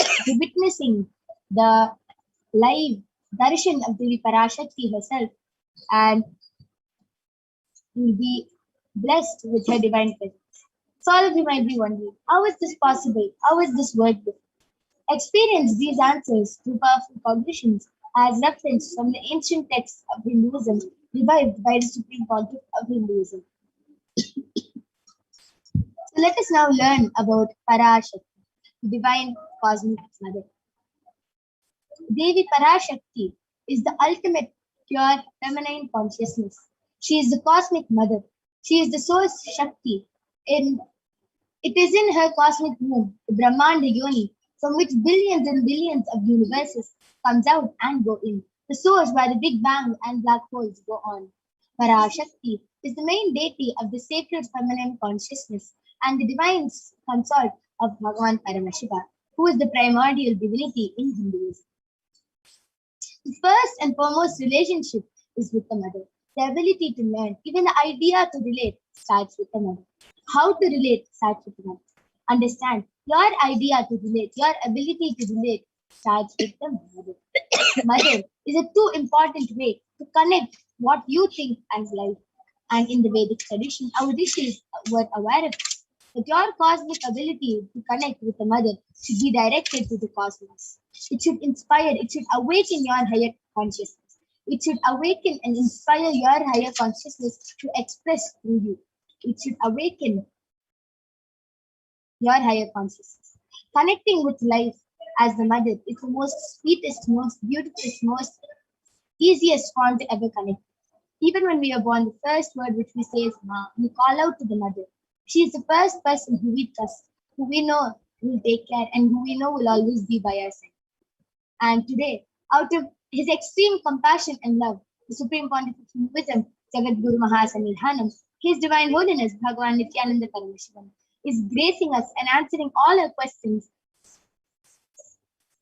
to witnessing the live darshan of Devi Parashakti herself, and will be blessed with her divine presence. So all of you might be wondering, how is this possible? How is this workable? Experience these answers through powerful cognitions as reference from the ancient texts of Hinduism revived by the Supreme Pontiff of Hinduism. So let us now learn about Parashakti, divine cosmic mother. Devi Parashakti is the ultimate pure feminine consciousness. She is the cosmic mother. She is the source Shakti. It is in her cosmic womb, the Brahmanda Yoni, from which billions and billions of universes comes out and go in, the source where the Big Bang and black holes go on. Parashakti is the main deity of the sacred feminine consciousness and the divine consort of Bhagavan Paramashiva, who is the primordial divinity in Hinduism. The first and foremost relationship is with the mother. The ability to learn, even the idea to relate, starts with the mother. How to relate starts with the mother. Understand, your idea to relate, your ability to relate starts with the mother. Mother is a too important way to connect what you think as life. And in the Vedic tradition, our rishis were aware of this, that your cosmic ability to connect with the mother should be directed to the cosmos. It should inspire, it should awaken your higher consciousness. It should awaken and inspire your higher consciousness to express through you. It should awaken your higher consciousness. Connecting with life as the mother is the most sweetest, most beautiful, most easiest form to ever connect. Even when we are born, the first word which we say is Ma. We call out to the mother. She is the first person who we trust, who we know will take care, and who we know will always be by our side. And today, out of his extreme compassion and love, the Supreme Pontiff of Hinduism, Jagat Guru Mahasanidhanam, His Divine Holiness Bhagavan Nithyananda Paramashivam, is gracing us and answering all our questions,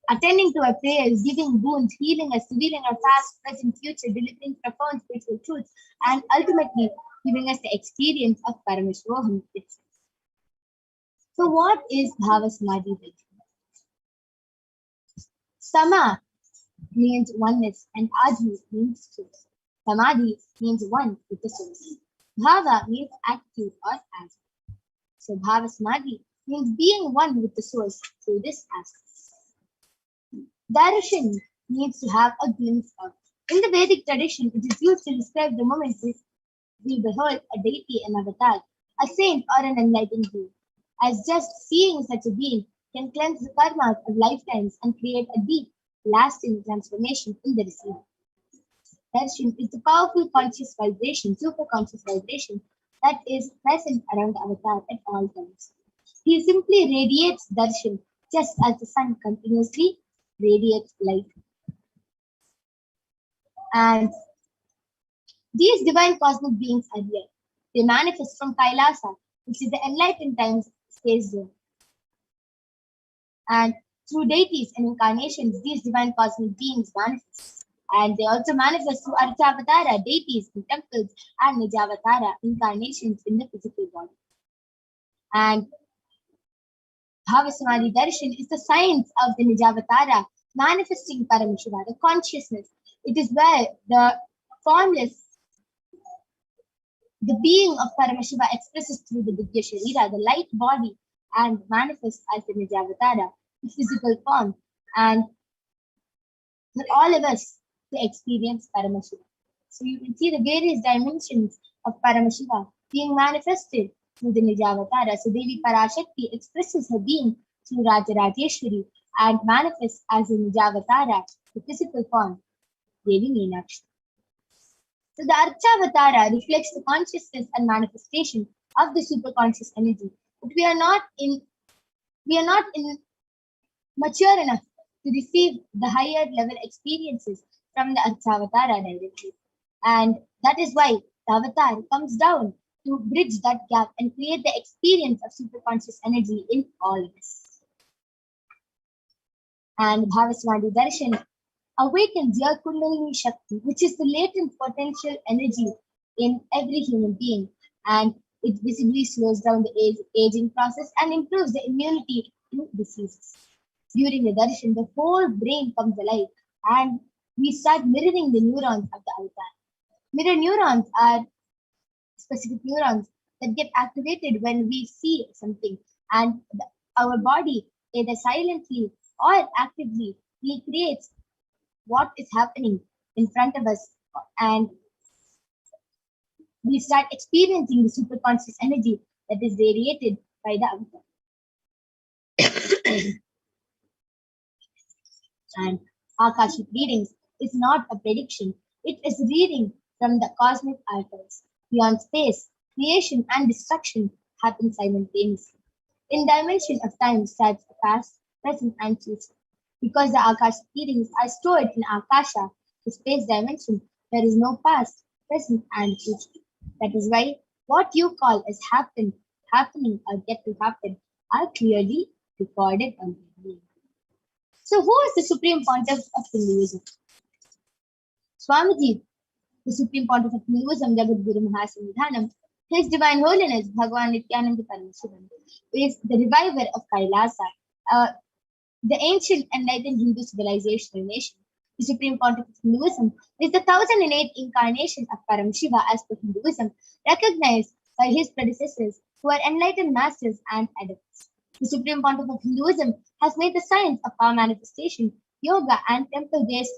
attending to our prayers, giving boons, healing us, revealing our past, present, future, delivering profound spiritual truths, and ultimately giving us the experience of Paramashivoham itself. So what is Bhava Samadhi? Sama means oneness and Adi means source. Samadhi means one with the source. Bhava means attitude or aspect. So Bhava Samadhi means being one with the source through this aspect. Darshan needs to have a glimpse of. In the Vedic tradition, it is used to describe the moment we behold a deity, an avatar, a saint, or an enlightened being, as just seeing such a being can cleanse the karmas of lifetimes and create a deep, lasting transformation in the receiver. Darshan is the powerful conscious vibration, super conscious vibration that is present around the avatar at all times. He simply radiates darshan just as the sun continuously radiates light. And these divine cosmic beings are real. They manifest from Kailasa, which is the enlightened times space zone. And through deities and incarnations, these divine cosmic beings manifest. And they also manifest through Archavatara, deities in temples, and Nijavatara, incarnations in the physical body. And Bhavasamadhi Darshan is the science of the Nijavatara, manifesting Paramashiva, the consciousness. It is where the formless, the being of Paramashiva expresses through the Divya Sharira, the light body, and manifests as the Nijavatara, the physical form, and for all of us to experience Paramashiva. So you can see the various dimensions of Paramashiva being manifested through the Nijavatara. So Devi Parashakti expresses her being through Rajarajeshwari and manifests as a Nijavatara, the physical form, Devi Meenakshi. So the Archavatara reflects the consciousness and manifestation of the superconscious energy. But we are not mature enough to receive the higher level experiences from the Archavatara directly. And that is why the avatar comes down to bridge that gap and create the experience of superconscious energy in all of us. And Bhavasamadhi Darshan awakens your Kundalini Shakti, which is the latent potential energy in every human being. And it visibly slows down the aging process and improves the immunity to diseases. During the darshan, the whole brain comes alive and we start mirroring the neurons of the avatar. Mirror neurons are specific neurons that get activated when we see something, and our body, either silently or actively, recreates what is happening in front of us, and we start experiencing the superconscious energy that is radiated by the avatar. And Akashic readings is not a prediction, it is reading from the cosmic archives. Beyond space, creation and destruction happen simultaneously. In dimension of time starts the past, present, and future. Because the Akashic readings are stored in Akasha, the space dimension, there is no past, present, and future. That is why what you call as happening, or yet to happen are clearly recorded on the. So, who is the Supreme Pontiff of Hinduism? Swamiji, the Supreme Pontiff of Hinduism, Jagadguru Mahasanidhanam, His Divine Holiness Bhagavan Nithyananda Paramashivam, is the reviver of Kailasa, the ancient enlightened Hindu civilizational nation. The Supreme Pontiff of Hinduism is the 1008 incarnation of Paramashiva as per Hinduism, recognized by his predecessors who are enlightened masters and adepts. The Supreme Pontiff of Hinduism has made the science of power manifestation, yoga, and temple-based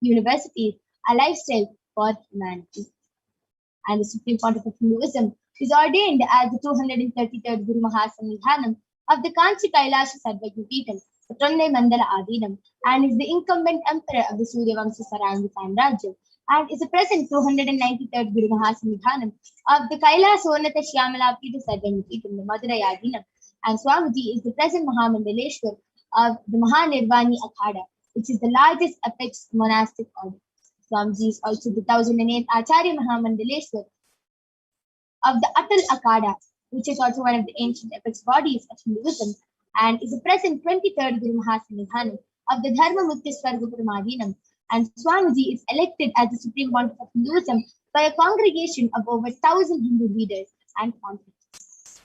universities a lifestyle for humanity. And the Supreme Pontiff of Hinduism is ordained as the 233rd Guru Mahasanidhanam of the Kanchi Kailasa Sarvajnapeetham, the Tonnai Mandala Adinam, and is the incumbent emperor of the Suryavamsa Sarangi Samrajya, and is the present 293rd Guru Mahasanidhanam of the Kailasa Onnata Shyamala Peetha Sarvajnapeetham, the Madurai Adinam, and Swamiji is the present Mahamandaleshwar of the Mahanirvani Akhada, which is the largest apex monastic order. Swamiji is also the 1008 Acharya Mahamandaleshwar of the Atal Akhada, which is also one of the ancient apex bodies of Hinduism, and is the present 23rd Guru Mahasanidhanam of the Dharma Mukti Swargapuram. And Swamiji is elected as the Supreme Pontiff of Hinduism by a congregation of over 1,000 Hindu leaders and pontiffs.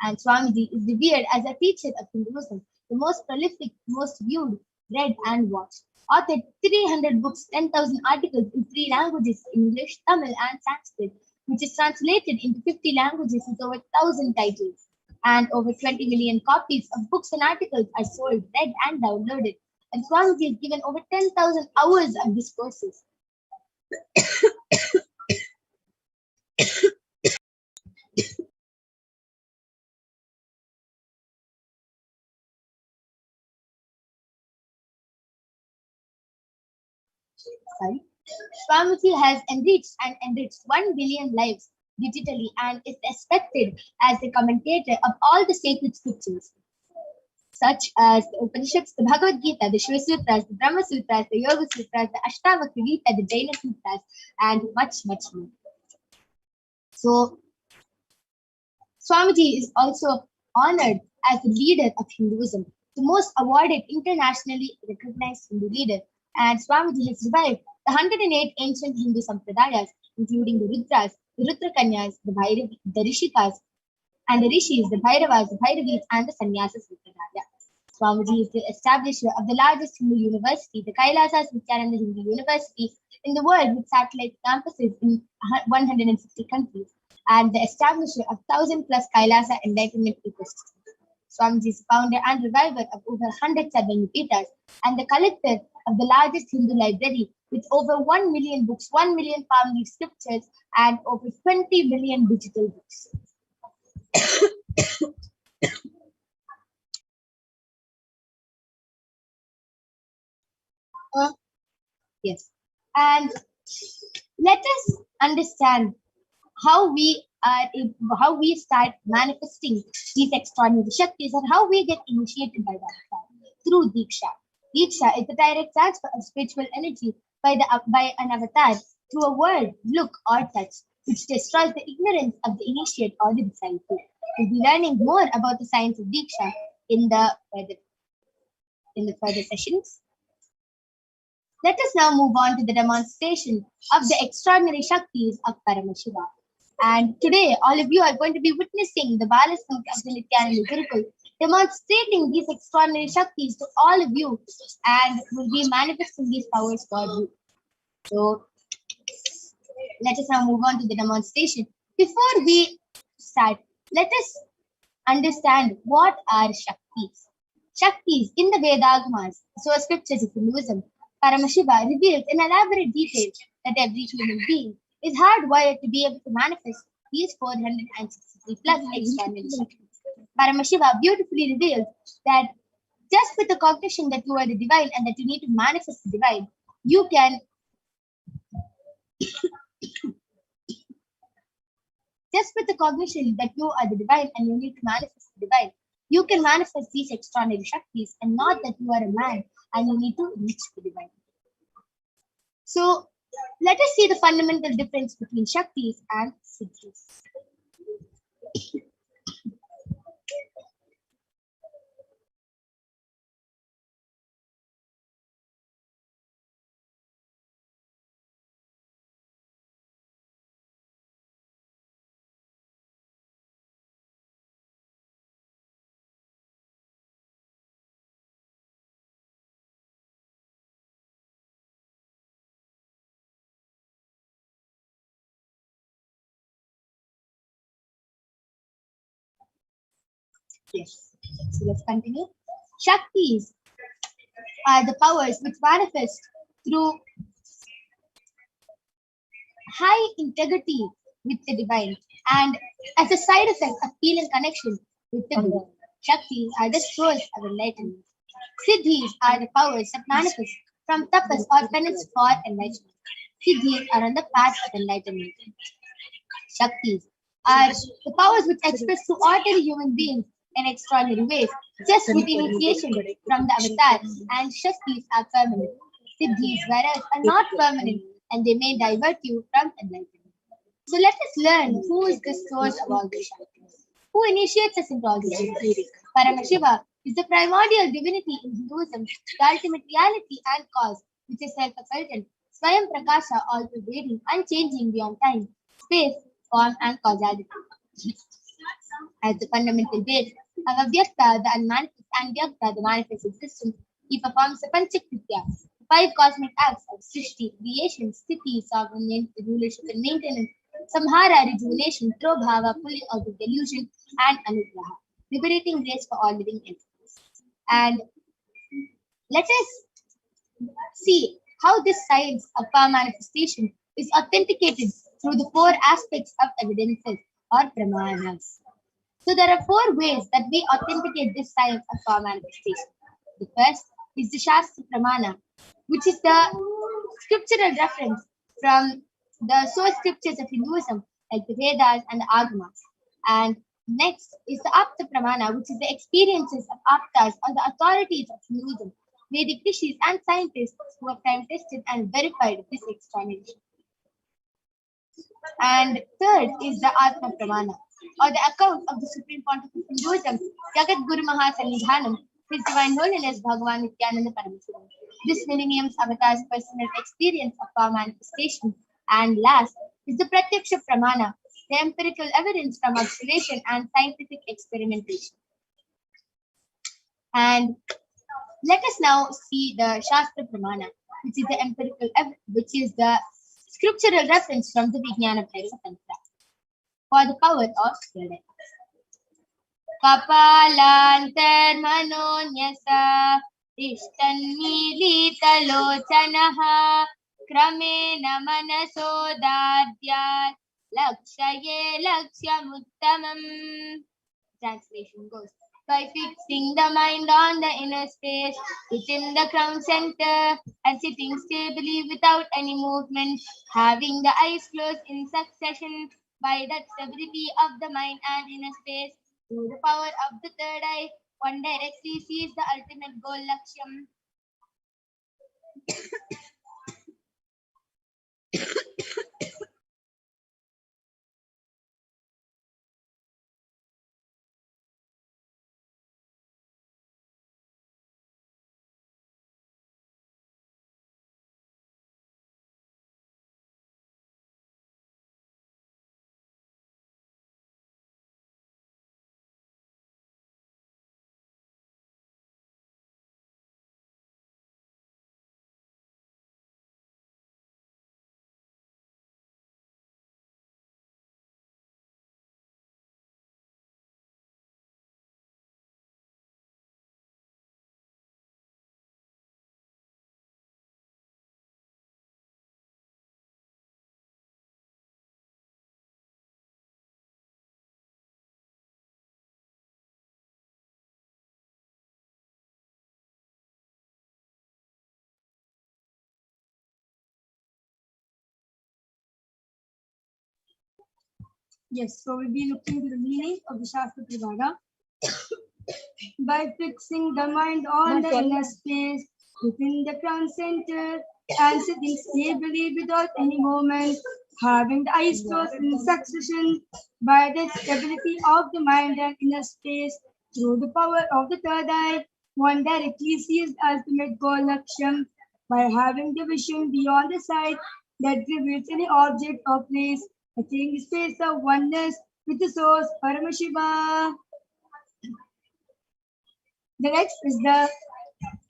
And Swamiji is revered as a teacher of Hinduism, the most prolific, most viewed, read, and watched. Authored 300 books, 10,000 articles in 3 languages, English, Tamil, and Sanskrit, which is translated into 50 languages with over 1,000 titles. And over 20 million copies of books and articles are sold, read, and downloaded. And Swamiji has given over 10,000 hours of discourses. Swamiji has enriched 1 billion lives digitally and is respected as the commentator of all the sacred scriptures, such as the Upanishads, the Bhagavad Gita, the Shiva Sutras, the Brahma Sutras, the Yoga Sutras, the Ashtavakra Gita, the Jaina Sutras, and much, much more. So, Swamiji is also honored as the leader of Hinduism, the most awarded internationally recognized Hindu leader. And Swamiji has revived the 108 ancient Hindu sampradayas, including the Rudras, the Rudrakanyas, the Rishikas, and the Rishis, the Bhairavas, the Bhairavis, and the Sannyasas Sampradaya. Swamiji is the establisher of the largest Hindu university, the Kailasa Nithyananda Hindu University, in the world with satellite campuses in 160 countries, and the establisher of 1,000+ Kailasa Enlightenment ecosystems. Swamiji is founder and reviver of over 100 Sarvajnapeethas and the collector of the largest Hindu library with over 1 million books, 1 million palm leaf scriptures, and over 20 million digital books. Yes. And let us understand how we start manifesting these extraordinary Shaktis and how we get initiated by that through Diksha. Diksha is the direct transfer of spiritual energy by an avatar through a word, look, or touch, which destroys the ignorance of the initiate or the disciple. We'll be learning more about the science of Diksha in the further sessions. Let us now move on to the demonstration of the extraordinary Shaktis of Paramashiva. And today, all of you are going to be witnessing the Balasmriti of the Nithyananda Gurukul demonstrating these extraordinary Shaktis to all of you and will be manifesting these powers for you. So let us now move on to the demonstration. Before we start, let us understand what are Shaktis. Shaktis in the Vedagamas, so scriptures of Hinduism, Paramashiva reveals in elaborate detail that every human being is hardwired to be able to manifest these 463 plus extraordinary Shaktis. Paramashiva beautifully reveals that just with the cognition that you are the divine and that you need to manifest the divine, you can just with the cognition that you are the divine and you need to manifest the divine, you can manifest these extraordinary Shaktis and not that you are a man and you need to reach the divine. So let us see the fundamental difference between Shaktis and Siddhis. Yes. So let's continue. Shaktis are the powers which manifest through high integrity with the divine and as a side effect of feeling connection with the divine. Shaktis are the source of enlightenment. Siddhis are the powers that manifest from tapas or penance for enlightenment. Siddhis are on the path of enlightenment. Shaktis are the powers which express to ordinary human beings in extraordinary ways, just with initiation from the avatar, and Shaktis are permanent. Siddhis, whereas, are not permanent and they may divert you from enlightenment. So let us learn who is the source of all these Shaktis. Who initiates us into all these Shaktis? Paramashiva is the primordial divinity in Hinduism, the ultimate reality and cause, which is self-effulgent, Swayam Prakasha, all-pervading, unchanging beyond time, space, form, and causality. As the fundamental base of Avyakta, the unmanifest, and Vyakta, the manifest existence, he performs the Panchakritya, the five cosmic acts of Srishti, creation, Sthiti, sovereign rulership and maintenance, Samhara, rejuvenation, Trobhava, pulling out of delusion, and Anugraha, liberating grace for all living entities. And let us see how this science of power manifestation is authenticated through the four aspects of evidences or pramanas. So there are four ways that we authenticate this science of power manifestation. The first is the Shastra Pramana, which is the scriptural reference from the source scriptures of Hinduism, like the Vedas and the Agamas. And next is the Apta Pramana, which is the experiences of Aptas or the authorities of Hinduism, Vedic rishis and scientists who have time tested and verified this explanation. And third is the Atma Pramana, or the account of the Supreme Pontiff of Hinduism, Jagat Guru Mahasannidhanam, His Divine Holiness Bhagavan Nithyananda Paramashivam. This millennium's avatar's personal experience of power manifestation. And last is the Pratyaksha Pramana, the empirical evidence from observation and scientific experimentation. And let us now see the Shastra Pramana, which is the which is the scriptural reference from the Vijnana Bhairava Tantra for the power of spirit. Kapalantar manonyasa ishtanmilitalochanaha kramena manasodadhyat lakshaye lakshyamuttamam. Translation goes, by fixing the mind on the inner space within the crown center and sitting stably without any movement, having the eyes closed in succession, by that stability of the mind and inner space, through the power of the third eye, one directly sees the ultimate goal, Laksham. Yes, so we'll be looking to the meaning of the Shastra Privada. By fixing the mind on the inner space within the crown center and sitting stably without any movement, having the eyes closed in succession by the stability of the mind and inner space through the power of the third eye, one directly sees the ultimate goal Laksham by having the vision beyond the sight that reveals any object or place, attaining the space of oneness with the source Paramashiva. The next is the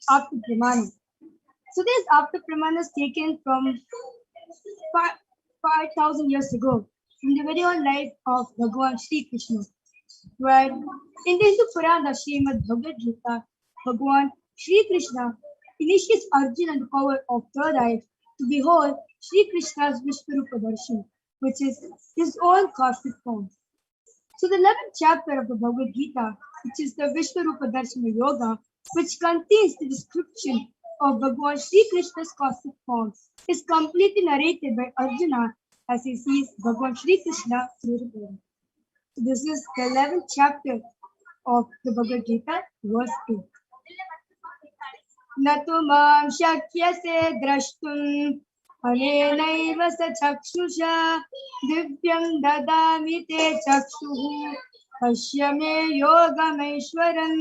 After Pramana. So this After Pramana is taken from 5,000 years ago from the very own life of Bhagavan Sri Krishna, where in the Hindu Purana Srimad Bhagavad Gita, Bhagavan Sri Krishna initiates Arjuna and the power of third eye to behold Sri Krishna's Vishwarupa Darshan, which is his own cosmic form. So the 11th chapter of the Bhagavad Gita, which is the Vishwarupa Darshana Yoga, which contains the description of Bhagavan Sri Krishna's cosmic form, is completely narrated by Arjuna as he sees Bhagavan Sri Krishna through the Veda. So this is the 11th chapter of the Bhagavad Gita, verse 2. न तु मां शक्यसे द्रष्टुम् अनेनैव स चक्षुषा दिव्यं ददामि ते चक्षुः पश्य मे योगमैश्वरम्.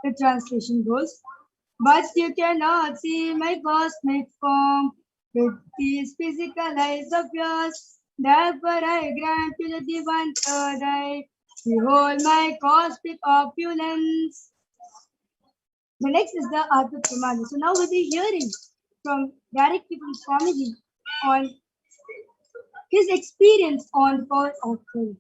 The translation goes, but you cannot see my cosmic form with these physical eyes of yours. Therefore I grant you the divine third eye. Behold my cosmic opulence. The next is the Artha Pramana. So now we'll be hearing from directly from Swamiji on his experience on the power of prayer.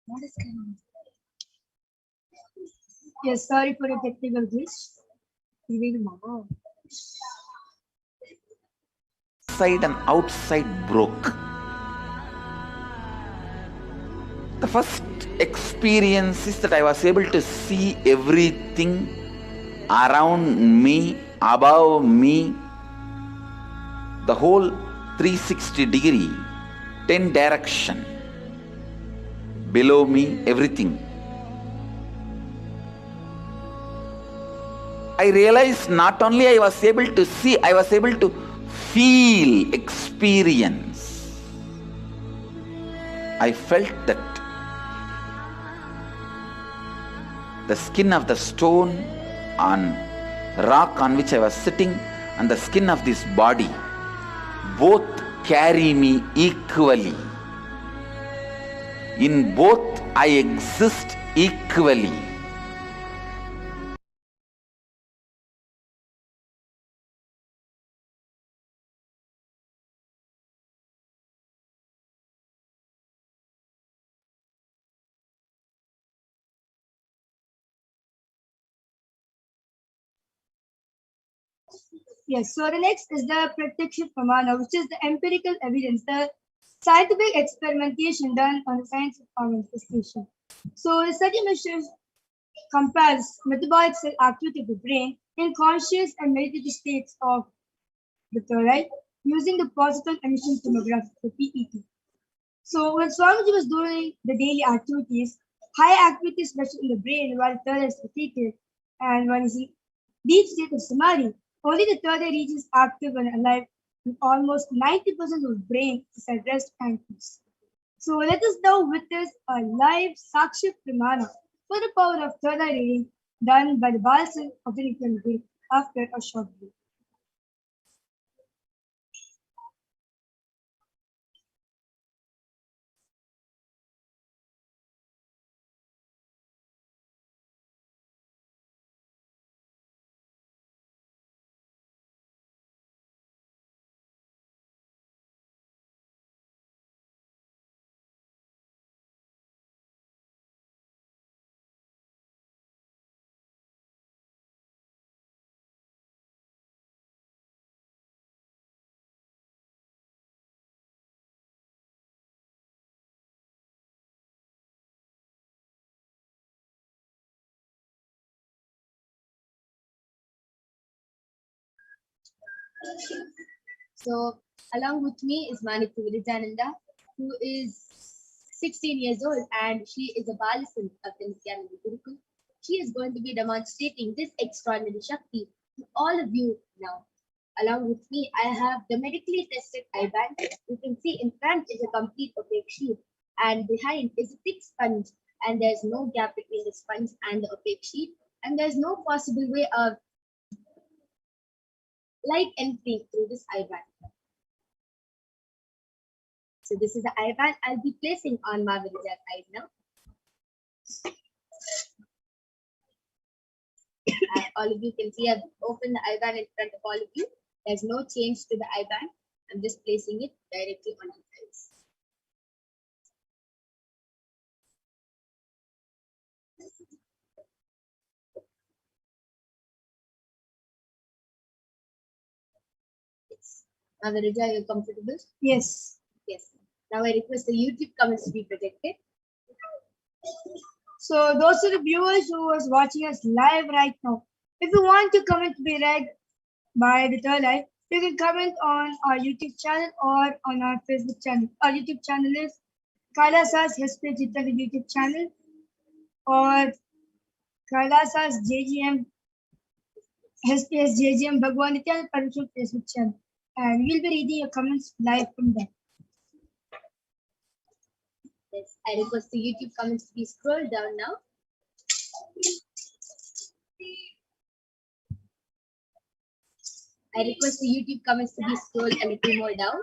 What is going on? Yes, sorry for the technical glitch. Inside and outside broke. The first experience is that I was able to see everything around me, above me, the whole 360 degree, 10 direction, below me, everything. I realized not only I was able to see, I was able to feel, experience. I felt that the skin of the stone on rock on which I was sitting and the skin of this body both carry me equally. In both I exist equally. Yes, so the next is the Pratyaksha Pramana, which is the empirical evidence, the scientific experimentation done on the science of manifestation. So the study measures compares metabolic cell activity of the brain in conscious and meditative states of the third using the positive emission tomography, the PET. So when Swamiji was doing the daily activities, high activity is measured in the brain while the third eye is located, and when is in deep state of samadhi, only the third eye region is active and alive, and almost 90% of the brain is at rest and peace. So let us now witness a live Sakshi Pramana for the power of third eye reading done by the Balsan of the Nithyananda after a short break. So along with me is Manik Viridjananda, who is 16 years old, and she is a Balisan of the Nithyananda Gurukul. She is going to be demonstrating this extraordinary Shakti to all of you now. Along with me, I have the medically tested eye band. You can see in front is a complete opaque sheet, and behind is a thick sponge, and there's no gap between the sponge and the opaque sheet, and there's no possible way of light entering through this eye band. So this is the eye band I'll be placing on Ma Virija's eyes now. As all of you can see, I've opened the eye band in front of all of you. There's no change to the eye band. I'm just placing it directly on your eyes. Yes. Ma Virija, are you comfortable? Yes. Yes. Now I request the YouTube comments to be projected. So those are the viewers who was watching us live right now. If you want your comment to be read by the third eye, you can comment on our YouTube channel or on our Facebook channel. Our YouTube channel is Kailasa's HDH Nithyananda YouTube channel or Kailasa's JGM HDH JGM Bhagwan Nithyananda Paramashivam Facebook channel. And we'll be reading your comments live from there. Yes, I request the YouTube comments to be scrolled down now. I request the YouTube comments to be scrolled a little more down.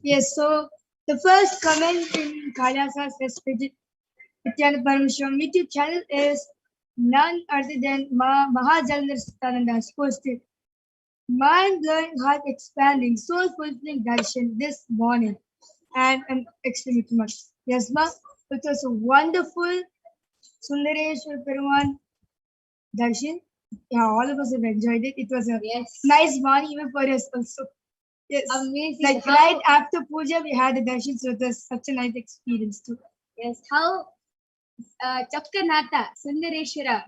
Yes, so the first comment in Kailasa's HDH Nithyananda Paramashivam YouTube channel is none other than Nithyananda has posted mind-blowing, heart-expanding, soul-fulfilling darshan this morning, and an exclamation mark. Yes, ma, it was a wonderful Sundareshwar Peruman darshan. Yeah, all of us have enjoyed it. It was a nice morning even for us also. Yes, Amazing. like right after puja, we had a darshan, so it was such a nice experience too. Yes, how Chakkanatha, Sundareshwara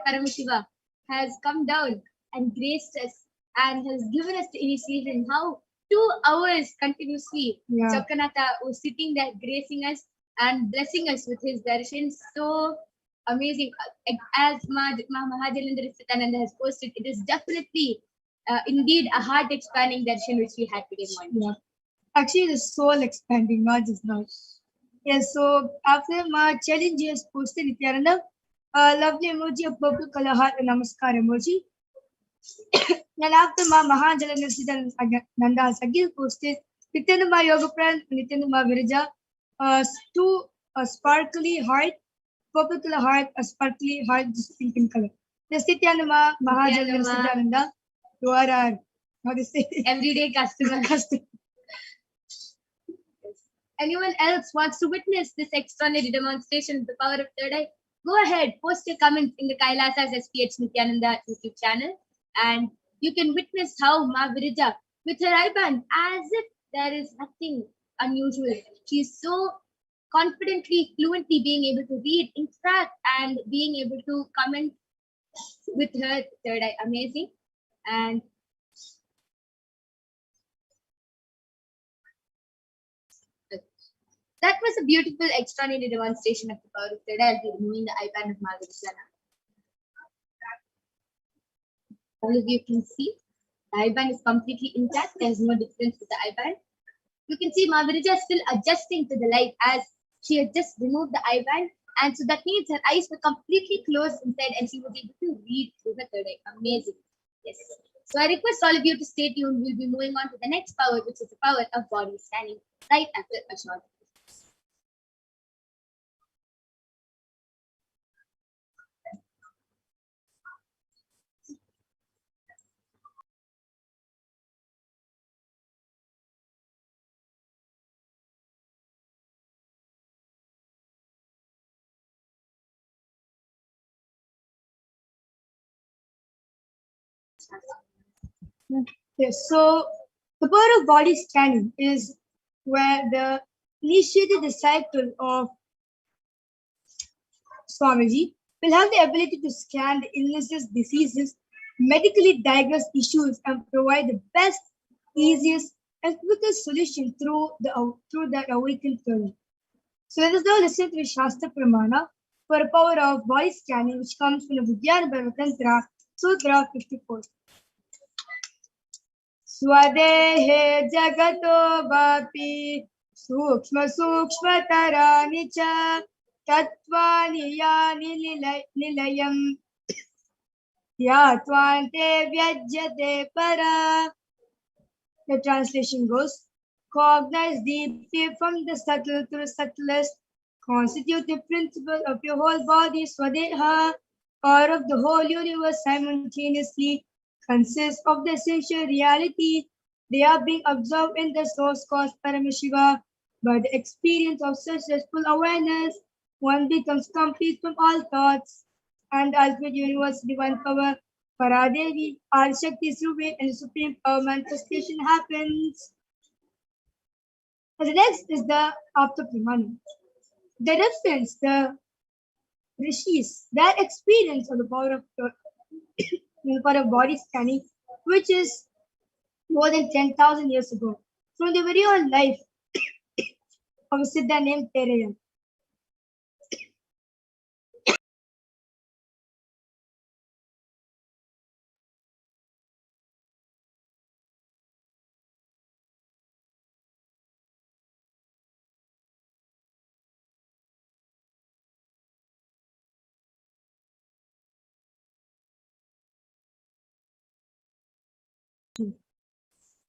Paramashiva has come down and graced us and has given us the initiation. How 2 hours continuously, Chakkanatha was sitting there gracing us and blessing us with his darshan. So amazing. As Mahajalendra Nithyananda has posted, it is definitely indeed a heart expanding darshan which we had today morning. Yeah. Actually, the soul expanding, not just now. Yes, so after my challenges posted Nithyananda, a lovely emoji of purple color heart and namaskar emoji. And after my Mahajalendra Nithyananda has again posted Nithyananda Yoga Pran, Nithyananda Virija, two a sparkly heart, purple color heart, a sparkly heart, just pink in color. Yes, Nithyananda Mahajalendra Nithyananda, you are our, how to say, everyday customer. Anyone else wants to witness this extraordinary demonstration of the power of third eye, go ahead, post your comments in the Kailasa's HDH Nithyananda YouTube channel, and you can witness how Ma Virija, with her eye band, as if there is nothing unusual. She's so confidently, fluently being able to read, interact, and being able to comment with her third eye. Amazing. And that was a beautiful, extraordinary demonstration of the power of third eye. I'll be removing the eye band of Ma Virija now. All of you can see the eye band is completely intact. There's no difference with the eye band. You can see Ma Virija is still adjusting to the light as she had just removed the eye band. And so that means her eyes were completely closed inside and she was able to read through her third eye. Amazing. Yes. So I request all of you to stay tuned. We'll be moving on to the next power, which is the power of body scanning, right after a short. Yes, so the power of body scanning is where the initiated disciple of Swamiji will have the ability to scan the illnesses, diseases, medically diagnose issues, and provide the best, easiest, and quickest solution through that awakened learning. So let us now listen to the Shastra Pramana for a power of body scanning, which comes from the Vijnana Bhavatantra, Sutra 54. स्वदेहे जगतो वापि सूक्ष्म सूक्ष्मतराणि च तत्त्वानि यानि निलयम् यात्वान्ते व्यज्यते परा. The translation goes, cognize deeply from the subtle to the subtlest, constitutive principle of your whole body, Swadeha, or of the whole universe simultaneously, consists of the essential reality. They are being absorbed in the source cause Paramashiva. By the experience of successful awareness, one becomes complete from all thoughts, and the ultimate universe divine power, Paradevi, Parashakti is revealed, and supreme power manifestation happens. And the next is the after Pramana. The reference, the rishis, their experience of the power of body scanning, which is more than 10,000 years ago, from the very own life of a Siddha named Tereya.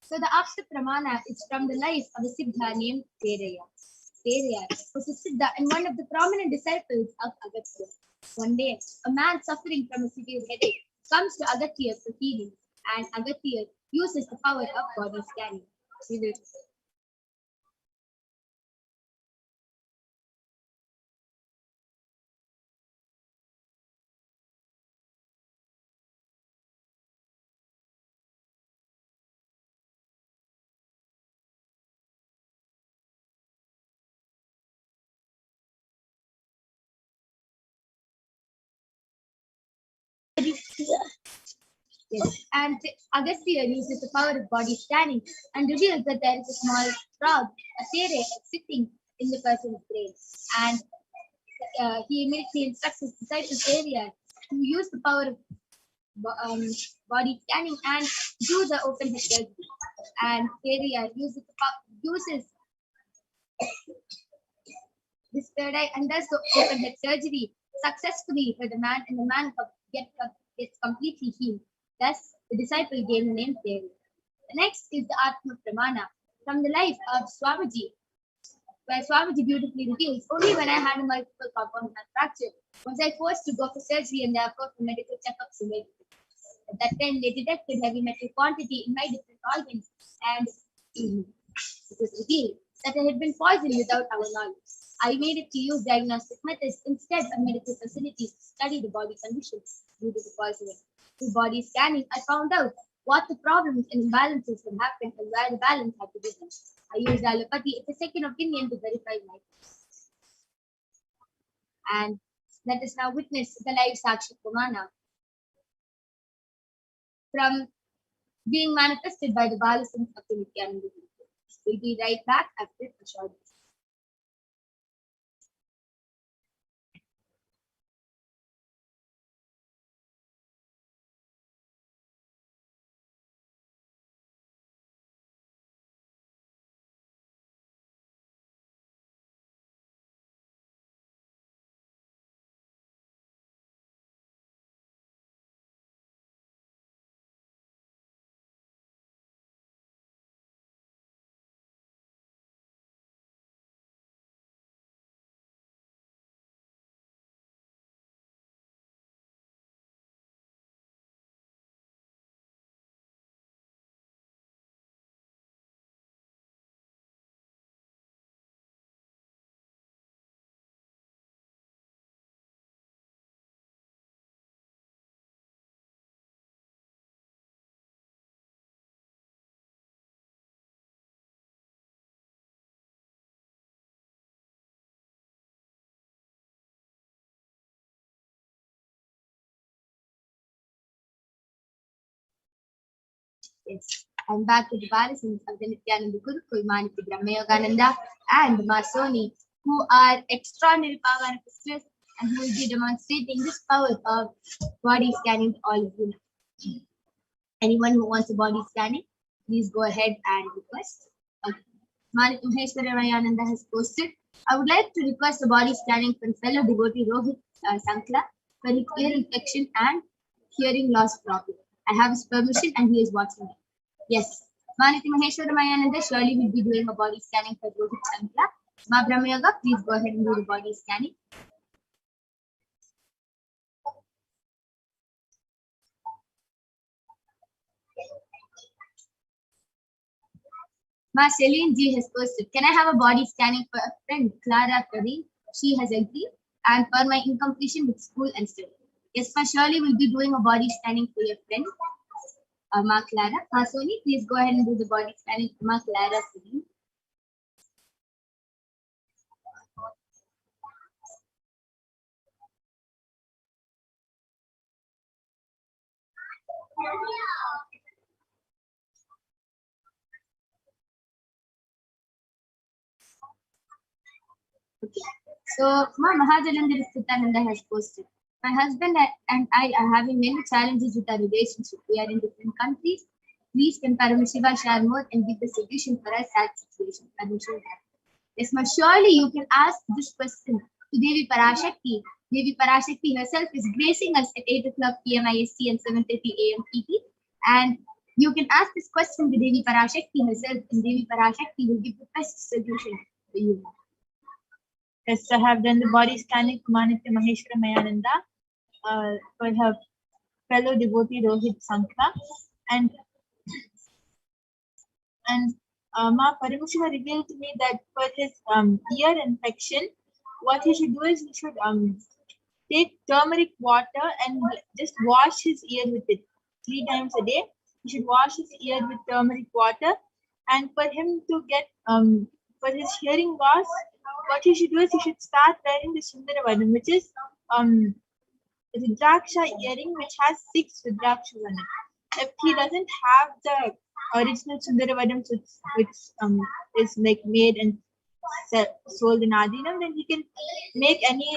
So the Apsa Pramana is from the life of a Siddha named Tereya. Tereya was a Siddha and one of the prominent disciples of Agastya. One day, a man suffering from a severe headache comes to Agastya for healing, and Agastya uses the power of body scanning. We will Yes. And Agastya uses the power of body scanning and reveals that there is a small frog, a tere, sitting in the person's brain. And he immediately instructs his disciple Teriya to use the power of body scanning and do the open head surgery. And Teriya uses this third eye and does the open head surgery successfully for the man, and the man gets completely healed. Thus, the disciple gained the name Teriya. The next is the Atma Pramana from the life of Swamiji, where Swamiji beautifully reveals, only when I had a multiple compound fracture was I forced to go for surgery and therefore for medical checkups immediately. At that time, they detected heavy metal quantity in my different organs, and it was revealed that I had been poisoned without our knowledge. I made it to use diagnostic methods instead of medical facilities to study the body conditions due to the poisoning. Through body scanning, I found out what the problems and imbalances had happened and where the balance had to be done. I used allopathy as a second opinion to verify my case. And let us now witness the live Sakshi Pramana from being manifested by the Balasams of the Nithyananda. We'll be right back after a short break. Yes. I'm back with the Parashakti of the Nithyananda Gurukul, Maniti Brahmayogananda, and Masoni, who are extraordinary power manifestors and who will be demonstrating this power of body scanning to all of you now. Anyone who wants a body scanning, please go ahead and request. Okay. Manik Maheshwarayananda has posted. I would like to request a body scanning from fellow devotee Rohit Sankla for his ear infection and hearing loss problem. I have his permission and he is watching it. Yes. Maniti Maheshwarayananda surely will be doing a body scanning for Rohit Sankla. Ma Brahmayoga, please go ahead and do the body scanning. Ma Celine G has posted, can I have a body scanning for a friend, Clara Kareem? She has agreed. And for my incompletion with school and study. Yes, Ma surely will be doing a body scanning for your friend, Ma Clara. Ma Soni, please go ahead and do the body scanning for Ma Clara Kareem. Okay. So, Ma Mahajalandar Nithyananda has posted. My husband and I are having many challenges with our relationship. We are in different countries. Please, can Paramashiva share more and give the solution for our sad situation? Paramashiva. Yes, ma, surely you can ask this question to Devi Parashakti. Devi Parashakti herself is gracing us at 8 o'clock p.m. IST and 7:30 a.m. PT. And you can ask this question to Devi Parashakti herself, and Devi Parashakti will give the best solution for you. Yes, I have done the body scanning for Manitya Maheshwarayananda for her fellow devotee Rohit Sankla, and Ma Paramashiva revealed to me that for his ear infection, what he should do is he should take turmeric water and just wash his ear with it 3 times a day. He should wash his ear with turmeric water, and for him to get for his hearing loss, what he should do is he should start wearing the Sundaravadam, which is Rudraksha earring, which has 6 Rudrakshas on it. If he doesn't have the original Sundaravadam, which is like made and sold in Adinam, then he can make any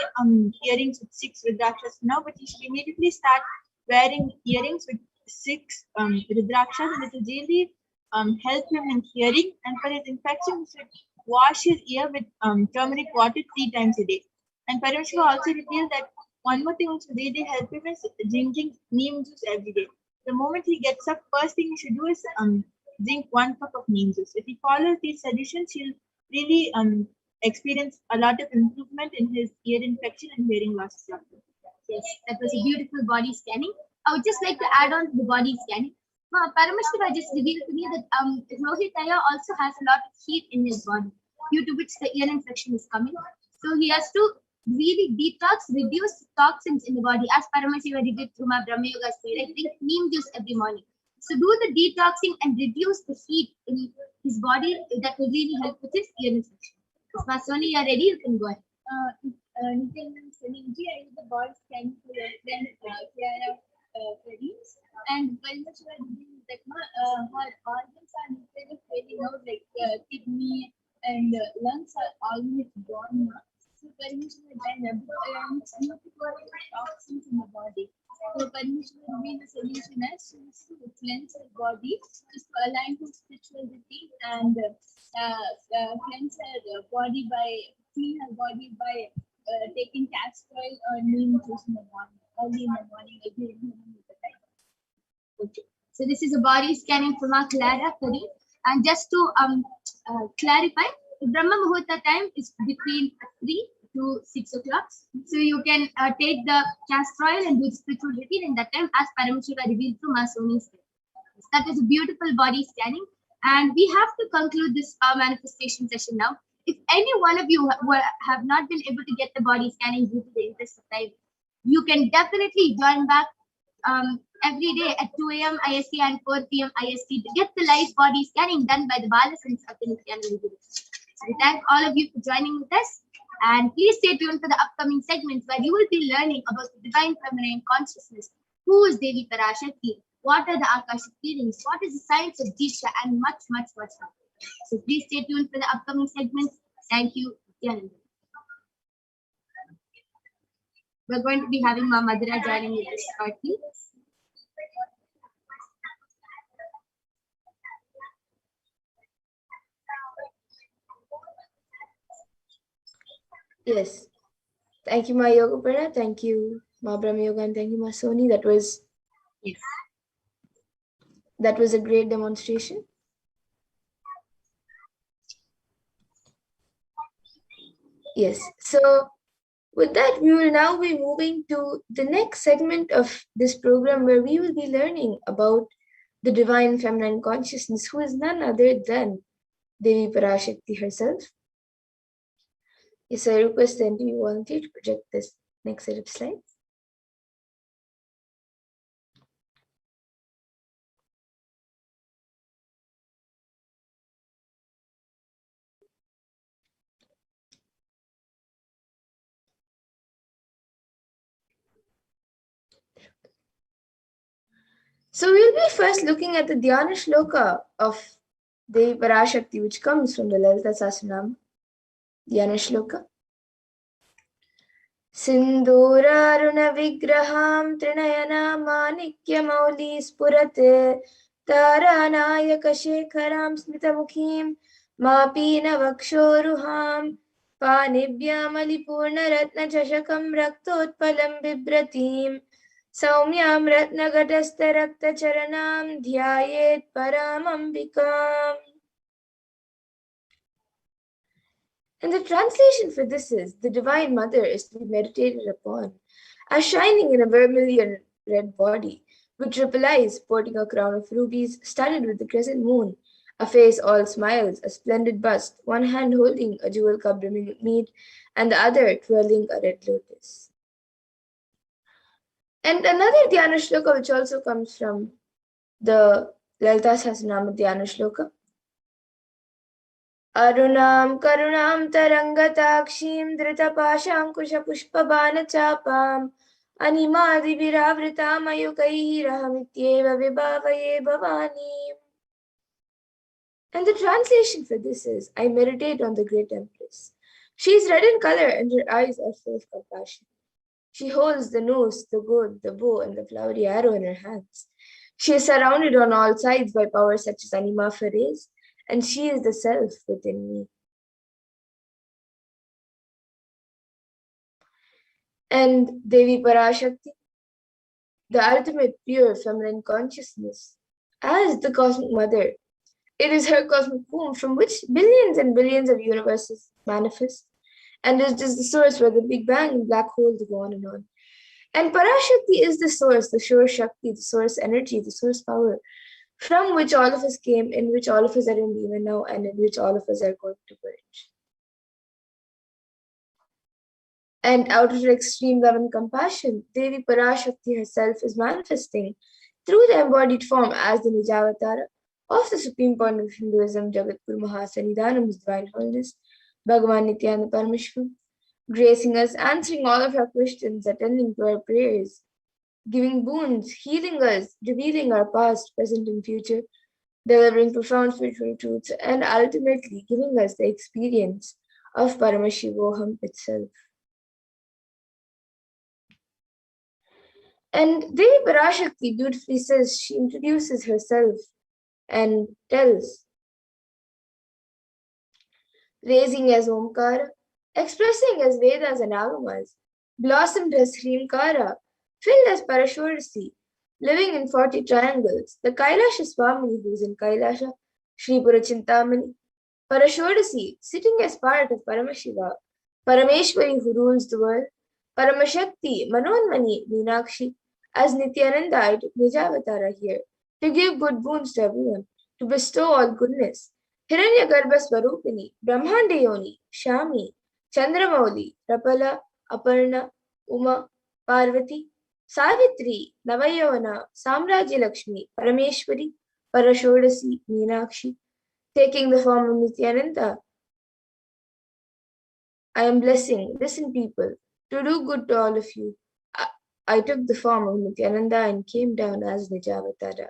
earrings with 6 Rudrakshas now, but he should immediately start wearing earrings with 6 Rudrakshas, and it will really help him in hearing. And for his infection, he should wash his ear with turmeric water 3 times a day. And Paramashiva also revealed that one more thing which will really help him is drinking neem juice every day. The moment he gets up, first thing he should do is drink 1 cup of neem juice. If he follows these suggestions, he'll really experience a lot of improvement in his ear infection and hearing loss problem. Yes, that was a beautiful body scanning. I would just like to add on to the body scanning. Paramashiva just revealed to me that Rohit Aya also has a lot of heat in his body, due to which the ear infection is coming. So he has to really detox, reduce toxins in the body, as Paramashiva did through my Brahma Yoga say, like drink neem juice every morning. So do the detoxing and reduce the heat in his body. That will really help with his ear infection. Masoni, you are ready? You can go ahead. Nithyananda I did the body scan for your friend Clara Kareem, and Paramashiva revealed that her organs are literally failing out, like kidney and lungs are almost gone now. So Paramashiva then it's not for toxins in the body. So Paramashiva revealed the solution as to cleanse her body, just align to spirituality and cleanse her body by clean her body by taking castor oil or neem juice in the morning, early in the morning, every morning with the time. Okay. So this is a body scanning from our Clara Kareem. And just to clarify, the Brahma Muhurta time is between 3 to 6 o'clock. So you can take the castor oil and do the spiritual routine in that time, as Paramashiva revealed through Masoni's. That was a beautiful body scanning. And we have to conclude this manifestation session now. If any one of you who have not been able to get the body scanning due to the interest of time, you can definitely join back every day at 2 a.m. IST and 4 p.m. IST to get the live body scanning done by the Balasans of the Nithyananda Guru. So we thank all of you for joining with us, and please stay tuned for the upcoming segments where you will be learning about the divine feminine consciousness. Who is Devi Parashakti? what are the Akashic feelings, what is the science of Disha, and much, much, much more. So please stay tuned for the upcoming segments. Thank you, Nithyananda. We're going to be having Ma Madhura joining with us shortly. Yes. Thank you, Ma Yogapara. Thank you, Ma Brahma Yoga, and thank you, Ma Soni. That was a great demonstration. Yes. So with that, we will now be moving to the next segment of this program, where we will be learning about the divine feminine consciousness, who is none other than Devi Parashakti herself. Yes, I request the NTV volunteer to project this next set of slides. So we'll be first looking at the Dhyana Shloka of Devi Parashakti, which comes from the Lalita Sahasranama. Dhyana Shloka. Sindhuraruna vigraham trinayana manikya mauli spurate taranayaka shekharam smitamukhim mapina vakshoruham panibhyamali ratna chashakam raktotpalam bibratim Saumyam ratnagatastha rakta charanam dhyayet paramambikam. And the translation for this is, the Divine Mother is to be meditated upon as shining in a vermilion red body, with triple eyes sporting a crown of rubies studded with the crescent moon, a face all smiles, a splendid bust, one hand holding a jewel cup brimming with mead, and the other twirling a red lotus. And another Dhyana Shloka, which also comes from the Lalita Sahasranama Dhyana Shloka. Arunam karunam tarangatakshim dritapashankusha pushpabana chapam animadi viravritam ayukaihi rahamityeva vibhavaye bhavani. And the translation for this is, I meditate on the great Empress. She is red in color and her eyes are full of compassion. She holds the noose, the goad, the bow, and the flowery arrow in her hands. She is surrounded on all sides by powers such as Anima Fares, and she is the self within me. And Devi Parashakti, the ultimate pure feminine consciousness, as the cosmic mother, it is her cosmic womb from which billions and billions of universes manifest, and it is the source where the Big Bang and black holes go on and on. And Parashakti is the source, the sure Shakti, the source energy, the source power, from which all of us came, in which all of us are in even now, and in which all of us are going to merge. And out of her extreme love and compassion, Devi Parashakti herself is manifesting through the embodied form as the Nijavatara of the supreme point of Hinduism, Jagatguru Mahasannidhanam's divine holiness, Bhagavan Nithyananda Paramashivam, gracing us, answering all of our questions, attending to our prayers, giving boons, healing us, revealing our past, present, and future, delivering profound spiritual truths, and ultimately giving us the experience of Paramashivoham itself. And Devi Parashakti beautifully says, she introduces herself and tells, raising as Omkara, expressing as Vedas and Agamas, blossomed as Hrimkara, filled as Parashakti, living in 40 triangles, the Kailasa Swami who is in Kailasa, Sri Purachintamani, Parashakti, sitting as part of Paramashiva, Parameshwari who rules the world, Paramashakti, Manonmani, Meenakshi, as Nithyananda, I took Nijavatara here, to give good boons to everyone, to bestow all goodness. Hiranyagarbha Swarupini, Brahmandayoni, Shami, Chandramauli, Rapala, Aparna, Uma, Parvati, Savitri, Navayavana, Samrajya Lakshmi, Parameshwari, Parashodasi, Meenakshi, taking the form of Nithyananda. I am blessing, listen people, to do good to all of you. I took the form of Nithyananda and came down as Nijavatara.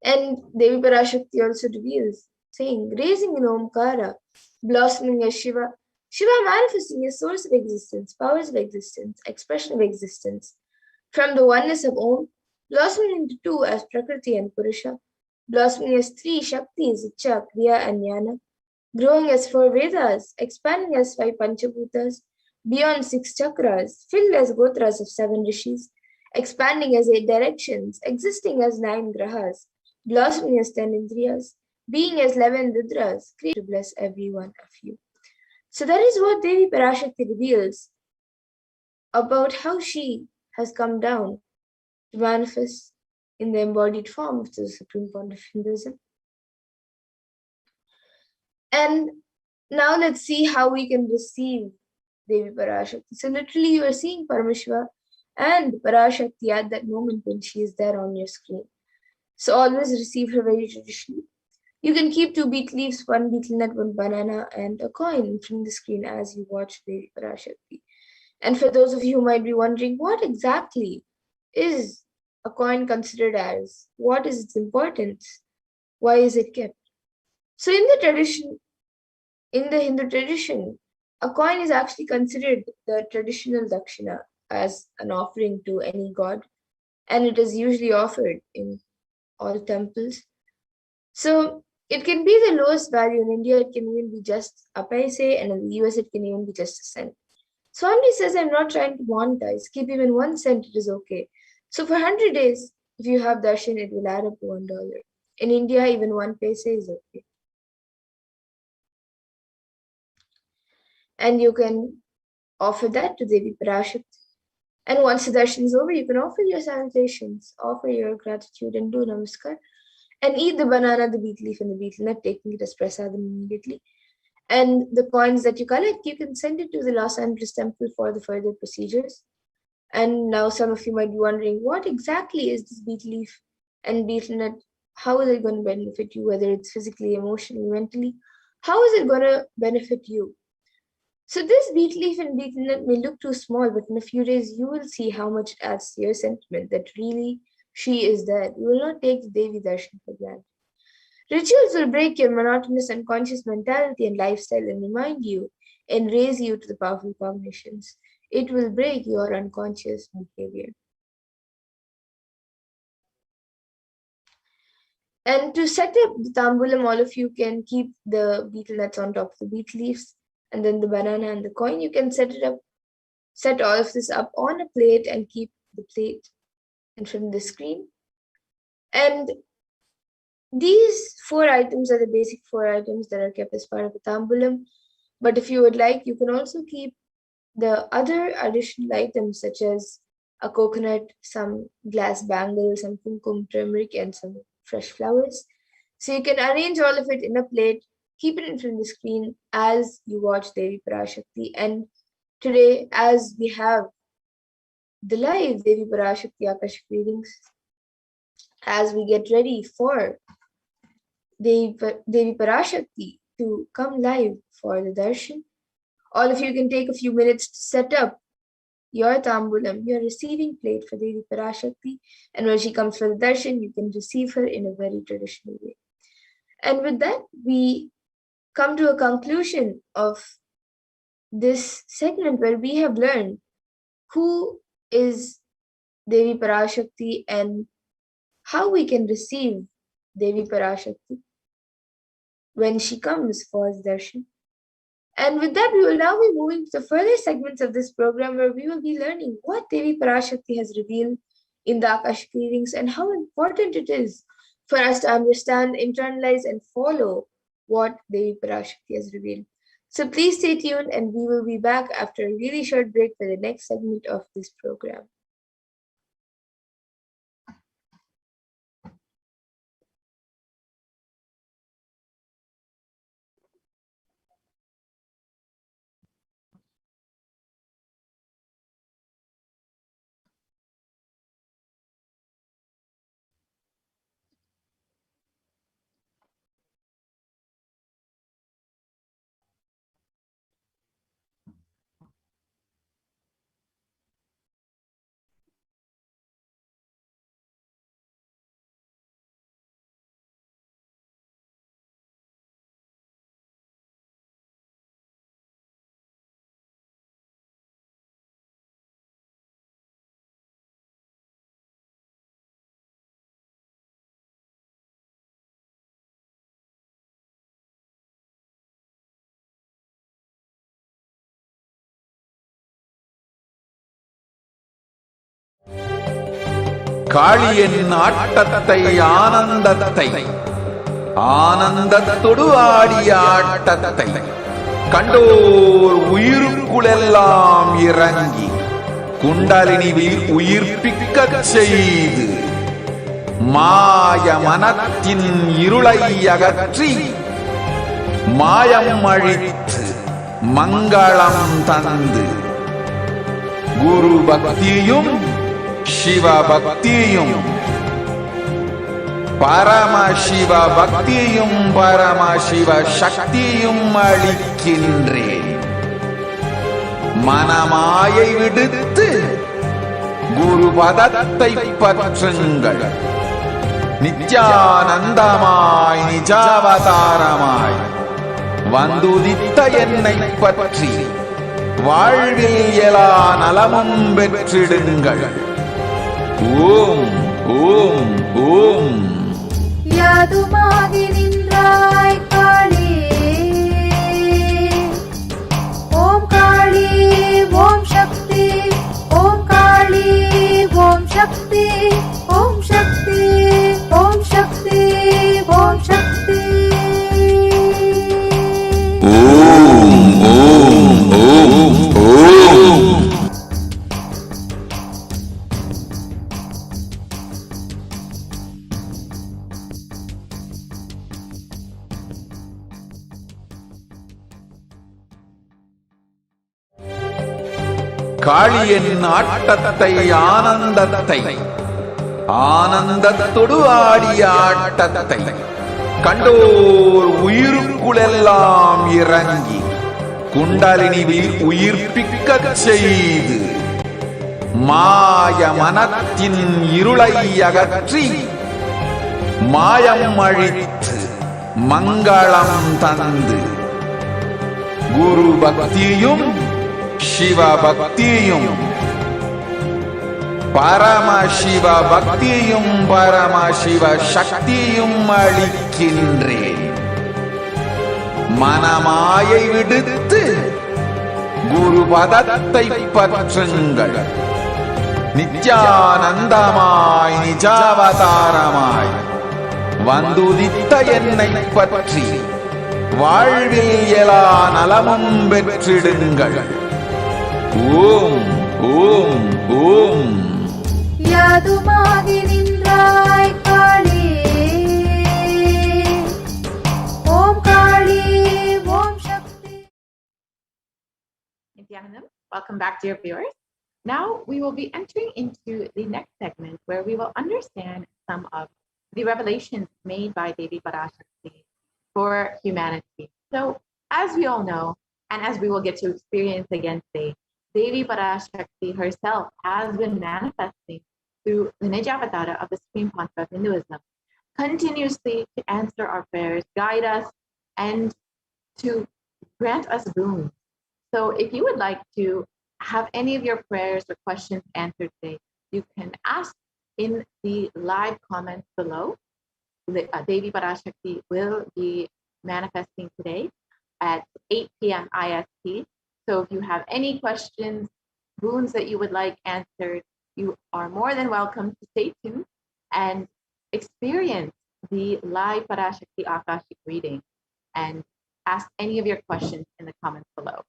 And Devi Parashakti also reveals, saying, raising in Omkara, blossoming as Shiva, Shiva manifesting as source of existence, powers of existence, expression of existence, from the oneness of Om, blossoming into two as Prakriti and Purusha, blossoming as three Shaktis, Icha, Kriya, and Jnana, growing as four Vedas, expanding as five Panchabhutas, beyond six chakras, filled as gotras of seven rishis, expanding as eight directions, existing as nine grahas, blossoming as 10 indriyas, being as 11 rudras, created to bless every one of you. So that is what Devi Parashakti reveals about how she has come down to manifest in the embodied form of the Supreme Fount of Hinduism. And now let's see how we can receive Devi Parashakti. So literally you are seeing Paramashiva and Parashakti at that moment when she is there on your screen. So always receive her very traditionally. You can keep 2 beet leaves, 1 betel nut, 1 banana, and a coin from the screen as you watch Devi Parashakti. And for those of you who might be wondering, what exactly is a coin considered as? What is its importance? Why is it kept? So in the Hindu tradition, a coin is actually considered the traditional dakshina as an offering to any god, and it is usually offered in all temples. So it can be the lowest value. In India, it can even be just a paise, and in the US, it can even be just a cent. Swami says, I'm not trying to monetize. Keep even 1 cent, it is okay. So for 100 days, if you have darshan, it will add up to $1. In India, even 1 paise is okay. And you can offer that to Devi Parashakti. And once the darshan is over, you can offer your salutations, offer your gratitude, and do namaskar. And eat the banana, the beet leaf, and the betel nut, taking it as prasadam immediately. And the coins that you collect, you can send it to the Los Angeles temple for the further procedures. And now some of you might be wondering, what exactly is this beet leaf and betel nut? How is it going to benefit you, whether it's physically, emotionally, mentally? How is it going to benefit you? So this beet leaf and betel nut may look too small, but in a few days, you will see how much it adds to your sentiment that really she is there. You will not take the Devi Darshan for granted. Rituals will break your monotonous unconscious mentality and lifestyle and remind you and raise you to the powerful cognitions. It will break your unconscious behavior. And to set up the tambulam, all of you can keep the betel nuts on top of the beet leaves, and then the banana and the coin. You can set all of this up on a plate and keep the plate in front of the screen. And these 4 items are the basic 4 items that are kept as part of the tambulam. But if you would like, you can also keep the other additional items such as a coconut, some glass bangles, some kumkum, turmeric, and some fresh flowers. So you can arrange all of it in a plate, keep it in front of the screen as you watch Devi Parashakti. And today, as we have the live Devi Parashakti Akashic readings, as we get ready for Devi Parashakti to come live for the darshan, all of you can take a few minutes to set up your tambulam, your receiving plate for Devi Parashakti, and when she comes for the darshan, you can receive her in a very traditional way. And with that, we come to a conclusion of this segment where we have learned who is Devi Parashakti and how we can receive Devi Parashakti when she comes for the darshan. And with that, we will now be moving to the further segments of this program where we will be learning what Devi Parashakti has revealed in the Akashic readings and how important it is for us to understand, internalize, and follow what Devi Parashakti has revealed. So please stay tuned, and we will be back after a really short break for the next segment of this program. காளியின் ஆட்டத்தை ஆனந்தத்தை ஆனந்தத்தொடு ஆடிய ஆட்டத்தை கண்டோர் உயிருக்குளெல்லாம் இறங்கி குண்டலினிவில் உயிர்ப்பிக்கச் செய்து மாய மனத்தின் இருளை அகற்றி மாயம் அழித்து மங்களம் தந்து குரு பக்தியும் சிவ பக்தியும் பரமசிவ பக்தியும் பரமசிவ சக்தியும் அளிக்கின்றேன். மனமாயை விடுத்து குரு பதத்தை பற்றுங்கள். நித்யானந்தமாய் நிஜாவதாரமாய் வந்துதித்த என்னை பற்றி வாழ்வில் எல்லா நலமும் பெற்றிடுங்கள். ஓம் ஓம் ஓம். யாதுமாகி நின்றாய் காளி, ஓம் காளி ஓம் சக்தி, ஓம் காளி ஓம் சக்தி, ஓம் சக்தி ஓம் சக்தி ஓம் சக்தி. ஓம் ஓம் ஓம் ஓம். காளியின் ஆட்டத்தை ஆனந்தத்தை ஆனந்தத்தொடு ஆடிய ஆட்டத்தை கண்டோர் உயிருக்குளெல்லாம் இறங்கி குண்டலினிவில் உயிர்ப்பிக்கச் செய்து மாய மனத்தின் இருளை அகற்றி மாயம் அழித்து மங்களம் தந்து குரு பக்தியும் சிவ பக்தியும் பரமசிவ பக்தியும் பரமசிவ சக்தியும் அளிக்கின்றேன். மனமாயை விடுத்து குரு பதத்தை பற்றுங்கள். நித்யானந்தமாய் நிஜாவதாரமாய் வந்துதித்த என்னை பற்றி வாழ்வில் எல்லா நலமும் பெற்றிடுங்கள். ஓம் ஓம் ஓம். யாதுமாகி நின்றாய் காளி, ஓம் காளி ஓம் சக்தி. Nithyanandam, welcome back, dear viewers. Now we will be entering into the next segment where we will understand some of the revelations made by Devi Parashakti for humanity. So, as we all know, and as we will get to experience again today, Devi Parashakti herself has been manifesting through the Nijavatara of the Supreme Mantra of Hinduism, continuously to answer our prayers, guide us, and to grant us boons. So if you would like to have any of your prayers or questions answered today, you can ask in the live comments below. Devi Parashakti will be manifesting today at 8 p.m. IST. So if you have any questions, boons that you would like answered, you are more than welcome to stay tuned and experience the live Parashakti Akashic reading and ask any of your questions in the comments below.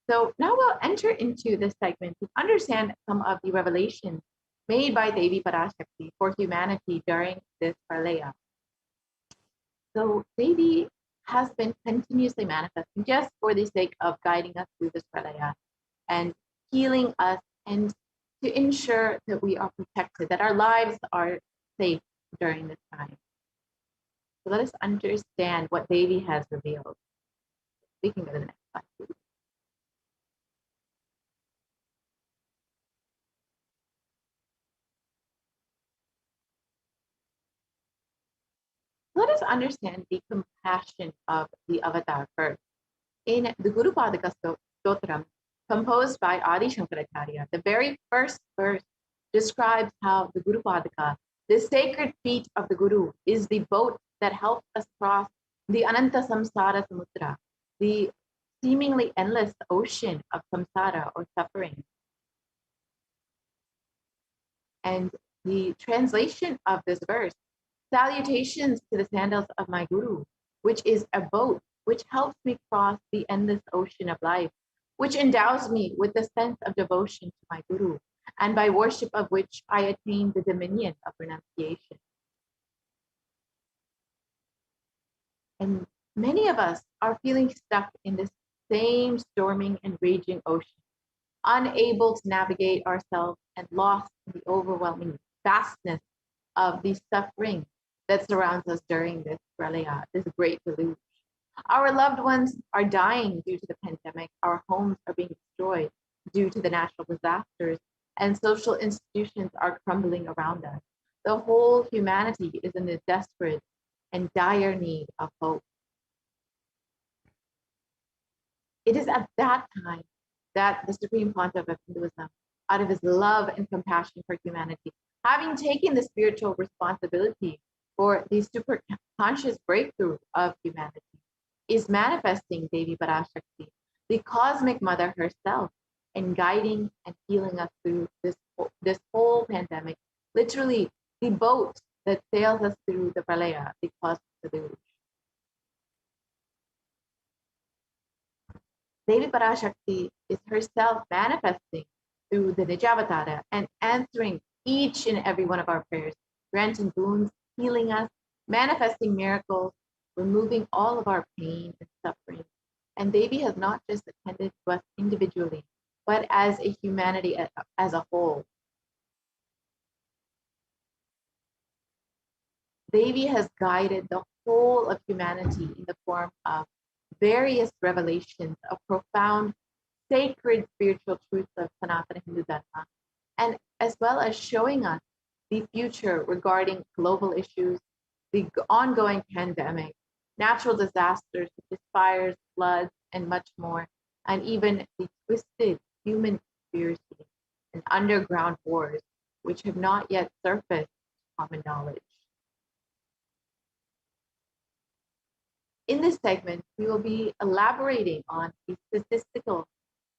So now we'll enter into this segment to understand some of the revelations made by Devi Parashakti for humanity during this Pralaya. So Devi has been continuously manifesting just for the sake of guiding us through this Pralaya and healing us and to ensure that we are protected, that our lives are safe during this time. So let us understand what Devi has revealed. We can go to the next slide, please. Let us understand the compassion of the avatar first. In the Guru Padaka Stotram, composed by Adi Shankaracharya, the very first verse describes how the Guru Padaka, the sacred feet of the Guru, is the boat that helps us cross the Ananta Samsara Samudra, the seemingly endless ocean of samsara or suffering. And the translation of this verse: salutations to the sandals of my Guru, which is a boat which helps me cross the endless ocean of life, which endows me with the sense of devotion to my Guru, and by worship of which I attain the dominion of renunciation. And many of us are feeling stuck in this same storming and raging ocean, unable to navigate ourselves and lost in the overwhelming vastness of the suffering that surrounds us during this pralaya, this great deluge. Our loved ones are dying due to the pandemic. Our homes are being destroyed due to the natural disasters, and social institutions are crumbling around us. The whole humanity is in a desperate and dire need of hope. It is at that time that the Supreme Pontiff of Hinduism, out of his love and compassion for humanity, having taken the spiritual responsibility for the super conscious breakthrough of humanity, is manifesting Devi Parashakti, the cosmic mother herself, and guiding and healing us through this whole pandemic. Literally, the boat that sails us through the pralaya, the cosmic deluge. Devi Parashakti is herself manifesting through the Nijavatara and answering each and every one of our prayers, granting boons, healing us, manifesting miracles, removing all of our pain and suffering. And Devi has not just attended to us individually, but as a humanity as a whole. Devi has guided the whole of humanity in the form of various revelations of profound, sacred spiritual truths of Sanatana Hindu Dharma, and as well as showing us the future regarding global issues, the ongoing pandemic, natural disasters such as fires, floods, and much more, and even the twisted human conspiracy and underground wars, which have not yet surfaced to common knowledge. In this segment, we will be elaborating on the statistical,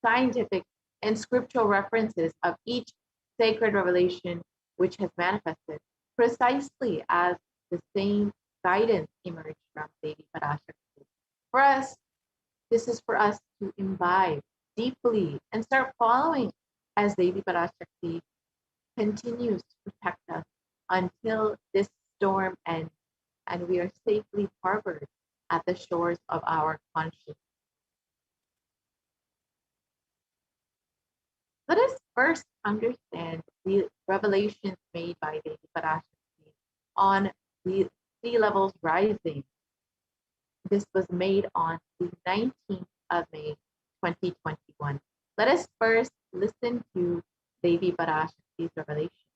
scientific, and scriptural references of each sacred revelation which has manifested, precisely as the same guidance emerged from Devi Parashakti. For us, this is for us to imbibe deeply and start following as Devi Parashakti continues to protect us until this storm ends and we are safely harbored at the shores of our conscience. Let us first understand the revelations made by Devi Parashakti on the sea levels rising. This was made on the 19th of May, 2021. Let us first listen to Devi Parashakti's revelation.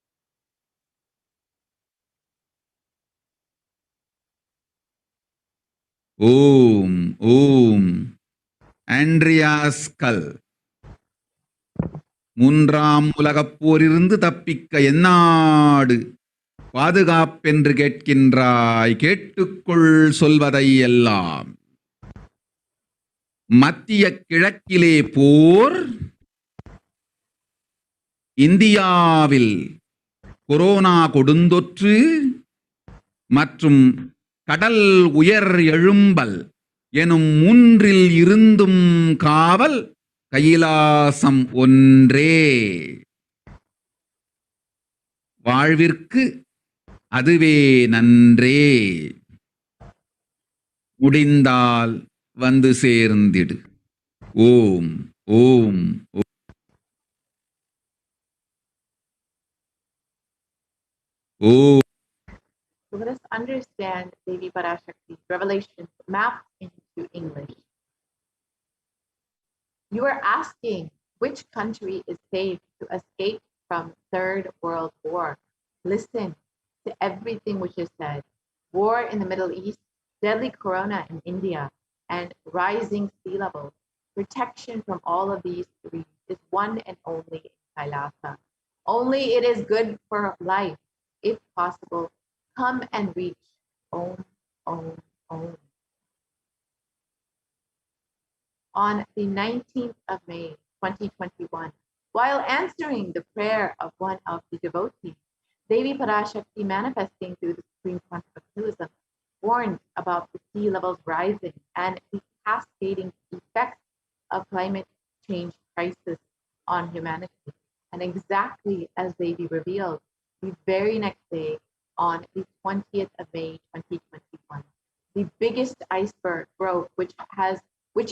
ஓம் ஓம் ஆண்ட்ரியாஸ்கல் மூன்றாம் உலகப் போரிலிருந்து தப்பிக்க எந்நாடு பாதுகாப்பென்று கேட்கின்றாய், கேட்டுக்கொள் சொல்வதை எல்லாம். மத்திய கிழக்கிலே போர், இந்தியாவில் corona கொடுந்தொற்று மற்றும் கடல் உயர் எழும்பல் எனும் மூன்றில் இருந்தும் காவல் கைலாசம் ஒன்றே. வாழ்விற்கு அதுவே நன்றே. முடிந்தால் வந்து சேர்ந்திடு. ஓம் ஓம் ஓம். So let us understand Devi Parashakti's revelations mapped into English. You are asking which country is safe to escape from Third World War. Listen to everything which is said. War in the Middle East, deadly corona in India, and rising sea levels. Protection from all of these three is one and only in Kailasa. Only it is good for life, if possible. Come and reach Om, Om, Om. On the 19th of May, 2021, while answering the prayer of one of the devotees, Devi Parashakti, manifesting through the Supreme Concept of Kailasa, warned about the sea levels rising and the cascading effects of climate change crisis on humanity. And exactly as Devi revealed, the very next day, on the 20th of May 2021, the biggest iceberg broke, which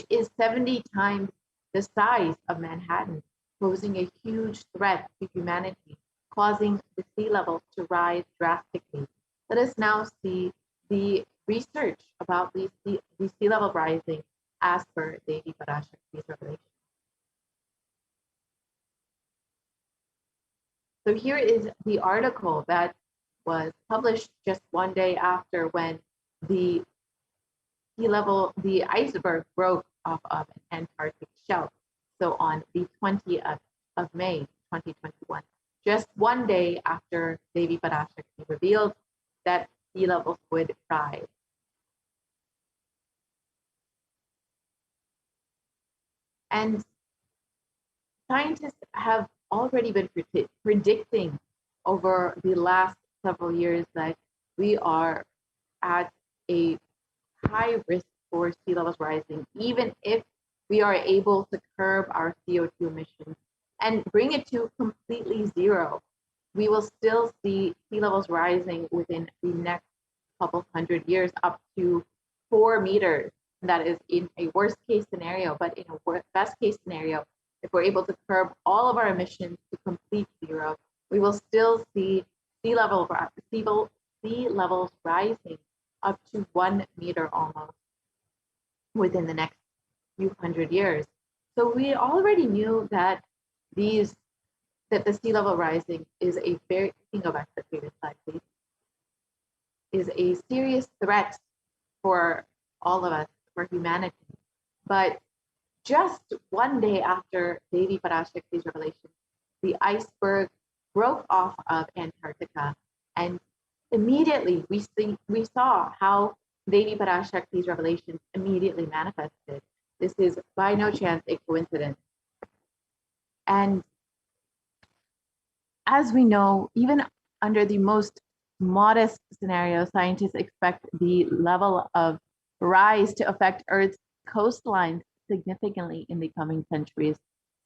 is 70 times the size of Manhattan, posing a huge threat to humanity, causing the sea levels to rise drastically. Let us now see the research about the sea level rising as per Devi Parashakti's revelation. So here is the article that was published just one day after when the iceberg broke off of an Antarctic shelf. So on the 20th of May, 2021, just one day after Devi Parashakti revealed that sea levels would rise. And scientists have already been predicting over the last several years that we are at a high risk for sea levels rising, even if we are able to curb our CO2 emissions and bring it to completely zero. We will still see sea levels rising within the next couple hundred years up to 4 meters. That is in a worst case scenario, but in a best case scenario, if we're able to curb all of our emissions to complete zero, we will still see sea levels rising up to 1 meter almost within the next few hundred years. So we already knew that the sea level rising is a very, you can go back to the previous slide, please, is a serious threat for all of us, for humanity. But just one day after Devi Parashakti's revelation, the iceberg broke off of Antarctica, and immediately we saw how Devi Parashakti's revelations immediately manifested. This is by no chance a coincidence. And as we know, even under the most modest scenario, scientists expect the level of rise to affect Earth's coastlines significantly in the coming centuries.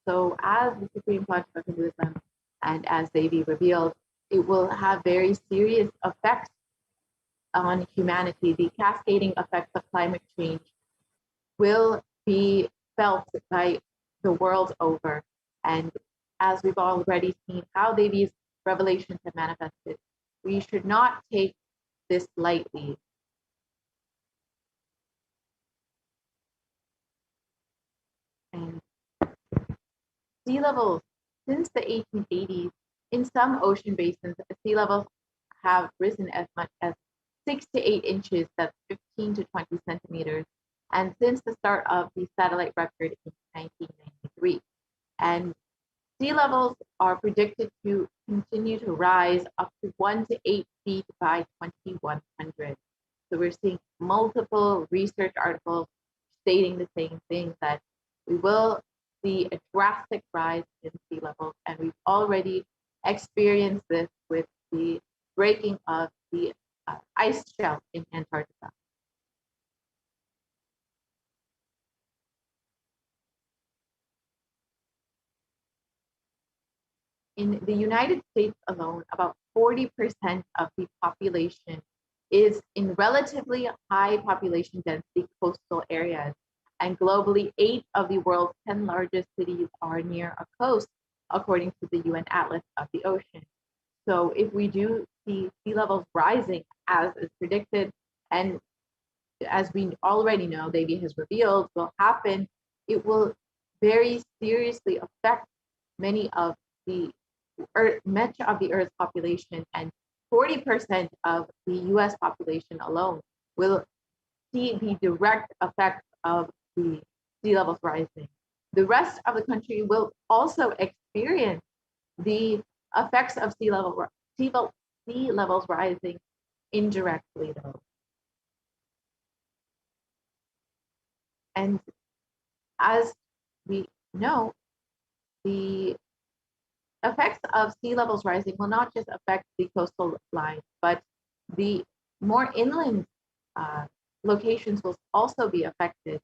So as the Supreme Concept of Hinduism and as Devi revealed, it will have very serious effects on humanity. The cascading effects of climate change will be felt by the world over. And as we've already seen how Devi's revelations have manifested, we should not take this lightly. And sea levels, since the 1880s, in some ocean basins, sea levels have risen as much as 6 to 8 inches, that's 15 to 20 centimeters, and since the start of the satellite record in 1993. And sea levels are predicted to continue to rise up to 1 to 8 feet by 2100. So we're seeing multiple research articles stating the same thing, that we will see a drastic rise in sea levels, and we've already experienced this with the breaking of the ice shelf in Antarctica. In the United States alone, about 40% of the population is in relatively high population density coastal areas. And globally, 8 of the world's 10 largest cities are near a coast, according to the UN Atlas of the Ocean. So if we do see sea levels rising as is predicted, and as we already know, Devi has revealed will happen, it will very seriously affect much of the Earth's population, and 40% of the US population alone will see the direct effects of the sea levels rising. The rest of the country will also experience the effects of sea levels rising indirectly, though. And as we know, the effects of sea levels rising will not just affect the coastal line, but the more inland locations will also be affected.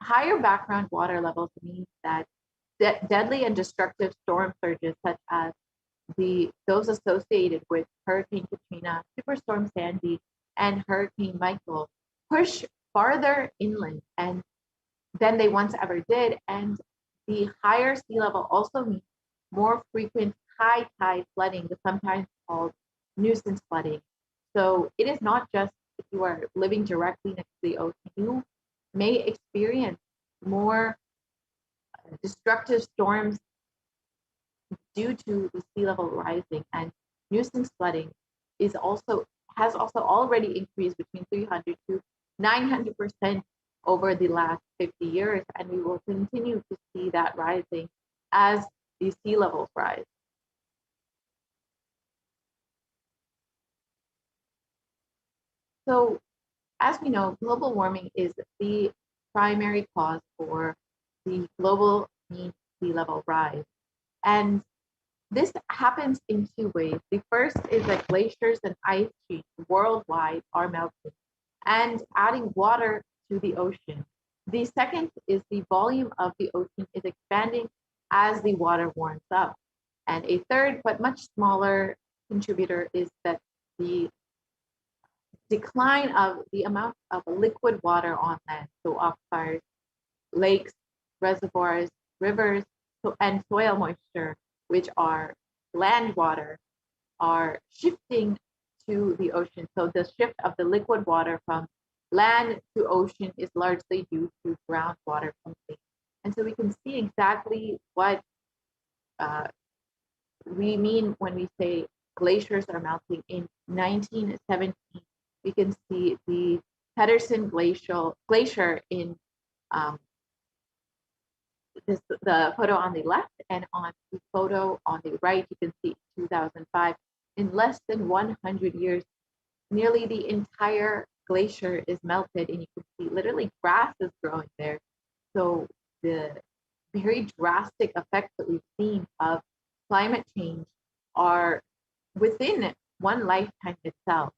Higher background water levels means that deadly and destructive storm surges, such as those associated with Hurricane Katrina, Superstorm Sandy, and Hurricane Michael, push farther inland than they once ever did. And the higher sea level also means more frequent high tide flooding, sometimes called nuisance flooding. So it is not just if you are living directly next to the ocean, you may experience more destructive storms due to the sea level rising, and nuisance flooding has also already increased between 300 to 900% over the last 50 years, and we will continue to see that rising as the sea levels rise. So, as we know, global warming is the primary cause for the global mean sea level rise. And this happens in two ways. The first is that glaciers and ice sheets worldwide are melting and adding water to the ocean. The second is the volume of the ocean is expanding as the water warms up. And a third, but much smaller contributor, is that the decline of the amount of liquid water on land, so aquifers, lakes, reservoirs, rivers, and soil moisture, which are land water, are shifting to the ocean. So the shift of the liquid water from land to ocean is largely due to groundwater pumping. And so we can see exactly what we mean when we say glaciers are melting. In 1917, we can see the Pedersen Glacier in the photo on the left, and on the photo on the right, you can see 2005. In less than 100 years, nearly the entire glacier is melted, and you can see literally grass is growing there. So the very drastic effects that we've seen of climate change are within one lifetime itself.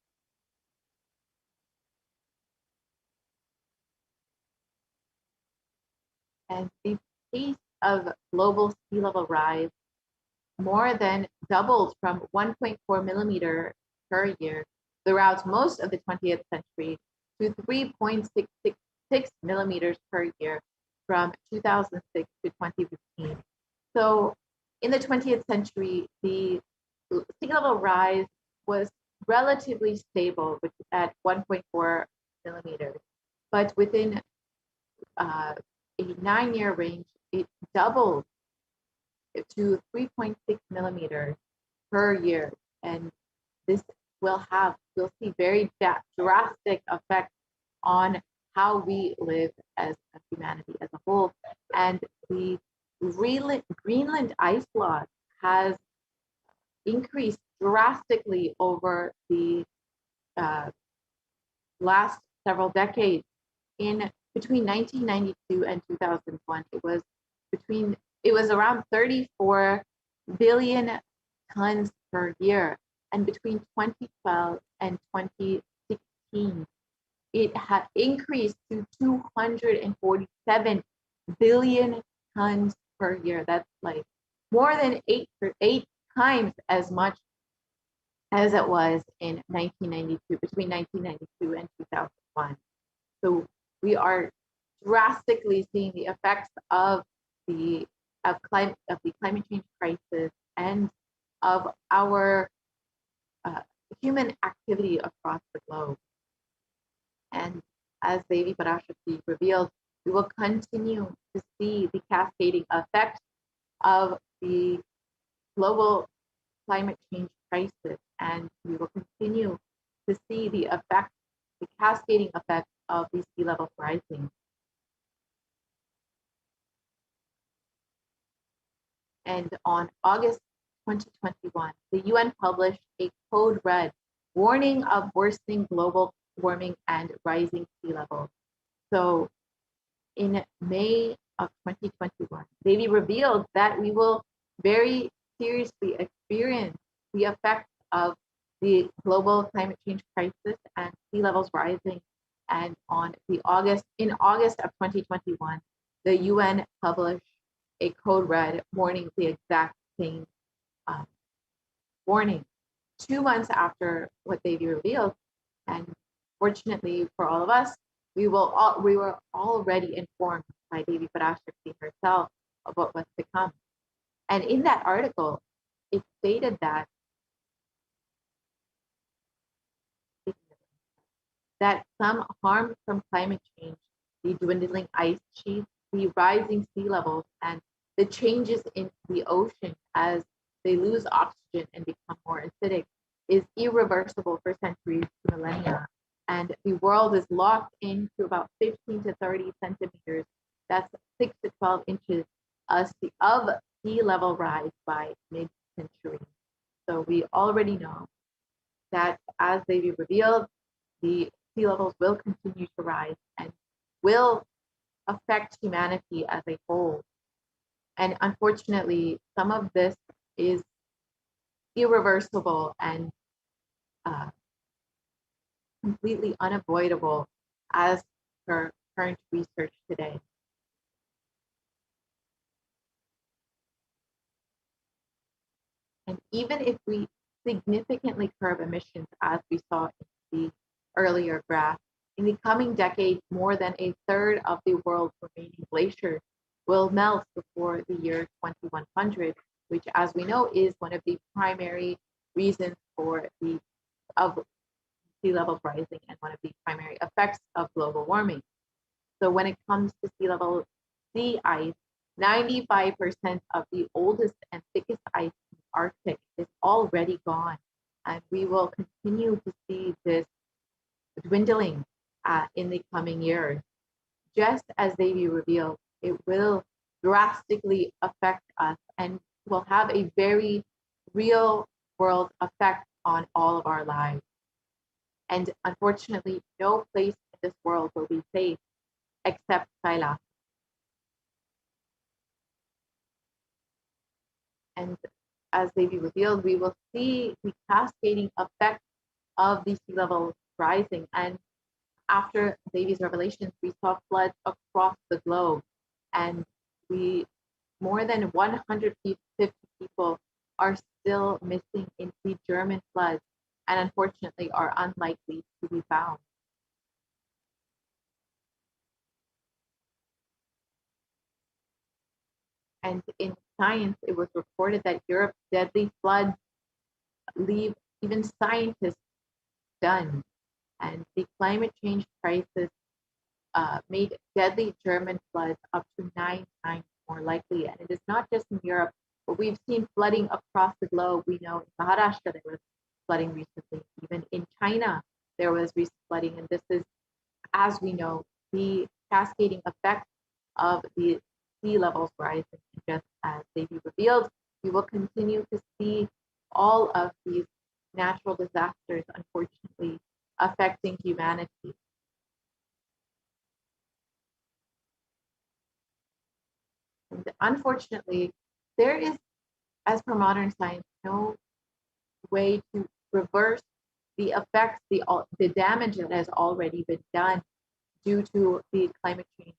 And the pace of global sea level rise more than doubled from 1.4 millimeter per year throughout most of the 20th century to 3.666 millimeters per year from 2006 to 2015. So in the 20th century, the sea level rise was relatively stable, which is at 1.4 millimeters. But within a 9-year range, it doubled to 3.6 millimeters per year. And this we'll see very drastic effects on how we live as a humanity as a whole. And the Greenland ice loss has increased drastically over the last several decades. Between 1992 and 2001, it was around 34 billion tons per year, and between 2012 and 2016, it had increased to 247 billion tons per year. That's like more than eight times as much as it was in 1992, between 1992 and 2001. So we are drastically seeing the effects of the climate change crisis and of our human activity across the globe. And as Devi Parashakti revealed, we will continue to see the cascading effects of the global climate change crisis, and we will continue to see the cascading effects of the sea level rising. And on August 2021, the UN published a code red warning of worsening global warming and rising sea levels. So in May of 2021, Devi revealed that we will very seriously experience the effects of the global climate change crisis and sea levels rising. And in August of 2021, the UN published a code red warning the exact same warning 2 months after what Devi revealed. And fortunately for all of us, we were already informed by Devi Parashakti herself of what was to come. And in that article, it stated that some harm from climate change, the dwindling ice sheets, the rising sea levels, and the changes in the ocean as they lose oxygen and become more acidic is irreversible for centuries to millennia. And the world is locked into about 15 to 30 centimeters, that's 6 to 12 inches of sea level rise by mid-century. So we already know that as they revealed, the sea levels will continue to rise and will affect humanity as a whole. And unfortunately, some of this is irreversible and completely unavoidable as per current research today. And even if we significantly curb emissions, as we saw in the earlier graph, in the coming decade, more than a third of the world's remaining glaciers will melt before the year 2100, which, as we know, is one of the primary reasons for of sea levels rising and one of the primary effects of global warming. So when it comes to sea ice, 95% of the oldest and thickest ice in the Arctic is already gone. And we will continue to see this dwindling in the coming years. Just as Devi revealed, it will drastically affect us and will have a very real world effect on all of our lives. And unfortunately, no place in this world will be safe except Kailasa. And as Devi revealed, we will see the cascading effect of the sea level rising. And after Devi's revelations, we saw floods across the globe. And more than 150 people are still missing in the German floods and unfortunately are unlikely to be found. And in science, it was reported that Europe's deadly floods leave even scientists stunned. And the climate change crisis made deadly German floods up to 9 times more likely. And it is not just in Europe, but we've seen flooding across the globe. We know in Maharashtra there was flooding recently. Even in China, there was recent flooding. And this is, as we know, the cascading effect of the sea levels rising. Just as Devi revealed, we will continue to see all of these natural disasters, unfortunately, affecting humanity. And unfortunately, there is, as per modern science, no way to reverse the effects, the damage that has already been done due to the climate change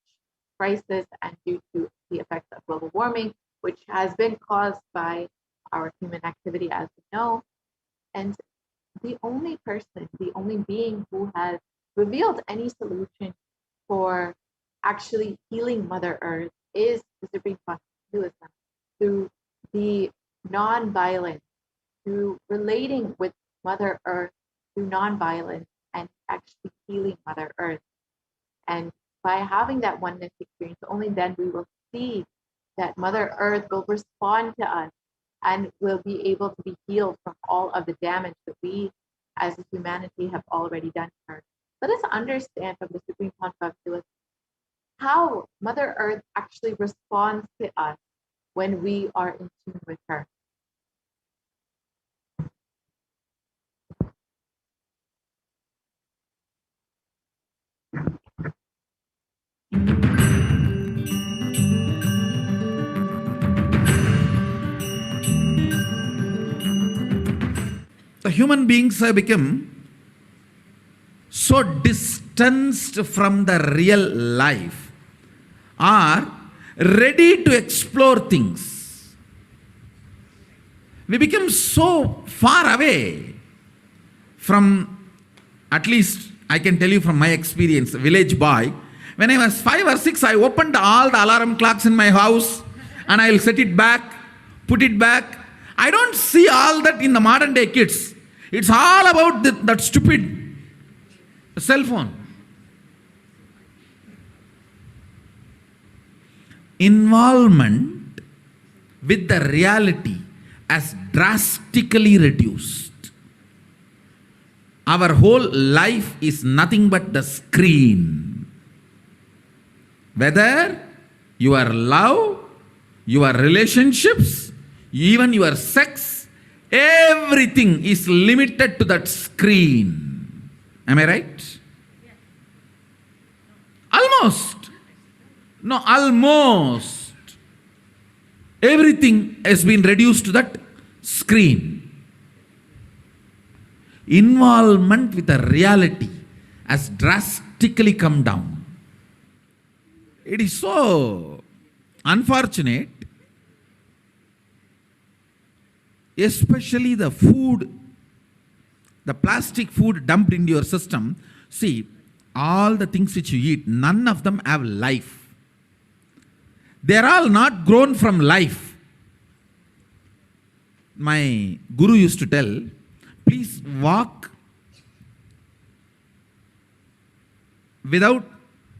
crisis and due to the effects of global warming, which has been caused by our human activity, as we know. And the only being who has revealed any solution for actually healing Mother Earth is the Supreme Consciousness through the non-violence, through relating with Mother Earth through non-violence and actually healing Mother Earth. And by having that oneness experience, only then we will see that Mother Earth will respond to us and will be able to be healed from all of the damage that we as humanity have already done to her. Let us understand from the Supreme Consciousness how Mother Earth actually responds to us when we are in tune with her. the human beings have become so distanced from the real life, are ready to explore things. We become so far away from, at least I can tell you from my experience, village boy. When I was 5 or 6, I opened all the alarm clocks in my house and I will set it back, put it back. I don't see all that in the modern day kids. It's all about that stupid cell phone. Involvement with the reality has drastically reduced. Our whole life is nothing but the screen. Whether your love, your relationships, even your sex, everything is limited to that screen. Am I right? Almost. No, almost. Everything has been reduced to that screen. Involvement with the reality has drastically come down. It is so unfortunate, especially the food, the plastic food dumped into your system. See, all the things which you eat, none of them have life. They are all not grown from life. My guru used to tell, please walk without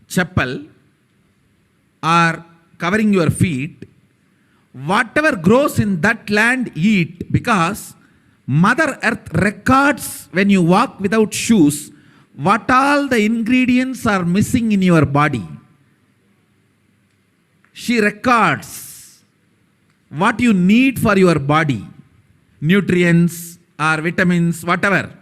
chappal or covering your feet. Whatever grows in that land, eat, because Mother Earth records when you walk without shoes what all the ingredients are missing in your body. She records what you need for your body, nutrients or vitamins, whatever.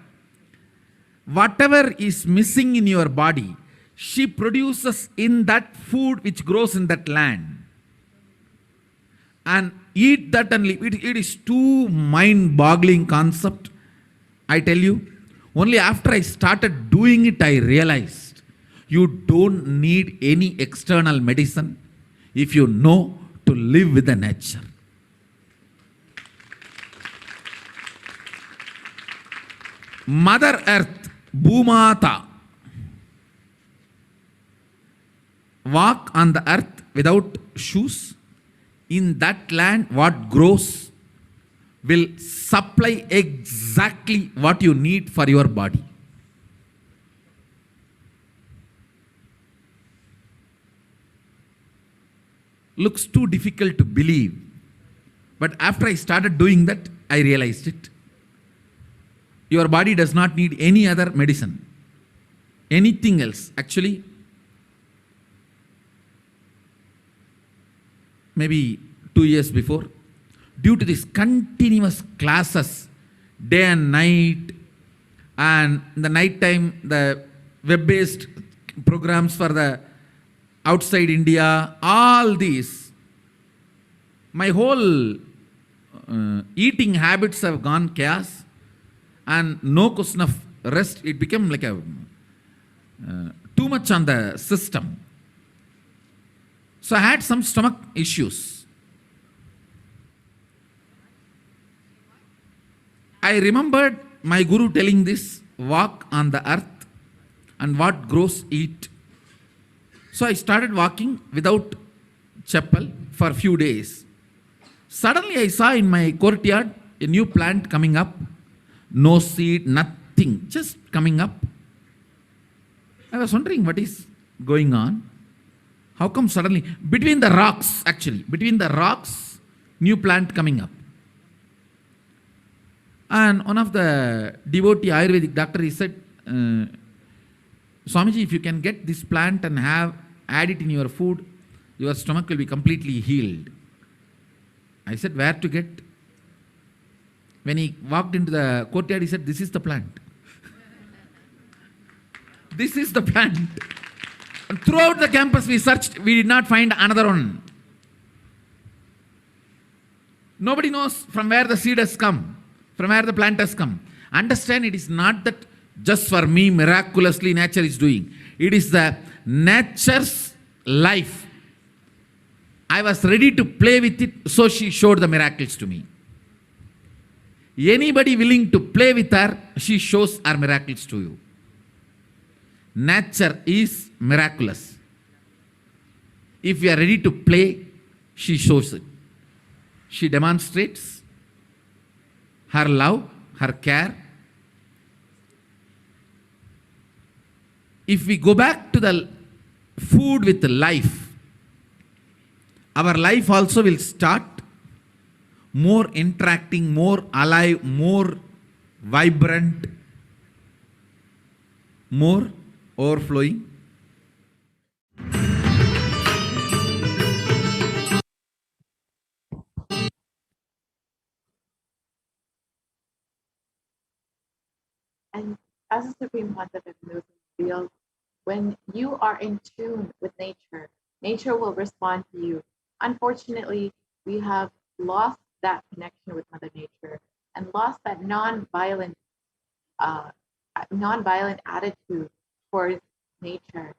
Whatever is missing in your body, she produces in that food which grows in that land. And eat that and live. It is too mind-boggling concept. I tell you, only after I started doing it, I realized you don't need any external medicine if you know to live with the nature. Mother Earth, Bhumata, walk on the earth without shoes. In that land, what grows will supply exactly what you need for your body. Looks too difficult to believe. But after I started doing that, I realized it. Your body does not need any other medicine, anything else. Actually, maybe 2 years before, due to these continuous classes, day and night, and in the night time, the web-based programs for the outside India, all these, my whole eating habits have gone chaos, and no question of rest. It became like a too much on the system. So I had some stomach issues. I remembered my guru telling this, walk on the earth and what grows eat. So I started walking without chappal for a few days. Suddenly I saw in my courtyard a new plant coming up. No seed, nothing, just coming up. I was wondering what is going on. How come suddenly, between the rocks, new plant coming up. And one of the devotee Ayurvedic doctor, he said, Swamiji, if you can get this plant and add it in your food, your stomach will be completely healed. I said, where to get? When he walked into the courtyard, he said, this is the plant. This is the plant. And throughout the campus we searched, we did not find another one. Nobody knows from where the seed has come, from where the plant has come. Understand, it is not that just for me miraculously nature is doing. It is the nature's life. I was ready to play with it, so she showed the miracles to me. Anybody willing to play with her, she shows her miracles to you. Nature is miraculous. If you are ready to play, she shows it. She demonstrates her love, her care. If we go back to the food with life, our life also will start more interacting, more alive, more vibrant, more overflowing. And as the Supreme Concept of Hinduism reveals, when you are in tune with nature, nature will respond to you. Unfortunately, we have lost that connection with Mother Nature and lost that non-violent attitude towards nature.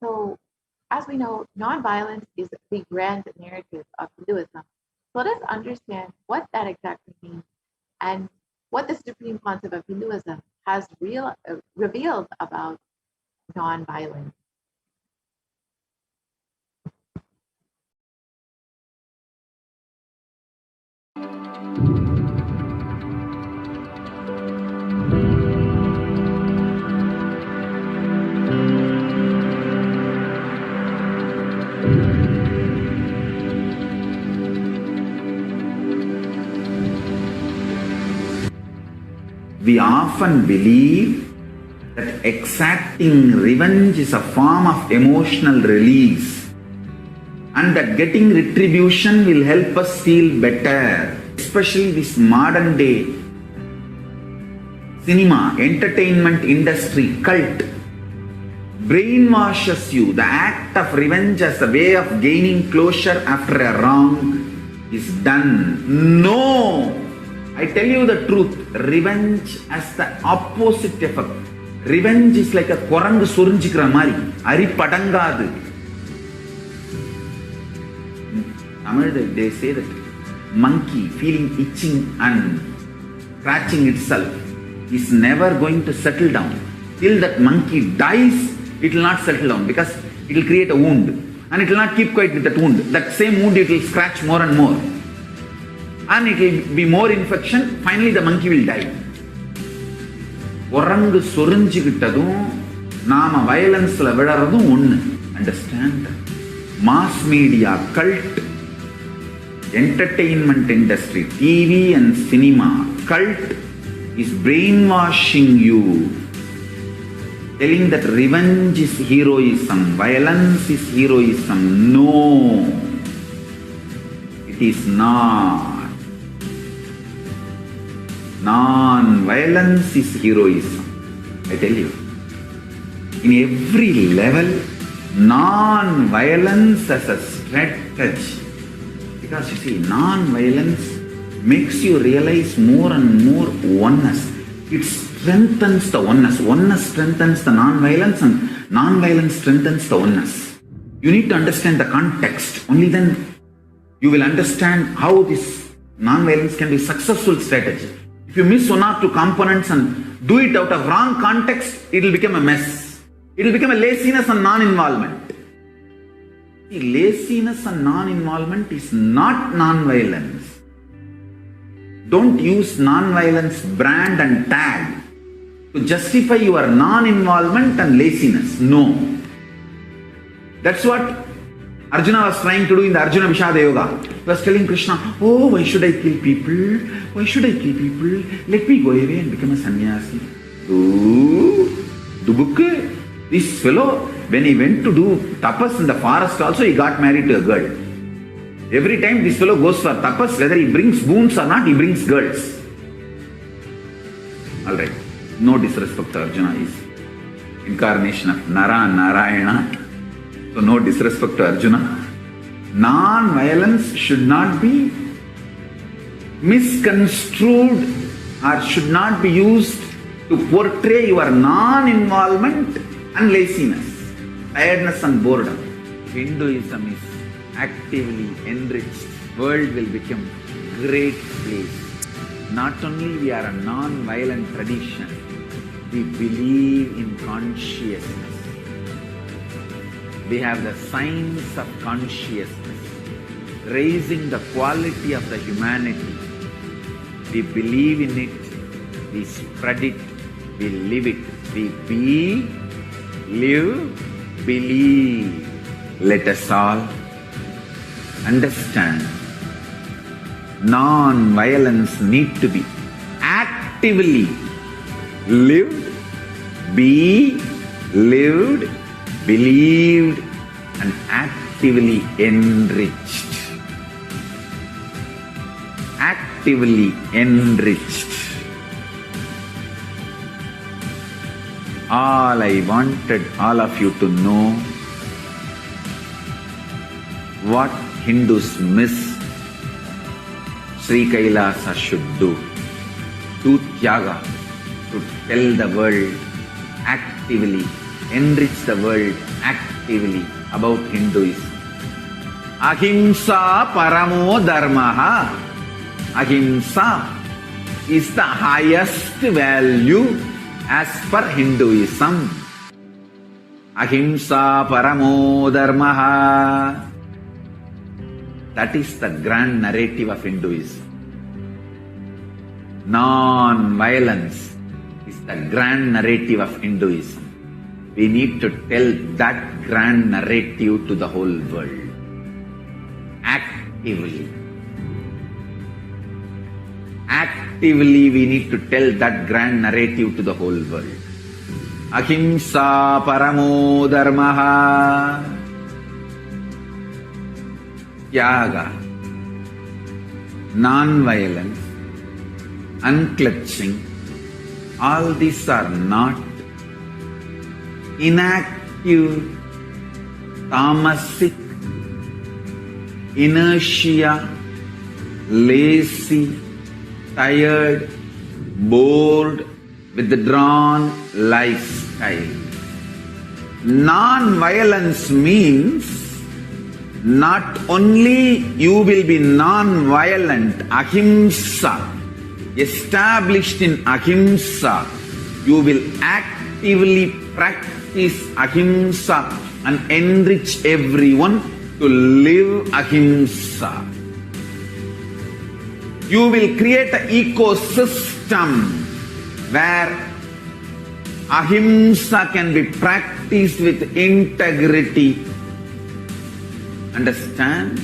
So, as we know, non-violence is the grand narrative of Hinduism. So let us understand what that exactly means and what the supreme concept of Hinduism has revealed about non-violence. We often believe that exacting revenge is a form of emotional release and that getting retribution will help us feel better. Especially this modern day cinema, entertainment industry, cult brainwashes you. The act of revenge as a way of gaining closure after a wrong is done. No! I tell you the truth, revenge has the opposite effect. Revenge is like a korangu sorinjikra mari, ari padangadu. Tamil, they say that monkey feeling itching and scratching itself is never going to settle down. Till that monkey dies, it will not settle down because it will create a wound and it will not keep quiet with that wound. That same wound it will scratch more and more. And it will be more infection. Finally, the monkey will die. Orangu sorinjikittadum, nama violence la vidaradum onnu. Understand? Mass media, cult, entertainment industry, TV and cinema, cult is brainwashing you, telling that revenge is heroism, violence is heroism. No, it is not. Non-violence is heroism. I tell you, in every level, non-violence as a strategy. Because you see, non-violence makes you realize more and more oneness. It strengthens the oneness. Oneness strengthens the non-violence and non-violence strengthens the oneness. You need to understand the context. Only then you will understand how this non-violence can be a successful strategy. If you miss one or two components and do it out of wrong context, it will become a mess. It will become a laziness and non-involvement. Laziness and non-involvement is not non-violence. Don't use non-violence brand and tag to justify your non-involvement and laziness. No. That's what Arjuna was trying to do in the Arjuna Vishada Yoga. He was telling Krishna, oh, why should I kill people? Why should I kill people? Let me go away and become a sannyasi. This fellow, when he went to do tapas in the forest also, he got married to a girl. Every time this fellow goes for tapas, whether he brings boons or not, he brings girls. Alright, no disrespect to Arjuna, he is incarnation of Nara Narayana. So no disrespect to Arjuna. Non-violence should not be misconstrued or should not be used to portray your non-involvement and laziness, tiredness and boredom. Hinduism is actively enriched. World will become great place. Not only we are a non-violent tradition, we believe in consciousness. We have the science of consciousness, raising the quality of the humanity. We believe in it, we spread it, we live it. We be, live, believe. Let us all understand, non-violence need to be actively lived, be lived, believed, and actively enriched. Actively enriched. All I wanted all of you to know, what Hindus miss, Sri Kailasa should do. Do Tyaga, to tell the world actively, enrich the world actively about Hinduism. Ahimsa paramo dharmaha. Ahimsa is the highest value as per Hinduism. Ahimsa paramo dharmaha. That is the grand narrative of Hinduism. Non-violence is the grand narrative of Hinduism. We need to tell that grand narrative to the whole world. Actively. Actively we need to tell that grand narrative to the whole world. Ahimsa paramo dharmaha. Tyaga, non-violence, unclutching, all these are not inactive, tamasic, inertia, lazy, tired, bored, withdrawn lifestyle. Non-violence means not only you will be non-violent, ahimsa, established in ahimsa, you will actively practice ahimsa and enrich everyone to live ahimsa. You will create an ecosystem where ahimsa can be practiced with integrity. Understand?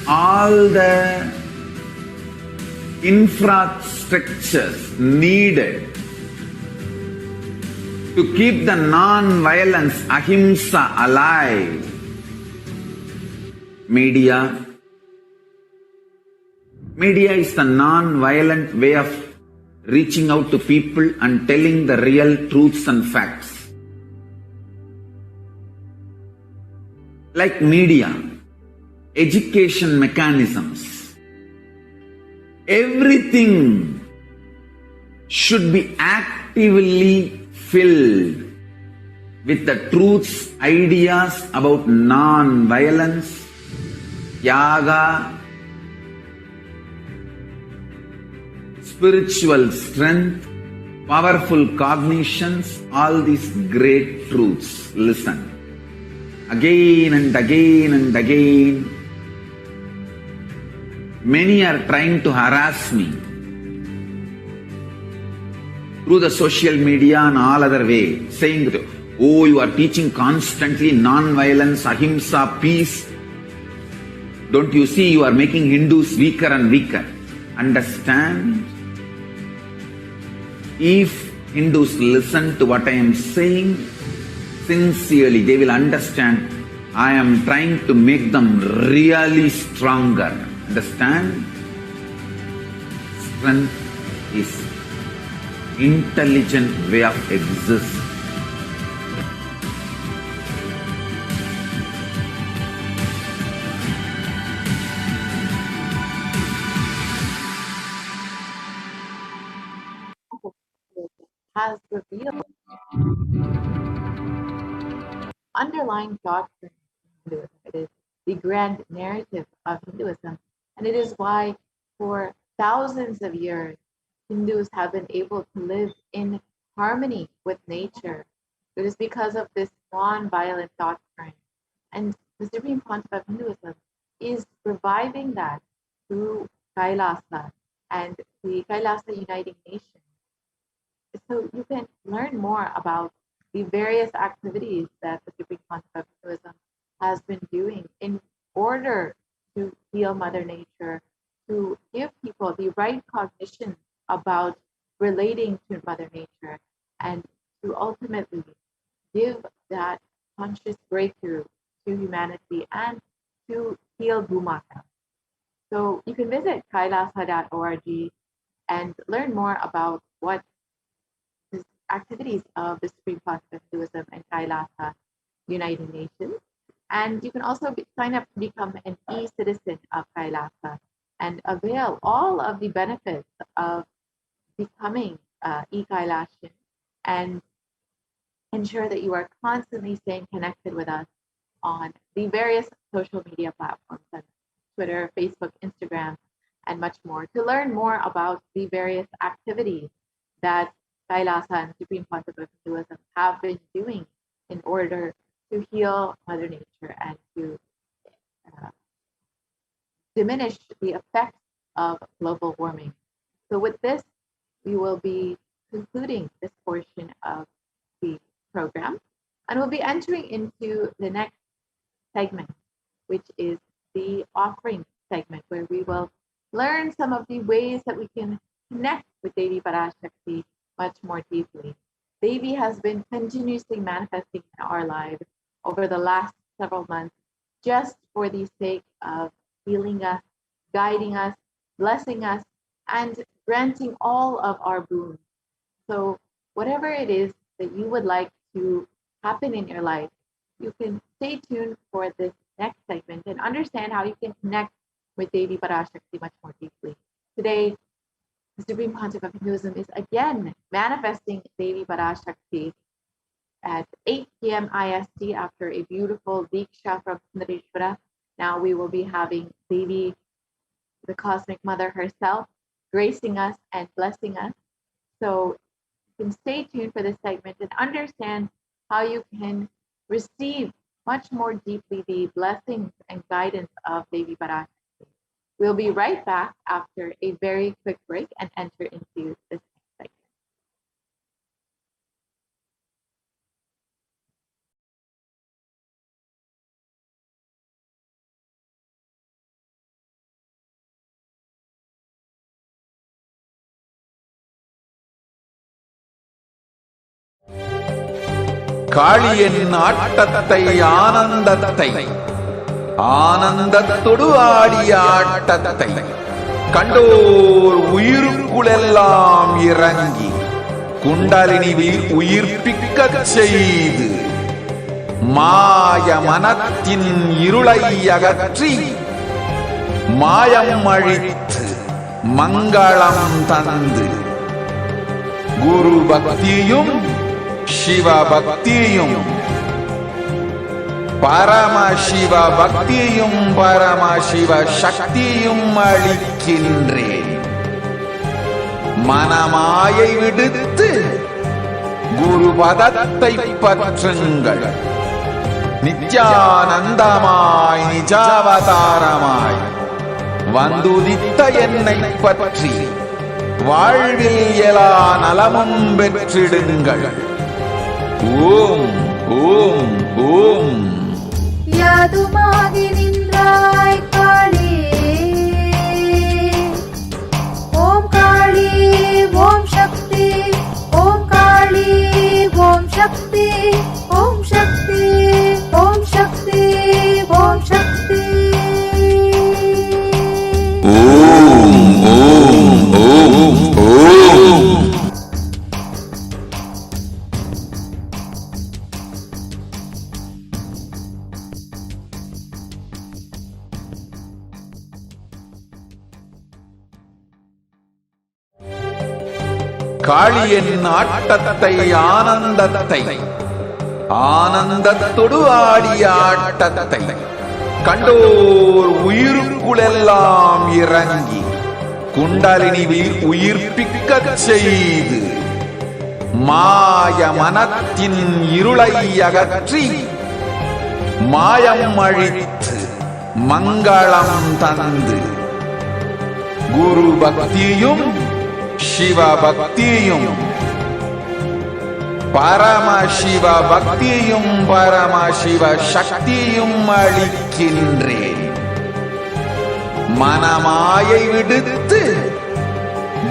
All the infrastructures needed to keep the non-violence ahimsa alive. Media. Media is the non-violent way of reaching out to people and telling the real truths and facts. Like media, education mechanisms, everything should be actively filled with the truths, ideas about non-violence, Tyaga, spiritual strength, powerful cognitions, all these great truths. Listen. Again and again and again, many are trying to harass me through the social media and all other way, saying that, oh, you are teaching constantly non-violence, ahimsa, peace. Don't you see you are making Hindus weaker and weaker? Understand? If Hindus listen to what I am saying sincerely, they will understand I am trying to make them really stronger. Understand? Strength is intelligent way of existing. has revealed underlying doctrine in Hinduism. It is the grand narrative of Hinduism, and it is why for thousands of years Hindus have been able to live in harmony with nature. It is because of this non-violent doctrine. And the Supreme Pontiff of Hinduism is reviving that through Kailasa and the Kailasa Uniting Nations. So you can learn more about the various activities that the Supreme Pontiff of Hinduism has been doing in order to heal Mother Nature, to give people the right cognition about relating to Mother Nature, and to ultimately give that conscious breakthrough to humanity and to heal Bhumaka. So you can visit kailasa.org and learn more about what the activities of the Supreme Pontiff of Hinduism and Kailasa United Nations. And you can also sign up to become an e-citizen of Kailasa and avail all of the benefits of becoming e-Kailasian and ensure that you are constantly staying connected with us on the various social media platforms, like Twitter, Facebook, Instagram, and much more, to learn more about the various activities that Kailasa and Supreme Pontiff of Hinduism have been doing in order to heal Mother Nature and to diminish the effects of global warming. So with this, we will be concluding this portion of the program, and we'll be entering into the next segment, which is the offering segment, where we will learn some of the ways that we can connect with Devi Parashakti much more deeply. Devi has been continuously manifesting in our lives over the last several months, just for the sake of healing us, guiding us, blessing us, and granting all of our boons. So whatever it is that you would like to happen in your life, you can stay tuned for this next segment and understand how you can connect with Devi Parashakti much more deeply. Today, the Supreme Pontiff of Hinduism is again manifesting Devi Parashakti at 8 p.m. IST after a beautiful Diksha from Sundareshwara. Now we will be having Devi, the Cosmic Mother herself, gracing us and blessing us. So you can stay tuned for this segment and understand how you can receive much more deeply the blessings and guidance of Devi Parashakti. We'll be right back after a very quick break and enter into this next segment. காளியின் ஆட்டத்தை ஆனந்தத்தை ஆனந்தத்தொடு ஆடிய ஆட்டத்தை கண்டோர் உயிருக்குளெல்லாம் இறங்கி குண்டலினி உயிர்ப்பிக்கச் செய்து மாய மனத்தின் இருளை அகற்றி மாயம் அழித்து மங்களம் தந்து குரு பக்தியும் சிவ பக்தியும் பரமசிவ பக்தியும் பரமசிவ சக்தியும் அளிக்கின்றேன். மனமாயை விடுத்து குரு பதத்தை பற்றுங்கள். நித்யானந்தமாய் நிஜாவதாரமாய் வந்துதித்த என்னை பற்றி வாழ்வில் எல்லா நலமும் பெற்றிடுங்கள். ஓம் ஓம் ஓம். யாதுமாகி நின்றாய் காளி, ஓம் காளி ஓம் சக்தி, ஓம் காளி ஓம் சக்தி, ஓம் சக்தி ஓம் சக்தி ஓம் சக்தி. ஓம் ஓம் ஓம் ஓம். காளியின் ஆட்டத்தை ஆனந்தத்தை ஆனந்தத்தொடு ஆடிய ஆட்டத்தை கண்டோர் உயிருக்குளெல்லாம் இறங்கி குண்டலினி உயிர்ப்பிக்கச் செய்து மாய மனத்தின் இருளை அகற்றி மாயம் அழித்து மங்களம் தந்து குரு பக்தியும் சிவ பக்தியும் பரமசிவ பக்தியும் பரமசிவ சக்தியும் அளிக்கின்றேன். மனமாயை விடுத்து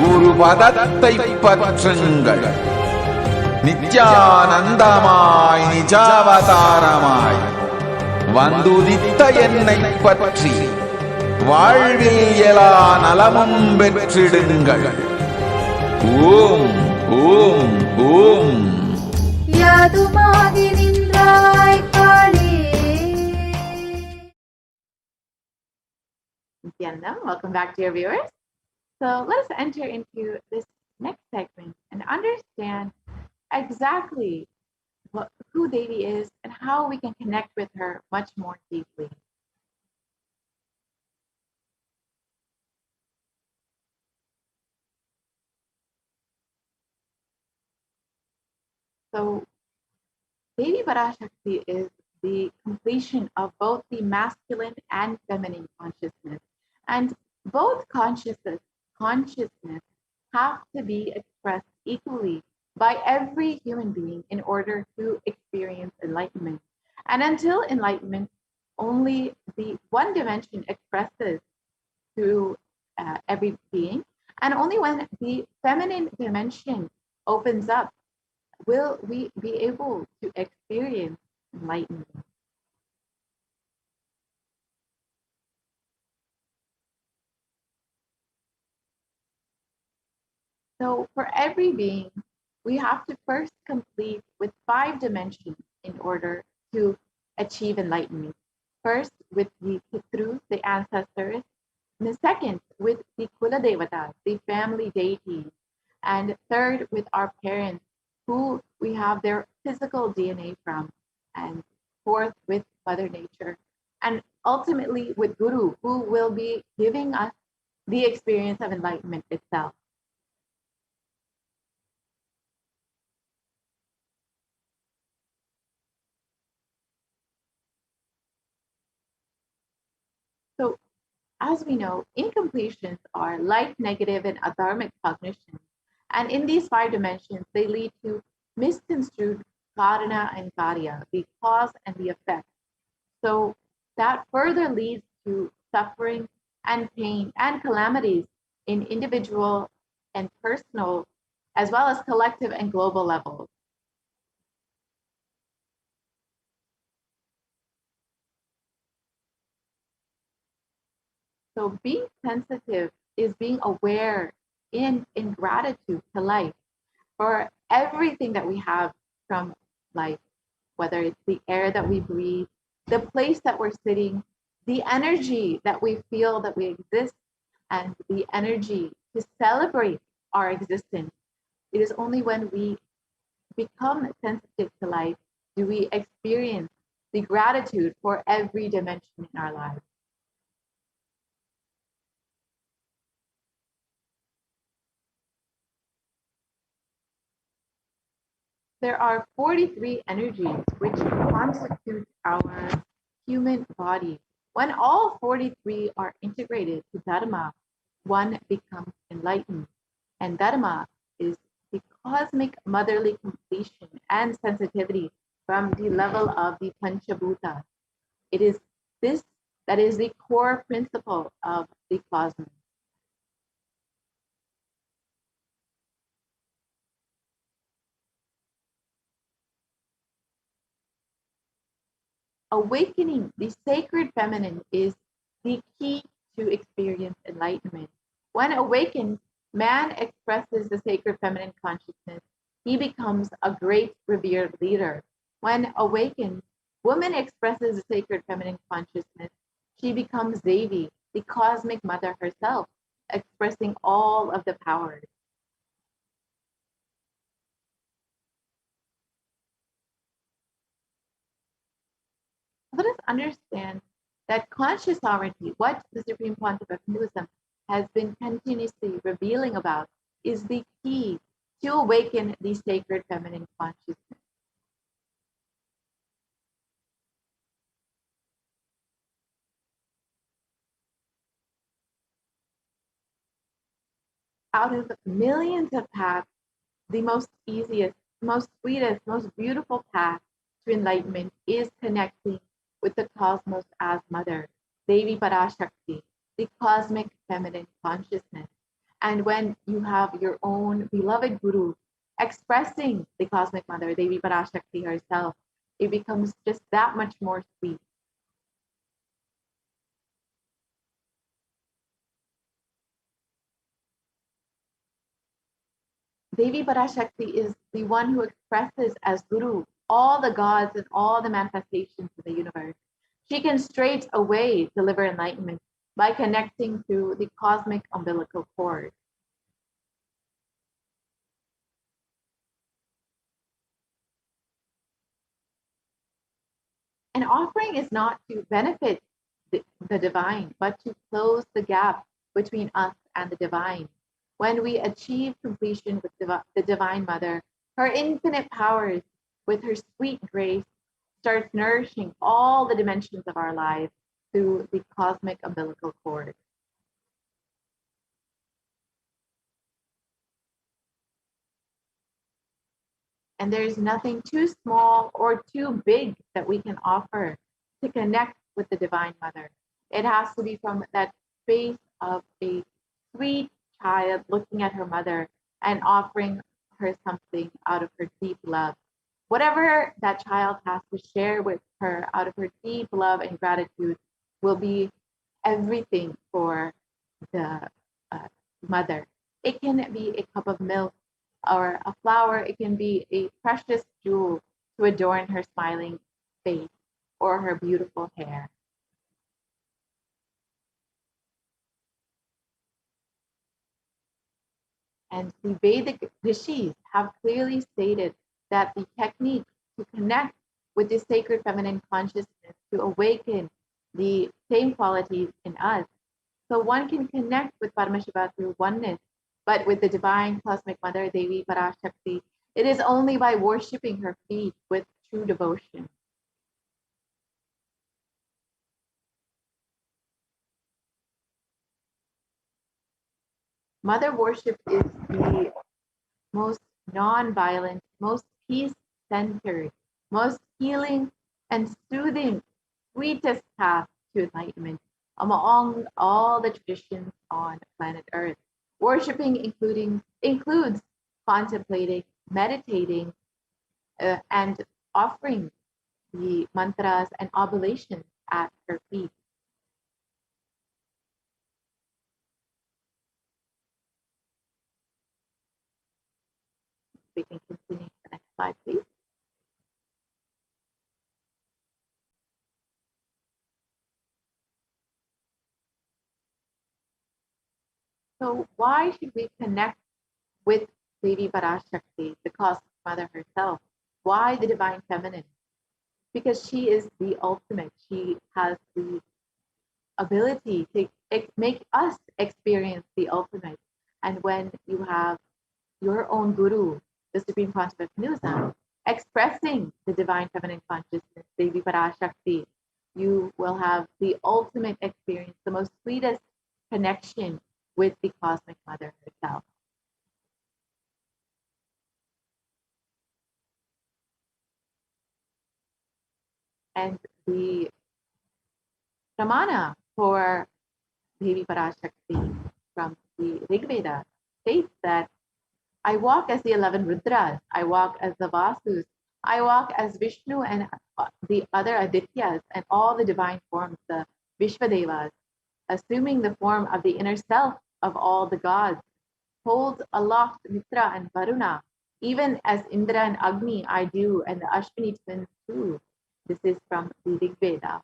குரு பதத்தை பற்றுங்கள். நித்யானந்தமாய் நிஜாவதாரமாய் வந்துதித்த என்னை பற்றி வாழ்வில் எல்லா நலமும் பெற்றிடுங்கள். ஓம் ஓம் ஓம். யாதுமாகி நின்றாய் காளி. Nithyananda, welcome back, dear viewers. So let us enter into this next segment and understand exactly who Devi is and how we can connect with her much more deeply. So Devi Parashakti is the completion of both the masculine and feminine consciousness. And both consciousness have to be expressed equally by every human being in order to experience enlightenment. And until enlightenment, only the one dimension expresses through every being. And only when the feminine dimension opens up will we be able to experience enlightenment. So for every being, we have to first complete with 5 dimensions in order to achieve enlightenment. First, with the Pitrus, the ancestors. And the second, with the Kula Devatas, the family deities. And third, with our parents, who we have their physical DNA from. And fourth, with Mother Nature. And ultimately, with Guru, who will be giving us the experience of enlightenment itself. So, as we know, incompletions are light, negative, and adharmic cognition. And in these 5 dimensions, they lead to misconstrued karana and karya, the cause and the effect. So that further leads to suffering and pain and calamities in individual and personal, as well as collective and global levels. So being sensitive is being aware in gratitude to life for everything that we have from life, whether it's the air that we breathe, the place that we're sitting, the energy that we feel that we exist, and the energy to celebrate our existence. It is only when we become sensitive to life do we experience the gratitude for every dimension in our lives. There are 43 energies which constitute our human body. When all 43 are integrated to Dharma, one becomes enlightened. And Dharma is the cosmic motherly completion and sensitivity from the level of the Panchabhuta. It is this that is the core principle of the cosmos. Awakening the sacred feminine is the key to experience enlightenment. When awakened, man expresses the sacred feminine consciousness. He becomes a great revered leader. When awakened, woman expresses the sacred feminine consciousness. She becomes Devi, the cosmic mother herself, expressing all of the powers. Let us understand that conscious sovereignty, what the Supreme Pontiff of Hinduism has been continuously revealing about, is the key to awaken the sacred feminine consciousness. Out of millions of paths, the most easiest, most sweetest, most beautiful path to enlightenment is connecting with the cosmos as mother, Devi Parashakti, the cosmic feminine consciousness. And when you have your own beloved guru expressing the cosmic mother, Devi Parashakti herself, it becomes just that much more sweet. Devi Parashakti is the one who expresses as Guru all the gods and all the manifestations of the universe. She can straight away deliver enlightenment by connecting through the cosmic umbilical cord. An offering is not to benefit the divine, but to close the gap between us and the divine. When we achieve completion with the Divine Mother, her infinite powers, with her sweet grace, starts nourishing all the dimensions of our lives through the cosmic umbilical cord. And there is nothing too small or too big that we can offer to connect with the Divine Mother. It has to be from that space of a sweet child looking at her mother and offering her something out of her deep love. Whatever that child has to share with her out of her deep love and gratitude will be everything for the mother. It can be a cup of milk or a flower. It can be a precious jewel to adorn her smiling face or her beautiful hair. And the Vedic rishis have clearly stated that the technique to connect with the sacred feminine consciousness, to awaken the same qualities in us. So one can connect with Paramashiva through oneness, but with the divine cosmic mother, Devi Parashakti, it is only by worshipping her feet with true devotion. Mother worship is the most non-violent, most peace-centered, most healing and soothing, sweetest path to enlightenment among all the traditions on planet Earth. Worshipping includes contemplating, meditating, and offering the mantras and oblations at her feet. We can continue to the next slide, please. So why should we connect with Devi Parashakti, the cosmic mother herself? Why the divine feminine? Because she is the ultimate. She has the ability to make us experience the ultimate. And when you have your own guru, the Supreme Pontiff of Hinduism, expressing the divine feminine consciousness, Devi Parashakti, you will have the ultimate experience, the most sweetest connection with the cosmic mother herself. And the Pramana for Devi Parashakti from the Rig Veda states that I walk as the 11 Rudras, I walk as the Vasus, I walk as Vishnu and the other Adityas and all the divine forms, the Vishvadevas, assuming the form of the inner self of all the gods, holds aloft Mitra and Varuna, even as Indra and Agni I do, and the Ashwini twins too. This is from the Rig Veda.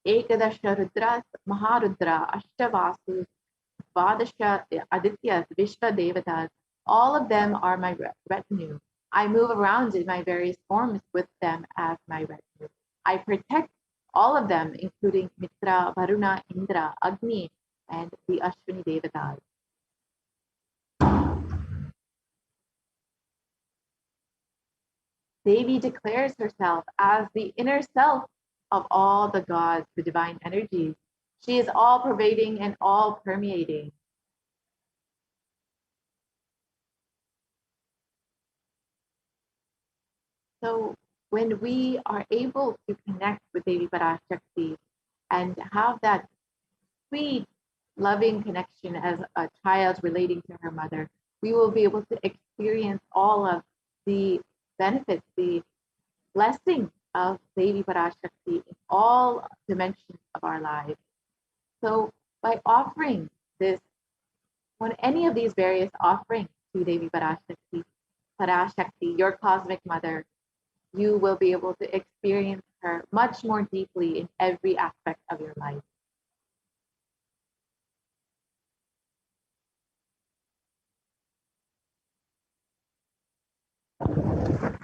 Ekadasha Rudras, Maharudra, Ashtavasus, Dvadasha Adityas, Vishva Devatas, All of them are my retinue. I move around in my various forms with them as my retinue. I protect all of them, including Mitra, Varuna, Indra, Agni, and the Ashwini Devatas. Devi declares herself as the inner self of all the gods, the divine energies. She is all pervading and all permeating. So when we are able to connect with Devi Parashakti and have that sweet, loving connection as a child relating to her mother, we will be able to experience all of the benefits, the blessing of Devi Parashakti in all dimensions of our lives. So by offering this, when any of these various offerings to Devi Parashakti, your cosmic mother, you will be able to experience her much more deeply in every aspect of your life.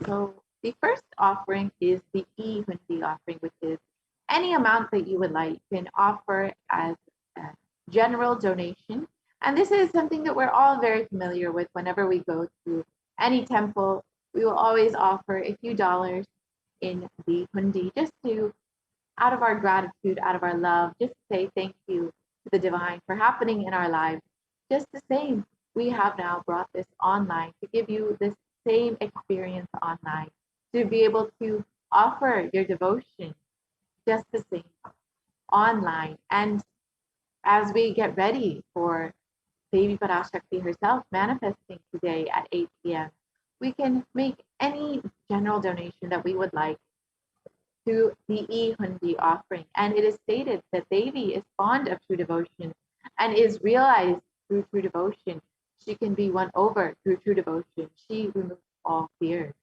So the first offering is the E-Hundi offering, which is any amount that you would like. You can offer as a general donation. And this is something that we're all very familiar with. Whenever we go to any temple, we will always offer a few dollars in the hundi, just to, out of our gratitude, out of our love, just to say thank you to the divine for happening in our lives. Just the same, we have now brought this online to give you this same experience online, to be able to offer your devotion just the same online. And as we get ready for Devi Parashakti herself manifesting today at 8 p.m., we can make any general donation that we would like to the E-Hundi offering. And it is stated that Devi is fond of true devotion and is realized through true devotion. She can be won over through true devotion. She removes all fears.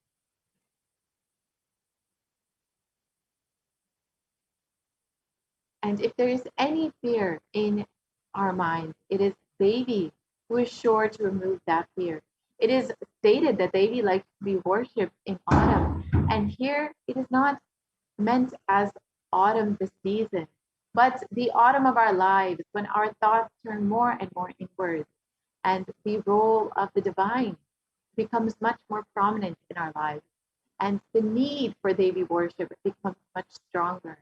And if there is any fear in our minds, it is Devi who is sure to remove that fear. It is stated that Devi likes to be worshipped in autumn. And here it is not meant as autumn the season, but the autumn of our lives, when our thoughts turn more and more inwards and the role of the divine becomes much more prominent in our lives, and the need for Devi worship becomes much stronger.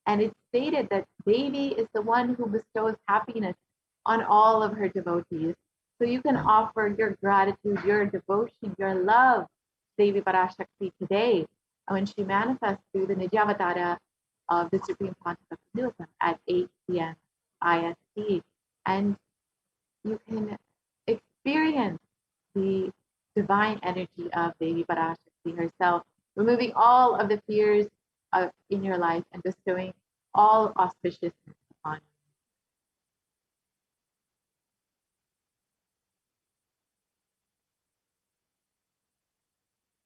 And it's stated that Devi is the one who bestows happiness on all of her devotees. So you can offer your gratitude, your devotion, your love, Devi Parashakti today, when she manifests through the Nidyavatara of the Supreme Concept of Hinduism at 8 p.m. IST. And you can experience the divine energy of Devi Parashakti herself, removing all of the fears in your life and bestowing all auspiciousness upon you.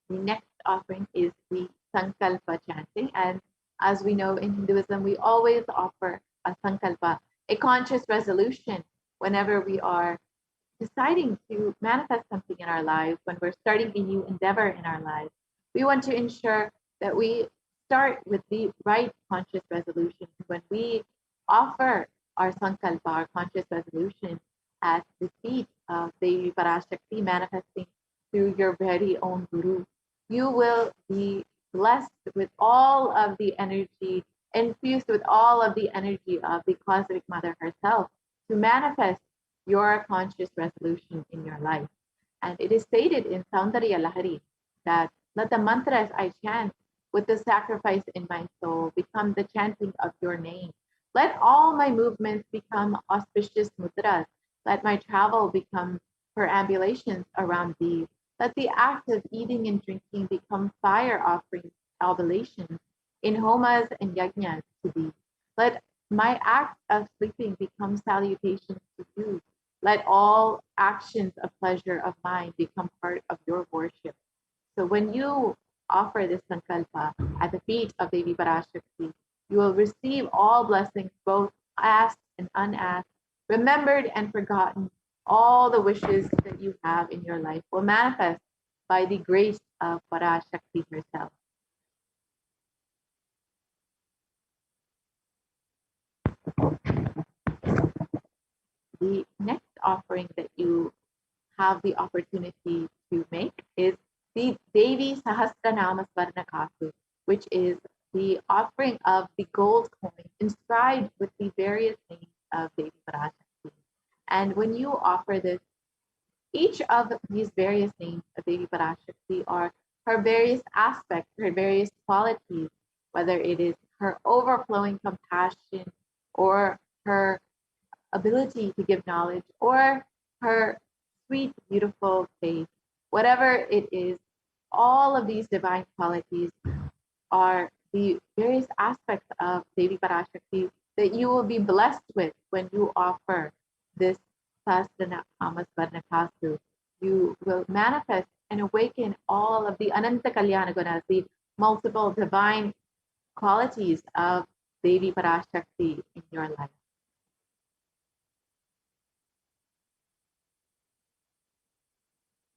The next offering is the Sankalpa chanting. And as we know in Hinduism, we always offer a Sankalpa, a conscious resolution, whenever we are deciding to manifest something in our lives, when we're starting a new endeavor in our lives. We want to ensure that we start with the right conscious resolution. When we offer our Sankalpa, our conscious resolution, at the feet of Devi Parashakti manifesting through your very own Guru, you will be blessed with all of the energy, infused with all of the energy of the Cosmic Mother herself to manifest your conscious resolution in your life. And it is stated in Saundarya Lahari that let the mantras I chant with the sacrifice in my soul become the chanting of your name. Let all my movements become auspicious mudras. Let my travel become perambulations around thee. Let the act of eating and drinking become fire offerings, oblations in homas and yajnas to thee. Let my act of sleeping become salutations to you. Let all actions of pleasure of mine become part of your worship. So when you offer this sankalpa at the feet of Devi Parashakti, you will receive all blessings, both asked and unasked, remembered and forgotten, all the wishes that you have in your life will manifest by the grace of Parashakti herself. The next offering that you have the opportunity to make is the Devi Sahasranama Swarnakasu, which is the offering of the gold coin inscribed with the various names of Devi Parashakti. And when you offer this, each of these various names of Devi Parashakti are her various aspects, her various qualities, whether it is her overflowing compassion or her ability to give knowledge or her sweet, beautiful face. Whatever it is, all of these divine qualities are the various aspects of Devi Parashakti that you will be blessed with when you offer this Sahasranama Swarnakasu. You will manifest and awaken all of the Ananta Kalyana Gunas, the multiple divine qualities of Devi Parashakti in your life.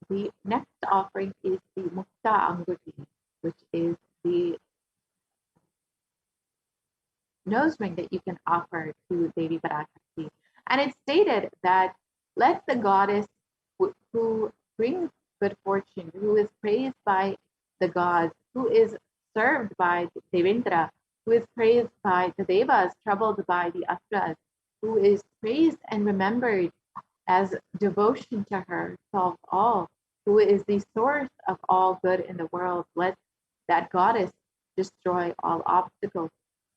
The next offering is the Mukta Anguti, which is the nose ring that you can offer to Devi Parashakti. And it's stated that let the goddess who brings good fortune, who is praised by the gods, who is served by Devendra, who is praised by the Devas, troubled by the Asuras, who is praised and remembered as devotion to her solves all, who is the source of all good in the world. Let that goddess destroy all obstacles.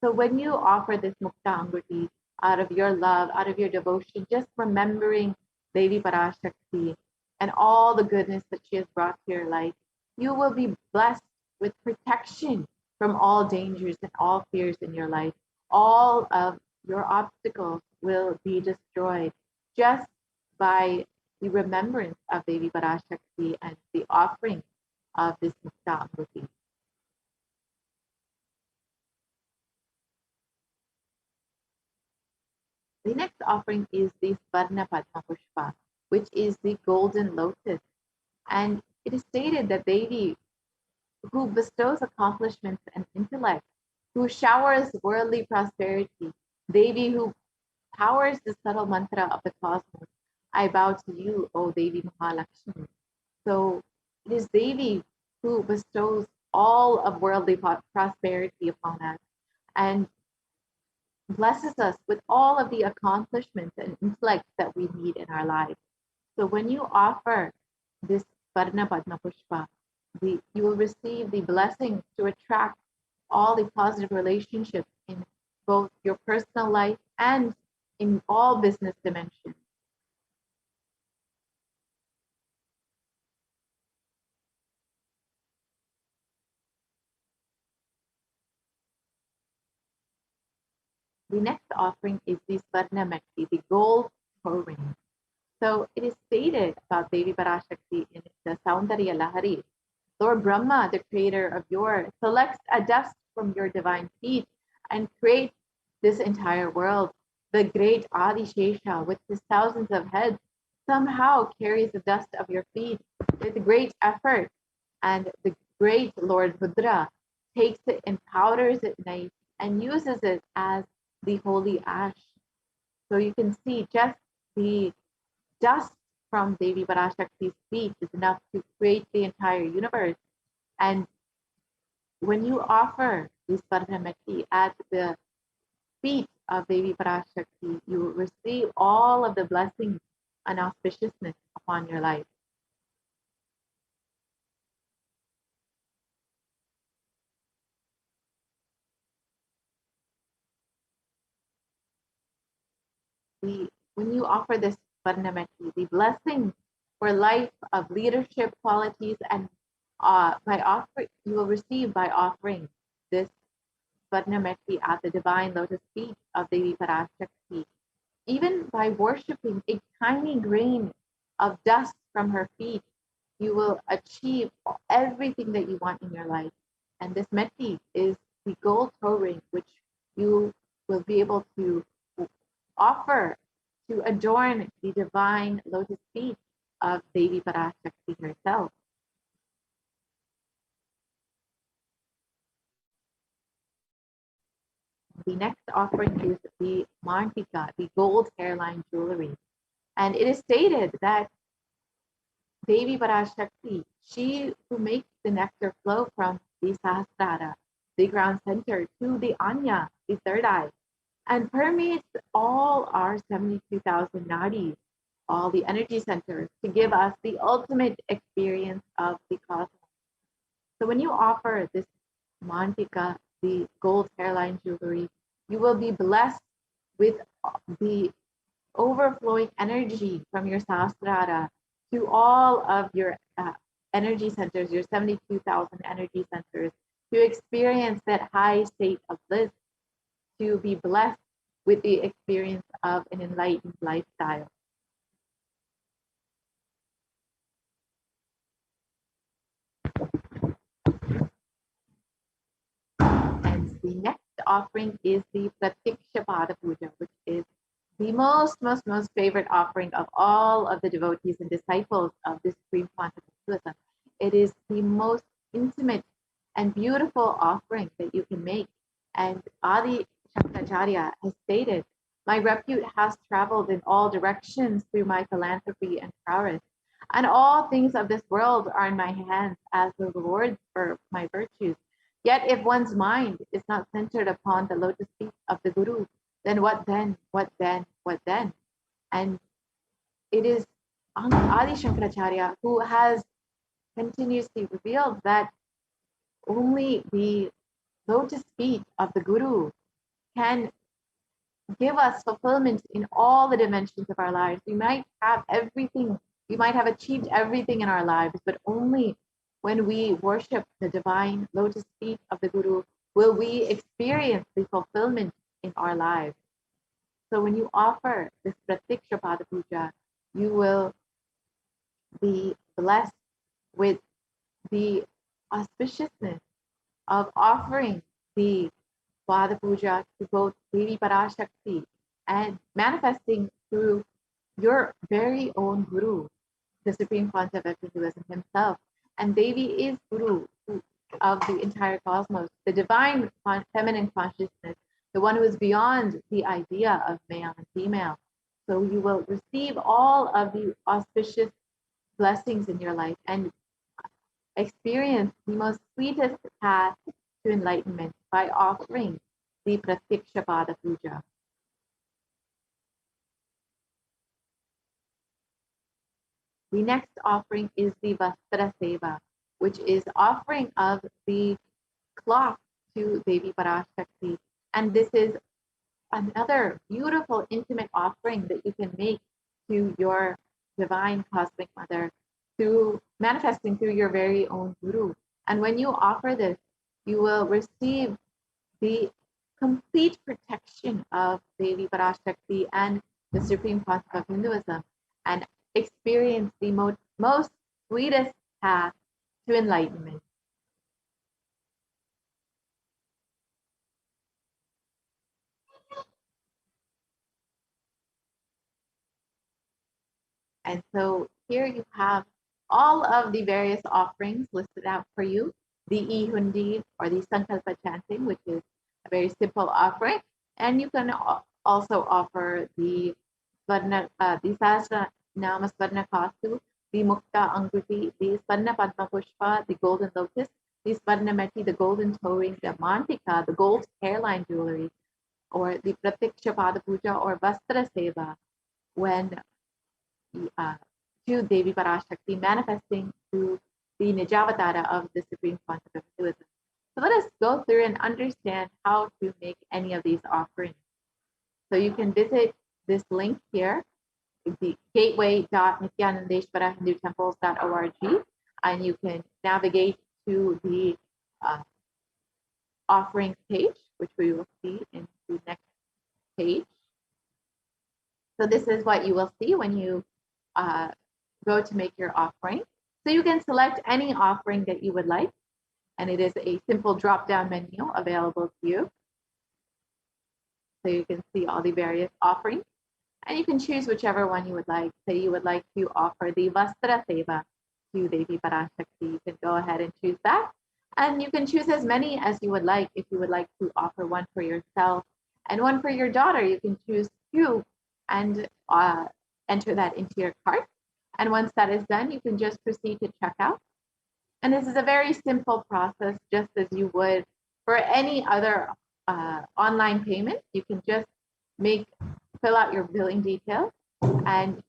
So when you offer this Mukta Anguti out of your love, out of your devotion, just remembering Devi Parashakti and all the goodness that she has brought to your life, you will be blessed with protection from all dangers and all fears in your life. All of your obstacles will be destroyed just by the remembrance of Devi Parashakti and the offering of this Mukta Anguti. The next offering is the Svarna Padma Pushpa, which is the golden lotus. And it is stated that Devi, who bestows accomplishments and intellect, who showers worldly prosperity, Devi who powers the subtle mantra of the cosmos, I bow to you, O Devi Mahalakshmi. So it is Devi who bestows all of worldly prosperity upon us and blesses us with all of the accomplishments and intellect that we need in our lives. So when you offer this Varna Padma Pushpa, you will receive the blessings to attract all the positive relationships in both your personal life and in all business dimensions. The next offering is the Svarna Metti, the gold toe ring. So it is stated about Devi Parashakti in the Saundarya Lahari. Lord Brahma, the creator of your, selects a dust from your divine feet and creates this entire world. The great Adi Shesha, with his thousands of heads, somehow carries the dust of your feet with great effort. And the great Lord Rudra takes it and powders it nice and uses it as the holy ash. So you can see just the dust from Devi Parashakti's feet is enough to create the entire universe. And when you offer this Svarnamati at the feet of Devi Parashakti, you will receive all of the blessings and auspiciousness upon your life. When you offer this Varnamati, the blessing for life of leadership qualities and you will receive by offering this Varnamati at the divine lotus feet of Devi Parashakti. Even by worshipping a tiny grain of dust from her feet, you will achieve everything that you want in your life. And this Meti is the gold toe ring, which you will be able to offer to adorn the divine lotus feet of Devi Parashakti herself. The next offering is the Mantika, the gold hairline jewelry. And it is stated that Devi Parashakti, she who makes the nectar flow from the Sahasrara, the ground center, to the Anya, the third eye, and permeates all our 72,000 nadis, all the energy centers, to give us the ultimate experience of the cosmos. So when you offer this Mantika, the gold hairline jewelry, you will be blessed with the overflowing energy from your Sahasrara to all of your energy centers, your 72,000 energy centers, to experience that high state of bliss, to be blessed with the experience of an enlightened lifestyle. And the next offering is the Pratiksha Pada Puja, which is the most favorite offering of all of the devotees and disciples of the Supreme Quantum of Hinduism. It is the most intimate and beautiful offering that you can make. And Adi Shankaracharya has stated, my repute has traveled in all directions through my philanthropy and prowess, and all things of this world are in my hands as the reward for my virtues. Yet if one's mind is not centered upon the lotus feet of the Guru, then what then? What then? What then? And it is Adi Shankaracharya who has continuously revealed that only the lotus feet of the Guru can give us fulfillment in all the dimensions of our lives. We might have everything, we might have achieved everything in our lives, but only when we worship the divine lotus feet of the Guru will we experience the fulfillment in our lives. So when you offer this Pratiksha Pada Puja, you will be blessed with the auspiciousness of offering the Pada Puja to both Devi Parashakti and manifesting through your very own Guru, the Supreme Concept of Hinduism himself. And Devi is Guru of the entire cosmos, the divine feminine consciousness, the one who is beyond the idea of male and female. So you will receive all of the auspicious blessings in your life and experience the most sweetest path to enlightenment by offering the Pratiksha Pada Puja. The next offering is the Vastra Seva, which is offering of the cloth to Devi Parashakti. And this is another beautiful, intimate offering that you can make to your divine cosmic mother, through manifesting through your very own Guru. And when you offer this, you will receive the complete protection of Devi Parashakti and the Supreme Concept of Hinduism, and experience the most sweetest path to enlightenment. And so here you have all of the various offerings listed out for you. The Ihundi, or the Sankalpa chanting, which is a very simple offering. And you can also offer the Sahasra Nama Svarna Kastu, the Mukta Anguti, the Svarna Padma Pushpa, the golden lotus, the Svarna Meti, the golden toe ring, the Mantika, the gold hairline jewelry, or the Pratiksha Pada Puja or Vastra Seva, when to Devi Parashakti, manifesting through the Nijavatara of the Supreme Concept of Hinduism. So let us go through and understand how to make any of these offerings. So you can visit this link here, the gateway.nithyanandeshwarahindutemples.org, and you can navigate to the offerings page, which we will see in the next page. So this is what you will see when you go to make your offering. So you can select any offering that you would like, and it is a simple drop-down menu available to you. So you can see all the various offerings. And you can choose whichever one you would like. Say you would like to offer the Vastra Seva to Devi Parashakti. You can go ahead and choose that. And you can choose as many as you would like. If you would like to offer one for yourself and one for your daughter, you can choose 2 and enter that into your cart. And once that is done, you can just proceed to checkout. And this is a very simple process, just as you would for any other online payment. You can just fill out your billing details and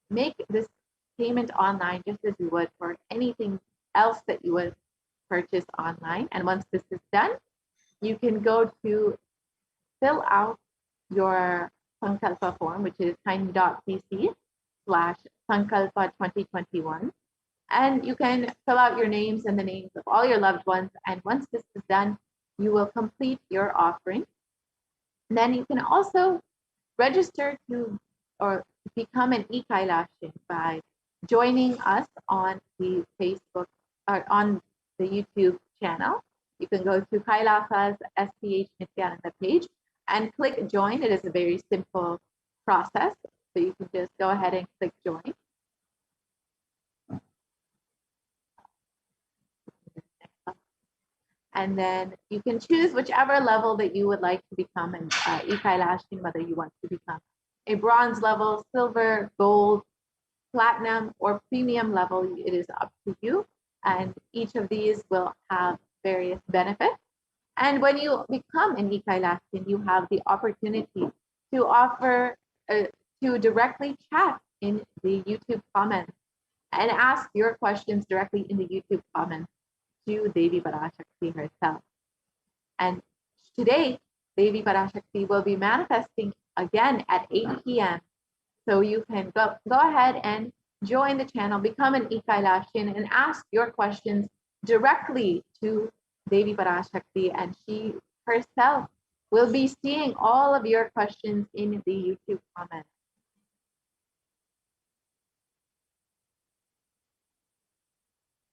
make this payment online, just as you would for anything else that you would purchase online. And once this is done, you can go to fill out your Sankalpa form, which is tiny.cc/Sankalpa 2021. And you can fill out your names and the names of all your loved ones. And once this is done, you will complete your offering. And then you can also register to or become an e-Kailashin by joining us on the Facebook or on the YouTube channel. You can go to Kailasa's HDH Nithyananda page and click join. It is a very simple process. So you can just go ahead and click join. And then you can choose whichever level that you would like to become an e-Kailashin, whether you want to become a bronze level, silver, gold, platinum, or premium level. It is up to you. And each of these will have various benefits. And when you become an e-Kailashin, you have the opportunity to offer, to directly chat in the YouTube comments and ask your questions directly in the YouTube comments to Devi Parashakti herself. And today, Devi Parashakti will be manifesting again at 8 p.m. So you can go ahead and join the channel, become an e-Kailashin, and ask your questions directly to Devi Parashakti, and she herself will be seeing all of your questions in the YouTube comments.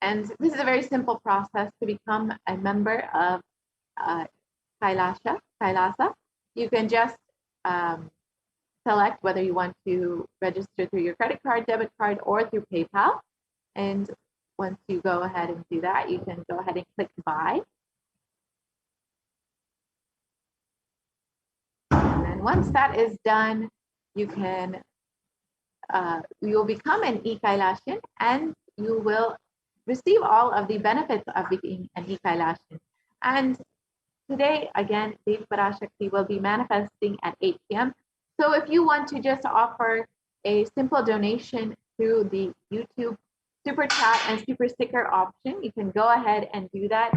And this is a very simple process to become a member of Kailasa. You can just select whether you want to register through your credit card, debit card, or through PayPal. And once you go ahead and do that, you can go ahead and click buy. And then once that is done, you will become an e-Kailashin, and you will receive all of the benefits of being an e-Kailashin. And today, again, Devi Parashakti will be manifesting at 8 p.m. So if you want to just offer a simple donation through the YouTube super chat and super sticker option, you can go ahead and do that.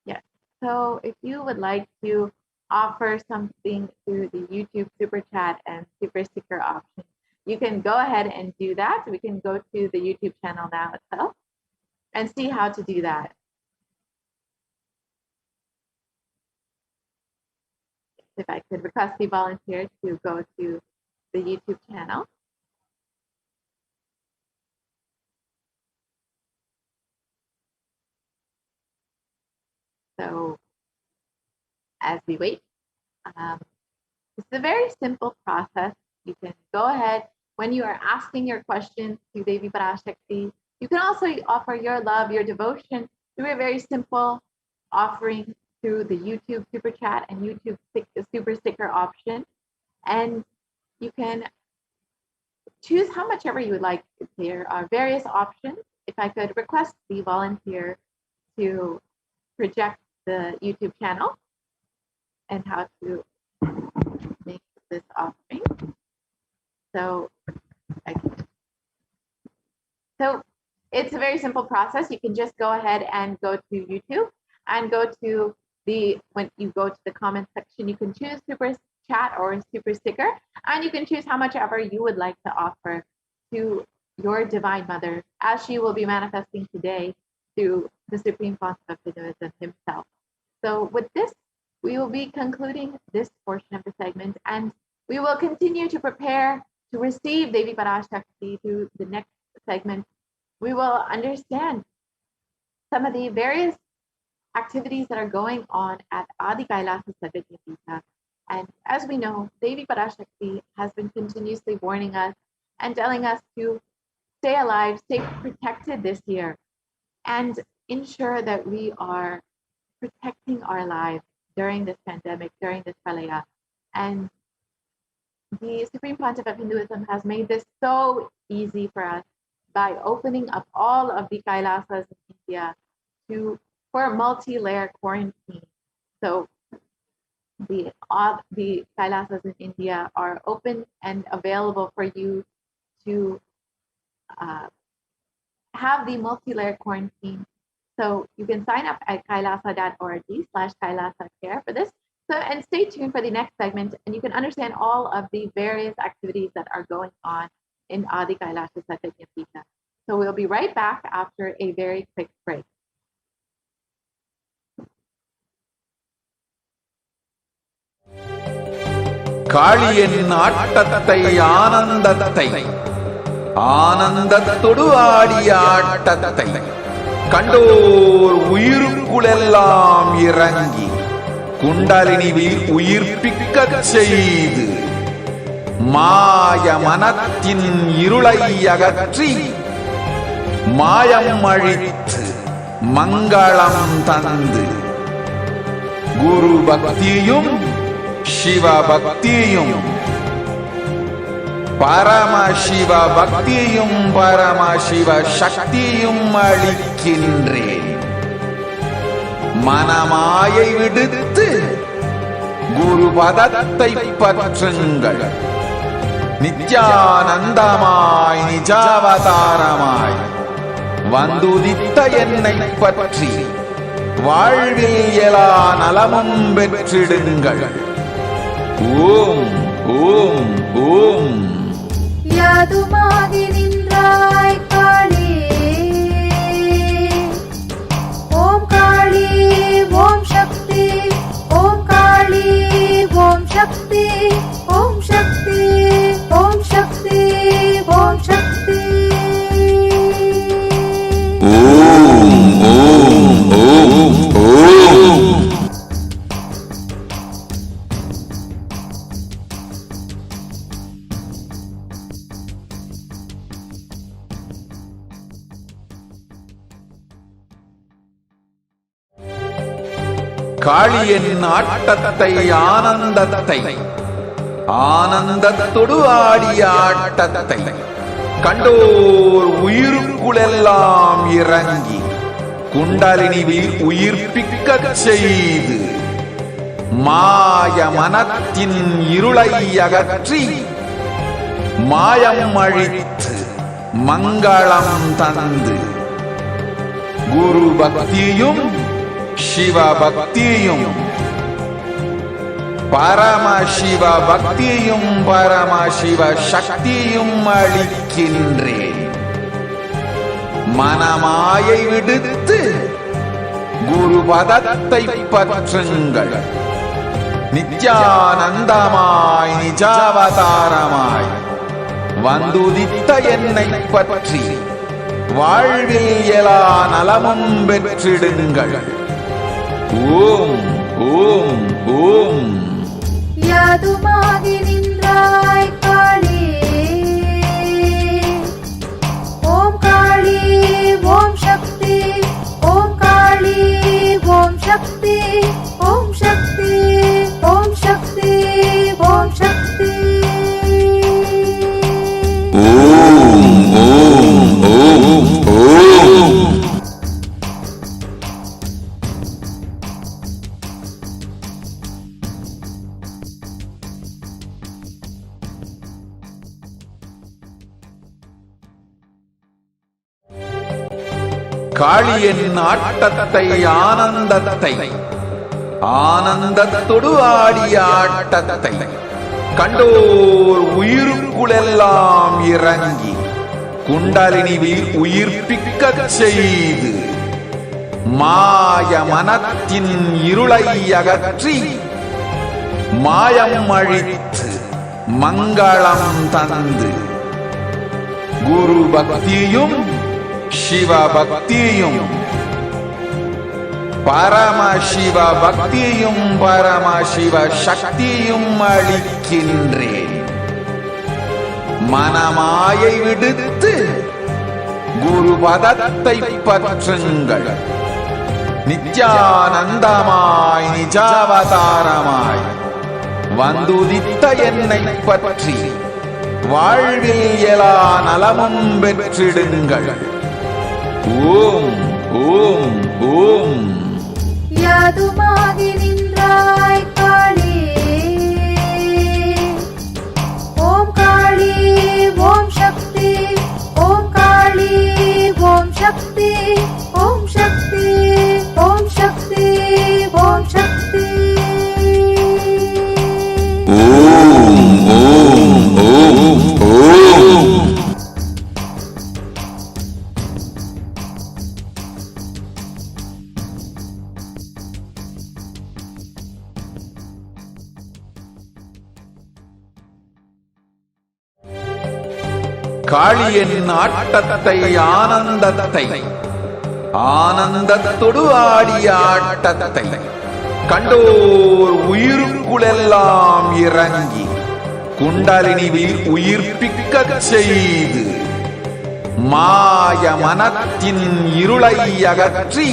Yes. So if you would like to offer something through the YouTube super chat and super sticker option, you can go ahead and do that. We can go to the YouTube channel now itself and see how to do that. If I could request the volunteer to go to the YouTube channel. So as we wait, it's a very simple process. You can go ahead when you are asking your questions to Devi Parashakti. You can also offer your love, your devotion through a very simple offering through the YouTube super chat and YouTube super sticker option. And you can choose how much ever you would like. There are various options. If I could request the volunteer to project the YouTube channel and how to make this offering. So it's a very simple process. You can just go ahead and go to YouTube and go to when you go to the comment section, you can choose super chat or super sticker, and you can choose how much ever you would like to offer to your Divine Mother, as she will be manifesting today through the Supreme Font of Hinduism himself. So with this, we will be concluding this portion of the segment, and we will continue to prepare to receive Devi Parashakti through the next segment. We will understand some of the various activities that are going on at Adi Kailasa Sadhyapita. And as we know, Devi Parashakti has been continuously warning us and telling us to stay alive, stay protected this year, and ensure that we are protecting our lives during this pandemic, during this pralaya. And the Supreme Pontiff of Hinduism has made this so easy for us by opening up all of the Kailasas in India for multi-layer quarantine. So the Kailasas in India are open and available for you to have the multi-layer quarantine. So you can sign up at kailasa.org/Kailasa Care for this. So, and stay tuned for the next segment, and you can understand all of the various activities that are going on in Adi Kailasa Sadhyapita. So we'll be right back after a very quick break. காளியின் ஆட்டத்தை ஆனந்தத்தை ஆனந்தத்தொடு ஆடிய ஆட்டத்தை கண்டோர் உயிருக்குளெல்லாம் இறங்கி குண்டலினிவில் உயிர்ப்பிக்கச் செய்து மாய மனத்தின் இருளை அகற்றி மாயம் அழித்து மங்களம் தந்து குரு பக்தியும் சிவ பக்தியும் பரமசிவ பக்தியும் பரமசிவ சக்தியும் அளிக்கின்றேன். மனமாயை விடுத்து குரு பதத்தை பற்றுங்கள். நித்யானந்தமாய் நிஜாவதாரமாய் வந்துதித்த என்னை பற்றி வாழ்வில் எல்லா நலமும் பெற்றிடுங்கள். ஓம் ஓம் ஓம். யாதுமாகி நின்றாய் காளி, ஓம் காளி ஓம் சக்தி, ஓம் காளி ஓம் சக்தி, ஓம் சக்தி ஓம் சக்தி ஓம் சக்தி. ஓம் ஓம் ஓம் ஓம். காளியின் ஆட்டத்தை ஆனந்தத்தை ஆனந்தத்தொடு ஆடிய ஆட்டத்தை கண்டோர் உயிருக்குளெல்லாம் இறங்கி குண்டலினிவில் உயிர்ப்பிக்கச் செய்து மாய மனத்தின் இருளை அகற்றி மாயம் அழித்து மங்களம் தந்து குரு பக்தியும் சிவ பக்தியும் பரமசிவ பக்தியும் பரமசிவ சக்தியும் அளிக்கின்றேன். மனமாயை விடுத்து குரு பதத்தை பற்றுங்கள். நித்யானந்தமாய் நிஜாவதாரமாய் வந்துதித்த என்னை பற்றி வாழ்வில் எல்லா நலமும் பெற்றிடுங்கள். ஓம் ஓம் ஓம். யாதுமாகி நின்றாய் காளி, ஓம் காளி ஓம் சக்தி, ஓம் காளி ஓம் சக்தி, ஓம் சக்தி ஓம் சக்தி ஓம் சக்தி. ஓம் ஓம் ஓம் ஓம். காளியின் ஆட்டத்தை ஆனந்தத்தை ஆனந்தத்தொடு ஆடிய ஆட்டத்தை கண்டோர் உயிருக்குளெல்லாம் இறங்கி குண்டலினிவில் உயிர்ப்பிக்கச் செய்து மாய மனத்தின் இருளை அகற்றி மாயம் அழித்து மங்களம் தந்து குரு பக்தியும் சிவ பக்தியும் பரமசிவ பக்தியும் பரமசிவ சக்தியும் அளிக்கின்றேன். மனமாயை விடுத்து குரு பதத்தை பற்றுங்கள். நித்யானந்தமாய் நிஜாவதாரமாய் வந்துதித்த என்னை பற்றி வாழ்வில் எல்லா நலமும் பெற்றிடுங்கள். ஓம் ஓம் ஓம். யாதுமாகி நின்றாய் காளி, ஓம் காளி ஓம் சக்தி, ஓம் காளி ஓம் சக்தி, ஓம் சக்தி ஓம் சக்தி ஓம் சக்தி. ஓம் ஓம் ஓம் ஓம். காளியின் ஆட்டத்தை ஆனந்தத்தை ஆனந்தத்தொடு ஆடிய ஆட்டத்தை கண்டோர் உயிருக்குளெல்லாம் இறங்கி குண்டலினிவில் உயிர்ப்பிக்கச் செய்து மாய மனத்தின் இருளை அகற்றி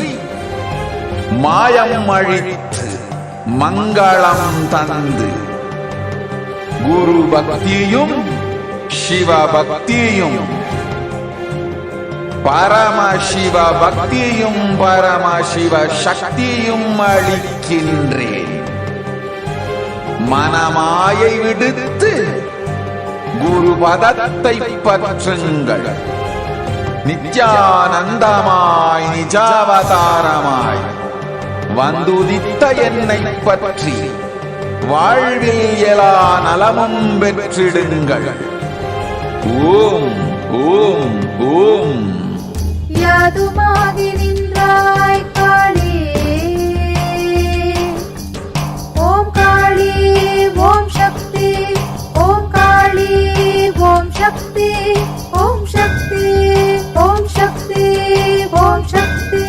மாயம் அழித்து மங்களம் தந்து குரு பக்தியும் சிவ பக்தியும் பரமசிவ பக்தியும் பரமசிவ சக்தியும் அளிக்கின்றேன். மனமாயை விடுத்து குரு பதத்தை பற்றுங்கள். நித்யானந்தமாய் நிஜாவதாரமாய் வந்துதித்த என்னை பற்றி வாழ்வில் எல்லா நலமும் பெற்றிடுங்கள். ஓம் ஓம் ஓம். யாதுமாகி நின்றாய் காளி, ஓம் காளி ஓம் சக்தி, ஓம் காளி ஓம் சக்தி, ஓம் சக்தி ஓம் சக்தி ஓம் சக்தி.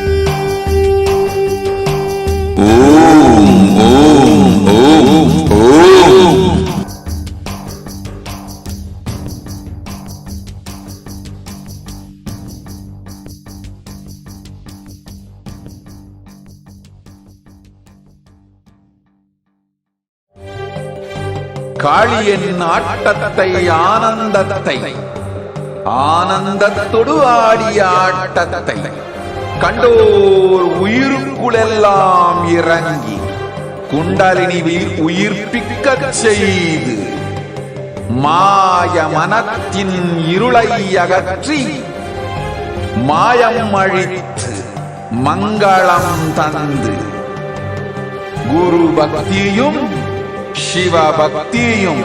ஓம் ஓம் ஓம் ஓம். காளியின் ஆட்டத்தை ஆனந்தத்தை ஆனந்தத்தொடு ஆடிய ஆட்டத்தை கண்டோர் உயிருக்குளெல்லாம் இறங்கி குண்டலினிவில் உயிர்ப்பிக்கச் செய்து மாய மனத்தின் இருளை அகற்றி மாயம் அழித்து மங்களம் தந்து குரு பக்தியும் சிவ பக்தியும்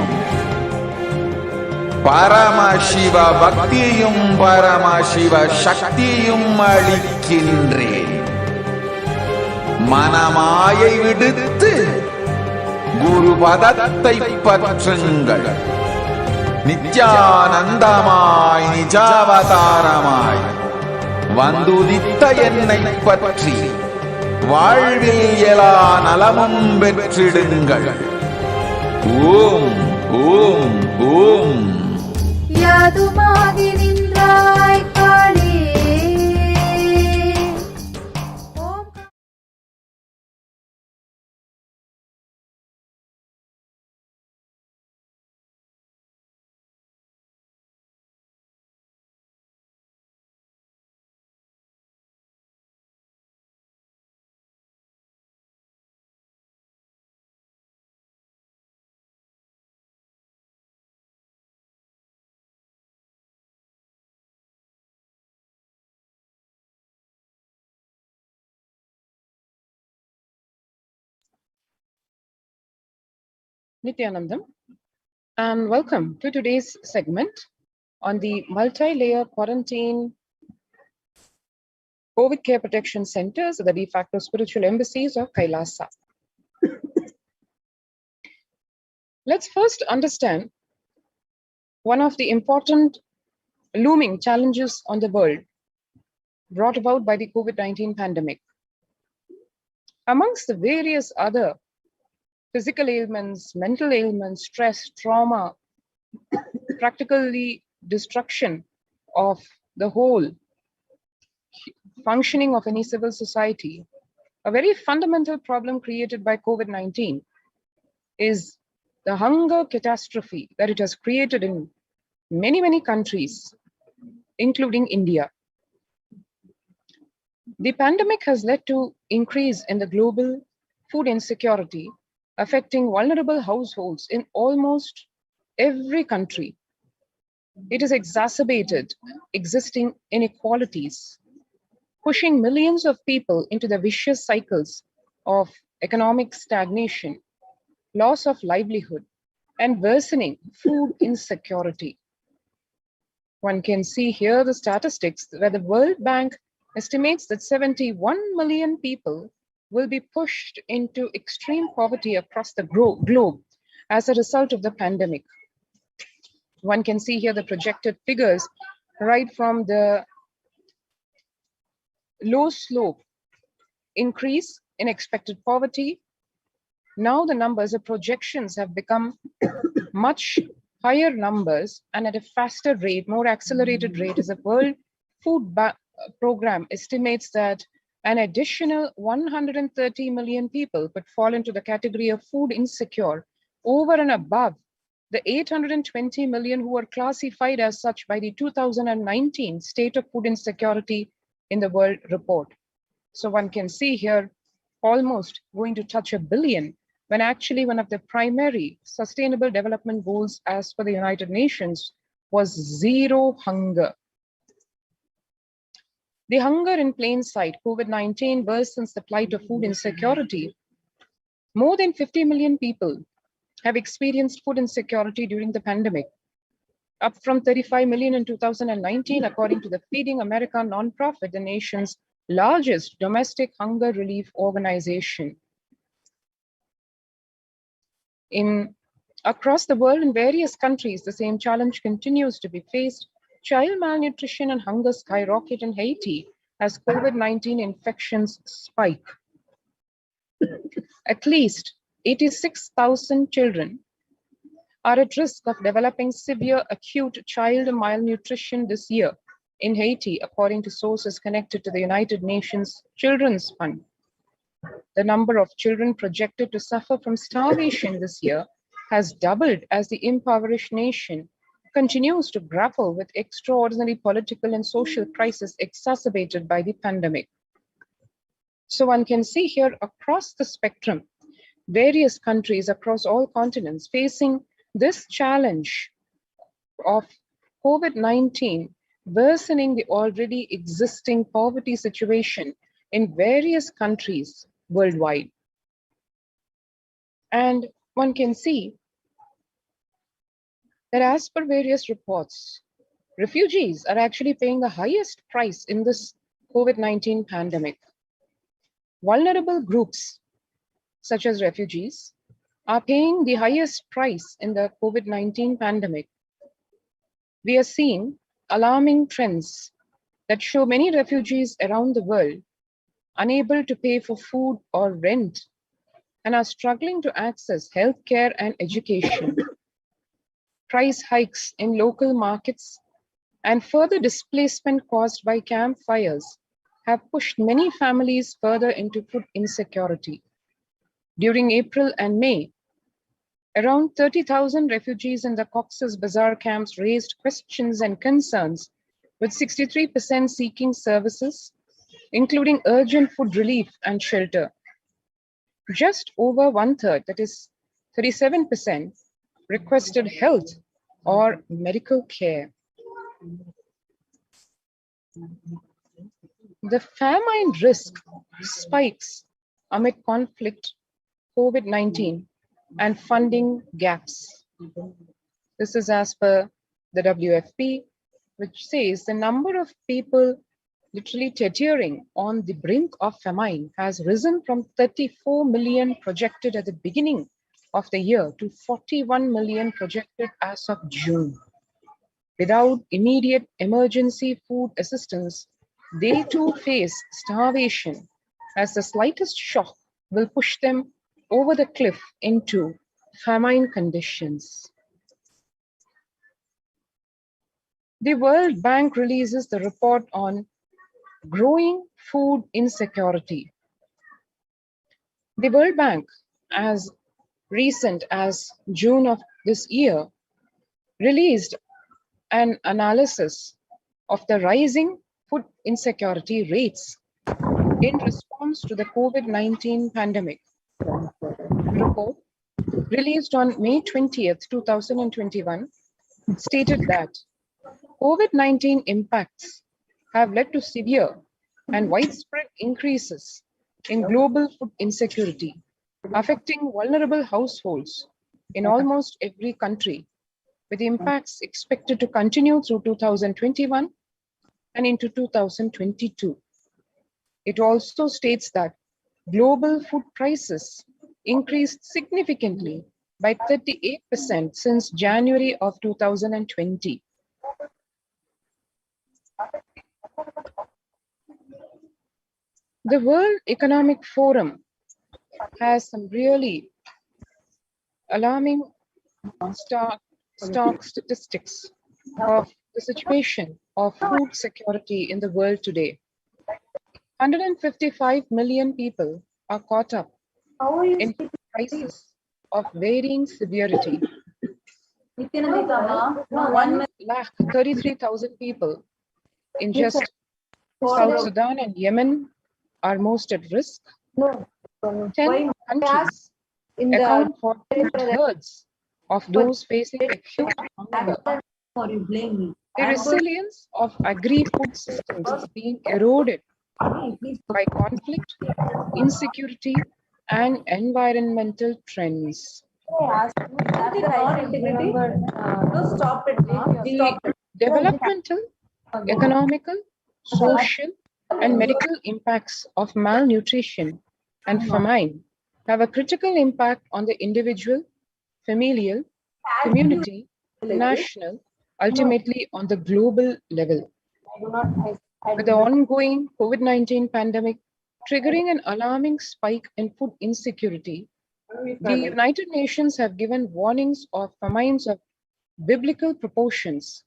பரமசிவ பக்தியும் பரமசிவ சக்தியும் அளிக்கின்றேன். மனமாயை விடுத்து குரு பதத்தை பற்றுங்கள். நித்யானந்தமாய் நிஜாவதாரமாய் வந்துதித்த என்னை பற்றி வாழ்வில் எல்லா நலமும் பெற்றிடுங்கள். ஓம் ஓம் ஓம். யாதுமாகி நின்றாய் காளி, ஓம் Nithyanandam, and welcome to today's segment on the multi-layer quarantine COVID care protection centers, the de facto spiritual embassies of Kailasa. Let's first understand one of the important looming challenges on the world brought about by the COVID-19 pandemic. Amongst the various other physical ailments, mental ailments, stress, trauma, practically destruction of the whole functioning of any civil society, a very fundamental problem created by COVID-19 is the hunger catastrophe that it has created in many, many countries, including India. The pandemic has led to increase in the global food insecurity, affecting vulnerable households in almost every country. It has exacerbated existing inequalities, pushing millions of people into the vicious cycles of economic stagnation, loss of livelihood, and worsening food insecurity. One can see here the statistics where the World Bank estimates that 71 million people will be pushed into extreme poverty across the globe as a result of the pandemic. One can see here the projected figures right from the low slope increase in expected poverty. Now the numbers, the projections have become much higher numbers and at a faster rate, more accelerated rate, as the World Food Program estimates that an additional 130 million people could fall into the category of food insecure over and above the 820 million who were classified as such by the 2019 State of Food Insecurity in the World Report. So one can see here almost going to touch a billion, when actually one of the primary sustainable development goals as per the United Nations was zero hunger. The hunger in plain sight, COVID-19 worsens the plight of food insecurity. More than 50 million people have experienced food insecurity during the pandemic, up from 35 million in 2019, according to the Feeding America nonprofit, the nation's largest domestic hunger relief organization. Across the world in various countries, the same challenge continues to be faced. Child malnutrition and hunger skyrocket in Haiti as COVID-19 infections spike. At least 86,000 children are at risk of developing severe acute child malnutrition this year in Haiti, according to sources connected to the United Nations Children's Fund. The number of children projected to suffer from starvation this year has doubled as the impoverished nation continues to grapple with extraordinary political and social crisis exacerbated by the pandemic. So one can see here across the spectrum, various countries across all continents facing this challenge of COVID-19 worsening the already existing poverty situation in various countries worldwide. And one can see that as per various reports, refugees are actually paying the highest price in this COVID-19 pandemic. Vulnerable groups, such as refugees, are paying the highest price in the COVID-19 pandemic. We are seeing alarming trends that show many refugees around the world unable to pay for food or rent and are struggling to access healthcare and education. Price hikes in local markets and further displacement caused by campfires have pushed many families further into food insecurity. During April and May, around 30,000 refugees in the Cox's Bazar camps raised questions and concerns, with 63% seeking services, including urgent food relief and shelter. Just over 1/3, that is 37%, requested health or medical care. The famine risk spikes amid conflict, COVID-19, and funding gaps. This is as per the WFP, which says the number of people literally teetering on the brink of famine has risen from 34 million projected at the beginning of the year to 41 million projected as of June. Without immediate emergency food assistance, they too face starvation, as the slightest shock will push them over the cliff into famine conditions. The World Bank releases the report on growing food insecurity. The World Bank, as recent as June of this year, released an analysis of the rising food insecurity rates in response to the COVID-19 pandemic. The report, released on May 20th, 2021, stated that COVID-19 impacts have led to severe and widespread increases in global food insecurity, affecting vulnerable households in almost every country, with impacts expected to continue through 2021 and into 2022. It also states that global food prices increased significantly by 38% since January of 2020. The World Economic Forum has some really alarming stark statistics of the situation of food security in the world today. 155 million people are caught up in crises of varying severity. 1,33,000 people in just South Sudan and Yemen are most at risk. 10 countries account for 2/3 of those facing acute hunger. The resilience of agri-food systems is being eroded by conflict, insecurity, and environmental trends. The developmental, economical, social, and medical impacts of malnutrition and famine have a critical impact on the individual, familial, community, national, ultimately on the global level. With the ongoing COVID-19 pandemic triggering an alarming spike in food insecurity, the United Nations have given warnings of famines of biblical proportions.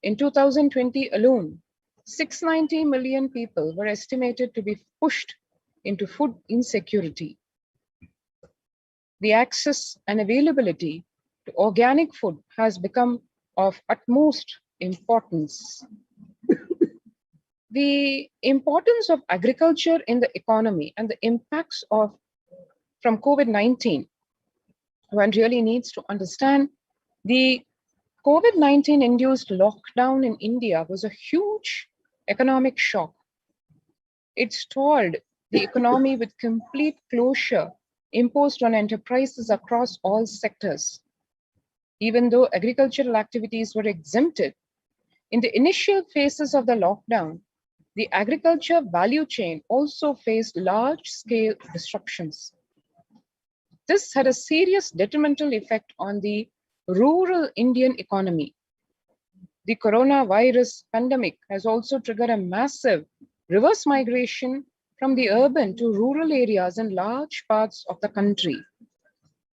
In 2020 alone, 690 million people were estimated to be pushed into food insecurity. The access and availability to organic food has become of utmost importance. The importance of agriculture in the economy and the impacts from COVID-19, one really needs to understand the COVID-19 induced lockdown in India was a huge economic shock. It stalled the economy with complete closure imposed on enterprises across all sectors. Even though agricultural activities were exempted, in the initial phases of the lockdown, the agriculture value chain also faced large-scale disruptions. This had a serious detrimental effect on the rural Indian economy. The coronavirus pandemic has also triggered a massive reverse migration from the urban to rural areas in large parts of the country.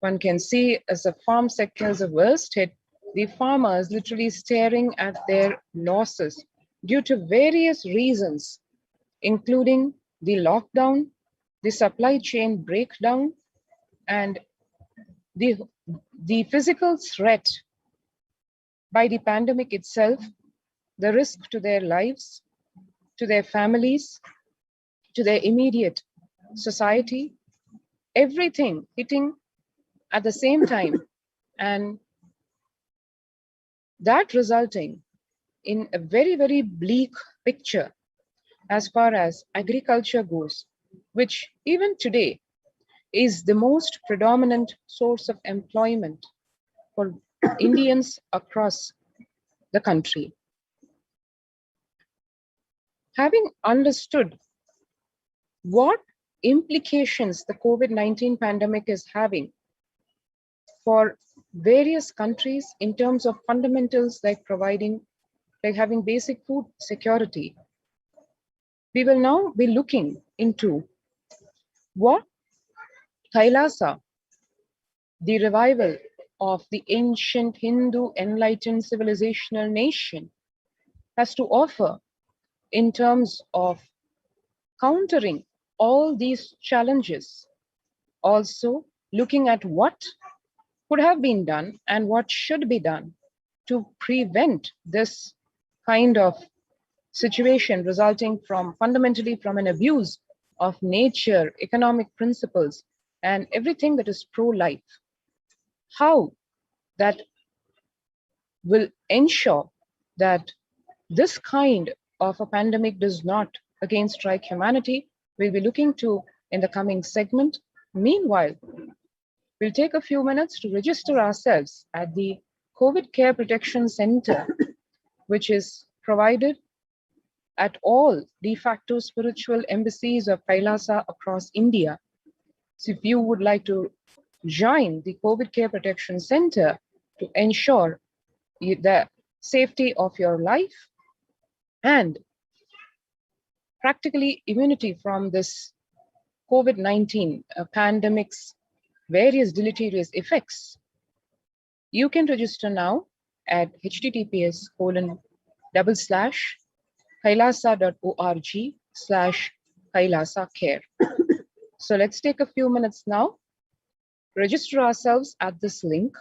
One can see as the farm sectors are worst hit, the farmers literally staring at their losses due to various reasons, including the lockdown, the supply chain breakdown, and the physical threat by the pandemic itself, the risk to their lives, to their families, to their immediate society, everything hitting at the same time, and that resulting in a very, very bleak picture as far as agriculture goes, which even today is the most predominant source of employment for Indians across the country. Having understood what implications the COVID-19 pandemic is having for various countries in terms of fundamentals like having basic food security, we will now be looking into what Kailasa, the revival of the ancient Hindu enlightened civilizational nation, has to offer in terms of countering all these challenges, also looking at what could have been done and what should be done to prevent this kind of situation resulting from fundamentally from an abuse of nature, economic principles, and everything that is pro-life. How that will ensure that this kind of a pandemic does not again strike humanity, we'll be looking to in the coming segment. Meanwhile, we'll take a few minutes to register ourselves at the COVID Care Protection Center, which is provided at all de facto spiritual embassies of Kailasa across India. So if you would like to join the COVID Care Protection Center to ensure the safety of your life and practically immunity from this COVID-19 pandemic's various deleterious effects, you can register now at https://kailasa.org/Kailasa Care. So let's take a few minutes now, register ourselves at this link.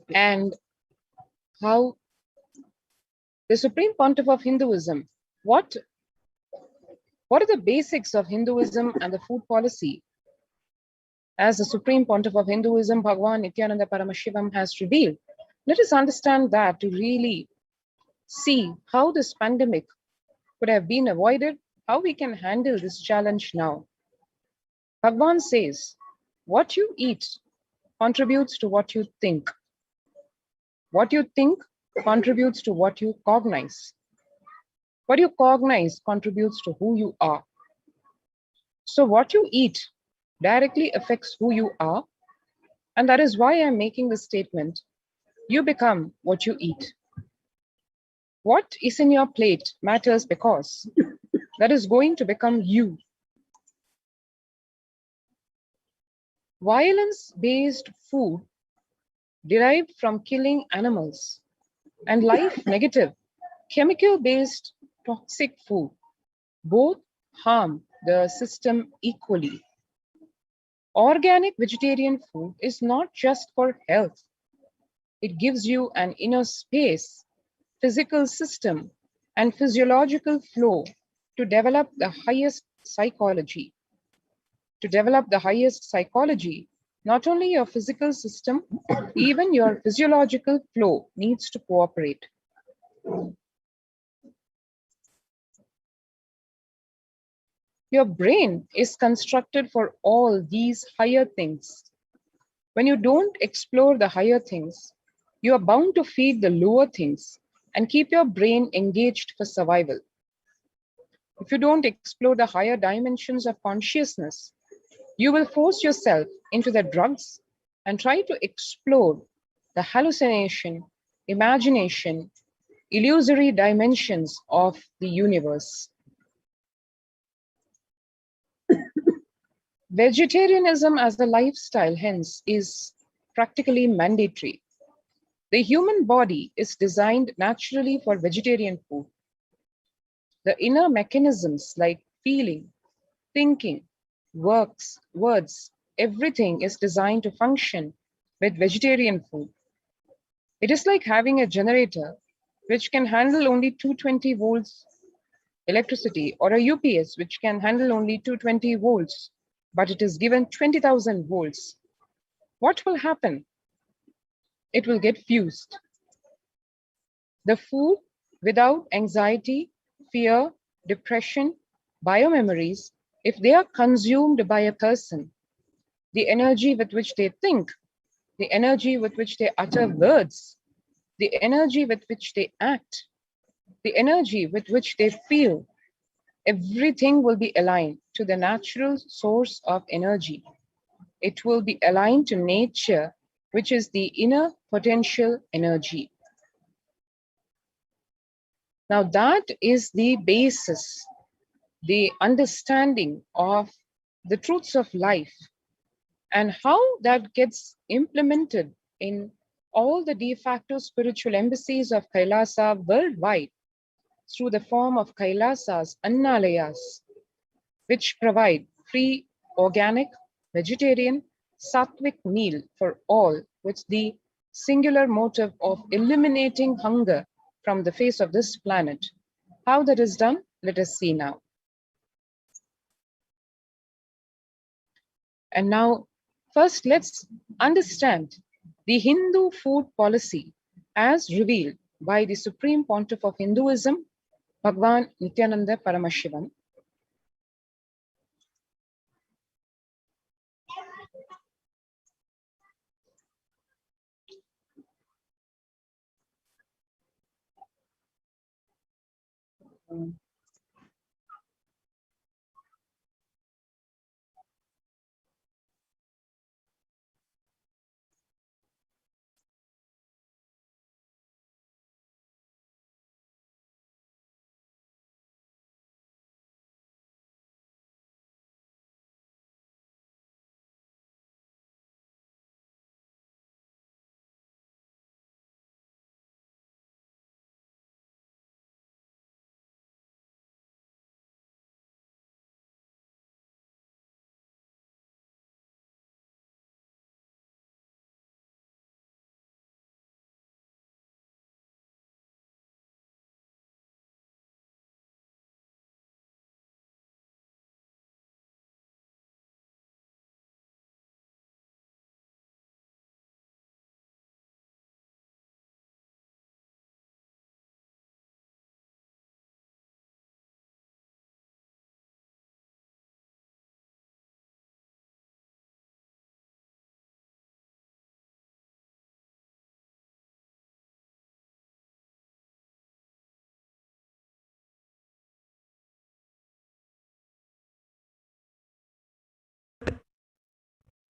And how the Supreme Pontiff of Hinduism, what are the basics of Hinduism and the food policy? As the Supreme Pontiff of Hinduism, Bhagavan Nithyananda Paramashivam has revealed, let us understand that to really see how this pandemic could have been avoided, how we can handle this challenge now. Bhagwan says, what you eat contributes to what you think. What you think contributes to what you cognize. What you cognize contributes to who you are. So what you eat directly affects who you are, and that is why I'm making this statement. You become what you eat. What is in your plate matters because that is going to become you. Violence-based food derived from killing animals and life-negative, chemical-based toxic food both harm the system equally. Organic vegetarian food is not just for health. It gives you an inner space, physical system, and physiological flow to develop the highest psychology. To develop the highest psychology, not only your physical system, even your physiological flow needs to cooperate. Your brain is constructed for all these higher things. When you don't explore the higher things, you are bound to feed the lower things and keep your brain engaged for survival. If you don't explore the higher dimensions of consciousness, you will force yourself into the drugs and try to explore the hallucination, imagination, illusory dimensions of the universe. Vegetarianism as a lifestyle, hence, is practically mandatory. The human body is designed naturally for vegetarian food. The inner mechanisms like feeling, thinking, words, everything is designed to function with vegetarian food. It is like having a generator which can handle only 220 volts electricity, or a UPS which can handle only 220 volts, but it is given 20,000 volts. What will happen? It will get fused. The food without anxiety, fear, depression, biomemories, if they are consumed by a person, the energy with which they think, the energy with which they utter words, the energy with which they act, the energy with which they feel, everything will be aligned to the natural source of energy. It will be aligned to nature, which is the inner potential energy. Now that is the basis, the understanding of the truths of life, and how that gets implemented in all the de facto spiritual embassies of Kailasa worldwide through the form of Kailasas, Annalayas, which provide free, organic, vegetarian, sattvic meal for all with the singular motive of eliminating hunger from the face of this planet. How that is done, let us see now. And now, first let's understand the Hindu food policy as revealed by the Supreme Pontiff of Hinduism, Bhagwan Nithyananda Paramashivam.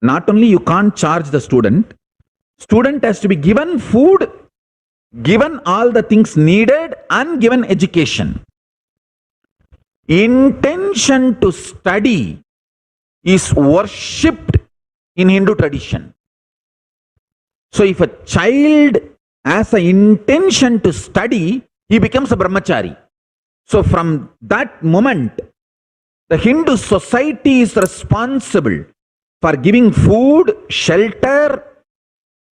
Not only you can't charge the student has to be given food, given all the things needed, and given education. Intention to study is worshipped in Hindu tradition. So if a child has an intention to study, he becomes a brahmachari. So from that moment, the Hindu society is responsible for giving food, shelter,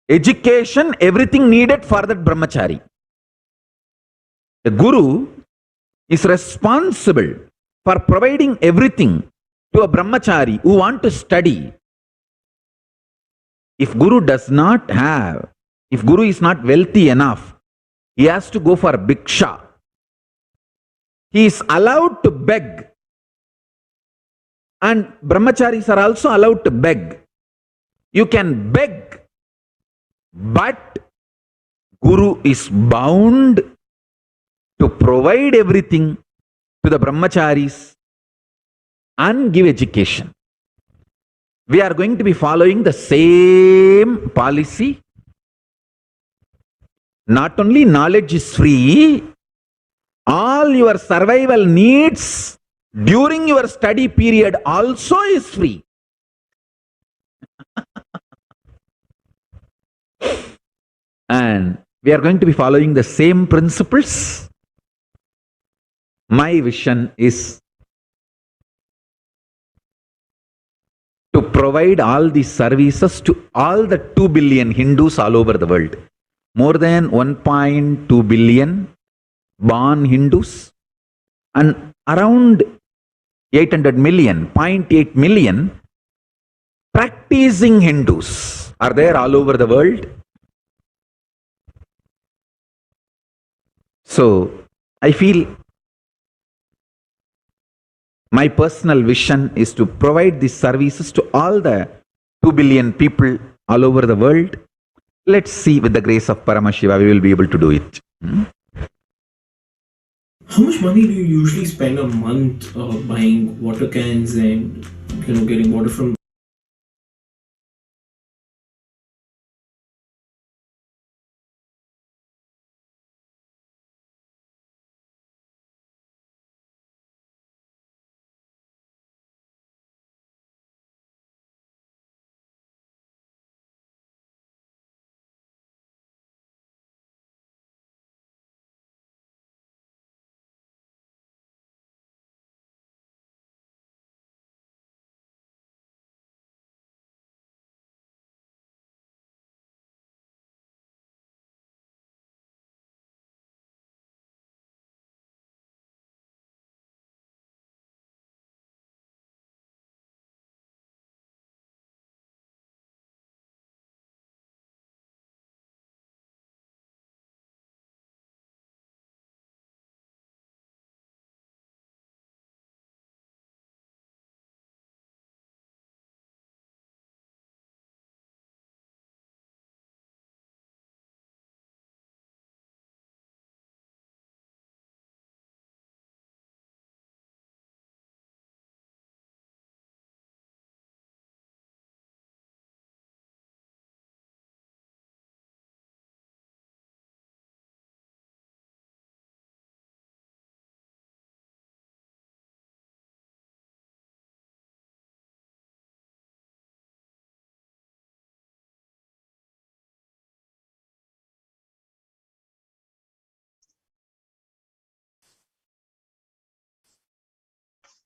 education, everything needed for that brahmachari. The guru is responsible for providing everything to a brahmachari who want to study. If guru is not wealthy enough, he has to go for bhiksha. He is allowed to beg. And brahmacharis are also allowed to beg. You can beg, but guru is bound to provide everything to the brahmacharis and give education. We are going to be following the same policy. Not only knowledge is free, all your survival needs during your study period also is free. And we are going to be following the same principles. My vision is to provide all these services to all the 2 billion Hindus all over the world. More than 1.2 billion born Hindus and around 800 million, 0.8 million practicing Hindus are there all over the world. So I feel my personal vision is to provide these services to all the 2 billion people all over the world. Let's see, with the grace of Paramashiva, we will be able to do it. How much money do you usually spend a month buying water cans and getting water from?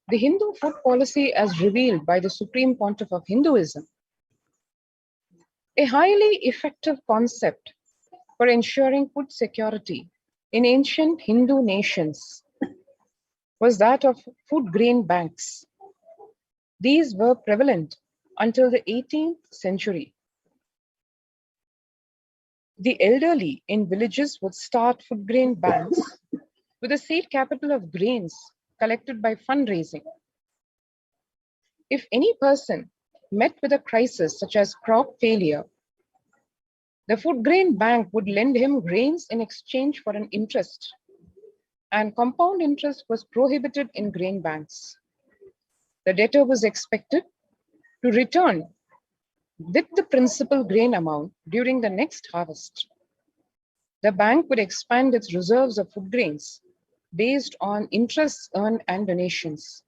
The Hindu food policy as revealed by the Supreme Pontiff of Hinduism, a highly effective concept for ensuring food security in ancient Hindu nations, was that of food grain banks. These were prevalent until the 18th century. The elderly in villages would start food grain banks with a seed capital of grains collected by fundraising. If any person met with a crisis such as crop failure, the food grain bank would lend him grains in exchange for an interest, and compound interest was prohibited in grain banks. The debtor was expected to return with the principal grain amount during the next harvest. The bank would expand its reserves of food grains based on interests earned and donations.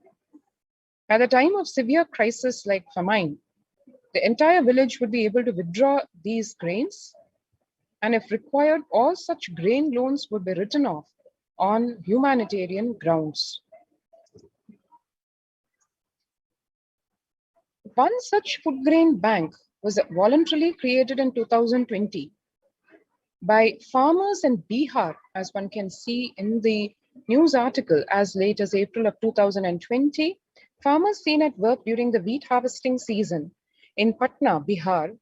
At the time of severe crisis like famine, the entire village would be able to withdraw these grains, and if required, all such grain loans would be written off on humanitarian grounds. One such food grain bank was voluntarily created in 2020 by farmers in Bihar, as one can see in the news article as late as April of 2020. Farmers seen at work during the wheat harvesting season in Patna, Bihar,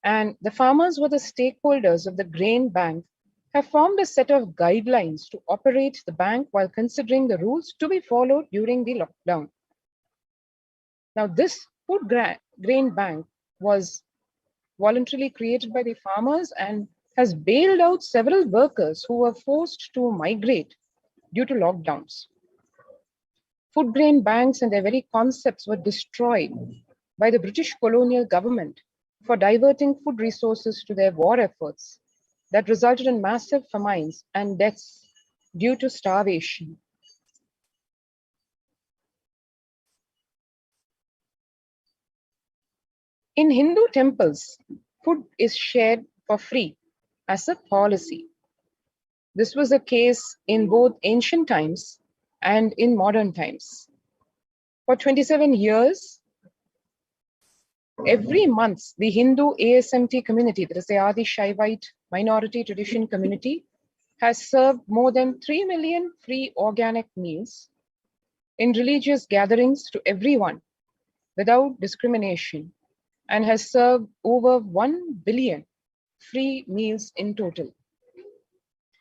and the farmers were the stakeholders of the grain bank, have formed a set of guidelines to operate the bank while considering the rules to be followed during the lockdown. Now, this food grain bank was voluntarily created by the farmers and has bailed out several workers who were forced to migrate due to lockdowns. Food grain banks and their very concepts were destroyed by the British colonial government for diverting food resources to their war efforts that resulted in massive famines and deaths due to starvation. In Hindu temples, food is shared for free as a policy. This was the case in both ancient times and in modern times. For 27 years, every month, the Hindu ASMT community, that is the Adi Shaivite minority tradition community, has served more than 3 million free organic meals in religious gatherings to everyone without discrimination, and has served over 1 billion free meals in total.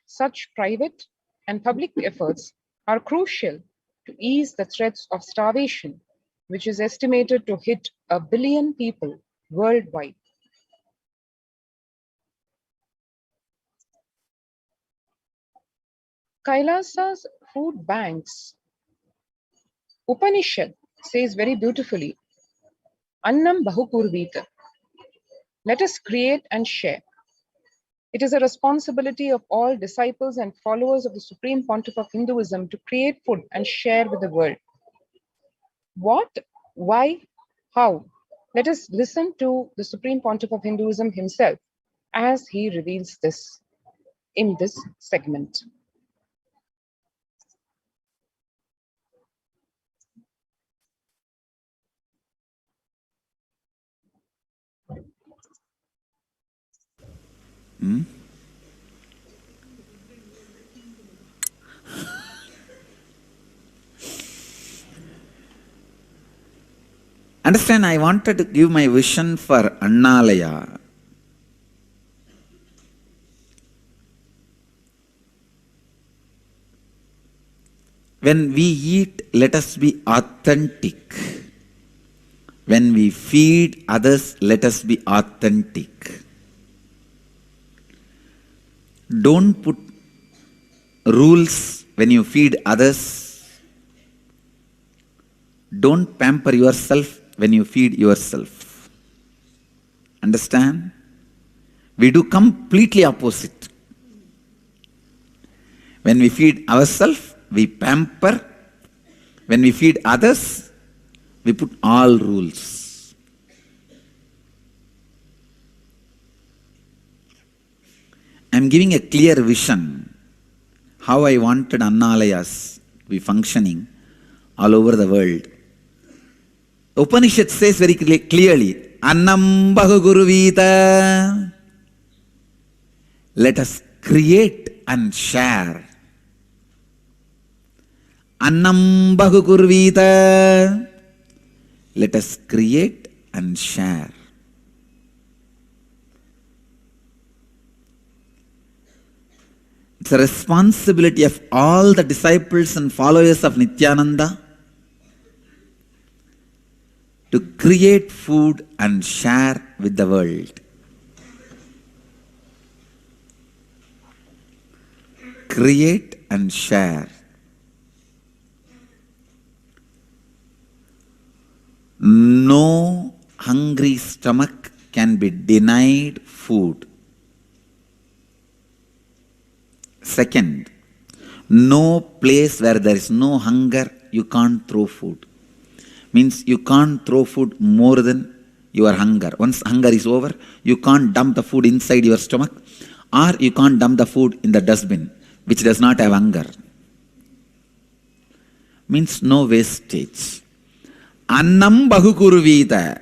Such private and public efforts are crucial to ease the threats of starvation, which is estimated to hit 1 billion people worldwide. Kailasa's food banks. Upanishad says very beautifully, Annam Bahupurvita. Let us create and share. It is a responsibility of all disciples and followers of the Supreme Pontiff of Hinduism to create food and share with the world. What, why, how? Let us listen to the Supreme Pontiff of Hinduism himself as he reveals this in this segment. Understand, I wanted to give my vision for Annalaya. When we eat, let us be authentic. When we feed others, let us be authentic. Don't put rules when you feed others. Don't pamper yourself when you feed yourself. Understand? We do completely opposite. When we feed ourselves, we pamper. When we feed others, we put all rules. I am giving a clear vision how I wanted Annalayas to be functioning all over the world. Upanishad says very clearly, Annam Bahuguruvita. Let us create and share. Annam Bahuguruvita. Let us create and share. It's a responsibility of all the disciples and followers of Nithyananda to create food and share with the world. Create and share. No hungry stomach can be denied food. Second, no place where there is no hunger, you can't throw food. Means you can't throw food more than your hunger. Once hunger is over, you can't dump the food inside your stomach, or you can't dump the food in the dustbin, which does not have hunger. Means no wastage. Annam bahukurvita,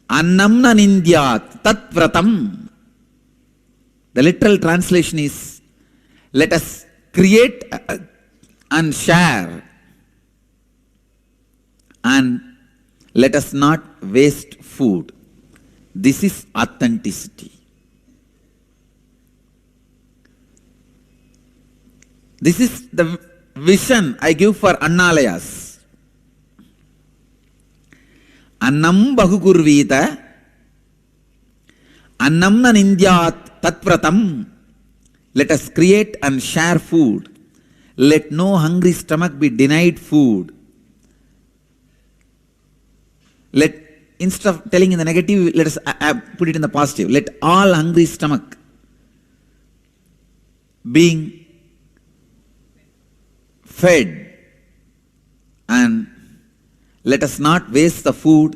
annam na nindyat, tat vratam. The literal translation is, let us create and share, and let us not waste food. This is authenticity. This is the vision I give for Annalayas. Annam bahukurvita, annam na nindyat tatvratam. Let us create and share food. Let no hungry stomach be denied food. Let, instead of telling in the negative, let us put it in the positive. Let all hungry stomach being fed, and let us not waste the food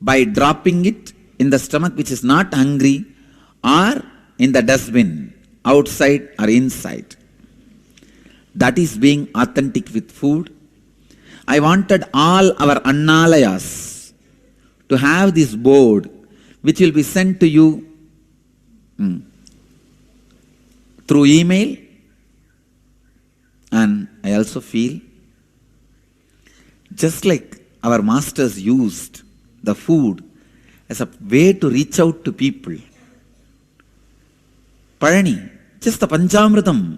by dropping it in the stomach which is not hungry, or in the dustbin, outside or inside. That is being authentic with food. I wanted all our Annalayas to have this board, which will be sent to you through email. And I also feel, just like our masters used the food as a way to reach out to people. Parani, just the Panchamritam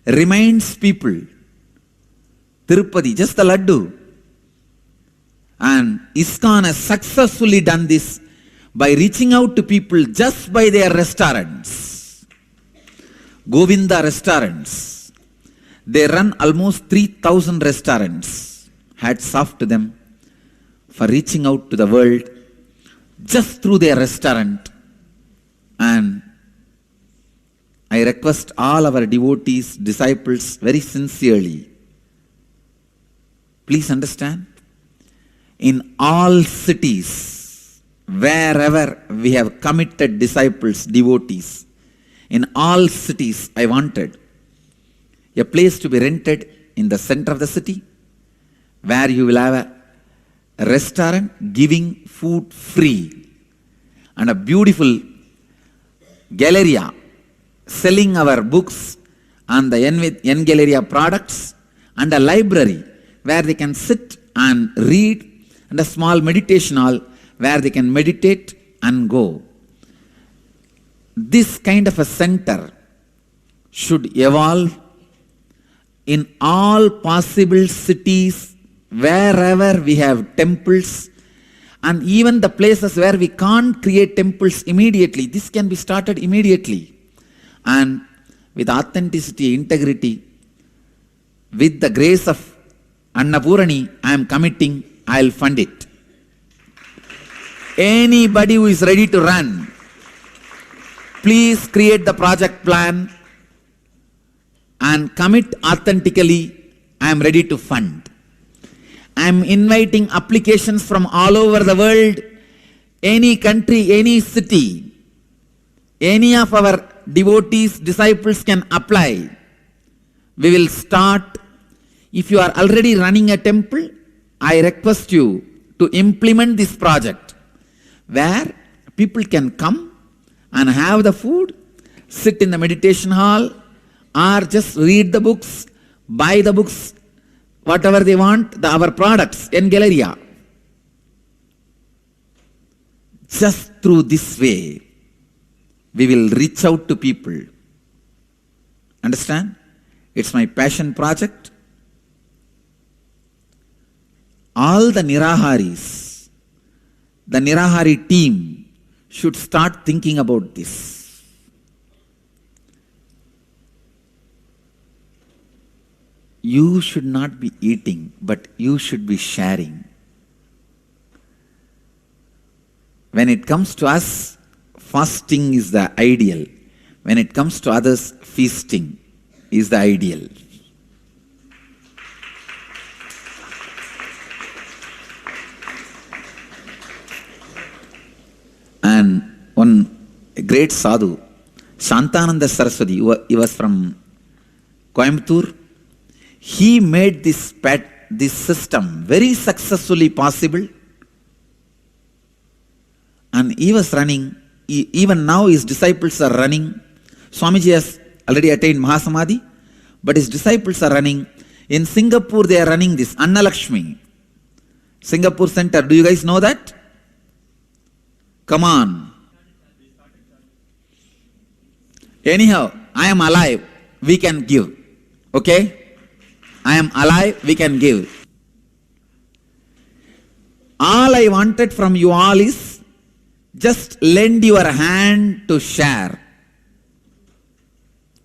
reminds people. Tirupati, just the Laddu. And ISKCON has successfully done this by reaching out to people just by their restaurants. Govinda restaurants. They run almost 3,000 restaurants. Hats off to them for reaching out to the world just through their restaurant. And I request all our devotees, disciples very sincerely, please understand, in all cities, wherever we have committed disciples, devotees, in all cities I wanted a place to be rented in the center of the city, where you will have a restaurant giving food free, and a beautiful galleria selling our books and the N Galleria products, and a library where they can sit and read, and a small meditation hall where they can meditate and go. This kind of a center should evolve in all possible cities, wherever we have temples, and even the places where we can't create temples immediately. This can be started immediately. And with authenticity, integrity, with the grace of Annapurani, I am committing, I will fund it. Anybody who is ready to run, please create the project plan and commit authentically. I am ready to fund. I am inviting applications from all over the world, any country, any city. Any of our devotees, disciples can apply. We will start. If you are already running a temple, I request you to implement this project, where people can come and have the food, sit in the meditation hall, or just read the books, buy the books, whatever they want, our products in Galleria. Just through this way, we will reach out to people. Understand? It's my passion project. All the Niraharis, the Nirahari team should start thinking about this. You should not be eating, but you should be sharing. When it comes to us, fasting is the ideal. When it comes to others, feasting is the ideal. And one great sadhu, Shantananda Saraswati, he was from Coimbatore. He made this system very successfully possible. And he was running, even now his disciples are running. Swamiji has already attained Mahasamadhi, but his disciples are running. In Singapore, they are running this, Annalakshmi. Singapore Center, do you guys know that? Come on. Anyhow, I am alive, we can give. Okay? I am alive, we can give. All I wanted from you all is just lend your hand to share.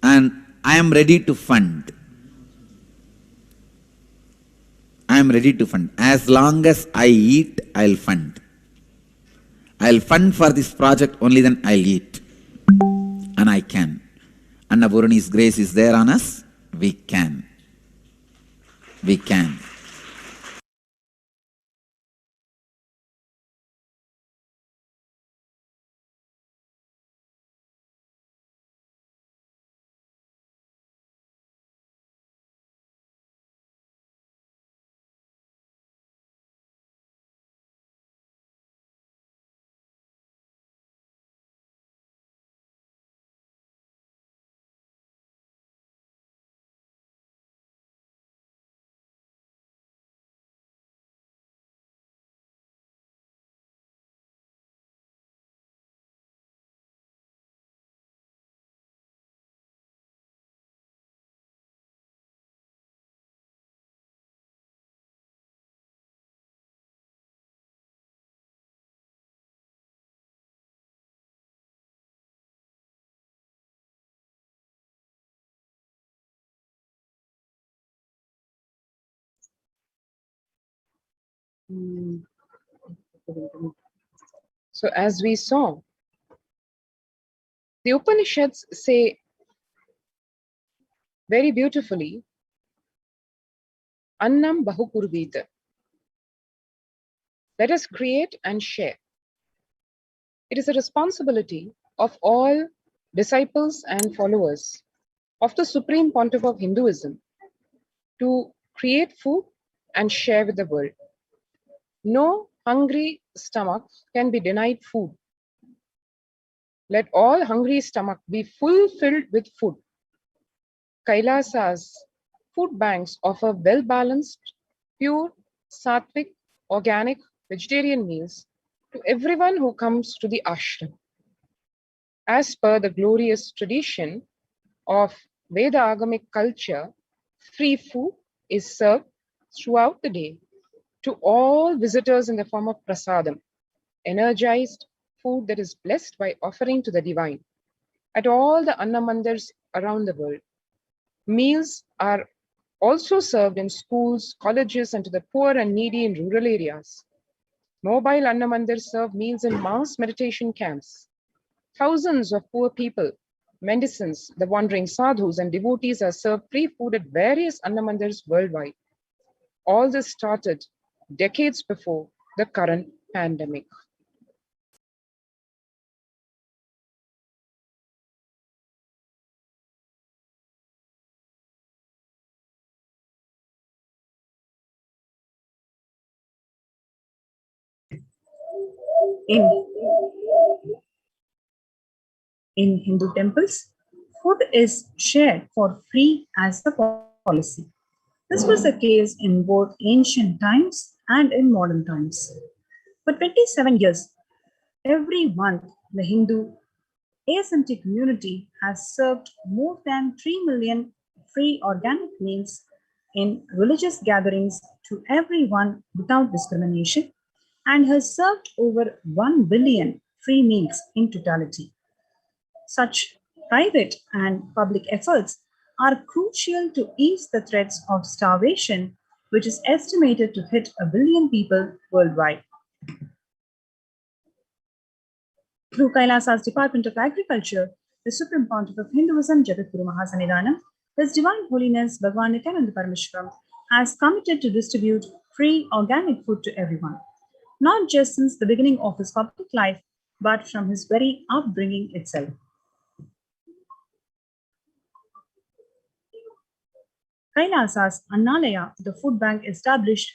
And I am ready to fund. I am ready to fund. As long as I eat, I'll fund. I'll fund for this project, only then I'll eat. And I can. Annapurani's grace is there on us. We can. We can. So as we saw, the Upanishads say very beautifully, Annam Bahukurvita. Let us create and share. It is a responsibility of all disciples and followers of the Supreme Pontiff of Hinduism to create food and share with the world. No hungry stomach can be denied food. Let all hungry stomach be fulfilled with food. Kailasa's food banks offer well-balanced, pure, sattvic, organic, vegetarian meals to everyone who comes to the ashram. As per the glorious tradition of Veda Agamic culture, free food is served throughout the day to all visitors in the form of prasadam, energized food that is blessed by offering to the divine at all the annamandars around the world. Meals are also served in schools, colleges, and to the poor and needy in rural areas. Mobile annamandars serve meals in mass meditation camps. Thousands of poor people, mendicants, the wandering sadhus, and devotees are served free food at various annamandars worldwide. All this started decades before the current pandemic. In Hindu temples, food is shared for free as the policy. This was the case in both ancient times and in modern times. For 27 years, every month, the Hindu ASMT community has served more than 3 million free organic meals in religious gatherings to everyone without discrimination and has served over 1 billion free meals in totality. Such private and public efforts are crucial to ease the threats of starvation, which is estimated to hit 1 billion people worldwide. Through Kailasa's Department of Agriculture, the Supreme Pontiff of Hinduism, Jagadguru Mahasannidhanam, His Divine Holiness Bhagwan Nithyananda Paramashivam, has committed to distribute free organic food to everyone, not just since the beginning of his public life, but from his very upbringing itself. Kailasa's Annalaya, the food bank established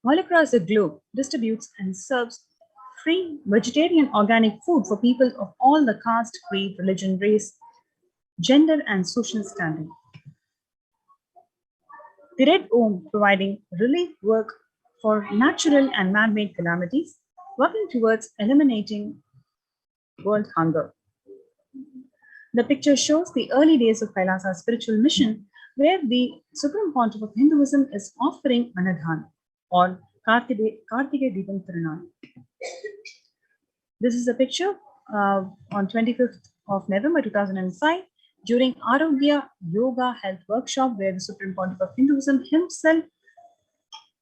all across the globe, distributes and serves free vegetarian organic food for people of all the caste, creed, religion, race, gender, and social standing. The Red Om providing relief work for natural and man-made calamities, working towards eliminating world hunger. The picture shows the early days of Kailasa's spiritual mission, where the Supreme Pontiff of Hinduism is offering Anadhan, or Kartige Deepam Tirunal. This is a picture on 25th of November 2005 during Arogya Yoga Health Workshop, where the Supreme Pontiff of Hinduism himself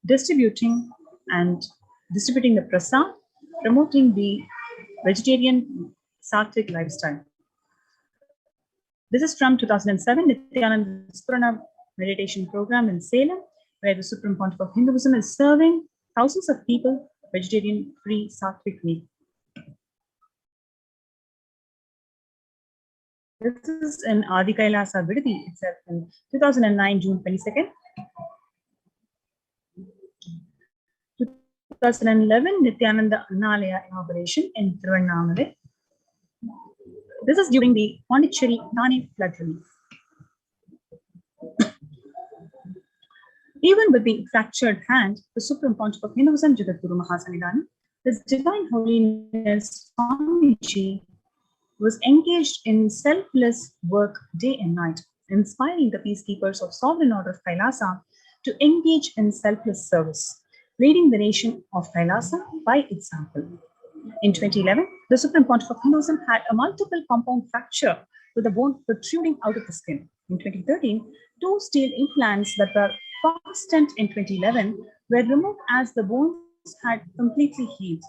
distributing the prasad, promoting the vegetarian sattvic lifestyle. This is from 2007 Nithyananda Purana meditation program in Salem, where the Supreme Pontiff of Hinduism is serving thousands of people vegetarian free sattvic meal. This is in Adi Kailasa Vidati itself in 2009 June 22nd. 2011 Nithyananda Annalaya inauguration in Tiruvannamalai. This is during the Pondicherry Thane flood relief. Even with the fractured hand, the Supreme Pontiff of Hinduism, Jagadguru Mahasannidhanam, His Divine Holiness Swamiji, was engaged in selfless work day and night, inspiring the peacekeepers of Sovereign Order of Kailasa to engage in selfless service, leading the nation of Kailasa by example. In 2011, the Supreme Pontiff of Hinduism had a multiple compound fracture with a bone protruding out of the skin. In 2013, 2 steel implants that were fastened in 2011 were removed as the bones had completely healed.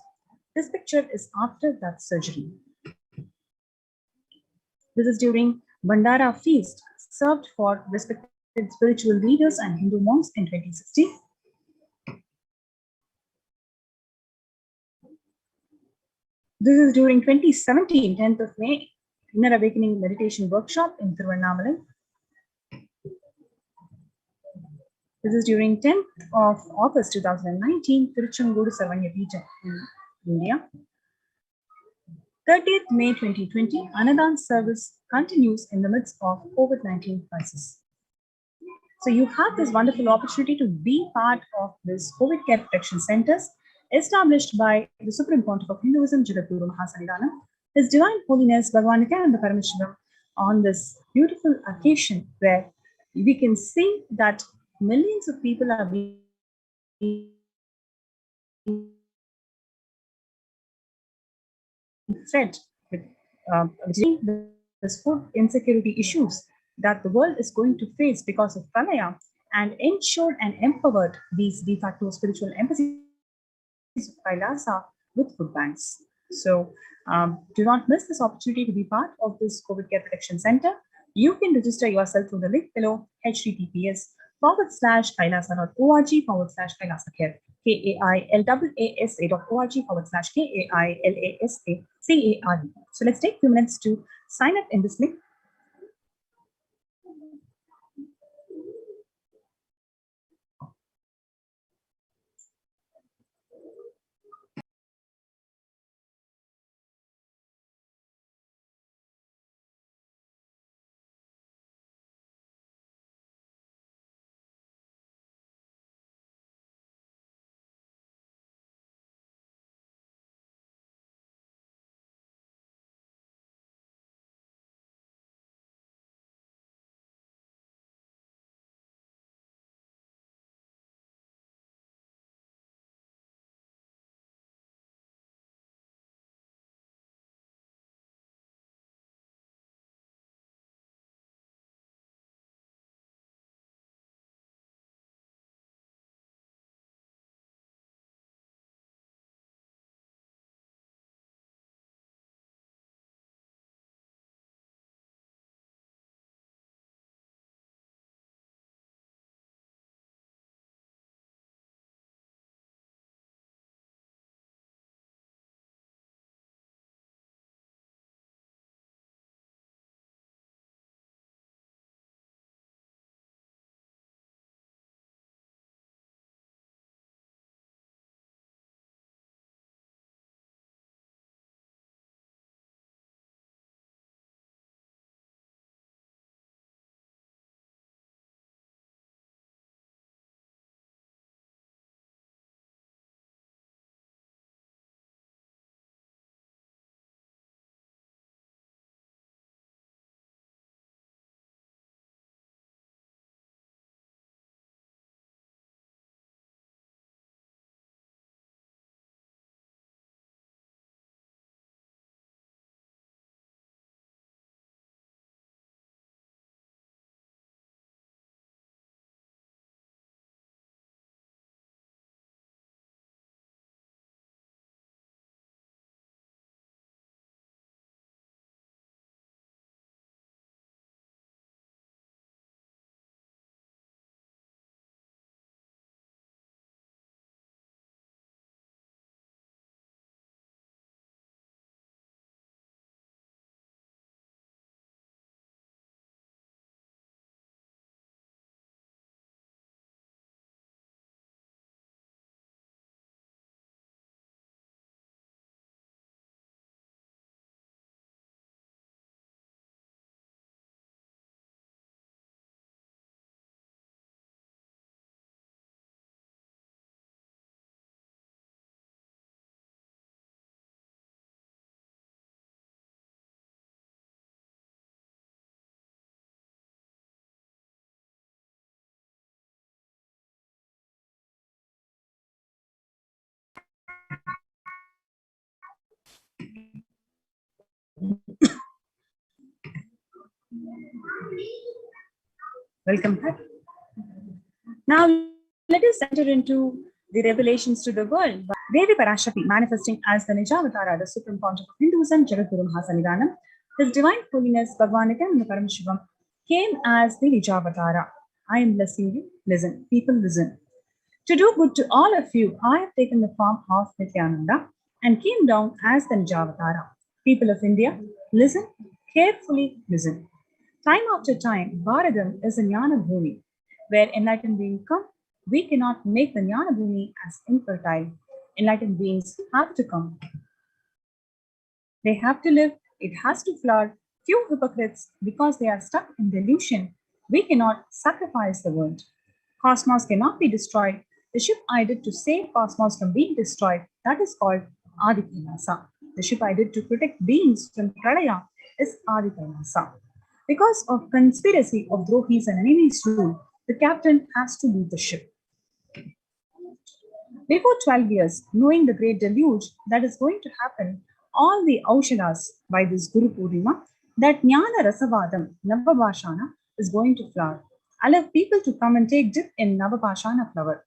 This picture is after that surgery. This is during Bandara feast served for respected spiritual leaders and Hindu monks in 2016. This is during 2017, 10th of May, Inner Awakening Meditation Workshop in Tiruvannamalai. This is during 10th of August 2019, Tiruchengodu Savanya Peetham in India. 30th May 2020, Anadhan service continues in the midst of COVID-19 crisis. So you have this wonderful opportunity to be part of this COVID care protection centers established by the Supreme Pontiff of Hinduism, Jagadguru Mahasannidhanam, His Divine Holiness Bhagwan Nithyananda Paramashivam, on this beautiful occasion where we can see that millions of people are being fed with this food insecurity issues that the world is going to face because of Pralaya, and ensured and empowered these de facto spiritual embassies of Kailasa with food banks. So do not miss this opportunity to be part of this COVID Care Protection Center. You can register yourself through the link below, https://kailasa.org/Kailasa Care, KAILASA.org/KAILASACARE. So let's take a few minutes to sign up in this link. Welcome back. Now, let us enter into the revelations to the world. Devi Parashakti, manifesting as the Nijavatara, the Supreme Pontiff of Hinduism, Jagadguru Mahasanidanam, His Divine Holiness Bhagwan Nithyananda Paramashivam came as the Nijavatara. I am blessing you. Listen, people, listen. To do good to all of you, I have taken the form of Nithyananda and came down as the Nijavatara. People of India, listen, carefully listen. Time after time, Bharadam is a Jnana Bhumi. Where enlightened beings come, we cannot make the Jnana Bhumi as infertile. Enlightened beings have to come. They have to live, it has to flower. Few hypocrites, because they are stuck in delusion, we cannot sacrifice the world. Cosmos cannot be destroyed. The ship I did to save cosmos from being destroyed, that is called Adi Kailasa. The ship I did to protect beings from Pradaya is Adi Kailasa. Because of conspiracy of Drohis and enemies rule, the captain has to leave the ship. Before 12 years, knowing the great deluge that is going to happen, all the Aushadas by this Guru Purnima, that Jnana Rasavadam, Navabhashana, is going to flower. Allow people to come and take dip in Navabhashana flower.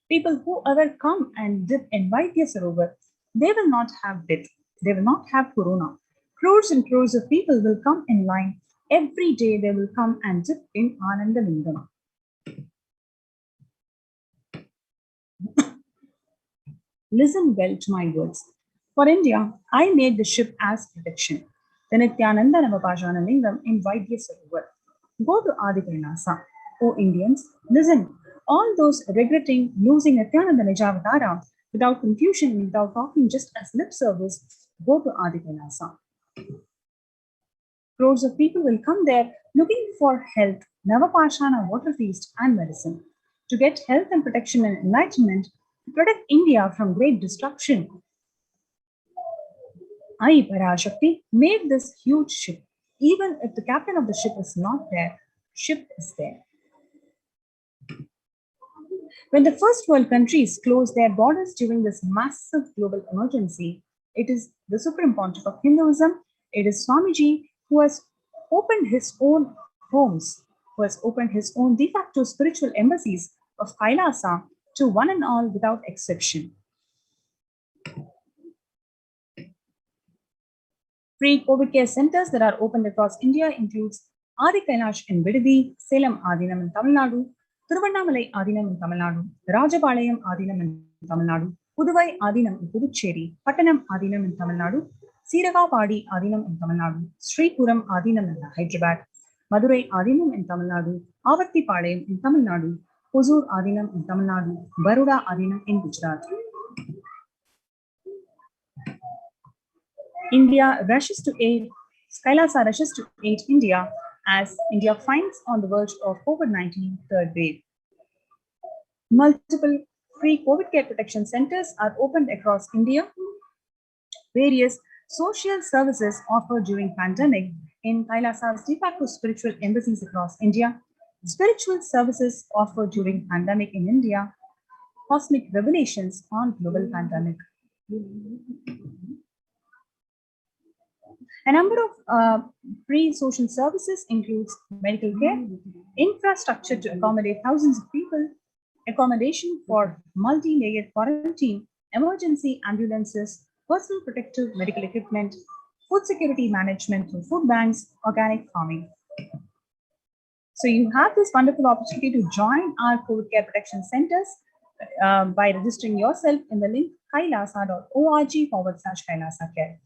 People who ever come and dip in Vaidya Sarovar, they will not have death. They will not have corona. Crores and crores of people will come in line. Every day they will come and dip in Anandalingam. Listen well to my words. For India, I made the ship as protection. The Nithyananda Navapashana Lingam in Vaidya Sarovar. Go to Adi Kailasa. O Indians, listen. All those regretting losing Nithyananda Nijavatara without confusion, without talking just as lip service, go to Adi Kailasa. Crores of people will come there looking for health, Navapashana water feast, and medicine. To get health and protection and enlightenment, to protect India from great destruction. I, Parashakti, made this huge ship. Even if the captain of the ship is not there, ship is there. When the first world countries closed their borders during this massive global emergency, it is the Supreme Pontiff of Hinduism, it is Swamiji who has opened his own homes, who has opened his own de facto spiritual embassies of Kailasa to one and all without exception. Free COVID care centers that are opened across India includes Adi Kailash in Vidadi, Salem Adinam in Tamil Nadu, Thiruvannamalai Adinam in Tamil Nadu, Rajapalayam Adinam in Tamil Nadu, Puduvai Adinam in Puducherry, Pattanam Adinam in Tamil Nadu, Siragapadi Adinam in Tamil Nadu, Sri Puram Adinam in Hyderabad, Madurai Adinam in Tamil Nadu, Avattipalayam in Tamil Nadu, Huzur Adinam in Tamil Nadu, Baroda Adinam in Gujarat. India rushes to aid, Kailasa rushes to aid India as India finds on the verge of COVID-19 third wave. Multiple free COVID care protection centers are opened across India. Various social services offered during pandemic in Kailasa's de facto spiritual embassies across India. Spiritual services offered during pandemic in India. Cosmic revelations on global pandemic. A number of free social services includes medical care, infrastructure to accommodate thousands of people, accommodation for multi-layered quarantine, emergency ambulances, personal protective medical equipment, food security management through food banks, organic farming. So you have this wonderful opportunity to join our COVID care protection centers by registering yourself in the link kailasa.org/Kailasa Care.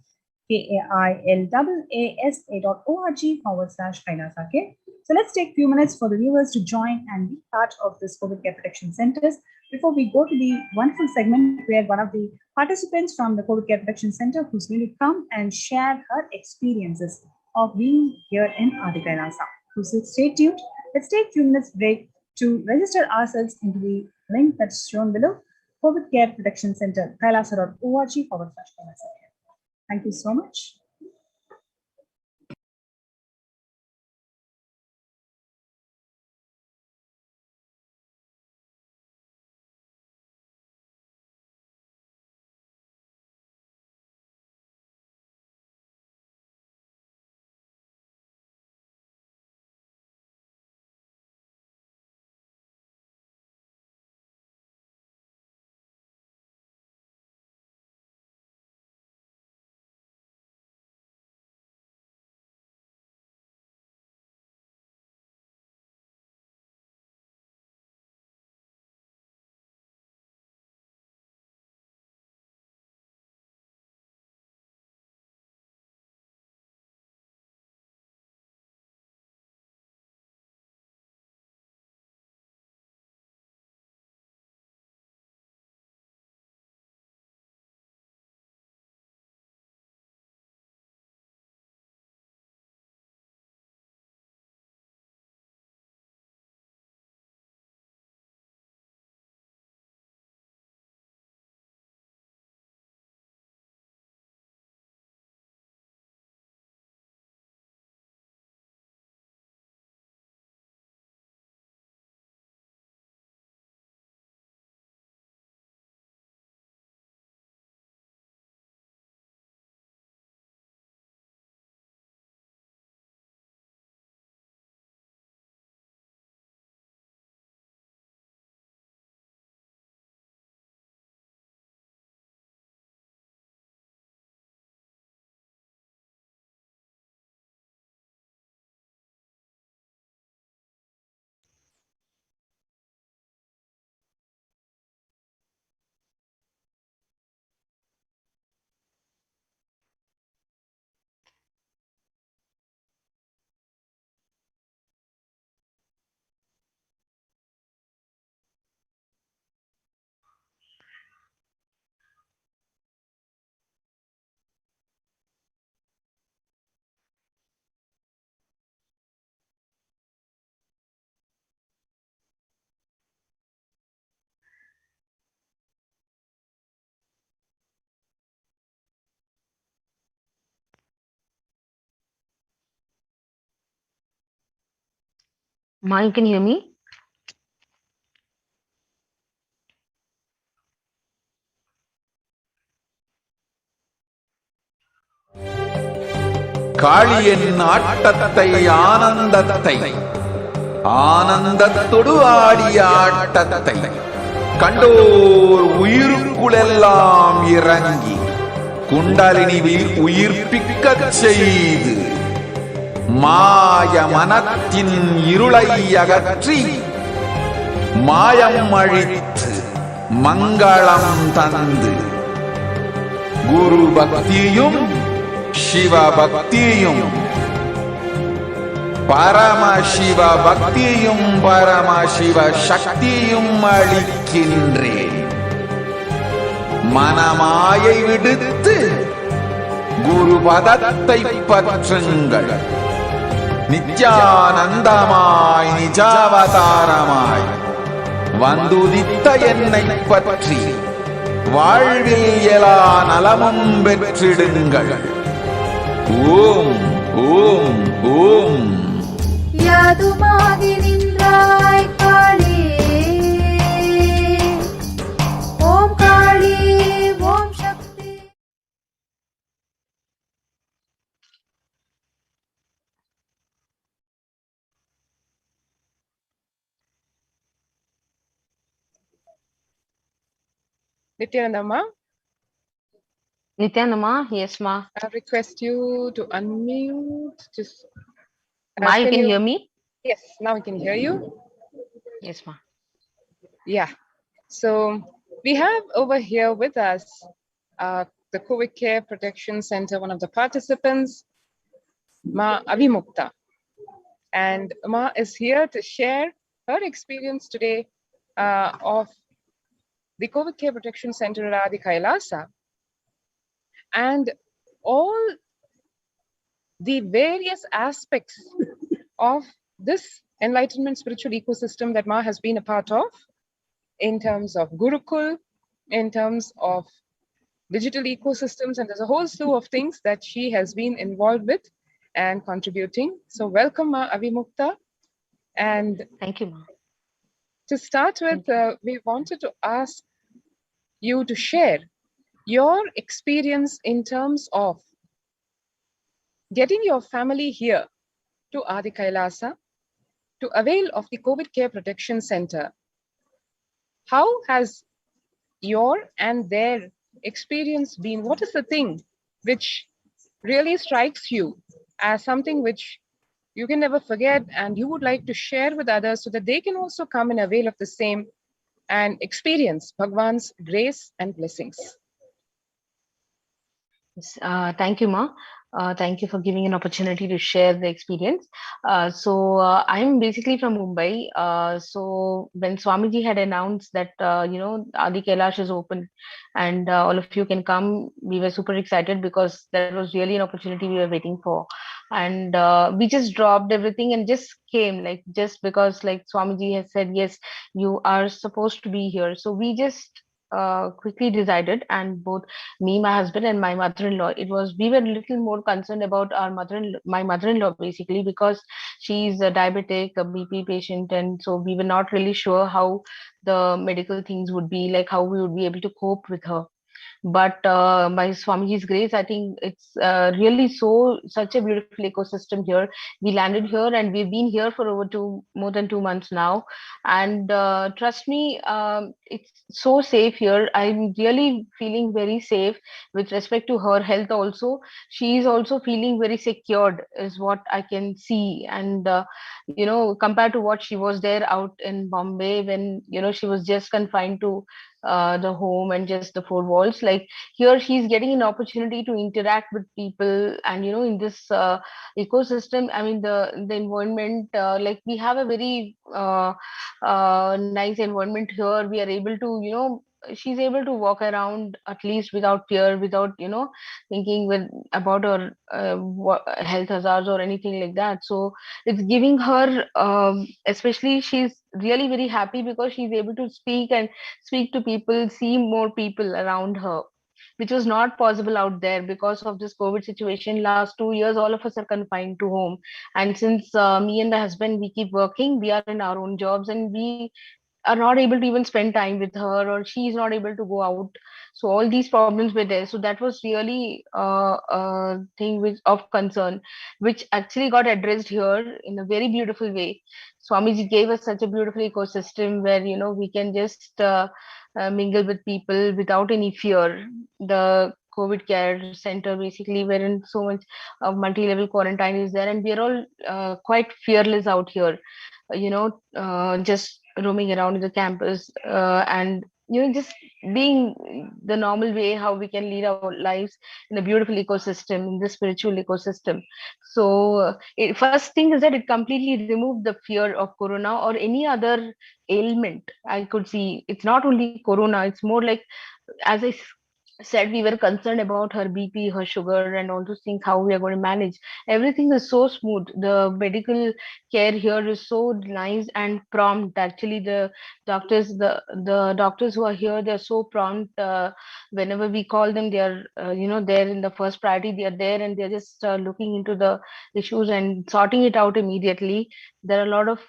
KAILAASA.org/Kailasa. So let's take a few minutes for the viewers to join and be part of this COVID care protection centers before we go to the wonderful segment where one of the participants from the COVID care protection center who's going to come and share her experiences of being here in Adi Kailasa. So stay tuned. Let's take a few minutes break to register ourselves into the link that's shown below, COVID care protection center, kailasa.org/Kailasa. Thank you so much. Ma, you can hear me? காளியின் ஆட்டத்தை ஆனந்தத்தை ஆனந்தத்தொடு ஆடிய ஆட்டத்தை கண்டோர் உயிருக்குளெல்லாம் இறங்கி குண்டலினிவில் உயிர்ப்பிக்கச் செய்து மாய மனத்தின் இருளை அகற்றி மாயம் அழித்து மங்களம் தந்து குரு பக்தியும் சிவ பக்தியும் பரமசிவ பக்தியும் பரமசிவ சக்தியும் அளிக்கின்றேன். மனமாயை விடுத்து குரு பதத்தை பற்றுங்கள். நித்யானந்தமாய் நிஜாவதாரமாய் வந்துதித்த என்னை பற்றி வாழ்வில் எல்லா நலமும் பெற்றிடுங்கள். ஓம் ஓம் ஓம். யாதுமாகி நின்றாய் காளி, ஓம் காளி ஓம் சக்தி. Nithyananda Ma, Nithyananda Ma, yes ma. I request you to unmute. Just Ma, you can hear me? Yes, now we can hear you. Yes ma. Yeah. So we have over here with us the COVID Care Protection Center, one of the participants, Ma Avimukta. And Ma is here to share her experience today of the COVID Care Protection Center at the Kailasa and all the various aspects of this enlightenment spiritual ecosystem that Ma has been a part of, in terms of Gurukul, in terms of digital ecosystems, and there's a whole slew of things that she has been involved with and contributing. So welcome Ma Avimukta. And thank you Ma. To start with, we wanted to ask you to share your experience in terms of getting your family here to Adi Kailasa to avail of the COVID Care Protection Center. How has your and their experience been? What is the thing which really strikes you as something which you can never forget and you would like to share with others so that they can also come and avail of the same and experience Bhagwan's grace and blessings? Yes, thank you, Ma. Thank you for giving an opportunity to share the experience. I'm basically from Mumbai. So when Swamiji had announced that, Adi Kailash is open and all of you can come, we were super excited because that was really an opportunity we were waiting for. And we just dropped everything and just came, like, just because, like, Swamiji has said, yes, you are supposed to be here. So we just quickly decided, and both me, my husband, and my mother-in-law, we were a little more concerned about my mother-in-law, basically, because she's a diabetic, a BP patient, and so we were not really sure how the medical things would be, like how we would be able to cope with her. But by Swamiji's grace, I think it's really such a beautiful ecosystem here. We landed here and we've been here for more than 2 months now. And trust me, it's so safe here. I'm really feeling very safe with respect to her health also. She's also feeling very secured is what I can see. And, compared to what she was there out in Bombay when, she was just confined to the home and just the four walls, like here she's getting an opportunity to interact with people. And in this ecosystem, I mean the environment, like we have a very nice environment here. We are able to, she's able to walk around at least without fear, without thinking about her health hazards or anything like that. So it's giving her, especially she's really very happy because she's able to speak to people, see more people around her. which was not possible out there because of this COVID situation. Last 2 years, all of us are confined to home. And since me and the husband, we keep working, we are in our own jobs, and we are not able to even spend time with her, or she is not able to go out. So all these problems were there. So that was really a thing which of concern, which actually got addressed here in a very beautiful way. Swamiji gave us such a beautiful ecosystem where we can just mingle with people without any fear. The COVID care center, basically, wherein so much of multi-level quarantine is there, and we are all quite fearless out here, just roaming around in the campus, and just being the normal way how we can lead our lives in a beautiful ecosystem, in the spiritual ecosystem. So first thing is that it completely removed the fear of corona or any other ailment. I could see it's not only corona, it's more like, as I said, we were concerned about her BP, her sugar, and all those things, how we are going to manage. Everything is so smooth. The medical care here is so nice and prompt. Actually, the doctors who are here, they're so prompt. Whenever we call them, they are there in the first priority. They are there, and they're just looking into the issues and sorting it out immediately. There are a lot of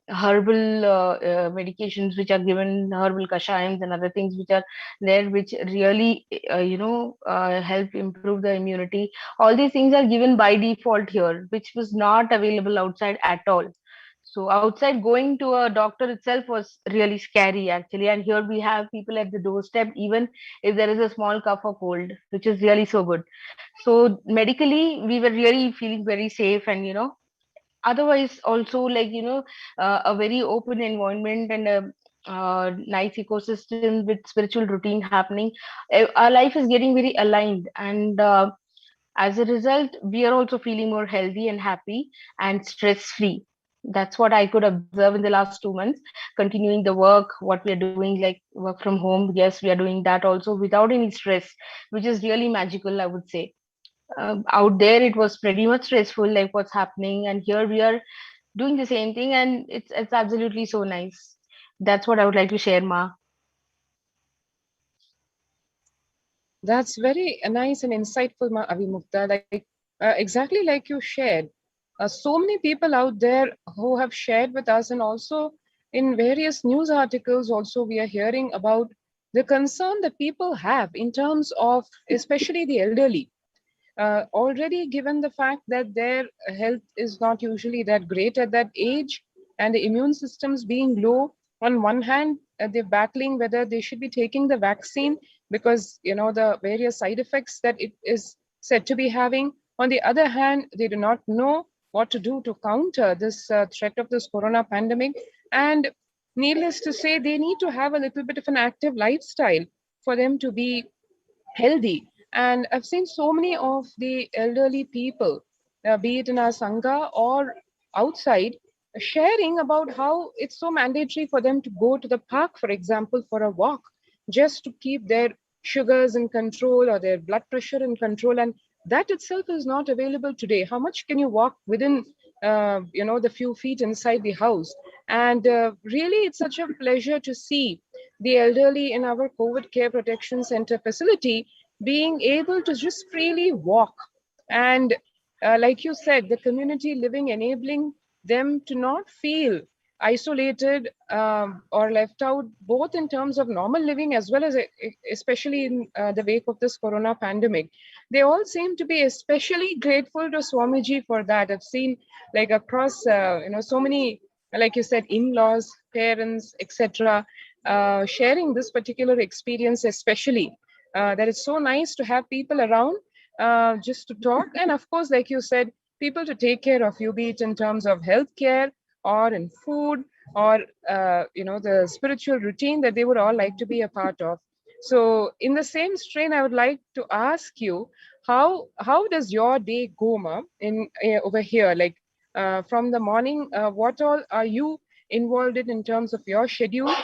herbal medications which are given, herbal kashayams and other things which are there, which really help improve the immunity. All these things are given by default here, which was not available outside at all. So outside, going to a doctor itself was really scary, actually, and here we have people at the doorstep, even if there is a small cough or cold, which is really so good. So medically, we were really feeling very safe, and otherwise also, like, a very open environment and a nice ecosystem with spiritual routine happening. Our life is getting very aligned, and as a result, we are also feeling more healthy and happy and stress free. That's what I could observe in the last 2 months. Continuing the work, what we are doing, like work from home, yes, we are doing that also without any stress, which is really magical, I would say. Out there it was pretty much stressful, like what's happening, and here we are doing the same thing, and it's absolutely so nice. That's what I would like to share, Ma. That's very nice and insightful, Ma Avimukta. Like exactly like you shared. So many people out there who have shared with us, and also in various news articles, also we are hearing about the concern that people have in terms of especially the elderly. Already given the fact that their health is not usually that great at that age, and the immune systems being low, on one hand they're battling whether they should be taking the vaccine because the various side effects that it is said to be having. On the other hand, they do not know what to do to counter this threat of this corona pandemic, and needless to say, they need to have a little bit of an active lifestyle for them to be healthy. And I've seen so many of the elderly people, be it in our Sangha or outside, sharing about how it's so mandatory for them to go to the park, for example, for a walk, just to keep their sugars in control or their blood pressure in control. And that itself is not available today. How much can you walk within, the few feet inside the house? And really, it's such a pleasure to see the elderly in our COVID Care Protection Center facility being able to just freely walk. And like you said, the community living enabling them to not feel isolated or left out, both in terms of normal living as well as especially in the wake of this corona pandemic. They all seem to be especially grateful to Swamiji for that. I've seen like across, so many, like you said, in-laws, parents, etc., sharing this particular experience, especially that it's so nice to have people around just to talk. And of course, like you said, people to take care of you, be it in terms of healthcare or in food or, the spiritual routine that they would all like to be a part of. So in the same strain, I would like to ask you, how does your day go, Ma, in over here? Like from the morning, what all are you involved in terms of your schedule?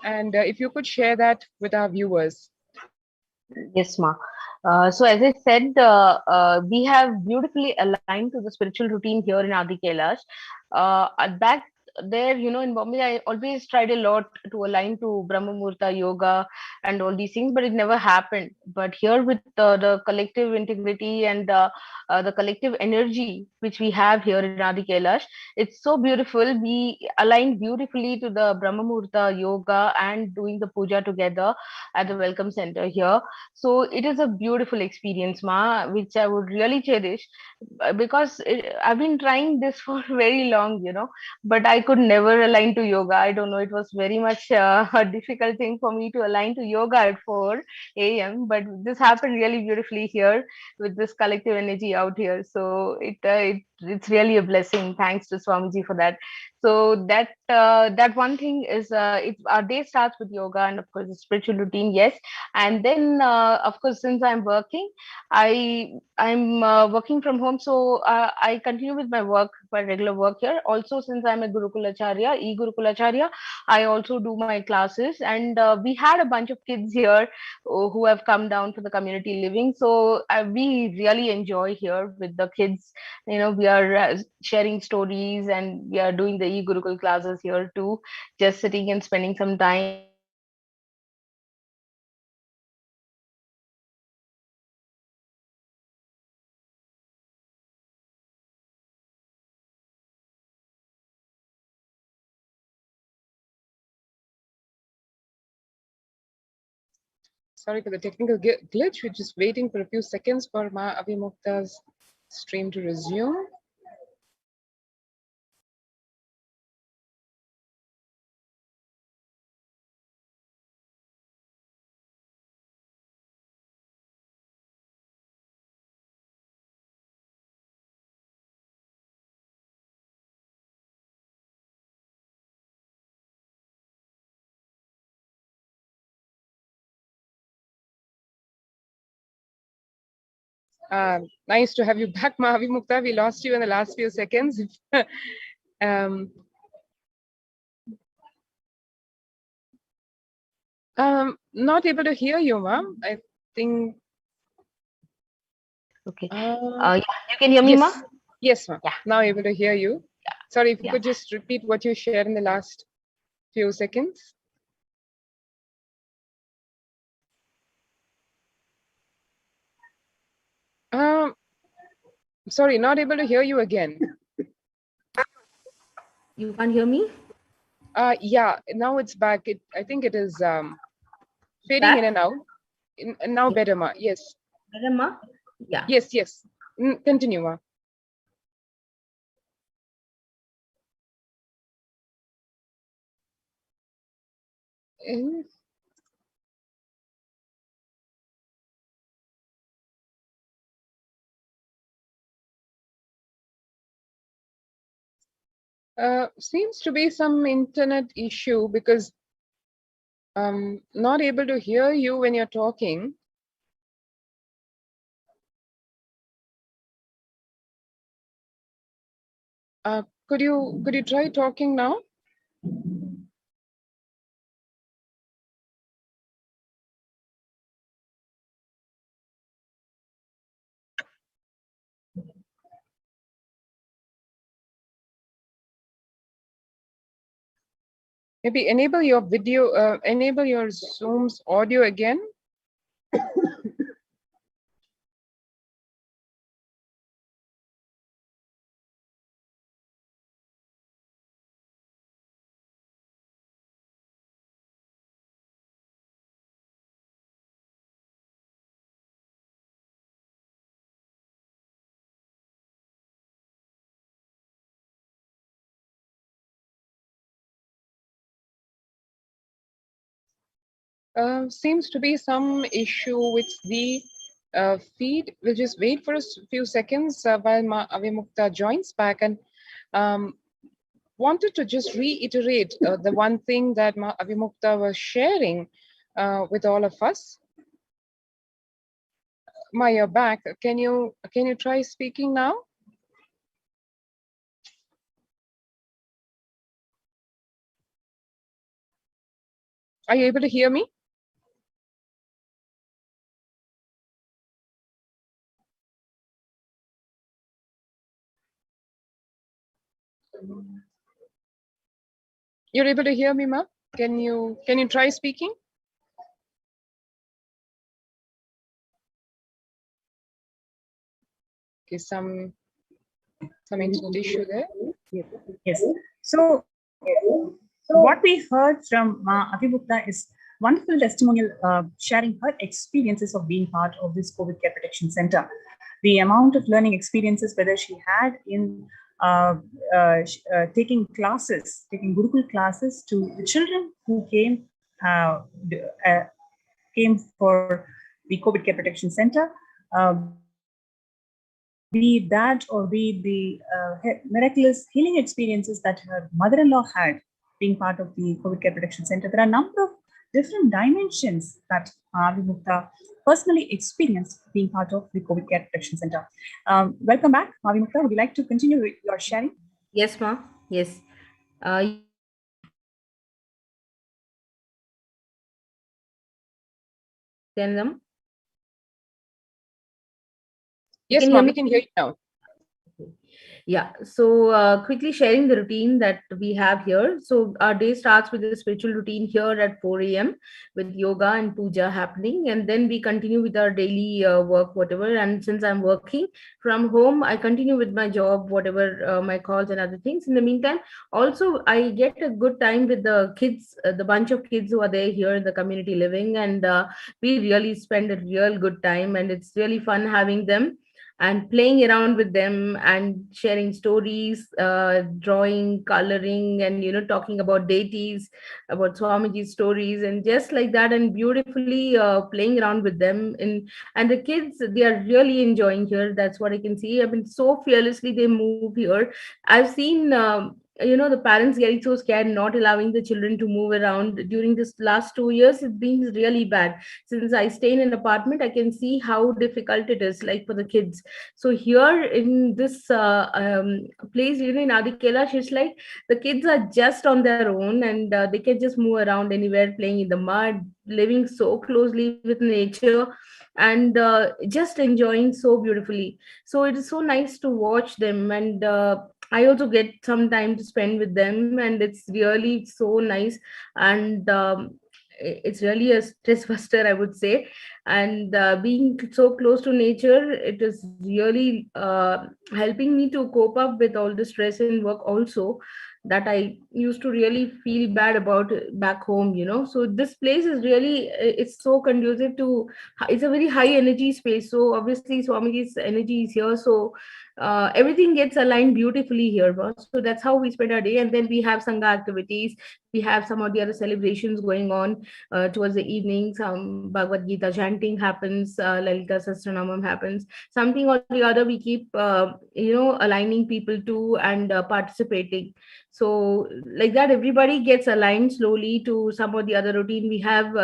And if you could share that with our viewers. Yes, Ma. So as I said, we have beautifully aligned to the spiritual routine here in Adi Kailash. That there, in Bombay, I always tried a lot to align to Brahma Muhurta yoga and all these things, but it never happened. But here, with the collective integrity and the collective energy which we have here in Adi Kailash, it's so beautiful. We aligned beautifully to the Brahma Muhurta yoga and doing the puja together at the welcome center here. So it is a beautiful experience, Ma, which I would really cherish, because I've been trying this for very long, but I could never align to yoga. I don't know. It was very much a difficult thing for me to align to yoga at 4 a.m. But this happened really beautifully here with this collective energy out here. So it's really a blessing. Thanks to Swamiji for that. So that one thing is, our day starts with yoga and of course the spiritual routine, yes, and then of course, since I'm working, I'm working from home, so I continue with my work, my regular work here. Also, since I'm a Gurukulacharya, e-Gurukulacharya, I also do my classes, and we had a bunch of kids here who have come down for the community living. So we really enjoy here with the kids. We are sharing stories, and we are doing the e-Gurukul classes here too, just sitting and spending some time. Sorry for the technical glitch. We're just waiting for a few seconds for Ma Avimukta's stream to resume. Nice to have you back, Ma Avimukta. We lost you in the last few seconds. um, not able to hear you, Ma. I think. Okay. Yeah, you can hear me, yes. Ma? Yes, Ma. Yeah. Now able to hear you. Sorry, if you Yeah. could just repeat what you shared in the last few seconds. Sorry, not able to hear you again. You can't hear me? Yeah, now it's back. I think it is fading Back? in and out. Now better, Ma. Yes. Better, Ma? Yeah. Yes, yes. Continue, Ma. Seems to be some internet issue because I'm not able to hear you when you're talking. Could you try talking now? Maybe enable your video, enable your Zoom's audio again. Seems to be some issue with the feed. We'll just wait for a few seconds while Ma Avimukta joins back, and wanted to just reiterate the one thing that Ma Avimukta was sharing with all of us. Ma, you're back. Can you try speaking now? Are you able to hear me? You're able to hear me, Ma? Can you try speaking? Okay, some internet issue there. Yes. So what we heard from Ma Abhimukta is wonderful testimonial sharing her experiences of being part of this COVID Care Protection Center. The amount of learning experiences, whether she had in taking classes, taking Gurukul classes to the children who came for the COVID Care Protection Center, be that or be the miraculous healing experiences that her mother-in-law had being part of the COVID Care Protection Center. There are a number of different dimensions that Avimukta personally experienced being part of the COVID Care Protection Center. Welcome back, Avimukta. Would you like to continue your sharing? Yes, Ma. Yes. Can them? Yes, Ma, we can hear you now. Yeah, so quickly sharing the routine that we have here. So our day starts with a spiritual routine here at 4 a.m. with yoga and puja happening, and then we continue with our daily work, whatever. And since I'm working from home, I continue with my job, whatever my calls and other things. In the meantime, also I get a good time with the kids, the bunch of kids who are there here in the community living, and we really spend a real good time, and it's really fun having them and playing around with them and sharing stories, drawing, coloring, and talking about deities, about Swamiji's stories, and just like that, and beautifully playing around with them. And the kids, they are really enjoying here. That's what I can see. I mean, so fearlessly they move here. I've seen. The parents getting so scared, not allowing the children to move around during this last 2 years. It's been really bad. Since I stay in an apartment, I can see how difficult it is, like for the kids. So here in this place, in Adi Kailash, it's like the kids are just on their own, and they can just move around anywhere, playing in the mud, living so closely with nature, and just enjoying so beautifully. So it is so nice to watch them, and I also get some time to spend with them, and it's really so nice. And it's really a stress buster, I would say. And being so close to nature, it is really helping me to cope up with all the stress in work also, that I used to really feel bad about back home. So this place is really, it's so conducive to, it's a very high energy space. So obviously Swamiji's energy is here. So everything gets aligned beautifully here, boss. So that's how we spend our day. And then we have Sangha activities. We have some of the other celebrations going on towards the evening. Some Bhagavad Gita chanting happens, Lalita Sahasranamam happens. Something or the other we keep, aligning people to and participating. So like that, everybody gets aligned slowly to some of the other routine. We have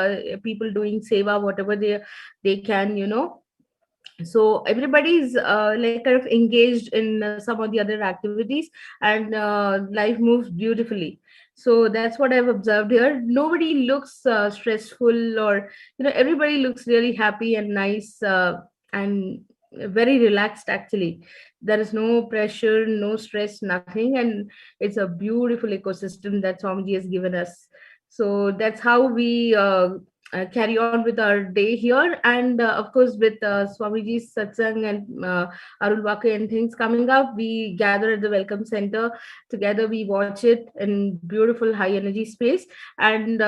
people doing seva, whatever they can. So everybody's like kind of engaged in some of the other activities, and life moves beautifully. So that's what I've observed here. Nobody looks stressful, or everybody looks really happy and nice, and very relaxed. Actually, there is no pressure, no stress, nothing, and it's a beautiful ecosystem that Swamiji has given us. So that's how we carry on with our day here. And of course, with Swamiji's satsang and Arul Vakai and things coming up, we gather at the Welcome Center. Together, we watch it in beautiful high energy space. And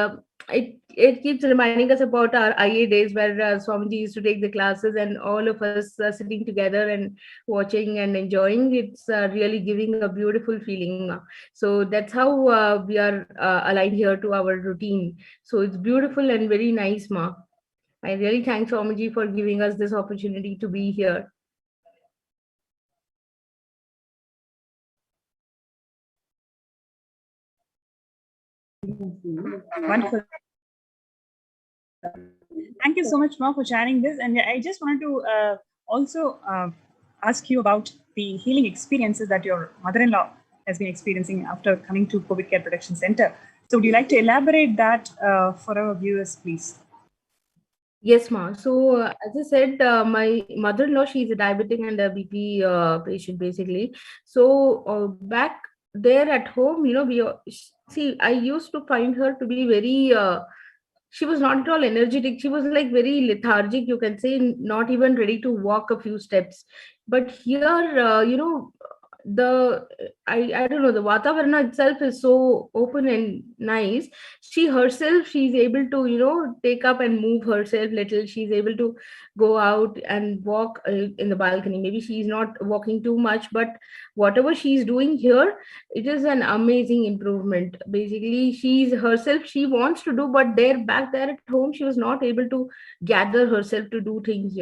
it keeps reminding us about our IA days, where Swamiji used to take the classes, and all of us sitting together and watching and enjoying. It's really giving a beautiful feeling. So that's how we are aligned here to our routine. So it's beautiful and very nice, Ma. I really thank Swamiji for giving us this opportunity to be here. Wonderful. Thank you so much, Ma, for sharing this. And I just wanted to also ask you about the healing experiences that your mother-in-law has been experiencing after coming to COVID Care Protection Center. So would you like to elaborate that for our viewers, please? Yes, Ma. So, as I said, my mother-in-law, she's a diabetic and a BP patient, basically. So, back there at home, see, I used to find her to be very, she was not at all energetic. She was like very lethargic, you can say, not even ready to walk a few steps. But here, the I don't know, the Vatavarana itself is so open and nice. She herself, she's able to, take up and move herself little. She's able to go out and walk in the balcony. Maybe she's not walking too much, but whatever she's doing here, it is an amazing improvement. Basically, she's herself, she wants to do, but there, back there at home, she was not able to gather herself to do things,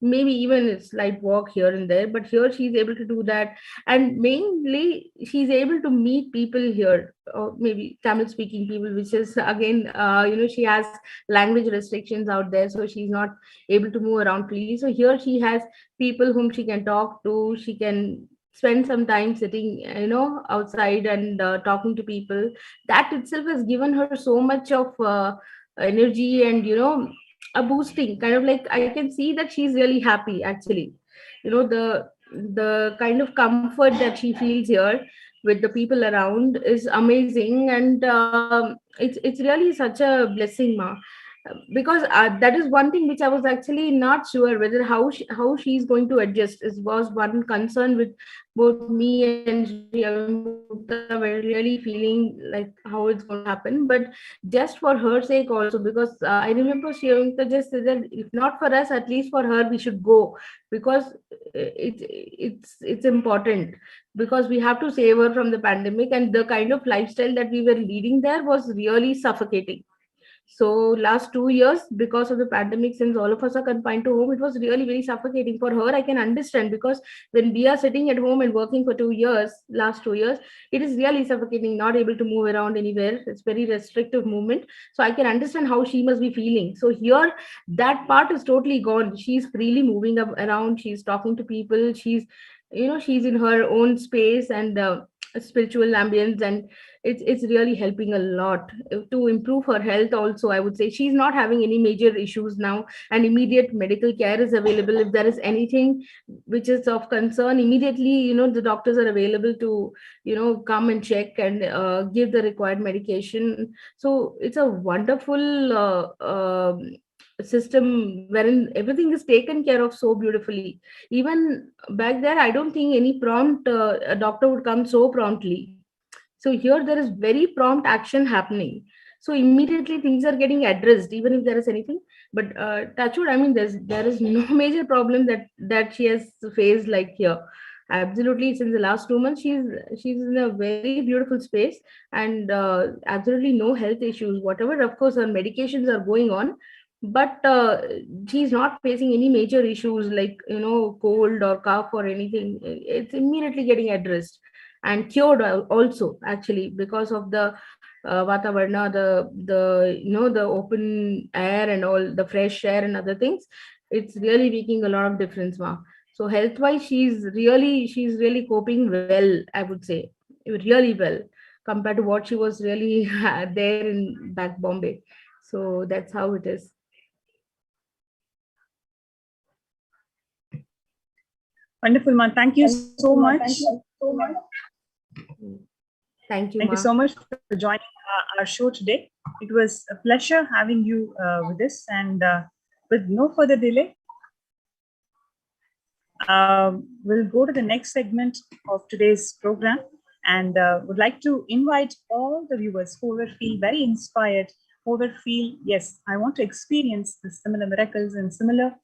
maybe even a slight walk here and there, but here she's able to do that. And mainly she's able to meet people here, or maybe Tamil speaking people, which is again, she has language restrictions out there, so she's not able to move around freely. So here she has people whom she can talk to. She can spend some time sitting, outside and talking to people. That itself has given her so much of energy and, a boosting kind of, like, I can see that she's really happy actually. The kind of comfort that she feels here with the people around is amazing. And it's really such a blessing, ma, because that is one thing which I was actually not sure whether how she's going to adjust, is was one concern with both me and Shri Avimukta. We're really feeling like how it's going to happen. But just for her sake also, because I remember Shri Avimukta just said that if not for us, at least for her we should go, because it's important, because we have to save her from the pandemic, and the kind of lifestyle that we were leading there was really suffocating. So last 2 years, because of the pandemic, since all of us are confined to home, it was really very suffocating for her. I can understand, because when we are sitting at home and working for 2 years, last 2 years, it is really suffocating, not able to move around anywhere. It's very restrictive movement. So I can understand how she must be feeling. So here, that part is totally gone. She's freely moving up around. She's talking to people. She's in her own space and spiritual ambience, and it's really helping a lot to improve her health also. I would say she's not having any major issues now, and immediate medical care is available. If there is anything which is of concern, immediately, the doctors are available to, come and check and give the required medication. So it's a wonderful system wherein everything is taken care of so beautifully. Even back there, I don't think any prompt a doctor would come so promptly. So here there is very prompt action happening. So immediately things are getting addressed, even if there is anything. But touch wood, I mean, there is no major problem that she has faced like here. Absolutely, since the last 2 months, she's in a very beautiful space, and absolutely no health issues. Whatever, of course, her medications are going on, but she's not facing any major issues like, cold or cough or anything. It's immediately getting addressed and cured also, actually, because of the vatavarna, the open air and all the fresh air and other things. It's really making a lot of difference, ma. So health wise, she's really coping well, I would say, really well, compared to what she was really there in back Bombay. So that's how it is. Wonderful, ma. Thank you so much. Thank you, Thank you ma. so much for joining our show today. It was a pleasure having you with us. And with no further delay, we'll go to the next segment of today's program, and would like to invite all the viewers who will feel very inspired, who will feel, yes, I want to experience the similar miracles and similar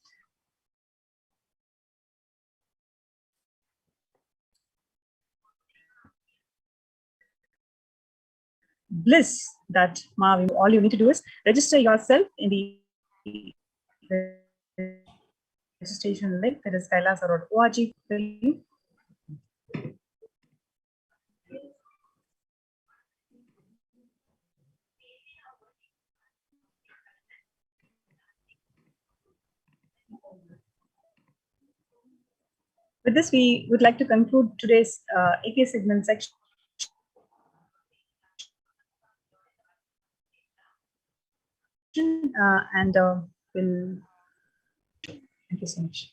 bliss that Ma, all you need to do is register yourself in the registration link, that is kailasa.org. With this, we would like to conclude today's AK segment section. And we'll thank you so much.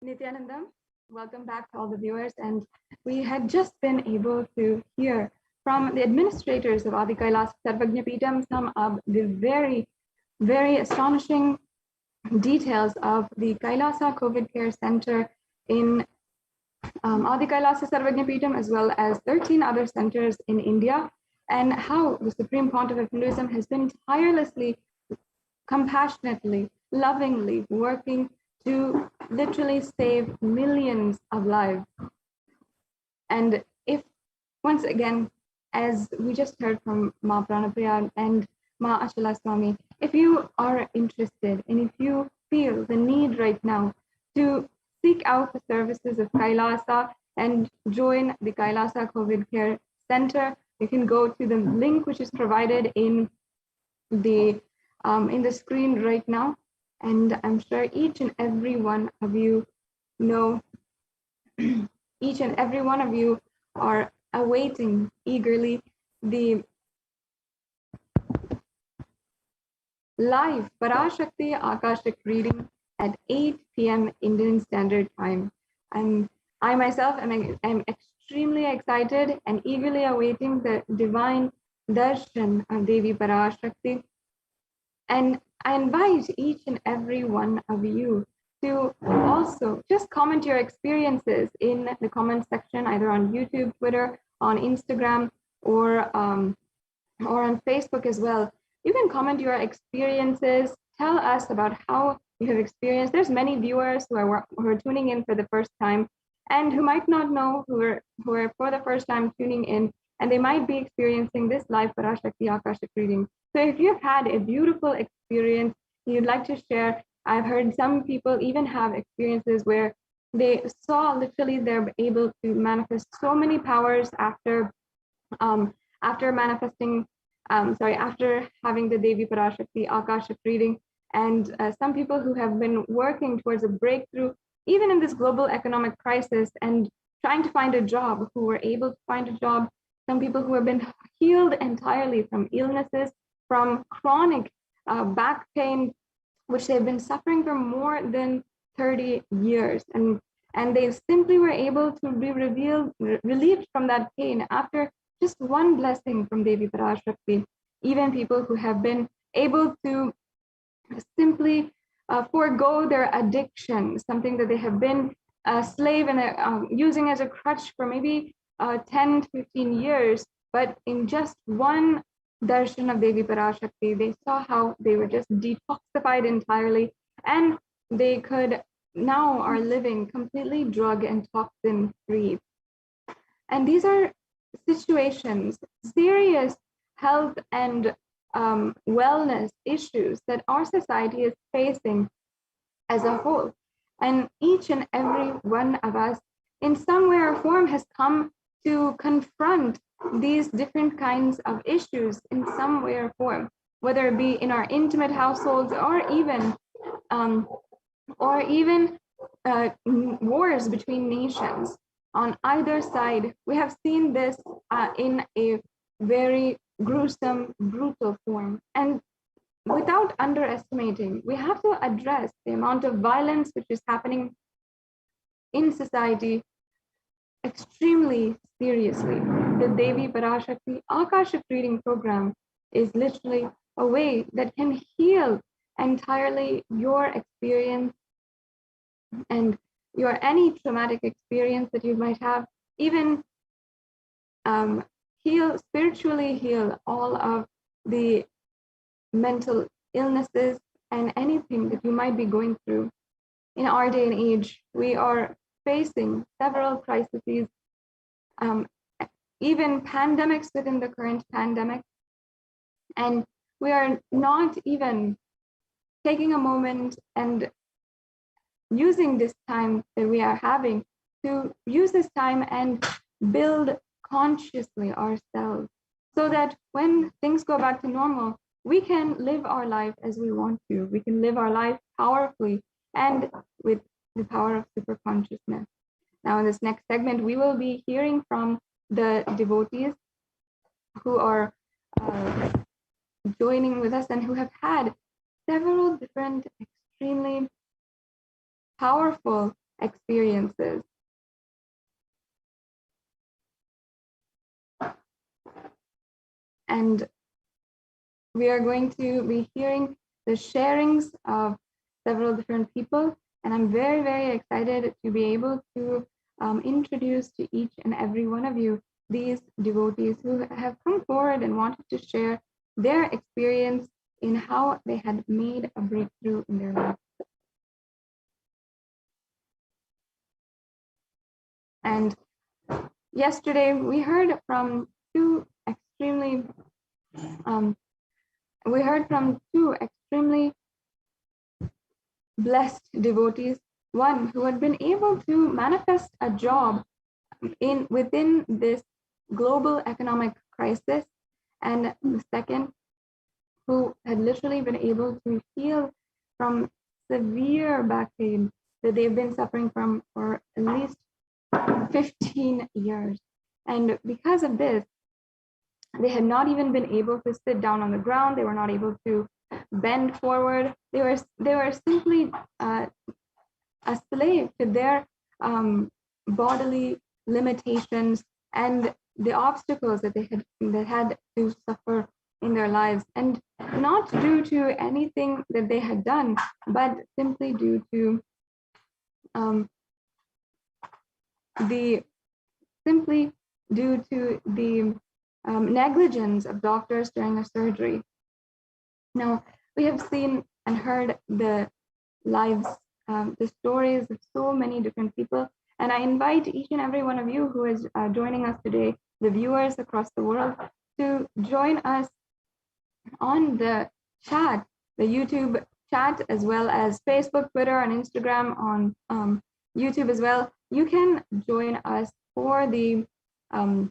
Nithyananda. Welcome back to all the viewers. And we had just been able to hear from the administrators of Adi Kailasa Sarvajnapeetham some of the very, very astonishing details of the Kailasa COVID Care Center in Adi Kailasa Sarvajnapeetham, as well as 13 other centers in India, and how the Supreme Pontiff of Hinduism has been tirelessly, compassionately, lovingly working to literally save millions of lives. And if, once again, as we just heard from Ma Pranapriya and Ma Achala Swami, if you are interested and if you feel the need right now to seek out the services of Kailasa and join the Kailasa COVID Care Center, you can go to the link which is provided in the screen right now. And I'm sure each and every one of you know, each and every one of you are awaiting eagerly the live Parashakti Akashic reading at 8 p.m. Indian Standard Time. I myself am extremely excited and eagerly awaiting the divine darshan of Devi Parashakti. And I invite each and every one of you to also just comment your experiences in the comment section, either on YouTube, Twitter, on Instagram, or on Facebook as well. You can comment your experiences, tell us about how you have experienced. There's many viewers who are tuning in for the first time and who might not know, who are for the first time tuning in, and they might be experiencing this live Parashakti Akashic reading. So if you've had a beautiful experience you'd like to share, I've heard some people even have experiences where they saw literally they're able to manifest so many powers after manifesting, after having the Devi Parashakti Akashic reading. And some people who have been working towards a breakthrough, even in this global economic crisis, and trying to find a job, who were able to find a job. Some people who have been healed entirely from illnesses, from chronic back pain, which they've been suffering for more than 30 years. And they simply were able to be relieved from that pain after just one blessing from Devi Parashakti. Even people who have been able to simply forego their addiction, something that they have been a slave and using as a crutch for maybe 10 to 15 years, but in just one darshan of Devi Parashakti, they saw how they were just detoxified entirely, and they could now are living completely drug and toxin free. And these are situations, serious health and wellness issues that our society is facing as a whole. And each and every one of us, in some way or form, has come to confront these different kinds of issues in some way or form, whether it be in our intimate households or even wars between nations. On either side, we have seen this in a very gruesome, brutal form. And without underestimating, we have to address the amount of violence which is happening in society extremely seriously. The Devi Parashakti Akashic reading program is literally a way that can heal entirely your experience and any traumatic experience that you might have, even spiritually heal all of the mental illnesses and anything that you might be going through. In our day and age, we are facing several crises, even pandemics within the current pandemic, and we are not even taking a moment and using this time that we are having to use this time and build consciously ourselves, so that when things go back to normal, we can live our life as we want to. We can live our life powerfully and with the power of super consciousness. Now, in this next segment, we will be hearing from the devotees who are joining with us and who have had several different extremely powerful experiences. And we are going to be hearing the sharings of several different people. And I'm very, very excited to be able to introduce to each and every one of you these devotees who have come forward and wanted to share their experience in how they had made a breakthrough in their life. And yesterday we heard from two extremely blessed devotees, one who had been able to manifest a job within this global economic crisis, and the second who had literally been able to heal from severe back pain that they've been suffering from for at least 15 years. And because of this, they had not even been able to sit down on the ground. They were not able to bend forward. They were simply a slave to their bodily limitations and the obstacles that they had to suffer in their lives, and not due to anything that they had done, but simply due to the negligence of doctors during a surgery. Now, we have seen and heard the lives, the stories of so many different people, and I invite each and every one of you who is joining us today, the viewers across the world, to join us on the chat, the YouTube chat, as well as Facebook, Twitter, and Instagram on YouTube as well. You can join us for the, you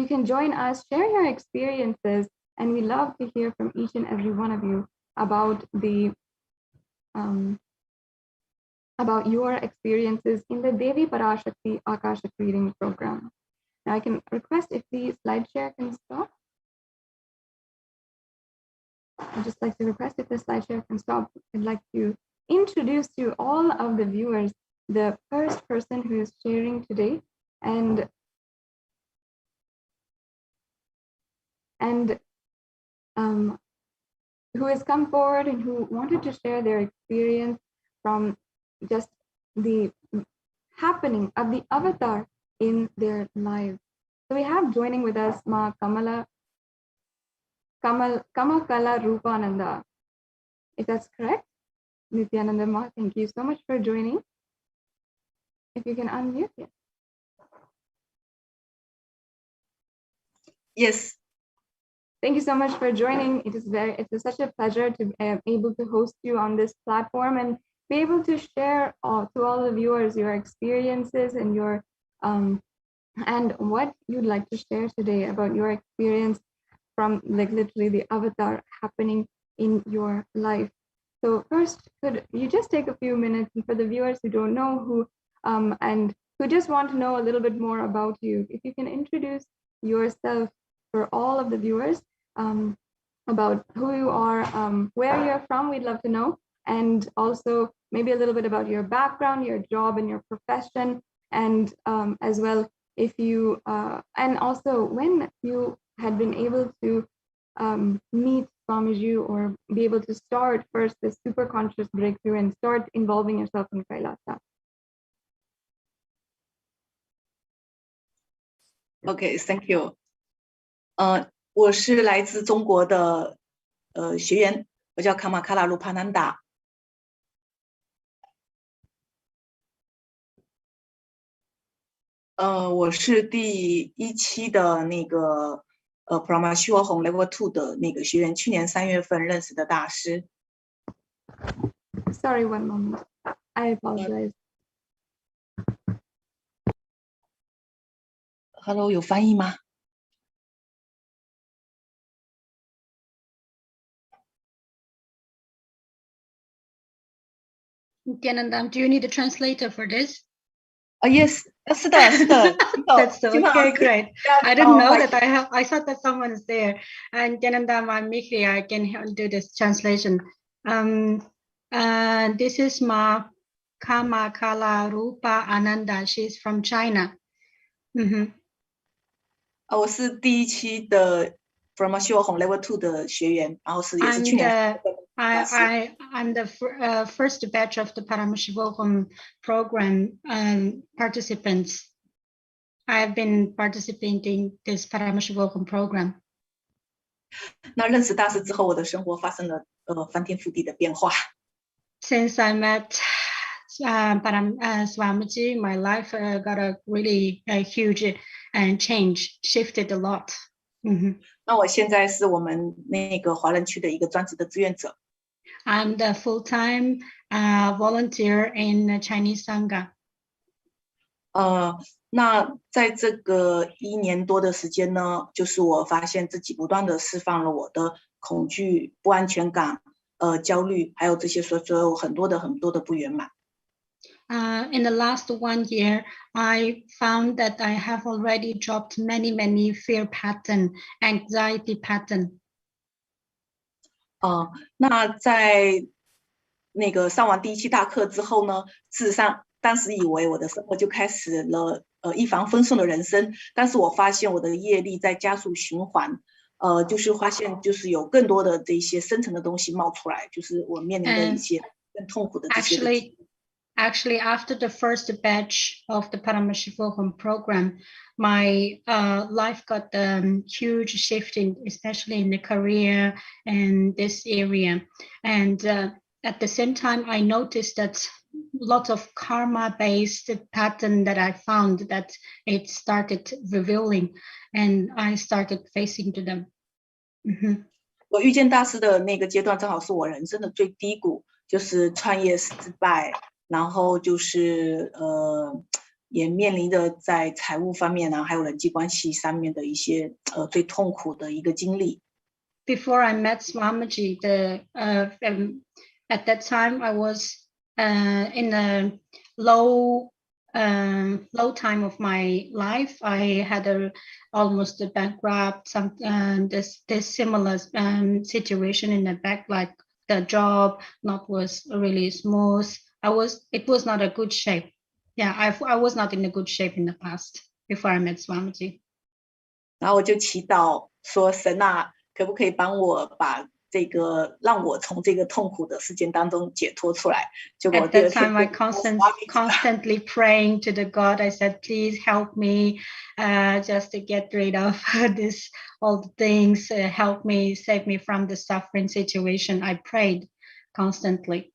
can join us, share your experiences, and we love to hear from each and every one of you about the, about your experiences in the Devi Parashakti Akashic reading program. Now I can request if the slide share can stop. I'd just like to request if the slide share can stop. I'd like to introduce to all of the viewers the first person who is sharing today, and who has come forward and who wanted to share their experience from just the happening of the avatar in their lives. So we have joining with us Ma Kamakala Rupananda. If that's correct, Nithyananda Ma, thank you so much for joining. If you can unmute it. Yes. Thank you so much for joining. It's such a pleasure to be able to host you on this platform and be able to share to all the viewers your experiences and your and what you'd like to share today about your experience from like literally the avatar happening in your life. So first, could you just take a few minutes, and for the viewers who don't know who and who just want to know a little bit more about you, if you can introduce yourself for all of the viewers, about who you are, where you're from, we'd love to know, and also maybe a little bit about your background, your job, and your profession, and as well if you and also when you had been able to meet Swamiji or be able to start first this super conscious breakthrough and start involving yourself in Kailasa. Okay, thank you. 我是来自中国的学员，我叫卡马卡拉鲁帕南达。我是第1期的那个Paramashivoham Level 2的那个学员，去年3月份认识的大师。Sorry, one moment. I apologize. Hello， 有翻译吗？ Nithyananda, do you need a translator for this? Yes, 是的，是的。 That's okay, great. I didn't know that I thought that someone is there. And Nithyananda, I'm Mikri, I can do this translation. This is Ma Kama Kala Rupa Ananda. She's from China. 我是第一期的 Paramashivoham Level 2的学员，然后也是去年。I'm the first batch of the Paramashivoham program participants. I have been participating this Paramashivoham program. 那认识大师之后，我的生活发生了翻天覆地的变化。Since I met Swamiji, my life got a really huge change, shifted a lot. 那我现在是我们那个华人区的一个专职的志愿者。I'm the full-time volunteer in Chinese Sangha. 那在这个1年多的时间呢，就是我发现自己不断的释放了我的恐惧、不安全感、焦虑，还有这些所有很多的不圆满。In the last 1 year, I found that I have already dropped many fear pattern, anxiety pattern. 那在那个上完第一期大课之后呢，事实上当时以为我的生活就开始了一帆风顺的人生，但是我发现我的业力在加速循环，就是发现就是有更多的这些深层的东西冒出来，就是我面临的一些更痛苦的这些。Actually, after the first batch of the Paramashivoham program, my life got huge shifting, especially in the career and this area. And at the same time, I noticed that lots of karma-based pattern that I found that it started revealing, and I started facing to them. 我遇见大师的那个阶段，正好是我人生的最低谷，就是创业失败。然后就是也面临着在财务方面呢，还有人际关系上面的一些最痛苦的一个经历。Before I met Swamiji, at that time I was in a low time of my life. I had almost a bankrupt, this similar situation in the back, like the job was really smooth. It was not a good shape. Yeah, I was not in a good shape in the past before I met Swamiji. 然后我就祈祷说，神啊，可不可以帮我把这个让我从这个痛苦的事件当中解脱出来？结果 At that time, I constantly praying to the God. I said, please help me, just to get rid of all the things. Help me, save me from the suffering situation. I prayed constantly.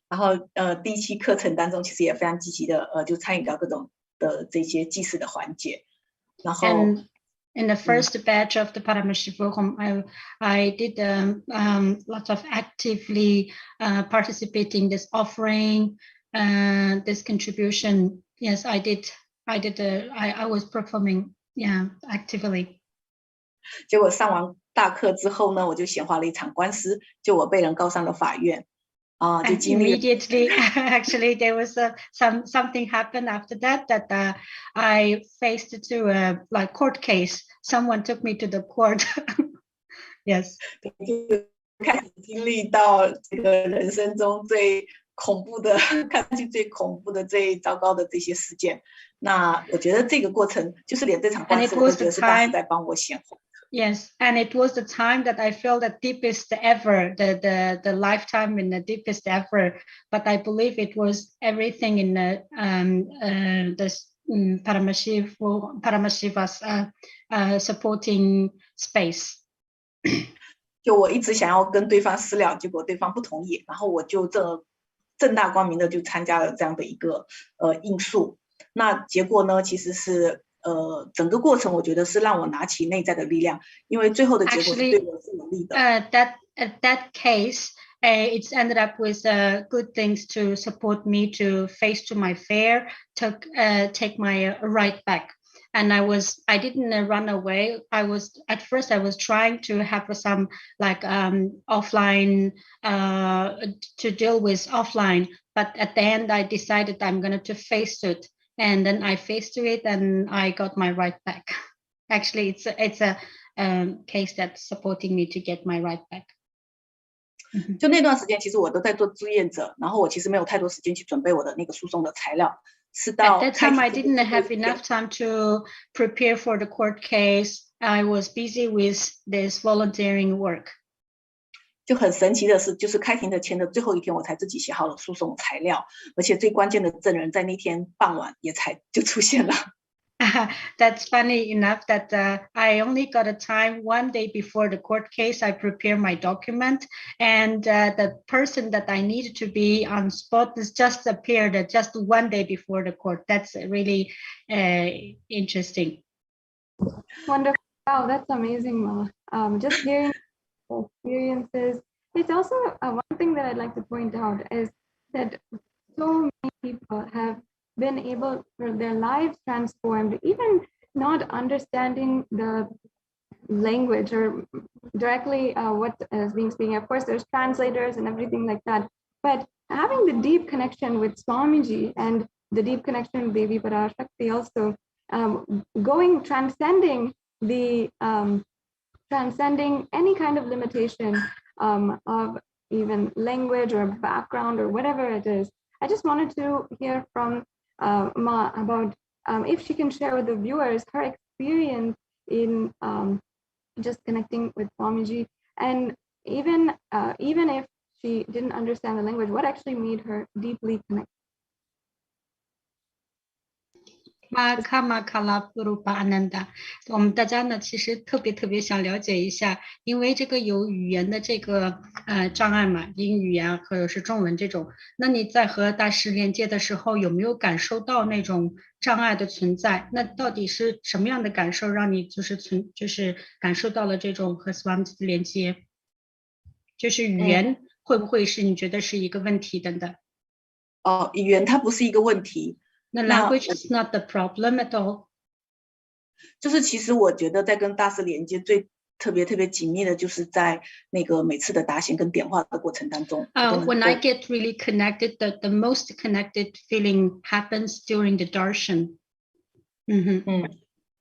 然后第一期课程当中，其实也非常积极的就参与到各种的这些祭祀的环节。然后 in the first batch of the Paramashivoham, I did lots of actively participating this offering, this contribution. Yes, I did. I was performing, yeah, actively. 结果上完大课之后呢，我就显化了一场官司，就我被人告上了法院。And immediately, actually, there was something happened after that I faced to a like court case. Someone took me to the court. Yes. 开始经历到这个人生中最恐怖的、看上去最恐怖的、最糟糕的这些事件。那我觉得这个过程就是连这场官司，我都觉得是大师在帮我显化。Yes, and it was the time that I felt the deepest ever, the lifetime in the deepest ever. But I believe it was everything in the Paramashiva's supporting space. 就我一直想要跟对方私了，结果对方不同意，然后我就正大光明的就参加了这样的一个应诉。那结果呢，其实是。整个过程我觉得是让我拿起内在的力量，因为最后的结果是对我是有利的。That case, it's ended up with good things to support me to face to my fear, to take my right back. And I didn't run away. At first I was trying to have some like offline to deal with offline, but at the end I decided I'm going to face it. And then I faced it and I got my right back. Actually, it's a case that's supporting me to get my right back. 就那段时间，其实我都在做志愿者，然后我其实没有太多时间去准备我的那个诉讼的材料。是 At 到 that 开 time, 庭 I 之后 didn't have enough time to prepare for the court case. I was busy with this volunteering work. 就很神奇的是，就是开庭的前的最后一天，我才自己写好了诉讼材料，而且最关键的证人在那天傍晚也才就出现了。That's funny enough that I only got a time one day before the court case. I prepared my document, and the person that I needed to be on spot has just appeared just one day before the court. That's really interesting. Wonderful. Wow, that's amazing, Ma. Just hearing experiences. It's also one thing that I'd like to point out is that so many people have been able for their lives transformed, even not understanding the language or directly what is being spoken. Of course, there's translators and everything like that, but having the deep connection with Swamiji and the deep connection with Devi Parashakti also, transcending any kind of limitation of even language or background or whatever it is. I just wanted to hear from Ma about if she can share with the viewers her experience in just connecting with Swamiji, and even if she didn't understand the language, what actually made her deeply connect.我们大家呢，其实特别想了解一下，因为这个有语言的这个障碍嘛，英语啊，或者是中文这种。那你在和大师连接的时候，有没有感受到那种障碍的存在？那到底是什么样的感受让你就是感受到了这种和 Swami 的连接？就是语言会不会是你觉得是一个问题等等？语言它不是一个问题。那 language is not the problem at all. 就是其实我觉得在跟大师连接最特别紧密的，就是在那个每次的达贤跟点化的过程当中。When I get really connected, the most connected feeling happens during the darshan.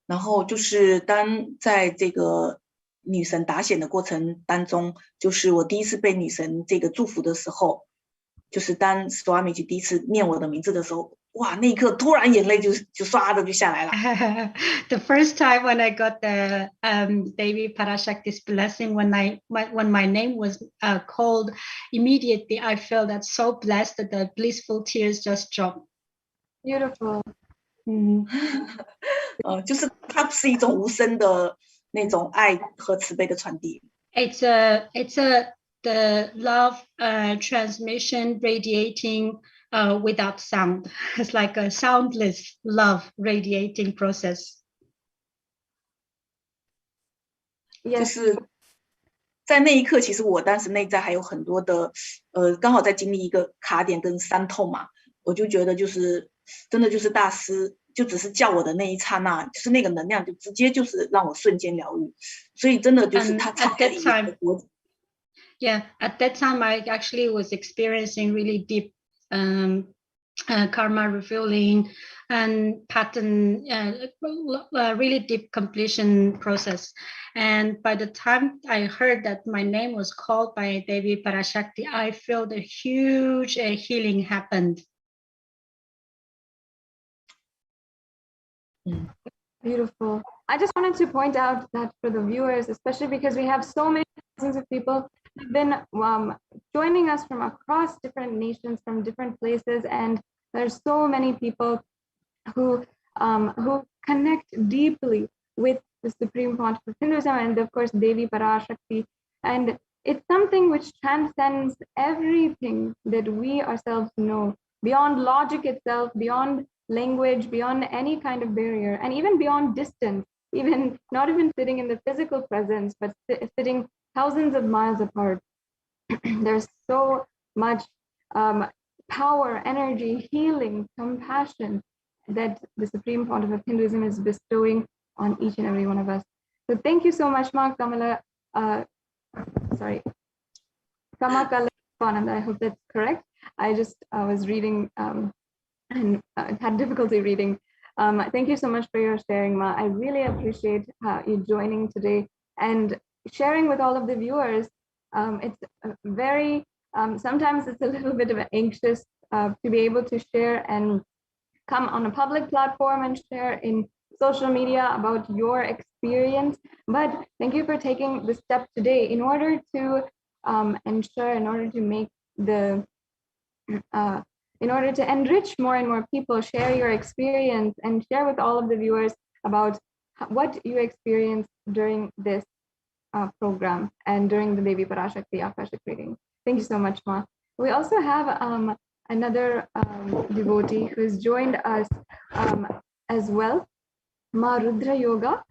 然后就是当在这个女神达显的过程当中，就是我第一次被女神这个祝福的时候，就是当 Swamiji 第一次念我的名字的时候。哇，那一刻突然眼泪就唰的就下来了。The first time when I got the Devi Parashakti's blessing, when my name was called, immediately I felt that so blessed that the blissful tears just dropped. Beautiful. 就是它是一种无声的那种爱和慈悲的传递。It's the love transmission radiating. Without sound. It's like a soundless love radiating process. 就是在那一刻，其实我当时内在还有很多的，刚好在经历一个卡点跟伤痛嘛，我就觉得就是真的就是大师就只是叫我的那一刹那，就是那个能量就直接就是让我瞬间疗愈，所以真的就是他超越了我。Yeah, at that time I actually was experiencing really deep karma revealing and pattern, really deep completion process. And by the time I heard that my name was called by Devi Parashakti, I felt a huge healing happened. Beautiful. I just wanted to point out that for the viewers, especially because we have so many thousands of people have been joining us from across different nations, from different places, and there's so many people who connect deeply with the Supreme Pontiff of Hinduism and of course Devi Parashakti, and it's something which transcends everything that we ourselves know, beyond logic itself, beyond language, beyond any kind of barrier, and even beyond distance, even not even sitting in the physical presence, but sitting thousands of miles apart. There's so much power, energy, healing, compassion that the Supreme Pontiff of Hinduism is bestowing on each and every one of us. So thank you so much, Ma Kamala. Kamakala Anand, I hope that's correct. I just was reading and had difficulty reading. Thank you so much for your sharing, Ma. I really appreciate you joining today and sharing with all of the viewers It's very, sometimes it's a little bit of anxious to be able to share and come on a public platform and share in social media about your experience. But thank you for taking the step today in order to ensure, in order to make the, in order to enrich more and more people, share your experience and share with all of the viewers about what you experienced during this program and during the Devi Parashakti Akashic reading. Thank you so much, Ma. We also have another devotee who has joined us as well, Ma Rudra Yoga.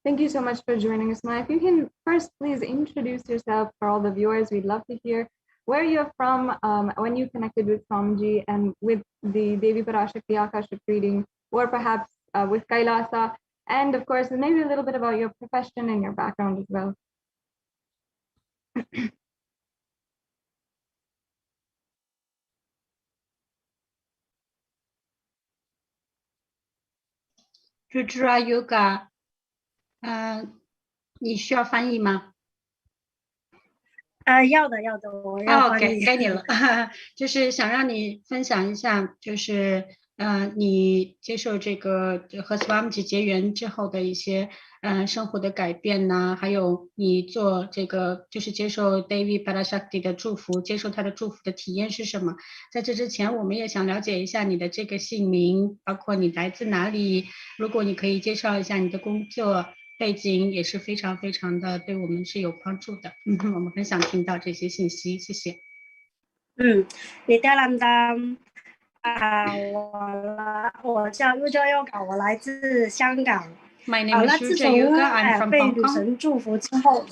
Thank you so much for joining us, Ma. If you can first please introduce yourself for all the viewers, we'd love to hear where you're from, when you connected with Swamiji and with the Devi Parashakti Akashic reading, or perhaps with Kailasa, and of course, maybe a little bit about your profession and your background as well. Rudra Yoga， 你需要翻译吗？要的，我要翻译。OK， 给你了，就是想让你分享一下，就是你接受这个和 Swamiji 结缘之后的一些生活的改变呐，还有你做这个就是接受 Devi Parashakti 的祝福，接受他的祝福的体验是什么？在这之前，我们也想了解一下你的这个姓名，包括你来自哪里。如果你可以介绍一下你的工作背景，也是非常非常的对我们是有帮助的。我们很想听到这些信息，谢谢。Nithyananda，我叫 Rudra Yoga， 我来自香港。My name is Rudra Yoga. I'm from 被 Hong 女 Kong. 神祝福之后，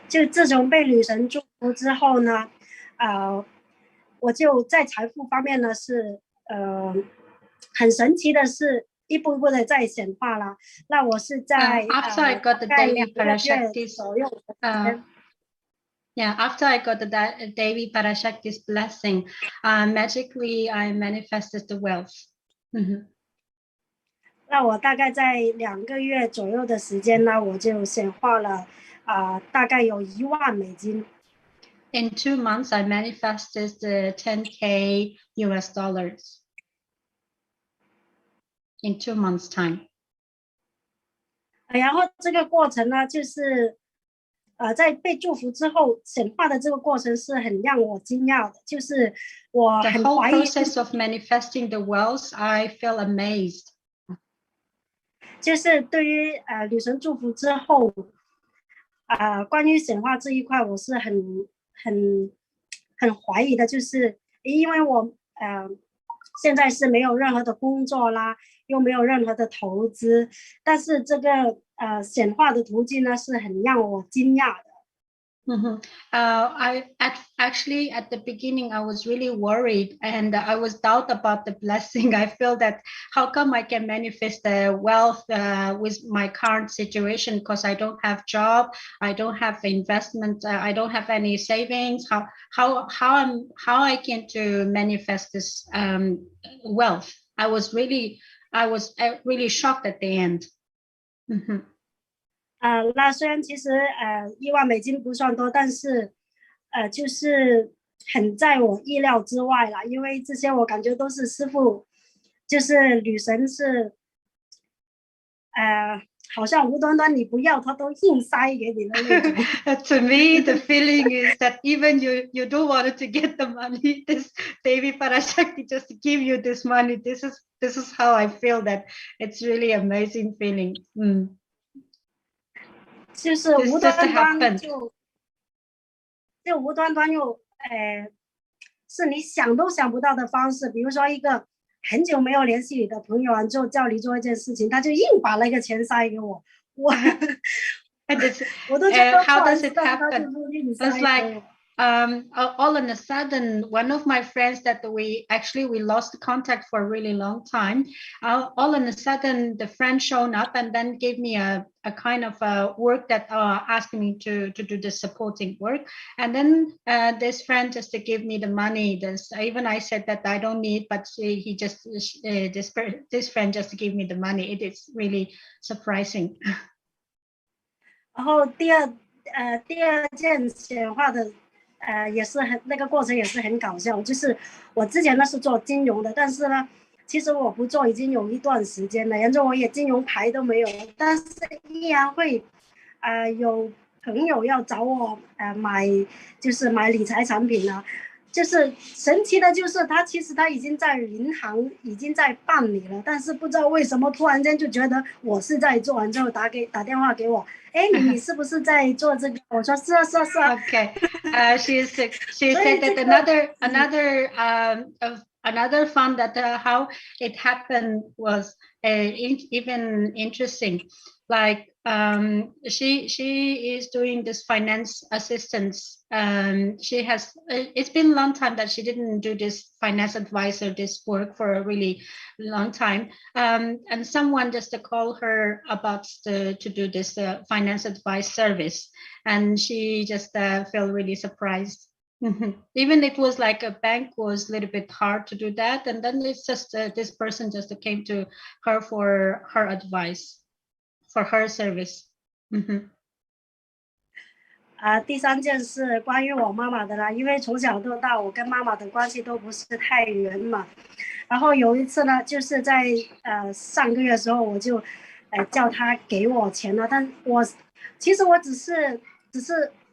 就自从被女神祝福之后呢，我就在财富方面呢是很神奇的是一步一步的在显化了。那我是在After I got the Devi Parashakti 左右Yeah, after I got the Devi Parashakti's blessing, magically I manifested the wealth. 那我大概在2个月左右的时间呢，我就显化了大概有1万美金。In 2 months, I manifested 10K US dollars. In 2 months' time. 然后这个过程呢，就是在被祝福之后显化的这个过程是很让我惊讶的，就是我很怀疑。The whole process of manifesting the wealth, I feel amazed. 就是对于女神祝福之后，关于显化这一块，我是很怀疑的，就是因为我现在是没有任何的工作啦，又没有任何的投资，但是这个显化的途径呢是很让我惊讶的。Actually at the beginning I was really worried and I was doubt about the blessing. I feel that how come I can manifest the wealth with my current situation, because I don't have job, I don't have investment, I don't have any savings. How I can to manifest this wealth? I was really shocked at the end. 那虽然其实1万美金不算多，但是就是很在我意料之外啦，因为这些我感觉都是师父，就是女神是好像无端端你不要她都硬塞給你的那種。To me, the feeling is that even you don't want to get the money, this Devi Parashakti just give you this money. This is how I feel, that it's really amazing feeling. 就是无端端就无端端又是你想都想不到的方式，比如说一个很久没有联系你的朋友完之后叫你做一件事情，他就硬把那个钱塞给我，我都觉得 how does it happen? It's like all of a sudden, one of my friends that we lost contact for a really long time. All of a sudden, the friend showed up and then gave me a kind of work that asked me to do the supporting work. And then this friend just gave me the money. Even I said that I don't need, but he just this friend just gave me the money. It is really surprising. 然后第二件显化的也是那个过程也是很搞笑，就是我之前呢是做金融的，但是呢其实我不做已经有一段时间了，然后我也金融牌都没有，但是依然会有朋友要找我买理财产品啊。就是神奇的，就是他其实他已经在银行已经在办理了，但是不知道为什么突然间就觉得我是在做，完之后打电话给我，哎，你是不是在做这个？我说是啊是啊是啊。Okay, she said that another fun that how it happened was even interesting. Like she is doing this finance assistance. She has it's been a long time that she didn't do this finance advisor this work for a really long time. And someone just called her about to do this finance advice service, and she just felt really surprised. Even it was like a bank was a little bit hard to do that, and then it's just this person just came to her for her advice, for her service. 第三件是关于我妈妈的啦，因为从小到大我跟妈妈的关系都不是太圆嘛。然后有一次呢，就是在上个月的时候，我就叫她给我钱了，但其实我只是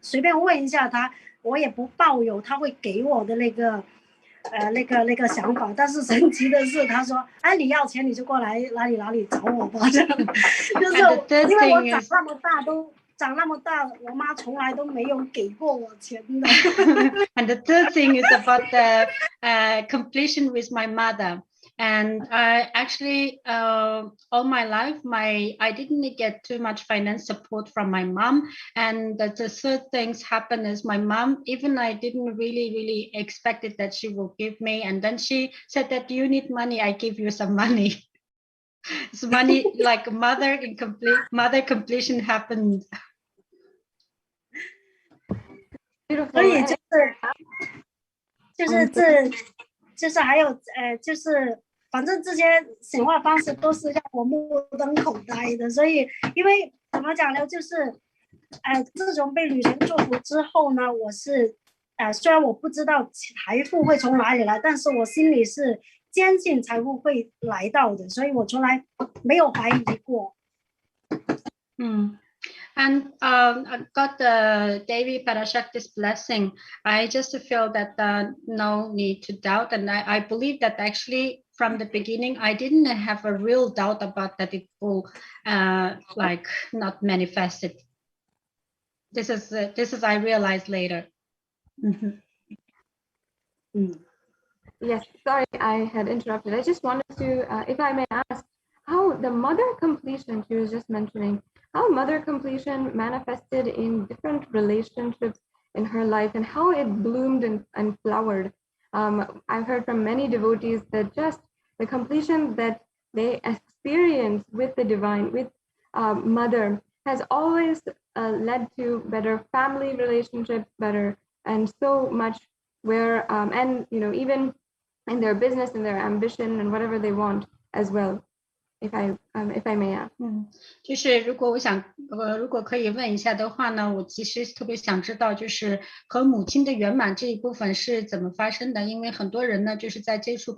随便问一下她，我也不抱有她会给我的那个想法。但是神奇的是，她说：“哎，你要钱你就过来哪里找我吧。”这样，就是因为我长那么大，我妈从来都没有给过我钱的。And the third thing is about the completion with my mother. And I actually, all my life, I didn't get too much finance support from my mom. And the third things happened is my mom, even I didn't really expect it that she will give me. And then she said that you need money, I give you some money. So money, like mother completion happened. 所以就是还有就是反正这些显化方式都是让我目瞪口呆的。所以因为怎么讲呢，就是自从被女神祝福之后呢，我是虽然我不知道财富会从哪里来，但是我心里是坚信财富会来到的，所以我从来没有怀疑过。And I got the Devi Parashakti's blessing. I just feel that no need to doubt, and I believe that actually from the beginning I didn't have a real doubt about that it will like not manifested. This is I realized later. Yes, sorry I had interrupted. I just wanted to, if I may ask, how the mother completion she was just mentioning, how mother completion manifested in different relationships in her life and how it bloomed and flowered. I've heard from many devotees that just the completion that they experience with the divine, with mother, has always led to better family relationships, better and so much where, and even in their business and their ambition and whatever they want as well. If I may ask. 就是如果可以问一下的话呢，我其实特别想知道，就是和母亲的圆满这一部分是怎么发生的？因为很多人呢，就是在接触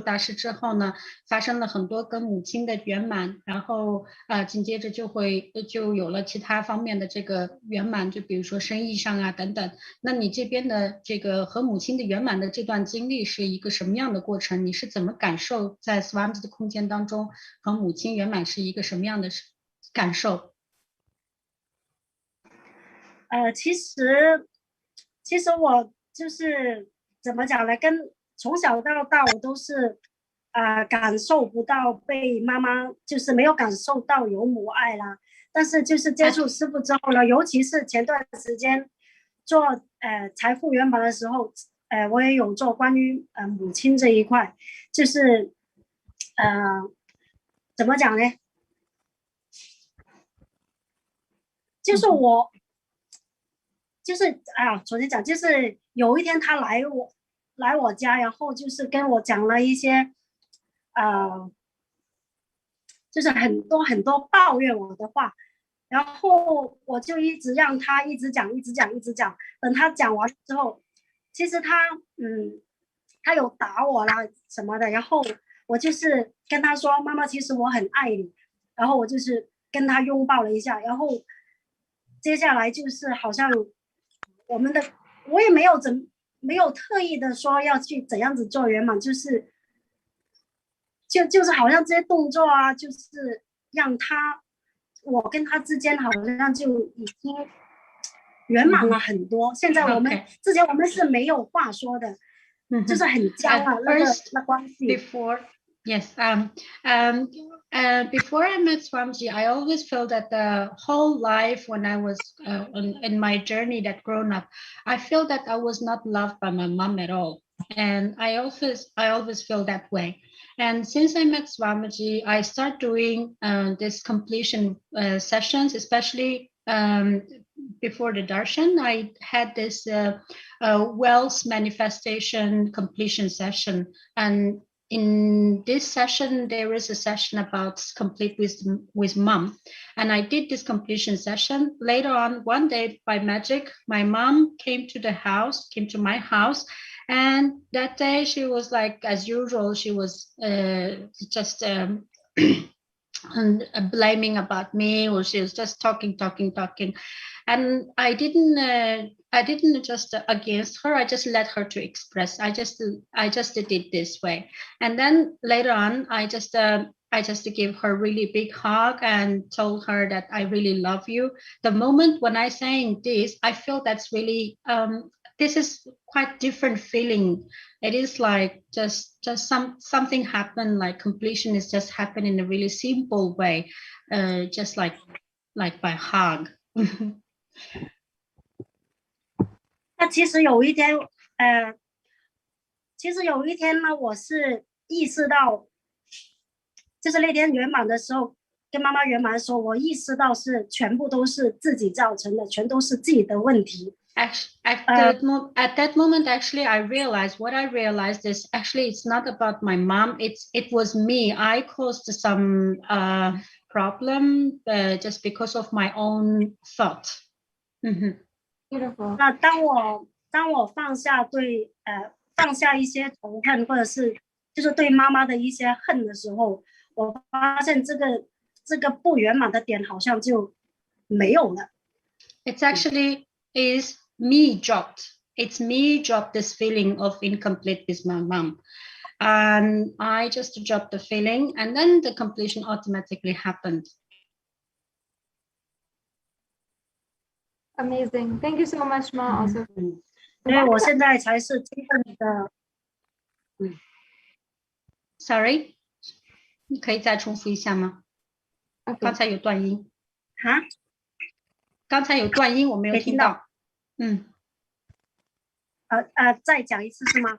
大师之后呢，发生了很多跟母亲的圆满，然后紧接着就有了其他方面的这个圆满，就比如说生意上啊等等。那你这边的这个和母亲的圆满的这段经历是一个什么样的过程？你是怎么感受在 Swami 的空间当中和母亲圆满是一个什么样的感受？其实我就是怎么讲呢？从小到大我都是感受不到被妈妈，就是没有感受到有母爱啦。但是就是接触师父之后呢，尤其是前段时间做财富圆满的时候，我也有做关于母亲这一块，就是怎么讲呢？就是我，就是昨天讲，就是有一天他来我家，然后就是跟我讲了一些，就是很多抱怨我的话，然后我就一直让他一直讲，等他讲完之后，其实他有打我啦什么的，然后我就是跟他说，妈妈，其实我很爱你，然后我就是跟他拥抱了一下，然后接下来就是好像我也没有特意的说要去怎样子做圆满，就是好像这些动作啊，就是让我跟他之间好像就已经圆满了很多。现在之前我们是没有话说的，就是很僵啊，那关系。Before I met Swamiji, I always felt that the whole life when I was in my journey that grown up, I feel that I was not loved by my mom at all. And I always feel that way. And since I met Swamiji, I start doing this completion sessions, especially before the darshan. I had this wealth manifestation completion session, and in this session there is a session about complete wisdom with mom, and I did this completion session. Later on, one day by magic, my mom came to my house, and that day she was like, as usual, she was just and blaming about me, or she was just talking, and I didn't just against her. I just let her to express. I just did it this way, and then later on, I just gave her a really big hug and told her that I really love you. The moment when I saying this, I feel that's really this is quite different feeling. It is like just something happened, like completion is just happened in a really simple way, just like by hug. 那其实有一天呢，我是意识到，就是那天圆满的时候，跟妈妈圆满的时候，我意识到是全部都是自己造成的，全都是自己的问题。At that moment, actually, I realized is actually it's not about my mom. It was me. I caused some problem just because of my own thought. Beautiful. 那当我放下一些仇恨，或者是就是对妈妈的一些恨的时候，我发现这个不圆满的点好像就没有了。It's actually is me dropped. It's me dropped this feeling of incomplete with my mom. And I just dropped the feeling, and then the completion automatically happened. Amazing. Thank you so much, Ma. Also. 因为我现在才是真正的Sorry， 你可以再重复一下吗？ 刚才有断音。刚才有断音，我没有听到。再讲一次是吗？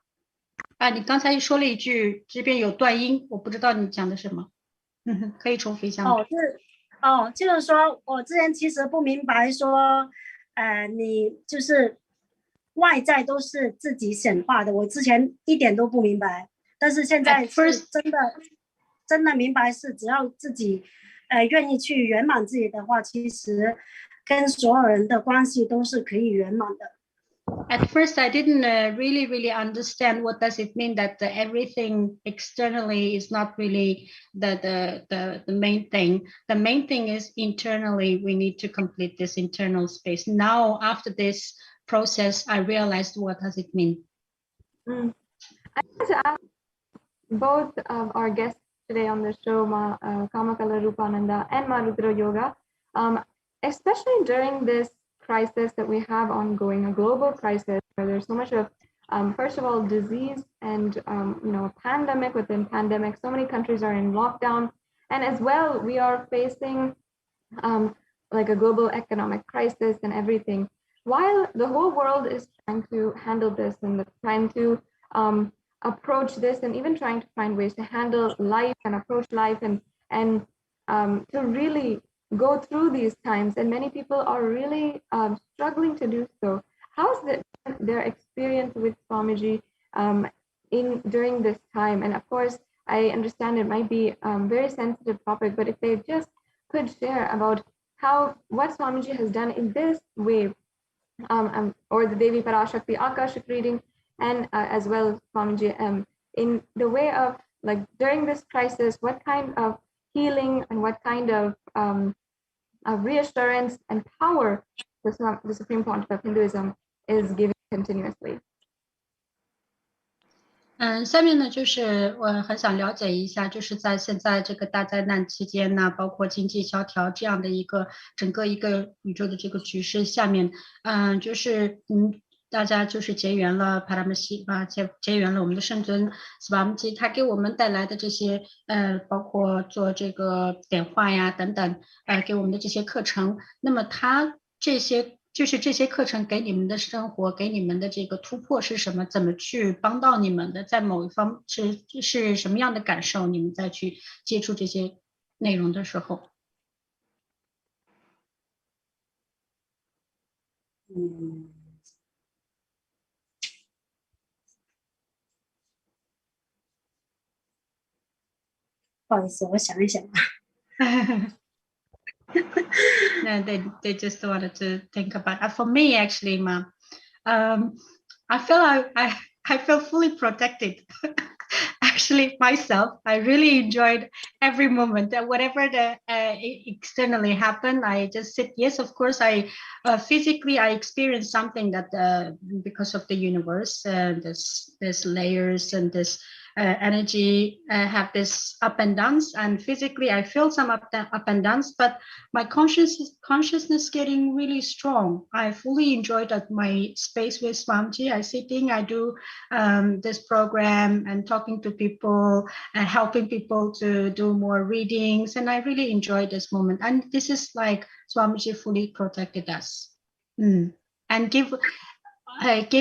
你刚才说了一句这边有断音，我不知道你讲的什么。可以重复一下吗？就是说我之前其实不明白说，你就是外在都是自己显化的，我之前一点都不明白，但是现在是真的明白，是只要自己愿意去圆满自己的话，其实跟所有人的关系都是可以圆满的。At first, I didn't really understand what does it mean that everything externally is not really the main thing. The main thing is internally we need to complete this internal space. Now, after this process, I realized what does it mean. I want to ask both of our guests today on the show, Ma Kamakala Rupananda and Ma Rudra Yoga, especially during this crisis that we have ongoing, a global crisis where there's so much of, first of all, disease and, pandemic within pandemic. So many countries are in lockdown. And as well, we are facing like a global economic crisis and everything. While the whole world is trying to handle this and trying to approach this and even trying to find ways to handle life and approach life and to really go through these times, and many people are really struggling to do so. How's their experience with Swamiji during this time? And of course, I understand it might be a very sensitive topic, but if they just could share about what Swamiji has done in this way, or the Devi Parashakti Akashic reading, and as well Swamiji, in the way of like during this crisis, what kind of healing and what kind of reassurance and power the Supreme Pontiff of Hinduism is giving continuously. 下面呢就是我很想了解一下，就是在现在这个大灾难期间呢，包括经济萧条这样的一个整个一个宇宙的这个局势下面，大家就是结缘了结缘了我们的圣尊 Swamiji， 他给我们带来的这些包括做这个点化呀等等，给我们的这些课程，那么他这些课程给你们的生活，给你们的这个突破是什么？怎么去帮到你们的？在某一方是什么样的感受？你们再去接触这些内容的时候，不好意思，我想一想啊。No, they just wanted to think about it. For me, actually, Ma, I feel fully protected. Actually, myself, I really enjoyed every moment. Whatever externally happened, I just sit. Yes, of course, I physically I experienced something that because of the universe, there's layers and this energy have this up and downs, and physically I feel some up and downs, but my consciousness getting really strong. I fully enjoyed my space with Swamiji. I sitting, I do this program and talking to people and helping people to do more readings, and I really enjoyed this moment. And this is like Swamiji fully protected us and gave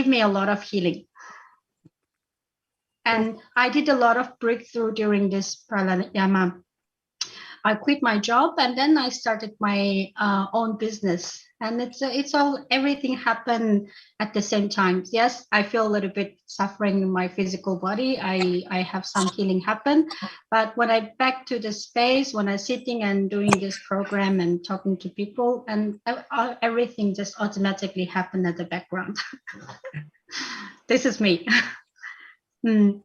me a lot of healing. And I did a lot of breakthrough during this pranayama. I quit my job and then I started my own business. And it's all everything happened at the same time. Yes, I feel a little bit suffering in my physical body. I have some healing happen, but when I back to the space, when I'm sitting and doing this program and talking to people, and everything just automatically happened at the background. This is me.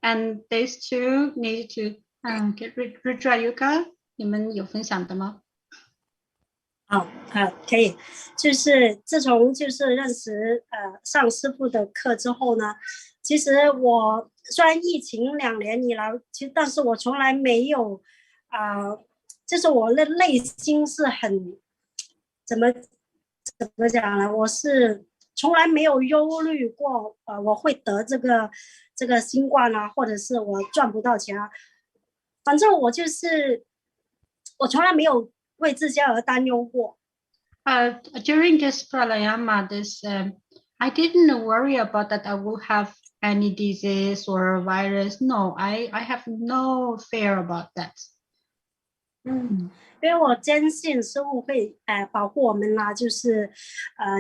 And these two need to get Rudrayuka. 你们有分享的吗？可以，就是自从就是认识上师父的课之后呢，其实我虽然疫情2年以来，但是我从来没有就是我的内心是很怎么讲呢？我是从来没有忧虑过我会得这个新冠啊，或者是我赚不到钱啊，反正我就是我从来没有为自己而担忧过。During this pranayama, I didn't worry about that I will have any disease or virus. No, I have no fear about that. 因为我坚信生物会保护我们啦，就是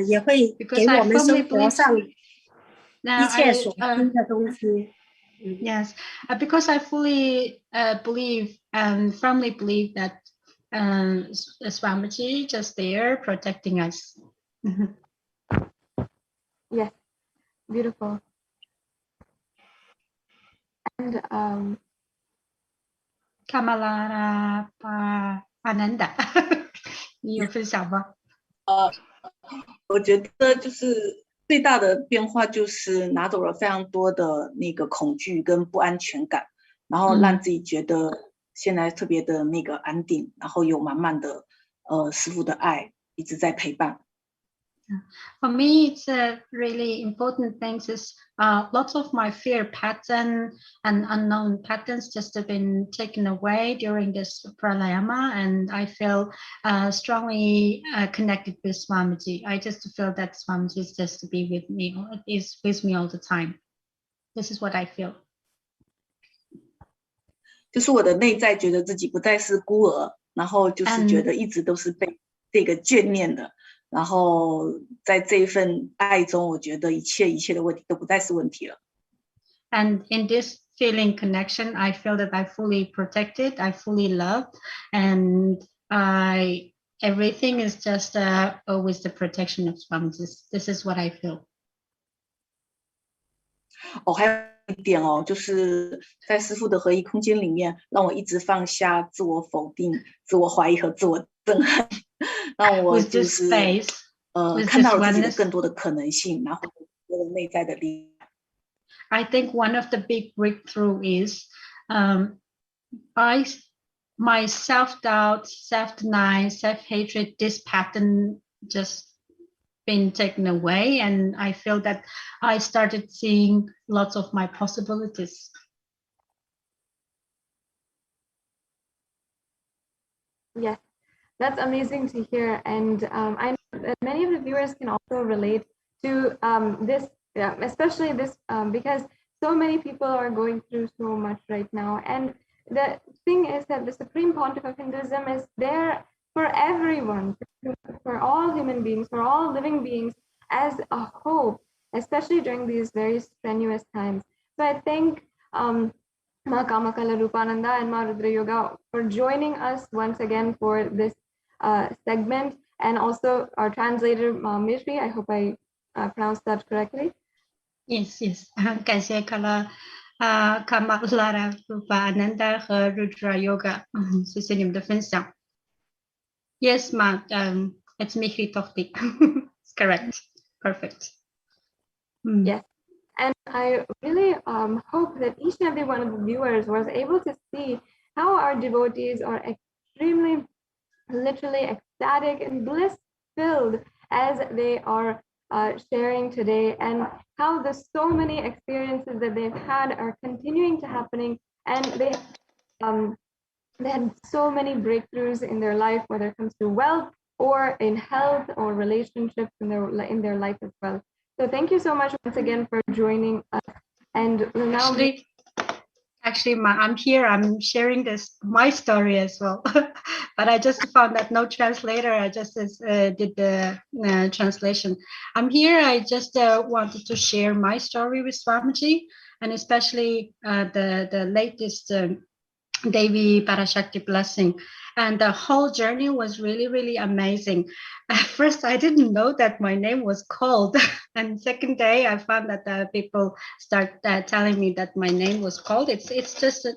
也会给我们生活上一切所需的东西。Yes, because I fully believe and firmly believe that Swamiji just there protecting us. Yes, beautiful. And Kamala Ananda, 你有分享吗？我觉得就是最大的变化就是拿走了非常多的那个恐惧跟不安全感，然后让自己觉得现在特别的那个安定，然后有满满的师父的爱一直在陪伴。For me, it's really important things is lots of my fear pattern and unknown patterns just have been taken away during this pranayama, and I feel strongly connected with Swamiji. I just feel that Swamiji is just to be with me, is with me all the time. This is what I feel. 就是我的内在觉得自己不再是孤儿，然后就是觉得一直都是被这个眷念的。然后在这一份爱中，我觉得一切的问题都不再是问题了。And in this feeling connection, I feel that I fully protected, I fully loved, and I everything is just always the protection of Swamiji. This is what I feel. 还有一点就是在师父的合一空间里面，让我一直放下自我否定、自我怀疑和自我憎恨，让我就是看到了自己的更多的可能性，然后内在的力量。I think one of the big breakthrough is my self-doubt, self-denial, self-hatred, this pattern just been taken away, and I feel that I started seeing lots of my possibilities. Yes, that's amazing to hear, and I know that many of the viewers can also relate to this, especially this, because so many people are going through so much right now. And the thing is that the Supreme Pontiff of Hinduism is there for everyone, for all human beings, for all living beings, as a hope, especially during these very strenuous times. So I thank Ma Kamakala Rupananda and Ma Rudra Yoga for joining us once again for this segment, and also our translator, Ma Mishri. I hope I pronounced that correctly. Yes, yes. 感谢Kamalara Rupananda 和 Rudra Yoga. 谢谢你们的分享. Yes, Ma. It's Mihri Tohti. It's correct. Perfect. Yes. And I really hope that each and every one of the viewers was able to see how our devotees are extremely, literally ecstatic and bliss-filled as they are sharing today, and how the so many experiences that they've had are continuing to happening, and they had so many breakthroughs in their life, whether it comes to wealth or in health or relationships in their life as well. So thank you so much once again for joining us. And we'll now Actually, Ma, I'm here. I'm sharing my story as well. But I just found that no translator. I just did the translation. I'm here. I just wanted to share my story with Swamiji, and especially the latest Devi Parashakti blessing. And the whole journey was really, really amazing. At first, I didn't know that my name was called. And second day, I found that people start telling me that my name was called. It's just a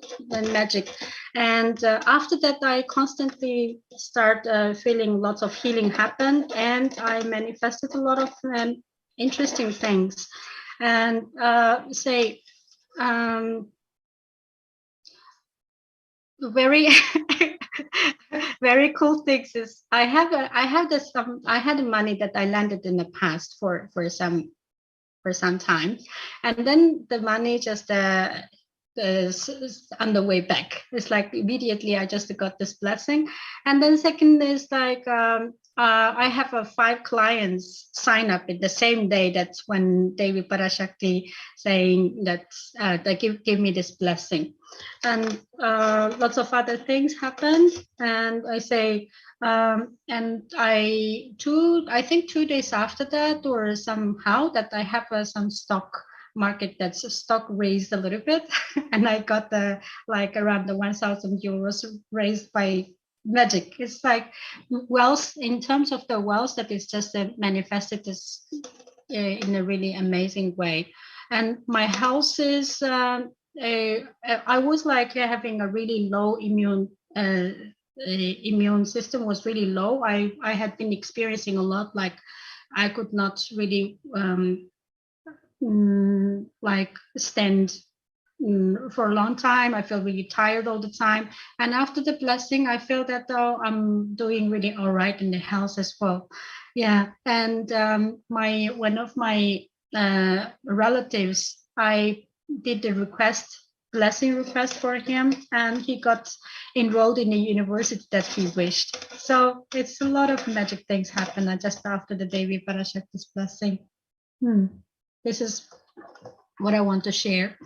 magic. And after that, I constantly start feeling lots of healing happen. And I manifested a lot of interesting things. And very very cool things is I had money that I landed in the past for some time, and then the money just is on the way back. It's like immediately I just got this blessing. And then second is like I have 5 clients sign up in the same day. That's when Devi Parashakti saying that they give me this blessing. And lots of other things happened. And I say, and I think 2 days after that, or somehow that I have some stock market that's stock raised a little bit, and I got around the 1,000 euros raised by magic. It's like wealth, in terms of the wealth that is just manifested in a really amazing way. And my house is I was like having a really low immune system was really low. I had been experiencing a lot, like I could not really stand for a long time. I feel really tired all the time. And after the blessing, I feel that I'm doing really all right in the health as well. Yeah. And one of my relatives, I did the blessing request for him, and he got enrolled in a university that he wished. So it's a lot of magic things happen just after the Devi Parashakti's blessing. This is what I want to share.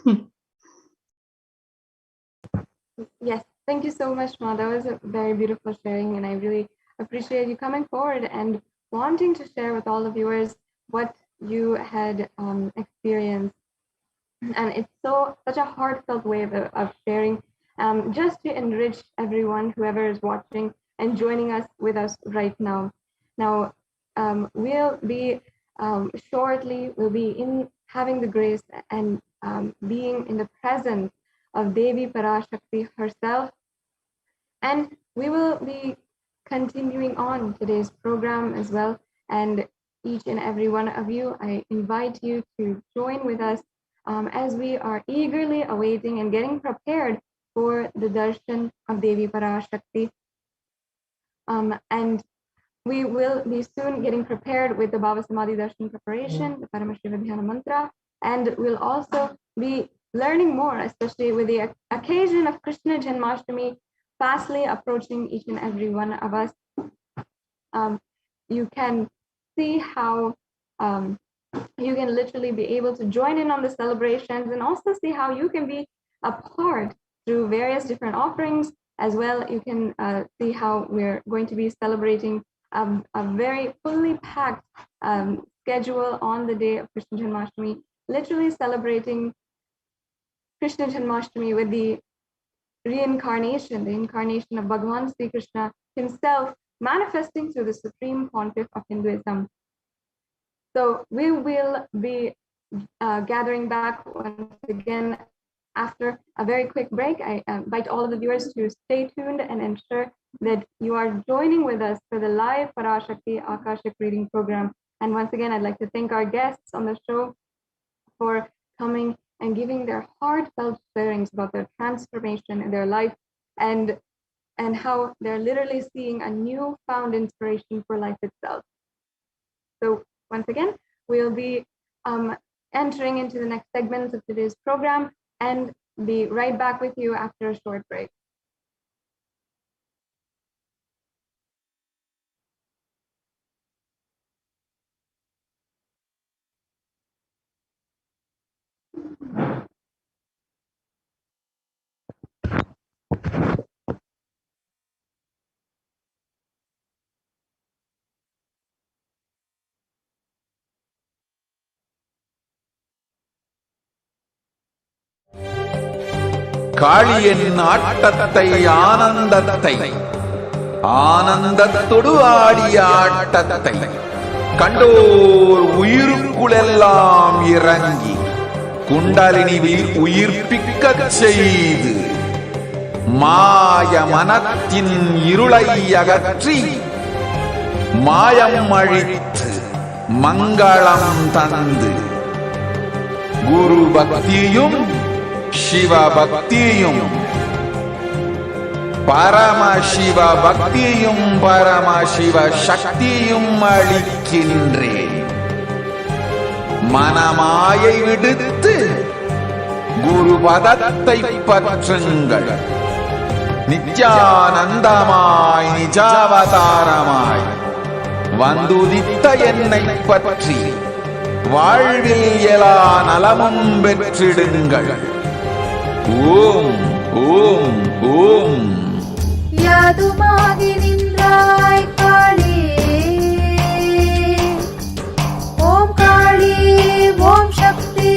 Yes, thank you so much, Ma. That was a very beautiful sharing, and I really appreciate you coming forward and wanting to share with all the viewers what you had experienced. And it's such a heartfelt way of sharing, just to enrich everyone, whoever is watching, and joining us with us right now. Now, we'll be shortly, we'll be in having the grace and being in the presence of Devi Parashakti herself. And we will be continuing on today's program as well. And each and every one of you, I invite you to join with us as we are eagerly awaiting and getting prepared for the darshan of Devi Parashakti. And we will be soon getting prepared with the Bhava Samadhi Darshan preparation, the Paramashivoham mantra, and we'll also be learning more, especially with the occasion of Krishna Janmashtami fastly approaching each and every one of us. You can see how you can literally be able to join in on the celebrations and also see how you can be a part through various different offerings as well. You can see how we're going to be celebrating a very fully packed schedule on the day of Krishna Janmashtami, literally celebrating Krishna Janmashtami with the incarnation of Bhagavan Sri Krishna himself manifesting through the Supreme Pontiff of Hinduism. So we will be gathering back once again after a very quick break. I invite all of the viewers to stay tuned and ensure that you are joining with us for the live Parashakti Akashic reading program. And once again, I'd like to thank our guests on the show for coming and giving their heartfelt sharings about their transformation in their life and how they're literally seeing a newfound inspiration for life itself. So once again, we'll be entering into the next segments of today's program and be right back with you after a short break. காளியின் ஆட்டத்தை ஆனந்தத்தை ஆனந்தத்தொடு ஆடிய ஆட்டத்தை கண்டோர் உயிருக்குளெல்லாம் இறங்கி குண்டலினிவில் உயிர்ப்பிக்கச் செய்து மாய மனத்தின் இருளை அகற்றி மாயம் அழித்து மங்களம் தந்து குரு பக்தியும் சிவ பக்தியும் பரமசிவ பக்தியும் பரமசிவ சக்தியும் அளிக்கின்றேன். மனமாயை விடுத்து குரு பதத்தை பற்றுங்கள். நித்யானந்தமாய் நிஜாவதாரமாய் வந்துதித்த என்னை பற்றி வாழ்வில் எல்லா நலமும் பெற்றிடுங்கள். ஓம் ஓம் ஓம். யாதுமாகி நின்றாய் காளி, ஓம் காளி ஓம் சக்தி,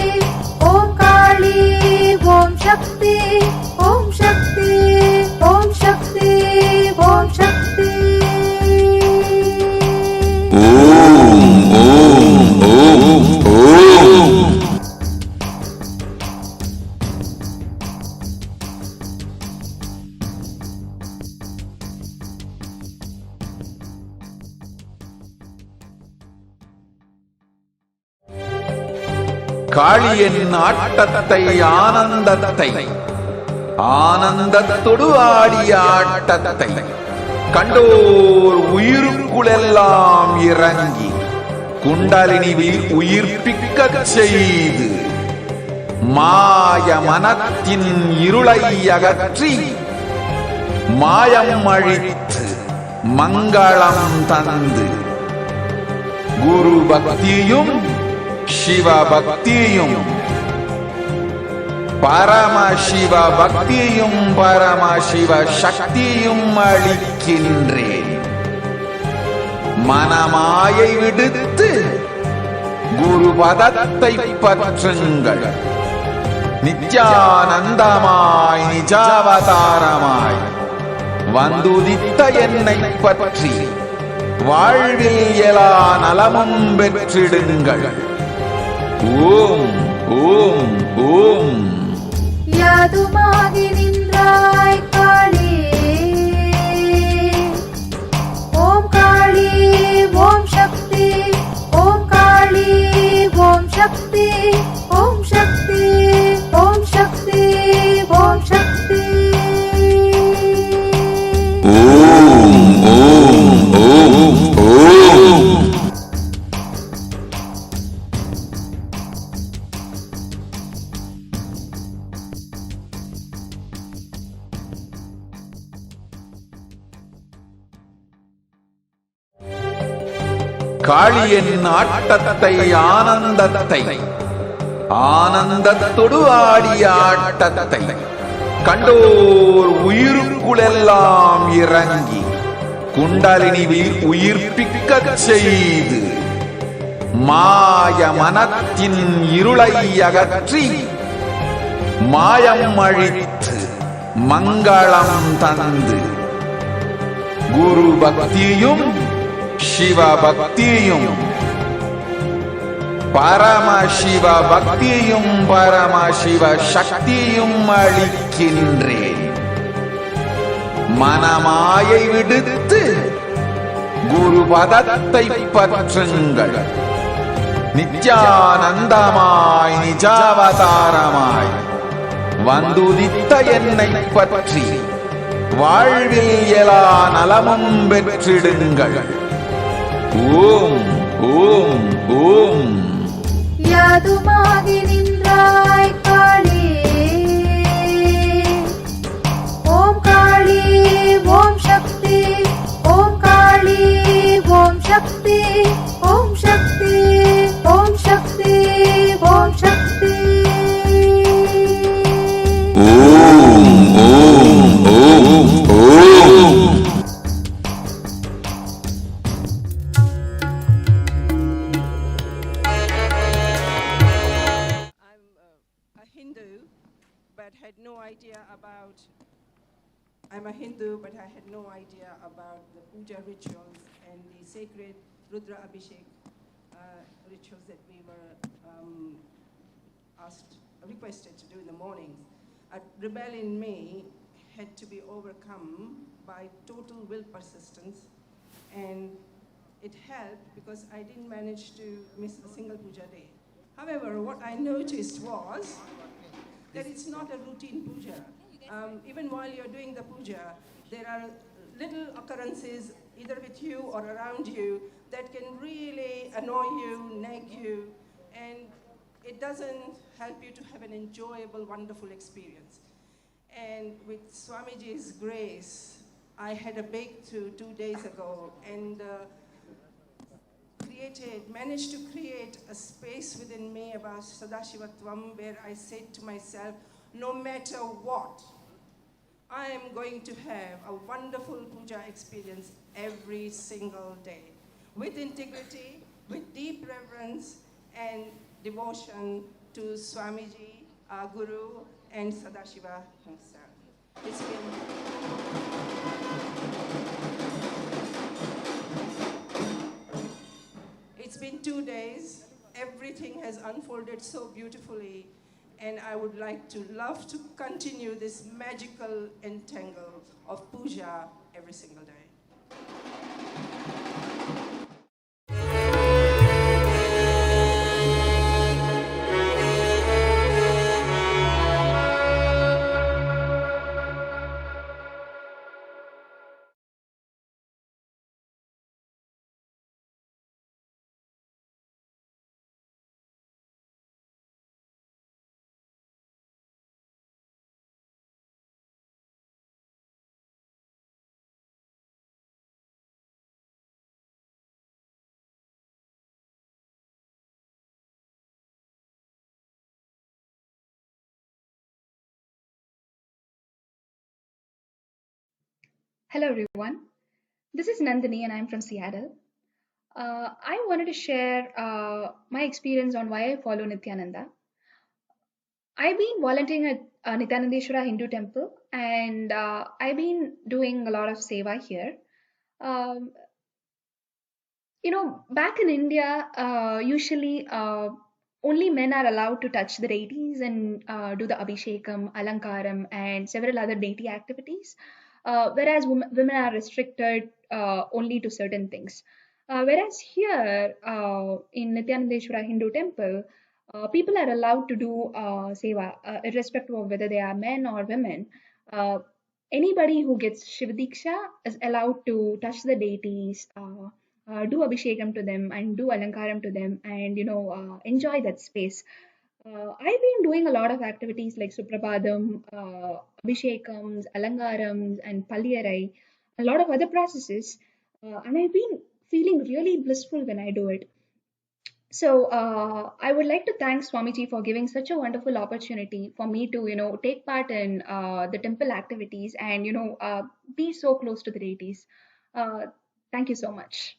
ஓம் காளி ஓம் சக்தி, ஓம் சக்தி ஓம் சக்தி ஓம் சக்தி. ஓம் ஓம் ஓம் ஓம். காளியின் ஆட்டத்தை ஆனந்தத்தை ஆனந்தத்தொடு ஆடிய ஆட்டத்தை கண்டோர் உயிருக்குளெல்லாம் இறங்கி குண்டலினிவில் உயிர்ப்பிக்கச் செய்து மாய மனத்தின் இருளை அகற்றி மாயம் அழித்து மங்களம் தந்து குரு பக்தியும் சிவ பக்தியும் பரமசிவ பக்தியும் பரமசிவ சக்தியும் அளிக்கின்றேன். மனமாயை விடுத்து குரு பதத்தை பற்றுங்கள். நித்யானந்தமாய் நிஜாவதாரமாய் வந்துதித்த என்னை பற்றி வாழ்வில் எலா நலமும் பெற்றிடுங்கள். ஓம் ஓம் ஓம். யாதுமாகி நின்றாய் காளி, ஓம் காளி ஓம் சக்தி, ஓம் காளி ஓம் சக்தி, ஓம் சக்தி ஓம் சக்தி ஓம் சக்தி. ஓம் ஓம் ஓம் ஓம். காளியின் ஆட்டத்தை ஆனந்தத்தை, ஆனந்தத்தொடு ஆடிய ஆட்டத்தை கண்டோர் உயிருக்குளெல்லாம் இறங்கி குண்டலினிவில் உயிர்ப்பிக்கச் செய்து மாய மனத்தின் இருளை அகற்றி மாயம் அழித்து மங்களம் தந்து குரு பக்தியும் சிவ பக்தியும் பரமசிவ பக்தியும் பரமசிவ சக்தியும் அளிக்கின்றேன். மனமாயை விடுத்து குரு பதத்தை பற்றுங்கள். நித்யானந்தமாய் நிஜாவதாரமாய் வந்துதித்த என்னை பற்றி வாழ்வில் எலா நலமும் பெற்றிடுங்கள். ஓம் ஓம் ஓம். யாதுமாகி நின்றாய் காளி, ஓம் காளி ஓம் சக்தி, ஓம் காளி ஓம் சக்தி, ஓம் சக்தி ஓம் சக்தி ஓம் சக்தி. ஓம் ஓம் ஓம் ஓம். I'm a Hindu, but I had no idea about the puja rituals and the sacred Rudra Abhishek rituals that we were requested to do in the mornings. A rebel in me had to be overcome by total will persistence, and it helped because I didn't manage to miss a single puja day. However, what I noticed was that it's not a routine puja. Even while you're doing the puja, there are little occurrences either with you or around you that can really annoy you, nag you, and it doesn't help you to have an enjoyable, wonderful experience. And with Swamiji's grace, I had a breakthrough 2 days ago and managed to create a space within me about Sadashivatvam where I said to myself, no matter what, I am going to have a wonderful puja experience every single day, with integrity, with deep reverence and devotion to Swamiji, our Guru, and Sadashiva himself. It's been 2 days. Everything has unfolded so beautifully, and I would love to continue this magical entangle of puja every single day. Hello everyone, this is Nandini and I'm from Seattle. I wanted to share my experience on why I follow Nithyananda. I've been volunteering Nithyanandeshwara Hindu Temple, and I've been doing a lot of seva here. Um, back in India, usually only men are allowed to touch the deities and do the abhishekam, alankaram, and several other deity activities, whereas women are restricted only to certain things. Whereas here in Nithyanandeshwara Hindu Temple, people are allowed to do seva, irrespective of whether they are men or women. Uh, Anybody who gets Shiva Diksha is allowed to touch the deities, do abhishekam to them, and do alankaram to them, and enjoy that space. I've been doing a lot of activities like Suprabhadam, abhishekams, alankarams, and Palliyarai, a lot of other processes, and I've been feeling really blissful when I do it. So I would like to thank Swamiji for giving such a wonderful opportunity for me to, take part in the temple activities and, be so close to the deities. Thank you so much.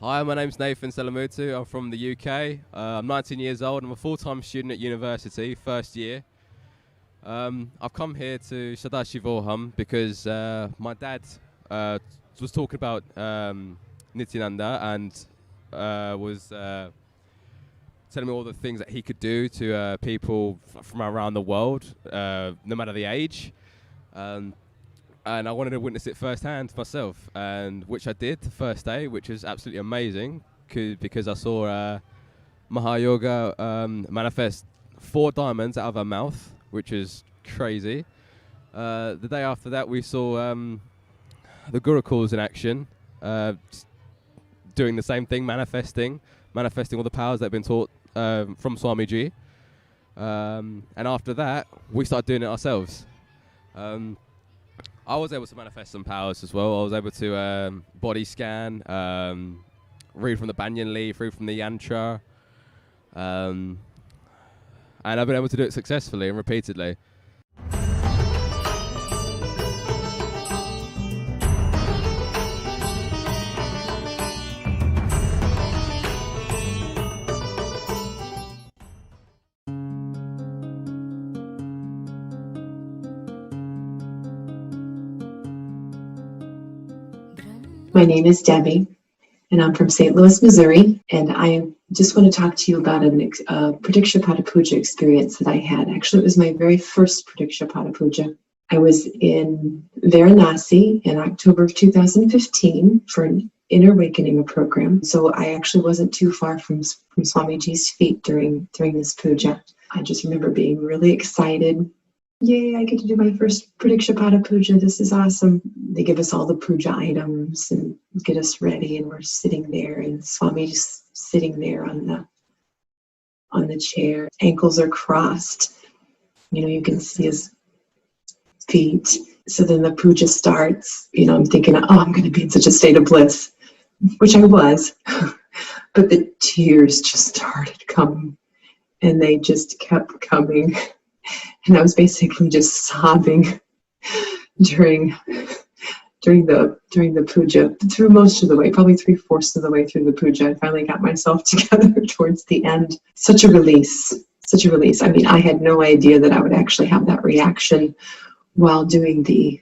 Hi, my name's Nathan Selamutu. I'm from the UK. I'm 19 years old. I'm a full-time student at university, first year. I've come here to Paramashivoham because my dad was talking about Nithyananda and was telling me all the things that he could do to people from around the world, no matter the age. And I wanted to witness it firsthand myself, and which I did the first day, which was absolutely amazing because I saw Mahayoga manifest 4 diamonds out of her mouth, which is crazy. The day after that, we saw the Gurukuls in action, doing the same thing, manifesting all the powers that have been taught from Swamiji. And after that, we started doing it ourselves. I was able to manifest some powers as well. I was able to body scan, read from the banyan leaf, read from the yantra, and I've been able to do it successfully and repeatedly. My name is Debbie, and I'm from St. Louis, Missouri, and I just want to talk to you about a Pradikshapata Puja experience that I had. Actually, it was my very first Pradikshapata Puja. I was in Varanasi in October of 2015 for an Inner Awakening program, so I actually wasn't too far from Swamiji's feet during this puja. I just remember being really excited. Yay, I get to do my first Pradikshapata Puja. This is awesome. They give us all the puja items and get us ready, and we're sitting there, and Swamiji's sitting there on the chair. Ankles are crossed. You can see his feet. So then the puja starts. I'm thinking, I'm going to be in such a state of bliss, which I was. But the tears just started coming, and they just kept coming. And I was basically just sobbing during the puja, through most of the way, probably 3/4 of the way through the puja. I finally got myself together towards the end. Such a release. I mean, I had no idea that I would actually have that reaction while doing the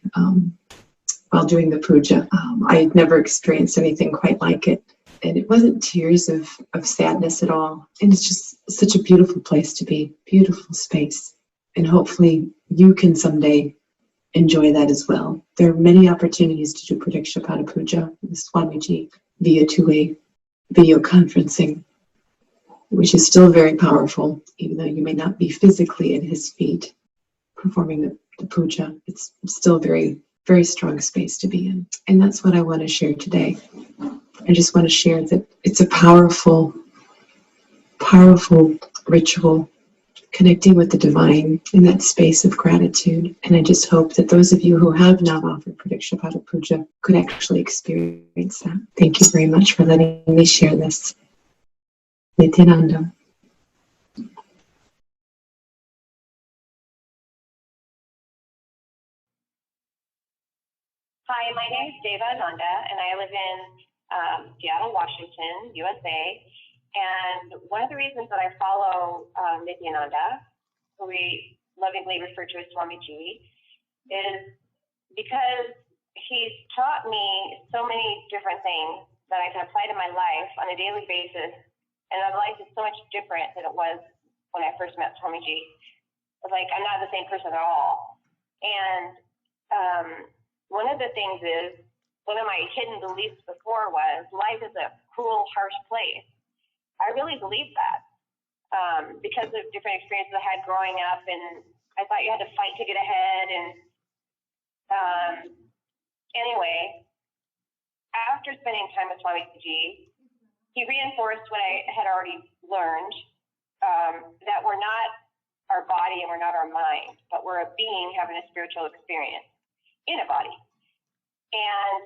puja. I had never experienced anything quite like it. And it wasn't tears of sadness at all. And it's just such a beautiful place to be, beautiful space. And hopefully you can someday enjoy that as well. There are many opportunities to do Pradikshapata Puja with Swamiji via two-way video conferencing, which is still very powerful, even though you may not be physically at his feet performing the puja. It's still a very, very strong space to be in. And that's what I want to share today. I just want to share that it's a powerful, powerful ritual, connecting with the divine in that space of gratitude. And I just hope that those of you who have not offered Pradikshapata Puja could actually experience that. Thank you very much for letting me share this. Nithyananda. Hi, my name is Deva Ananda, and I live in Seattle, Washington, USA. And one of the reasons that I follow Nithyananda, who we lovingly refer to as Swamiji, is because he's taught me so many different things that I can apply to my life on a daily basis. And my life is so much different than it was when I first met Swamiji. It's like I'm not the same person at all. And one of the things is, one of my hidden beliefs before was life is a cruel, harsh place. I really believe that because of different experiences I had growing up, and I thought you had to fight to get ahead. And anyway, after spending time with Swamiji, he reinforced what I had already learned, that we're not our body and we're not our mind, but we're a being having a spiritual experience in a body. And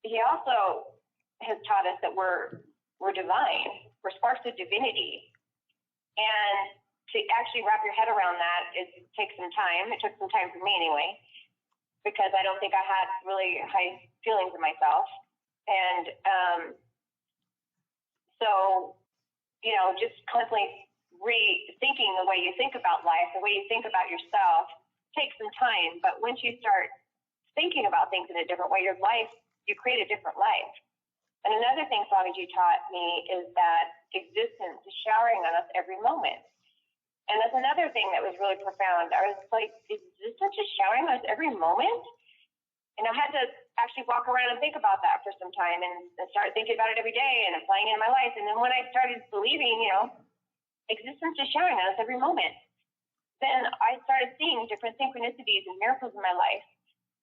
he also has taught us that we're divine, we're sparks of divinity. And to actually wrap your head around that, it takes some time. It took some time for me anyway, because I don't think I had really high feelings of myself. And so, you know, just constantly rethinking the way you think about life, the way you think about yourself, takes some time. But once you start thinking about things in a different way, your life, you create a different life. And another thing Swamiji taught me is that existence is showering on us every moment. And that's another thing that was really profound. I was like, existence is showering on us every moment? And I had to actually walk around and think about that for some time and start thinking about it every day and applying it in my life. And then when I started believing, you know, existence is showering on us every moment, then I started seeing different synchronicities and miracles in my life,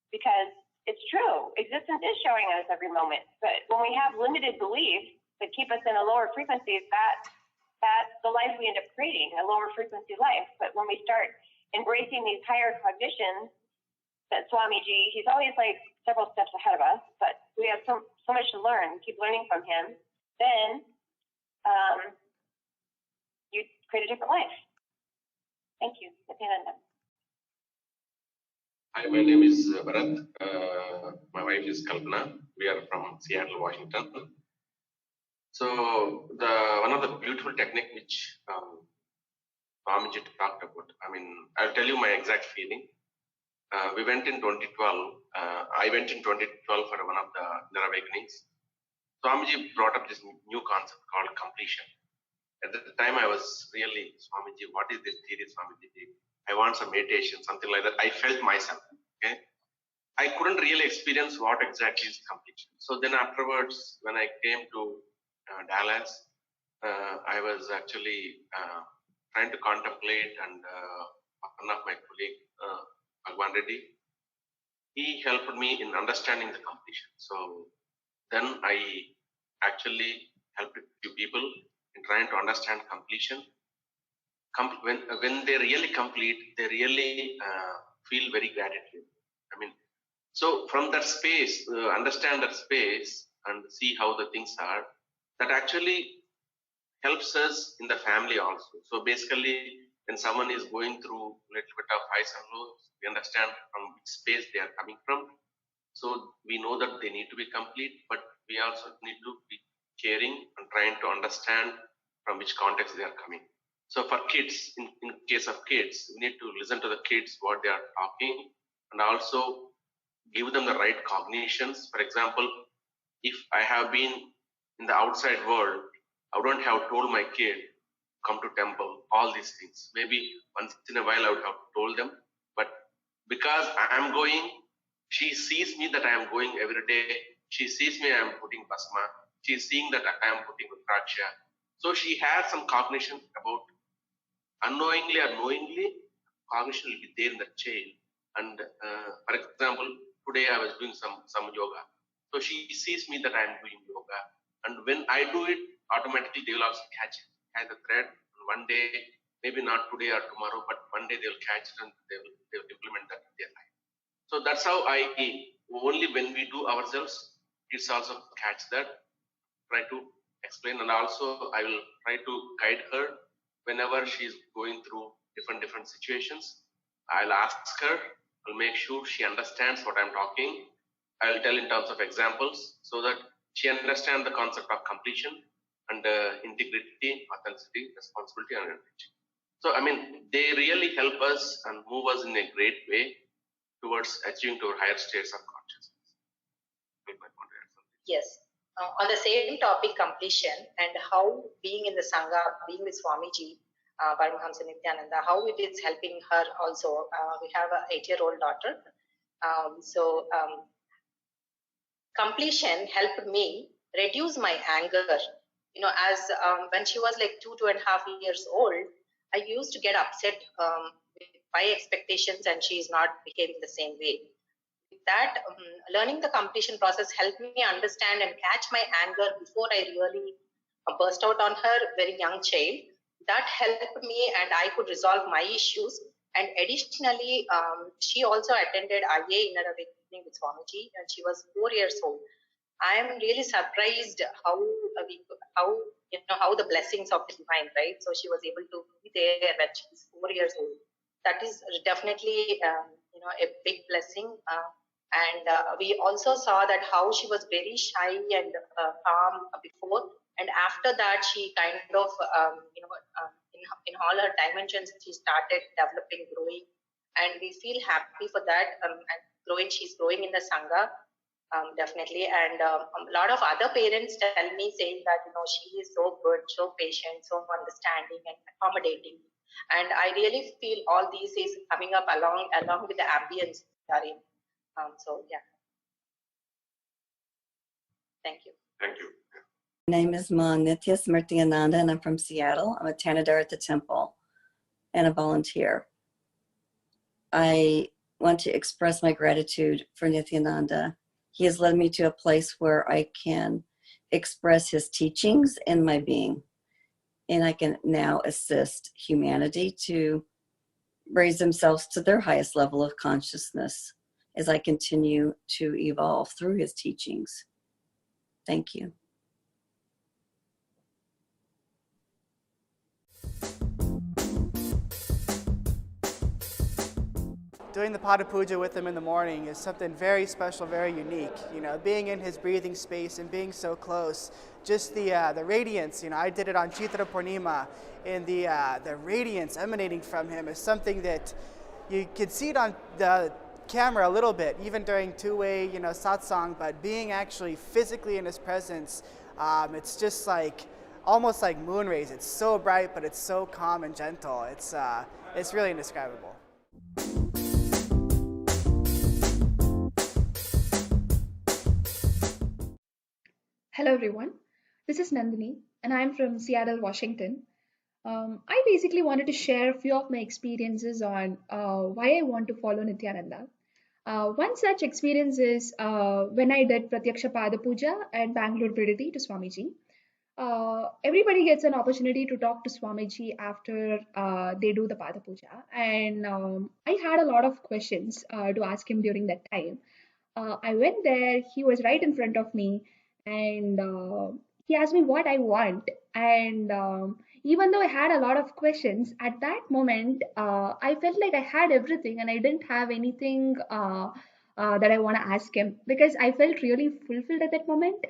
because it's true. Existence is showing us every moment. But when we have limited beliefs that keep us in a lower frequency, that's the life we end up creating, a lower frequency life. But when we start embracing these higher cognitions, that Swamiji, he's always like several steps ahead of us, but we have so much to learn, keep learning from him, then you create a different life. Thank you. Nithyananda. Hi, my name is Bharat. My wife is Kalpana. We are from Seattle, Washington. So one of the beautiful technique which Swamiji talked about, I mean, I'll tell you my exact feeling. We went in 2012. I went in 2012 for one of the inner awakenings. Swamiji brought up this new concept called completion. At the time, I was really, Swamiji, what is this theory, Swamiji? I want some meditation, something like that. I felt myself. Okay, I couldn't really experience what exactly is completion. So then afterwards, when I came to Dallas, I was actually trying to contemplate, and one of my colleagues, Bhagwan Reddy, he helped me in understanding the completion. So then I actually helped a few people in trying to understand completion. When they really complete, they really feel very gratitude. I mean, so from that space, understand that space and see how the things are, that actually helps us in the family also. So basically, when someone is going through a little bit of highs and lows, we understand from which space they are coming from. So we know that they need to be complete, but we also need to be caring and trying to understand from which context they are coming. So for kids, in case of kids, we need to listen to the kids, what they are talking, and also give them the right cognitions. For example, if I have been in the outside world, I wouldn't have told my kid, come to temple, all these things. Maybe once in a while I would have told them, but because I am going, she sees me that I am going every day. She sees me I am putting basma. She is seeing that I am putting rudraksha. So she has some cognition about, unknowingly or knowingly, cognition will be there in the chain. And for example, today I was doing some yoga. So she sees me that I am doing yoga. And when I do it, automatically they will also catch the thread. And one day, maybe not today or tomorrow, but one day they will catch it and they will implement that in their life. So that's how only when we do ourselves, kids also catch that, try to explain. And also I will try to guide her whenever she is going through different situations. I'll ask her, I'll make sure she understands what I'm talking. I'll tell in terms of examples so that she understands the concept of completion and integrity, authenticity, responsibility, and everything. So, I mean, they really help us and move us in a great way towards achieving to our higher states of consciousness. Yes. On the same topic, completion, and how being in the Sangha, being with Swamiji, Paramahamsa Nithyananda, how it is helping her also. We have an 8-year-old daughter. Completion helped me reduce my anger. You know, as when she was like 2.5 years old, I used to get upset with my expectations and she is not behaving the same way. With that, learning the completion process helped me understand and catch my anger before I really burst out on her, very young child. That helped me and I could resolve my issues. And additionally, she also attended IA Inner Awakening with Swamiji and she was 4 years old. I am really surprised how the blessings of the divine, right? So she was able to be there when she was 4 years old. That is definitely a big blessing. And we also saw that how she was very shy and calm before, and after that she kind of in all her dimensions she started developing, growing, and we feel happy for that. And she's growing in the Sangha. Definitely, and a lot of other parents tell me saying that she is so good, so patient, so understanding and accommodating, and I really feel all these is coming up along with the ambience we are in. So yeah, thank you. Thank you. My name is Ma Nithya Nithyananda and I'm from Seattle. I'm a Tanadar at the temple and a volunteer. I want to express my gratitude for Nithyananda. He has led me to a place where I can express his teachings in my being. And I can now assist humanity to raise themselves to their highest level of consciousness as I continue to evolve through his teachings. Thank you. Doing the Pada Puja with him in the morning is something very special, very unique. Being in his breathing space and being so close, just the radiance. I did it on Chitra Purnima, and the radiance emanating from him is something that you could see it on the camera a little bit, even during two-way, satsang. But being actually physically in his presence, it's just like almost like moon rays. It's so bright, but it's so calm and gentle. It's really indescribable. Hello everyone, this is Nandini and I'm from Seattle, Washington. I basically wanted to share a few of my experiences on why I want to follow Nithyananda. One such experience is when I did Pratyaksha Pada Puja at Bangalore Pridati to Swamiji. Everybody gets an opportunity to talk to Swamiji after they do the Pada Puja, and I had a lot of questions to ask him during that time. I went there, he was right in front of me, and he asked me what I want. And even though I had a lot of questions, at that moment, I felt like I had everything and I didn't have anything that I want to ask him, because I felt really fulfilled at that moment.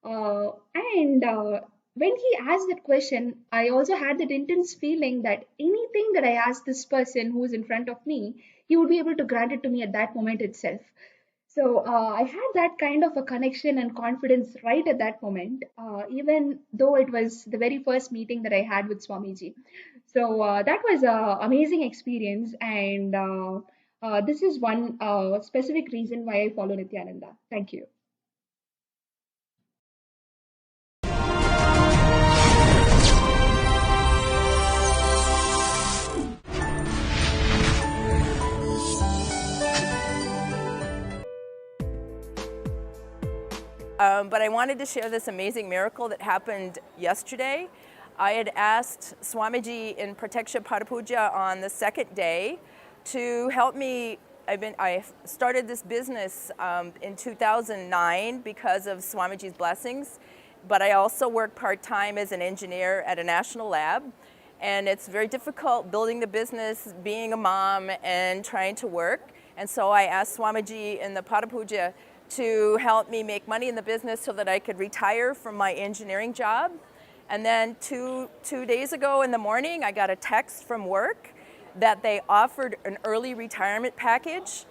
When he asked that question, I also had that intense feeling that anything that I asked this person who is in front of me, he would be able to grant it to me at that moment itself. So I had that kind of a connection and confidence right at that moment, even though it was the very first meeting that I had with Swamiji. So that was an amazing experience, and this is one specific reason why I follow Nithyananda. Thank you. But I wanted to share this amazing miracle that happened yesterday. I had asked Swamiji in Pratyaksha Pada Puja on the second day to help me. I started this business in 2009 because of Swamiji's blessings, but I also work part-time as an engineer at a national lab, and it's very difficult building the business, being a mom, and trying to work. And so I asked Swamiji in the Pada Puja to help me make money in the business so that I could retire from my engineering job. And then two days ago in the morning, I got a text from work that they offered an early retirement package,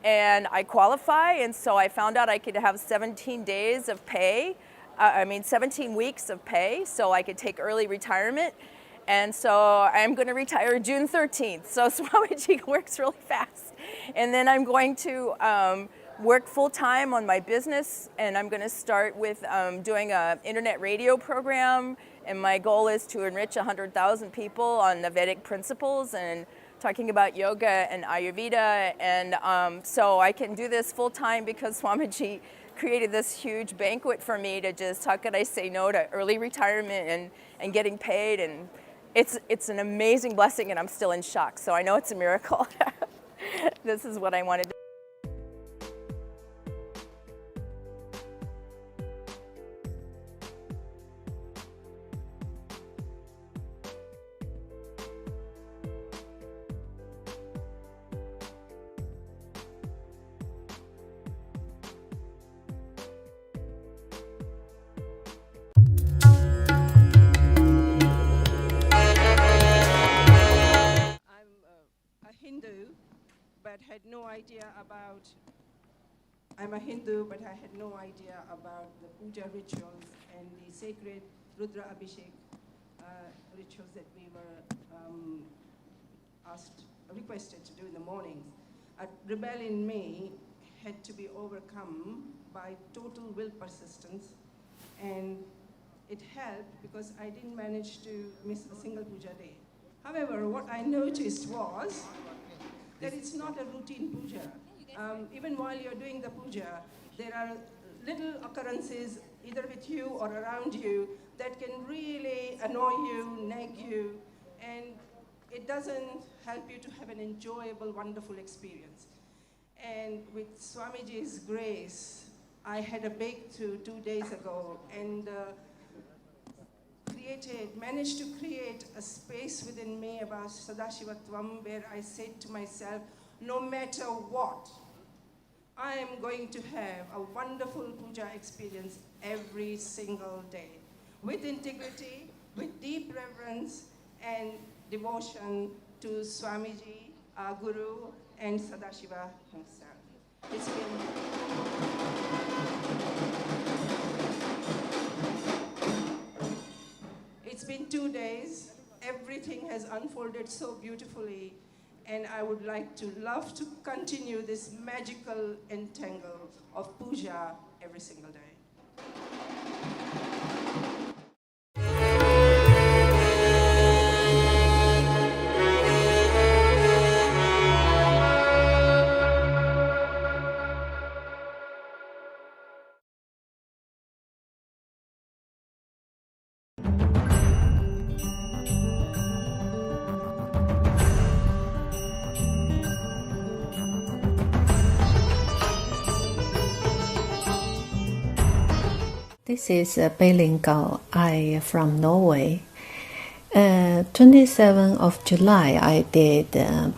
and I qualify, and so I found out I could have 17 days of pay, 17 weeks of pay, so I could take early retirement. And so I'm going to retire June 13th. So Swamiji works really fast. And then I'm going to work full-time on my business, and I'm going to start with doing an internet radio program, and my goal is to enrich 100,000 people on the Vedic principles and talking about yoga and Ayurveda, and so I can do this full-time because Swamiji created this huge banquet for me to just, how could I say no to early retirement and getting paid, and it's an amazing blessing, and I'm still in shock, so I know it's a miracle. This is what I wanted to I'm a Hindu, but I had no idea about the puja rituals and the sacred Rudra Abhishek rituals that we were requested to do in the mornings. A rebel in me had to be overcome by total will persistence, and it helped because I didn't manage to miss a single puja day. However, what I noticed was that it's not a routine puja. Even while you're doing the puja, there are little occurrences either with you or around you that can really annoy you, nag you, and it doesn't help you to have an enjoyable, wonderful experience. And with Swamiji's grace, I had a breakthrough 2 days ago and managed to create a space within me about Sadashivatvam where I said to myself, no matter what, I am going to have a wonderful puja experience every single day, with integrity, with deep reverence and devotion to Swamiji, our Guru, and Sadashiva himself. It's been 2 days. Everything has unfolded so beautifully, and I would love to continue this magical entangle of puja every single day. This is Beilin Gao. I from Norway. 27th of July, I did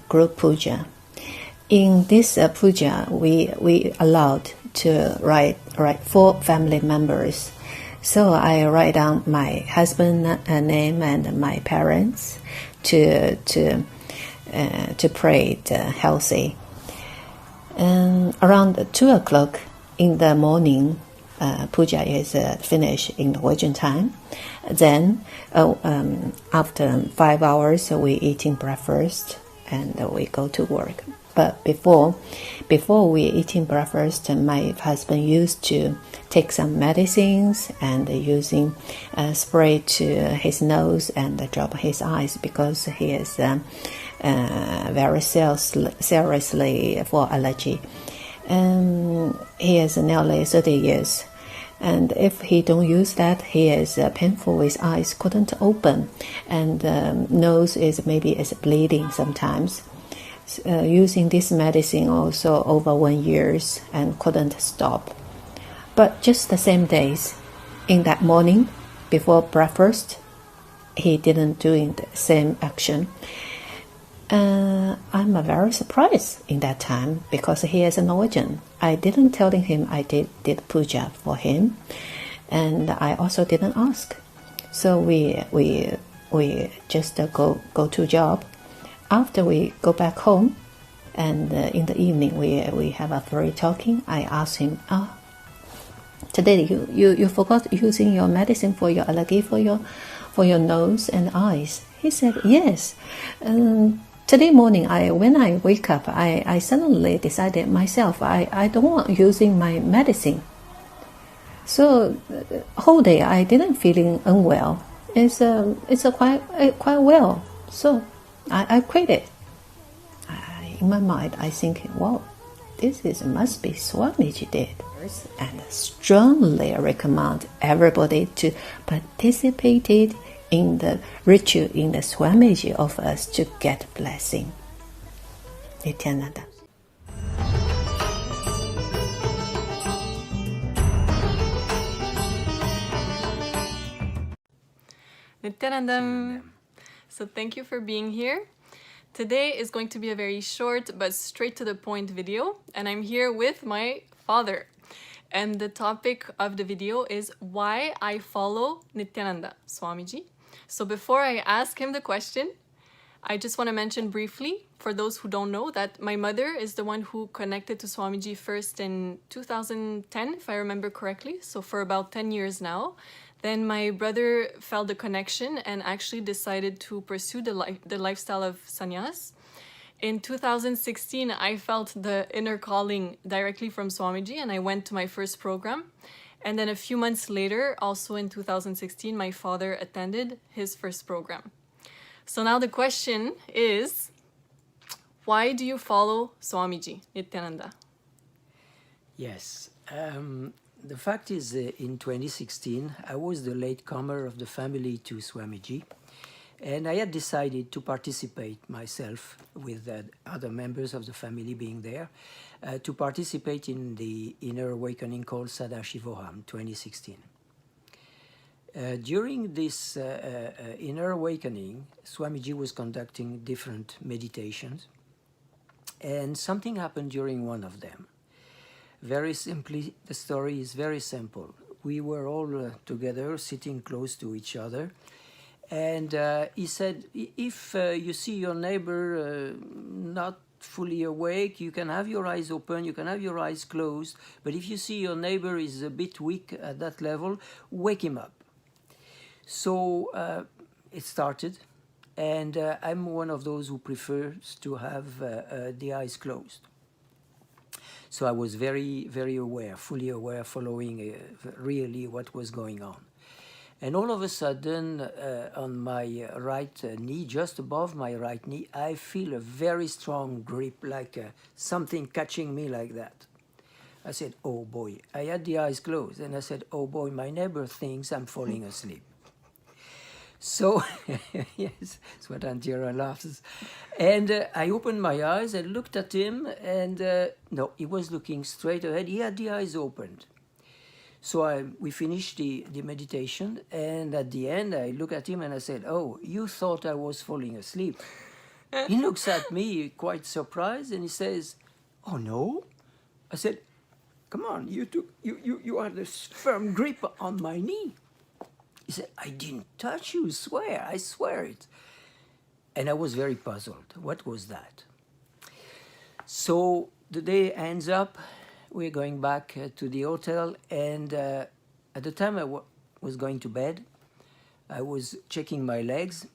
group puja. In this puja, we allowed to write 4 family members. So I write down my husband's name and my parents to pray healthy. Around 2 o'clock in the morning, puja is finished in Norwegian time. Then after 5 hours, we eating breakfast and we go to work. But before we eating breakfast, my husband used to take some medicines and using spray to his nose and drop his eyes because he is very seriously for allergy. He is nearly 30 years. And if he don't use that, he is painful. His eyes couldn't open, and nose is bleeding sometimes. Using this medicine also over 1 year and couldn't stop. But just the same days, in that morning before breakfast, he didn't doing the same action. I'm very surprised in that time because he is a Norwegian. I didn't tell him I did puja for him, and I also didn't ask. So we just go to job. After we go back home, and in the evening we have a free talking. I asked him, today you forgot using your medicine for your allergy for your nose and eyes. He said yes. Today morning, when I wake up, I suddenly decided myself I don't want using my medicine. So whole day I didn't feeling unwell. It's quite well. So I quit it. In my mind, I think, wow, this must be Swamiji did. And strongly recommend everybody to participate in the ritual in the Swamiji of us to get blessing. Nithyananda. Nithyanandam. So thank you for being here. Today is going to be a very short but straight to the point video, and I'm here with my father. And the topic of the video is why I follow Nithyananda Swamiji. So before I ask him the question, I just want to mention briefly, for those who don't know, that my mother is the one who connected to Swamiji first in 2010, if I remember correctly, so for about 10 years now. Then my brother felt the connection and actually decided to pursue the lifestyle of sannyas. In 2016, I felt the inner calling directly from Swamiji, and I went to my first program. And then a few months later, also in 2016, my father attended his first program. So now the question is, why do you follow Swamiji, Nithyananda? Yes. The fact is, in 2016, I was the latecomer of the family to Swamiji, and I had decided to participate myself, with other members of the family being there, to participate in the inner awakening called Parashakti 2016. During this inner awakening, Swamiji was conducting different meditations, and something happened during one of them. Very simply, the story is very simple. We were all together, sitting close to each other, and he said, if you see your neighbor not fully awake, you can have your eyes open, you can have your eyes closed, but if you see your neighbor is a bit weak at that level, wake him up. So it started, and I'm one of those who prefers to have the eyes closed. So I was very, very aware, fully aware, following really what was going on. And all of a sudden, on my right knee, just above my right knee, I feel a very strong grip, like something catching me like that. I said, oh boy. I had the eyes closed, and I said, oh boy, my neighbor thinks I'm falling asleep. So, yes, Swatantira laughs. And I opened my eyes and looked at him, and no, he was looking straight ahead. He had the eyes opened. So we finished the meditation, and at the end, I looked at him and I said, oh, you thought I was falling asleep. He looks at me quite surprised, and he says, oh, no? I said, come on, you had a firm grip on my knee. He said, I didn't touch you, I swear it. And I was very puzzled. What was that? So the day ends up, we're going back to the hotel, and at the time I was going to bed, I was checking my legs,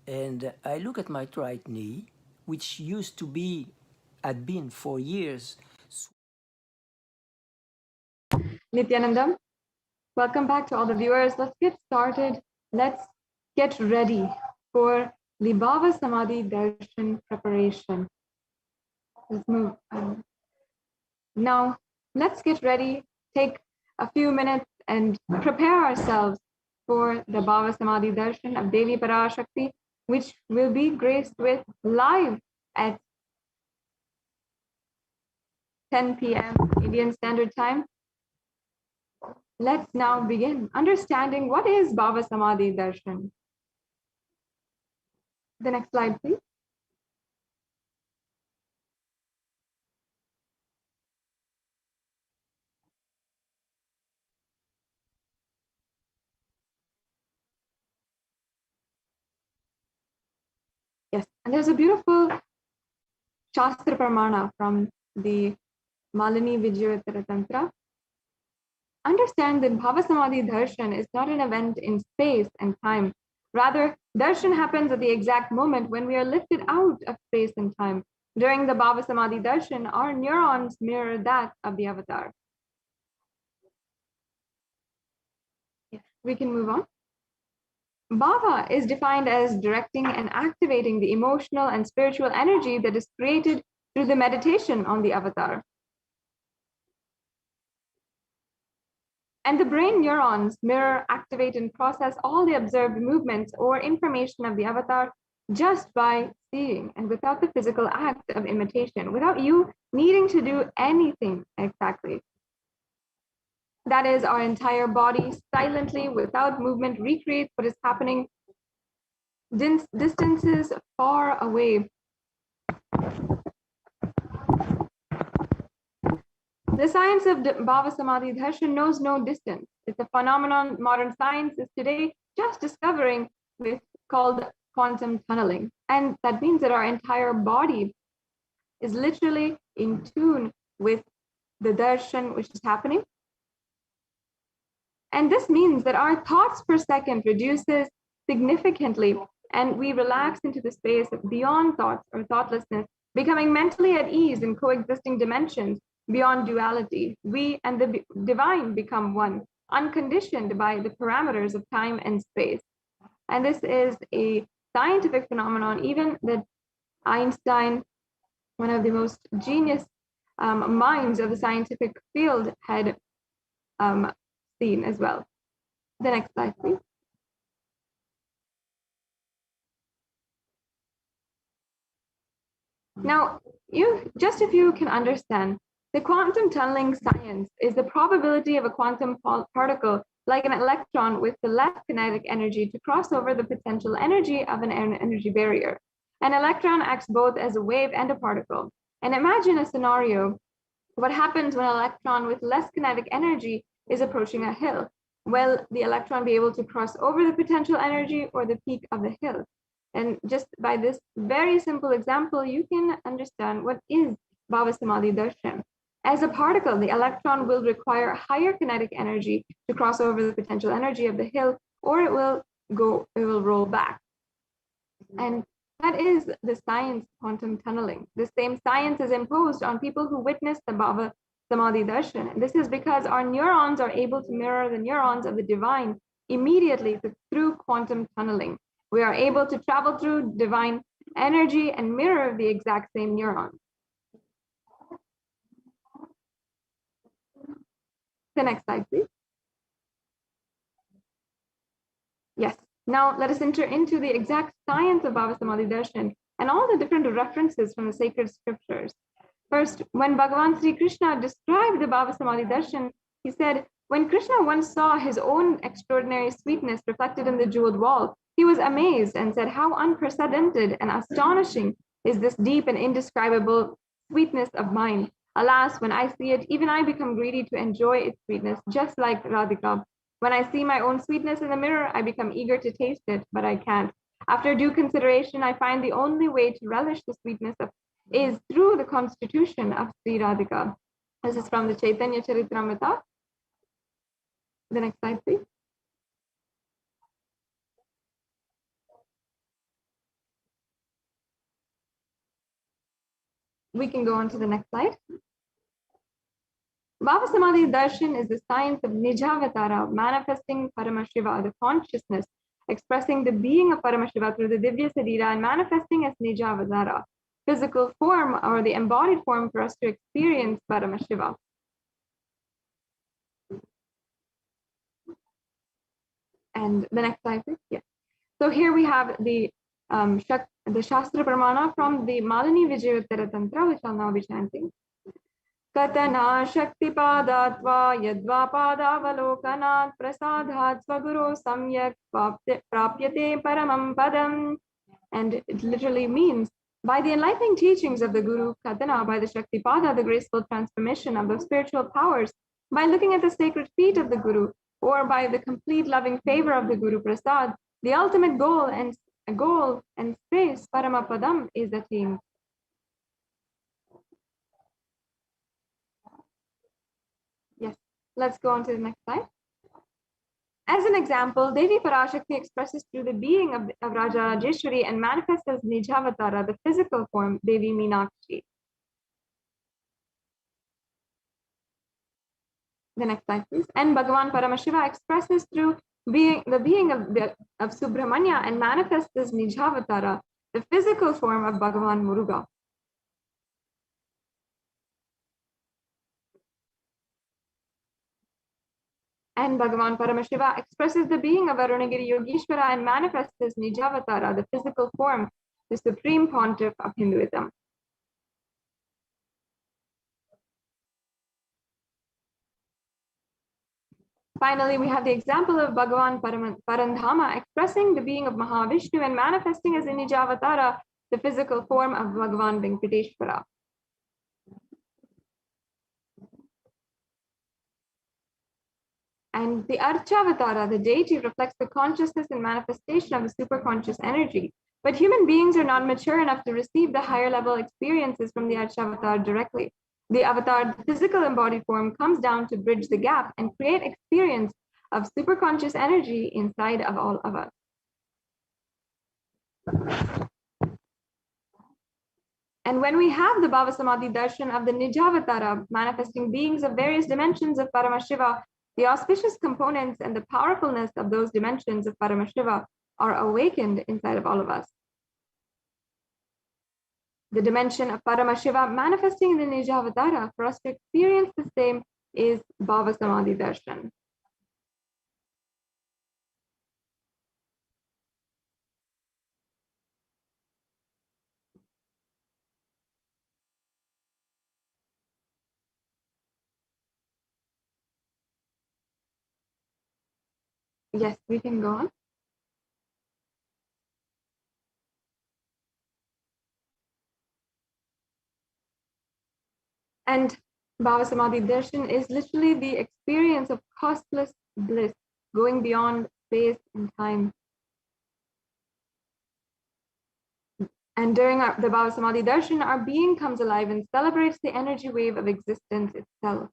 and I look at my right knee, which had been for years. Nithyanandam, welcome back to all the viewers. Let's get started. Let's get ready for the Bhava Samadhi Darshan preparation. Let's move. Now, let's get ready, take a few minutes and prepare ourselves for the Bhava Samadhi Darshan of Devi Parashakti, which will be graced with live at 10 p.m. Indian Standard Time. Let's now begin understanding what is Bhava Samadhi Darshan. The next slide, please. Yes, and there's a beautiful Shastra Pramana from the Malini Vijayatara Tantra. Understand that Bhava Samadhi Darshan is not an event in space and time. Rather, darshan happens at the exact moment when we are lifted out of space and time. During the Bhava Samadhi Darshan, our neurons mirror that of the avatar. We can move on. Bhava is defined as directing and activating the emotional and spiritual energy that is created through the meditation on the avatar. And the brain neurons mirror, activate, and process all the observed movements or information of the avatar just by seeing and without the physical act of imitation, without you needing to do anything exactly. That is, our entire body silently, without movement, recreates what is happening distances far away. The science of Bhava Samadhi Darshan knows no distance. It's a phenomenon modern science is today just discovering, called quantum tunneling. And that means that our entire body is literally in tune with the darshan which is happening. And this means that our thoughts per second reduces significantly, and we relax into the space beyond thoughts or thoughtlessness, becoming mentally at ease in coexisting dimensions beyond duality. We and the divine become one, unconditioned by the parameters of time and space. And this is a scientific phenomenon, even that Einstein, one of the most genius minds of the scientific field, had seen as well. The next slide, please. Now, if you can understand, the quantum tunneling science is the probability of a quantum particle, like an electron with the less kinetic energy, to cross over the potential energy of an energy barrier. An electron acts both as a wave and a particle. And imagine a scenario: what happens when an electron with less kinetic energy is approaching a hill? Will the electron be able to cross over the potential energy or the peak of the hill? And just by this very simple example, you can understand what is Bhava Samadhi Darshan. As a particle, the electron will require higher kinetic energy to cross over the potential energy of the hill, or it will roll back. And that is the science of quantum tunneling. The same science is imposed on people who witness the Bhava Samadhi Darshan. This is because our neurons are able to mirror the neurons of the divine immediately through quantum tunneling. We are able to travel through divine energy and mirror the exact same neurons. The next slide, please. Yes. Now let us enter into the exact science of Bhava Samadhi Darshan and all the different references from the sacred scriptures. First, when Bhagavan Sri Krishna described the Bhava Samadhi Darshan, he said, when Krishna once saw his own extraordinary sweetness reflected in the jeweled wall, he was amazed and said, how unprecedented and astonishing is this deep and indescribable sweetness of mine. Alas, when I see it, even I become greedy to enjoy its sweetness, just like Radhika. When I see my own sweetness in the mirror, I become eager to taste it, but I can't. After due consideration, I find the only way to relish the sweetness is through the constitution of Sri Radhika. This is from the Chaitanya Charitamrita. The next slide, please. We can go on to the next slide. Bhava Samadhi Darshan is the science of Nijavatara, manifesting Paramashiva, the consciousness, expressing the being of Paramashiva through the Divya Sarira and manifesting as Nijavatara, physical form or the embodied form for us to experience Paramashiva. And the next slide, please. Yes. So here we have the Shastra Pramana from the Malini Vijayatara Tantra, which I'll now be chanting. Katana Shakti Padatva Yadva Padavalokanat Prasadhat Svaguru Samyak Prapyate Paramam Padam. And it literally means, by the enlightening teachings of the Guru Katana, by the Shakti Pada, the graceful transformation of the spiritual powers, by looking at the sacred feet of the Guru, or by the complete loving favor of the Guru Prasad, the ultimate goal and goal and space, Paramapadam, is attained. Yes, let's go on to the next slide. As an example, Devi Parashakti expresses through the being of Raja Rajeshwari and manifests as Nijavatara, the physical form, Devi Meenakshi. The next slide, please. And Bhagavan Paramashiva expresses through the being of Subramanya and manifests as Nijavatara, the physical form of Bhagavan Muruga. And Bhagavan Paramashiva expresses the being of Arunagiri Yogeshwara and manifests as Nijavatara, the physical form, the supreme pontiff of Hinduism. Finally, we have the example of Bhagavan Parandhama expressing the being of Mahavishnu and manifesting as Nijavatara, the physical form of Bhagavan Venkateshwara. And the Archavatara, the deity, reflects the consciousness and manifestation of the superconscious energy. But human beings are not mature enough to receive the higher level experiences from the Archavatar directly. The avatar, the physical embodied form, comes down to bridge the gap and create experience of superconscious energy inside of all of us. And when we have the Bhava Samadhi darshan of the Nijavatara, manifesting beings of various dimensions of Paramashiva, the auspicious components and the powerfulness of those dimensions of Paramashiva are awakened inside of all of us. The dimension of Paramashiva manifesting in the Nijavatara, for us to experience the same, is Bhava Samadhi darshan. Yes, we can go on. And Bhava Samadhi darshan is literally the experience of costless bliss, going beyond space and time. And during the Bhava Samadhi darshan, our being comes alive and celebrates the energy wave of existence itself.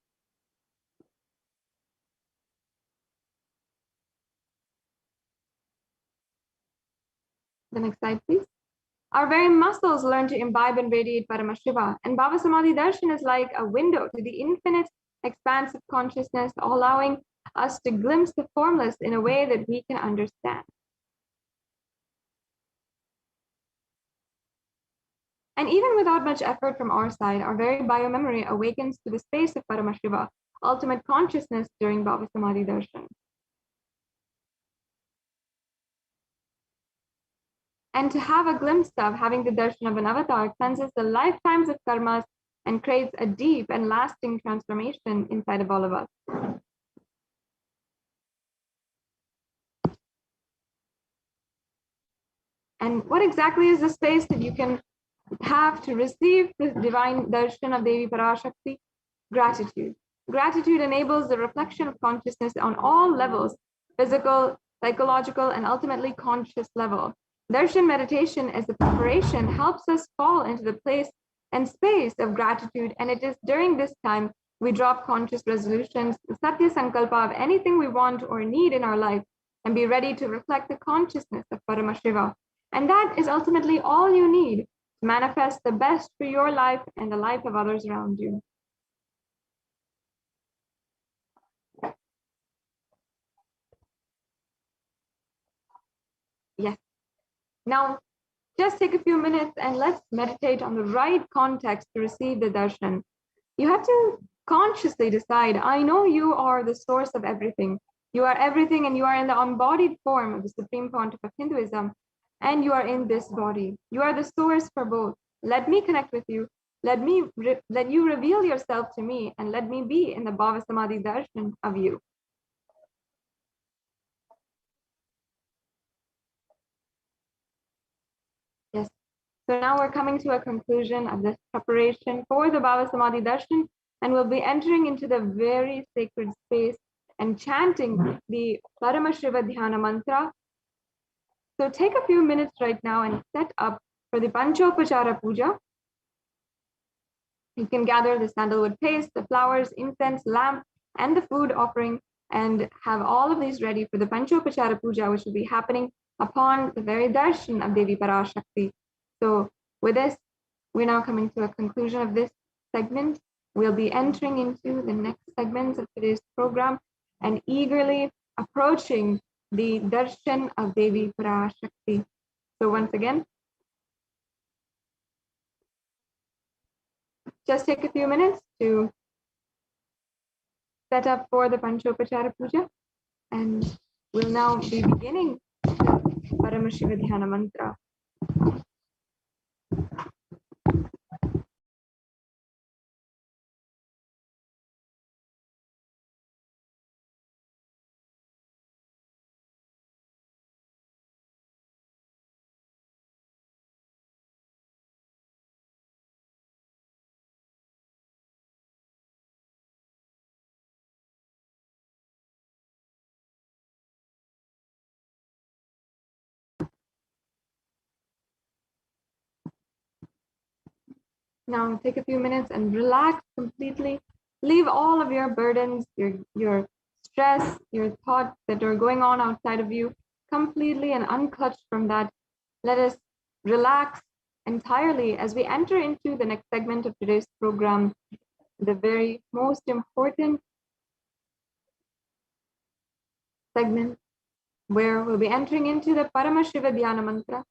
The next slide, please. Our very muscles learn to imbibe and radiate Paramashiva, and Bhava Samadhi darshan is like a window to the infinite expanse of consciousness, allowing us to glimpse the formless in a way that we can understand. And even without much effort from our side, our very biomemory awakens to the space of Paramashiva, ultimate consciousness, during Bhava Samadhi darshan. And to have a glimpse of having the darshan of an avatar cleanses the lifetimes of karmas and creates a deep and lasting transformation inside of all of us. And what exactly is the space that you can have to receive the divine darshan of Devi Parashakti? Gratitude. Gratitude enables the reflection of consciousness on all levels, physical, psychological, and ultimately conscious level. Darshan meditation as the preparation helps us fall into the place and space of gratitude, and it is during this time we drop conscious resolutions, satya sankalpa of anything we want or need in our life, and be ready to reflect the consciousness of Paramashiva. And that is ultimately all you need to manifest the best for your life and the life of others around you. Yes. Now, just take a few minutes and let's meditate on the right context to receive the darshan. You have to consciously decide, I know you are the source of everything. You are everything, and you are in the embodied form of the Supreme Pontiff of Hinduism, and you are in this body. You are the source for both. Let me connect with you. Let you reveal yourself to me, and let me be in the Bhava Samadhi darshan of you. Yes. So now we're coming to a conclusion of this preparation for the Bhava Samadhi darshan, and we'll be entering into the very sacred space and chanting the Paramashiva Dhyana mantra So take a few minutes right now and set up for the Panchopachara Puja. You can gather the sandalwood paste, the flowers, incense, lamp, and the food offering, and have all of these ready for the Panchopachara Puja, which will be happening upon the very darshan of Devi Parashakti. So with this, we're now coming to a conclusion of this segment. We'll be entering into the next segments of today's program and eagerly approaching the darshan of Devi Parashakti. So once again, just take a few minutes to set up for the Panchopachara Puja, and we'll now be beginning the Paramashiva Dhyana Mantra. Now take a few minutes and relax completely. Leave all of your burdens, your stress, your thoughts that are going on outside of you completely and unclutched from that. Let us relax entirely as we enter into the next segment of today's program, the very most important segment where we'll be entering into the Paramashiva Dhyana Mantra.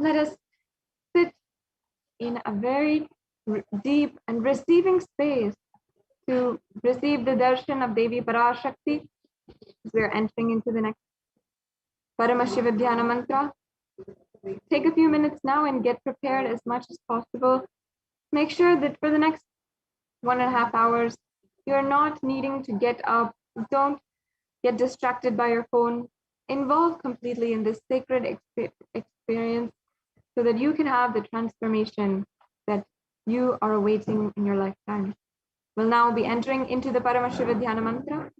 Let us sit in a very deep and receiving space to receive the darshan of Devi Parashakti. We're entering into the next Paramashiva Dhyana Mantra. Take a few minutes now and get prepared as much as possible. Make sure that for the next 1.5 hours, you're not needing to get up. Don't get distracted by your phone. Involve completely in this sacred experience so that you can have the transformation that you are awaiting in your lifetime. We'll now be entering into the Paramashiva Dhyana Mantra.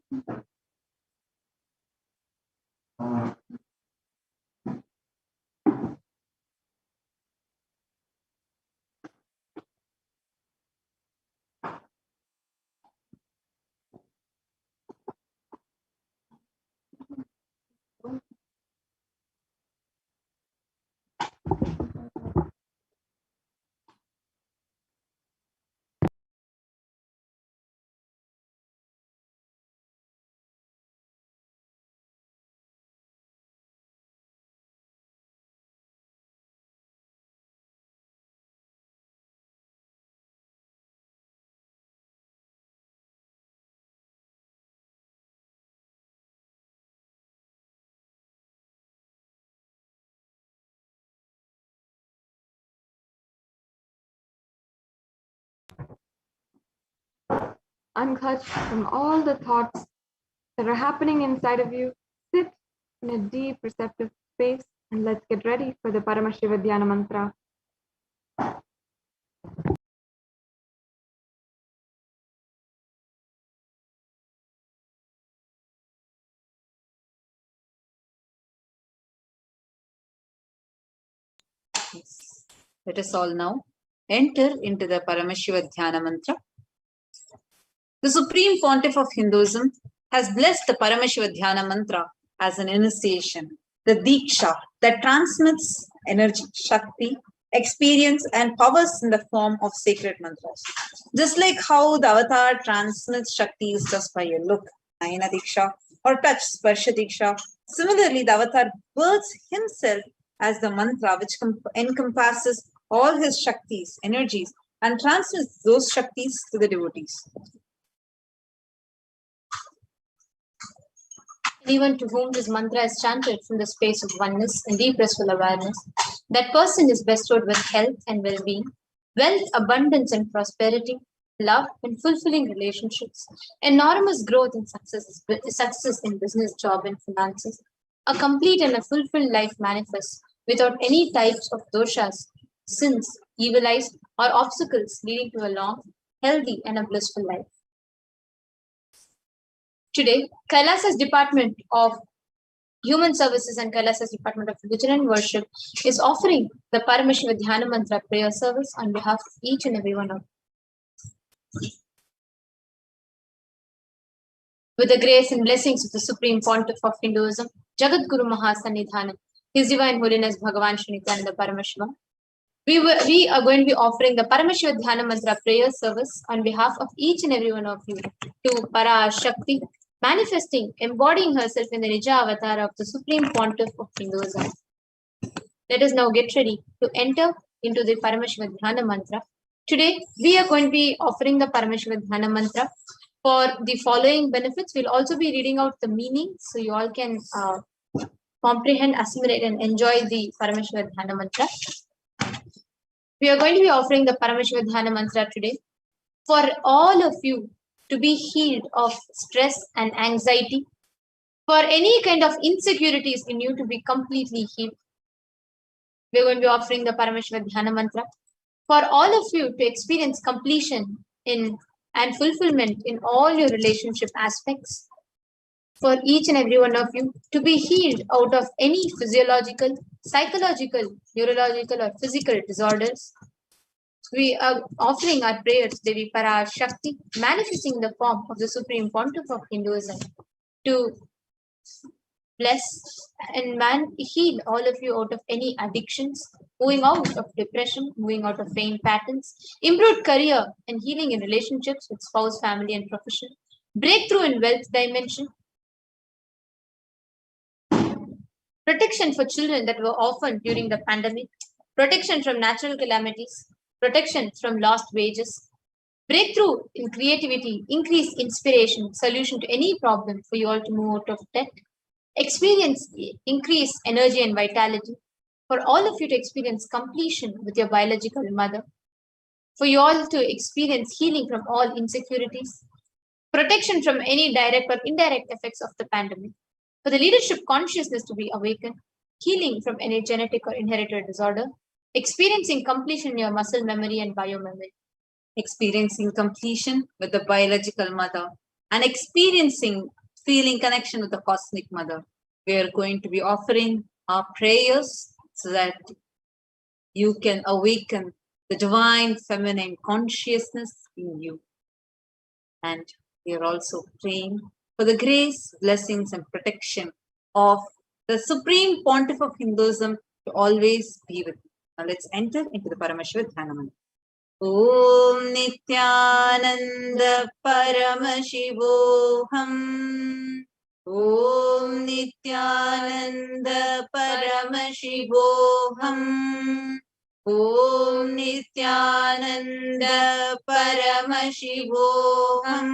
Unclutch from all the thoughts that are happening inside of you. Sit in a deep, receptive space, and let's get ready for the Paramashiva Dhyana Mantra. Yes. Let us all now enter into the Paramashiva Dhyana mantra. The Supreme Pontiff of Hinduism has blessed the Paramashiva Dhyana mantra as an initiation, the Diksha that transmits energy, Shakti, experience and powers in the form of sacred mantras. Just like how the avatar transmits Shakti just by a look, Nayana Diksha, or touch, Sparsha Diksha, similarly the avatar births himself as the mantra which encompasses all his Shaktis, energies, and transmits those Shaktis to the devotees. Anyone to whom this mantra is chanted from the space of oneness and deep restful awareness, that person is bestowed with health and well-being, wealth, abundance and prosperity, love and fulfilling relationships, enormous growth and success in business, job and finances, a complete and a fulfilled life manifest without any types of doshas, sins, evil eyes or obstacles leading to a long, healthy and a blissful life. Today, Kailasa's Department of Human Services and Kailasa's Department of Religion and Worship is offering the Paramashiva Dhyana Mantra prayer service on behalf of each and every one of you. With the grace and blessings of the Supreme Pontiff of Hinduism, Jagat Guru Mahasannidhanam, His Divine Holiness Bhagavan Shri Nithyananda Paramashivam, we are going to be offering the Paramashiva Dhyana Mantra prayer service on behalf of each and every one of you to Parashakti, manifesting, embodying herself in the Nija avatar of the Supreme Pontiff of Hinduism. Let us now get ready to enter into the Paramashiva Dhyana Mantra. Today, we are going to be offering the Paramashiva Dhyana Mantra for the following benefits. We'll also be reading out the meaning so you all can comprehend, assimilate, and enjoy the Paramashiva Dhyana Mantra. We are going to be offering the Paramashiva Dhyana Mantra today for all of you to be healed of stress and anxiety, for any kind of insecurities in you to be completely healed. We are going to be offering the Paramashiva Dhyana Mantra for all of you to experience completion in and fulfillment in all your relationship aspects, for each and every one of you to be healed out of any physiological, psychological, neurological or physical disorders. We are offering our prayers, Devi Parashakti, manifesting the form of the Supreme Pontiff of Hinduism, to bless and heal all of you out of any addictions, moving out of depression, moving out of pain patterns, improved career and healing in relationships with spouse, family and profession, breakthrough in wealth dimension, protection for children that were orphaned during the pandemic, protection from natural calamities, protection from lost wages, breakthrough in creativity, increased inspiration, solution to any problem for you all to move out of debt, experience increased energy and vitality, for all of you to experience completion with your biological mother, for you all to experience healing from all insecurities, protection from any direct or indirect effects of the pandemic, for the leadership consciousness to be awakened, healing from any genetic or inherited disorder, experiencing completion in your muscle memory and biomemory, experiencing completion with the biological mother, and experiencing feeling connection with the cosmic mother. We are going to be offering our prayers so that you can awaken the divine feminine consciousness in you. And we are also praying for the grace, blessings, and protection of the Supreme Pontiff of Hinduism to always be with you. Now let's enter into the Paramashiva Dhyana Mantra. Om Nithyananda Paramashivoham. Om Nithyananda Paramashivoham. Om Nithyananda Paramashivoham.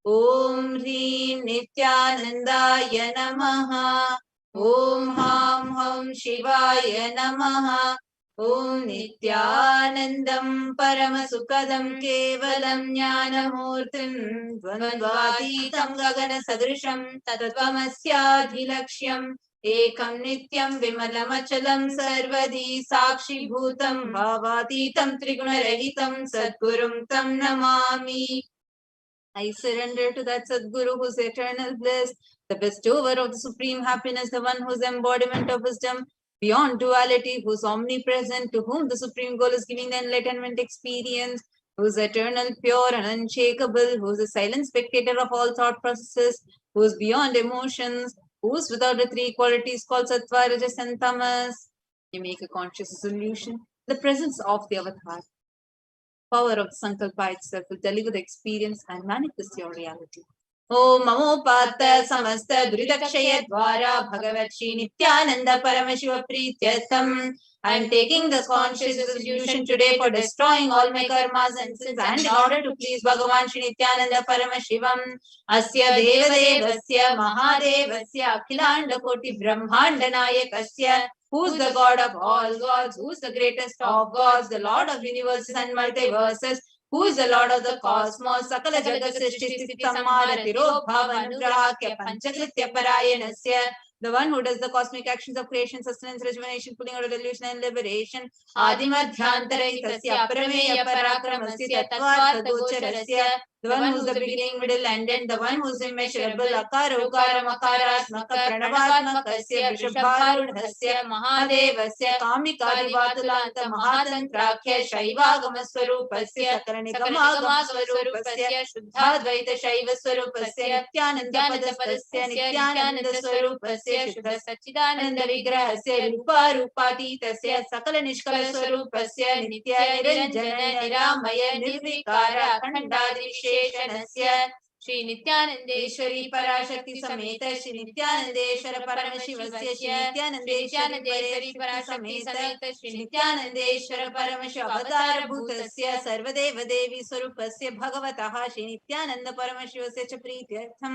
Om Hrim Nithyanandaya Namaha. Om Ham Ham Shivaya Namaha. Om Nithyanandam Paramasukadam Kevalam Jnanamurtim Dvandvatitam Gagana Sadrisham Tattvamasya Adhilaksham एकं नित्यं विमलमचलं सर्वदी साक्षिभूतं भावातीतं त्रिगुणरहितं सद्गुरुं तं Namami. I surrender to that Sadguru who is eternal bliss, the bestower of the supreme happiness, the one who is embodiment of wisdom beyond duality, who is omnipresent, to whom the supreme goal is giving the enlightenment experience, who is eternal, pure and unshakable, who is a silent spectator of all thought processes, who is beyond emotions, who is without the three qualities called Sattva, Rajas and Tamas. You make a conscious solution, the presence of the avatar. Power of Sankalpa itself will deliver the experience and manifest your reality. Om Namo Pata Samasta Duridakshaya Dwara Bhagavat Shri Nithyananda Paramashiva Prityastam. I am taking this conscious resolution today for destroying all my karmas and sins and in order to please Bhagavan Shri Nithyananda Paramashivam. Asya Devadevasya Mahadevasya Akhilanda Koti Brahmanda Nayakasya. Who is the God of all gods? Who is the greatest of gods? The Lord of universes and multiverses. Who is the Lord of the cosmos? Sakala Jagat Srishti Sthiti Samhara Tirobhava Anugrahakya Panchakritya Parayanasya. The one who does the cosmic actions of creation, sustenance, rejuvenation, pulling out of delusion and liberation. Adimadhyantaraitasya Prameya Parakramasya Tattvartha Gocharasya. The one who is the beginning, middle and end. The one who is immeasurable. Akara Ukara Makaratmaka Pranavaatmakasya Vrishabharudhasya Mahadevasya Kamikadivatulanta Mahatantrakhya Shaivaagamaswarupasya Sakaranigamaswarupasya Shuddhadvaita Shaivaswarupasya Nityanandapadastasya Nityanandaswarupasya Shuddha Sachidananda Vigrahasya Rupa Rupatitasya Sakala Nishkala Swarupasya Nitya Niranjana Niramaya Nirvikara Khandadi Visheshanasya Shri Nithyanandeshwari Parashakti Sameta Shri Nithyanandeshwara Paramashivasya Shri Nithyanandeshwari Parashakti Sameta Shri Nithyanandeshwara Paramashiv Avatara Bhutasya Sarvadeva Devi Swarupasya Bhagavataha Shri Nithyananda Paramashivasya Cha Prityartham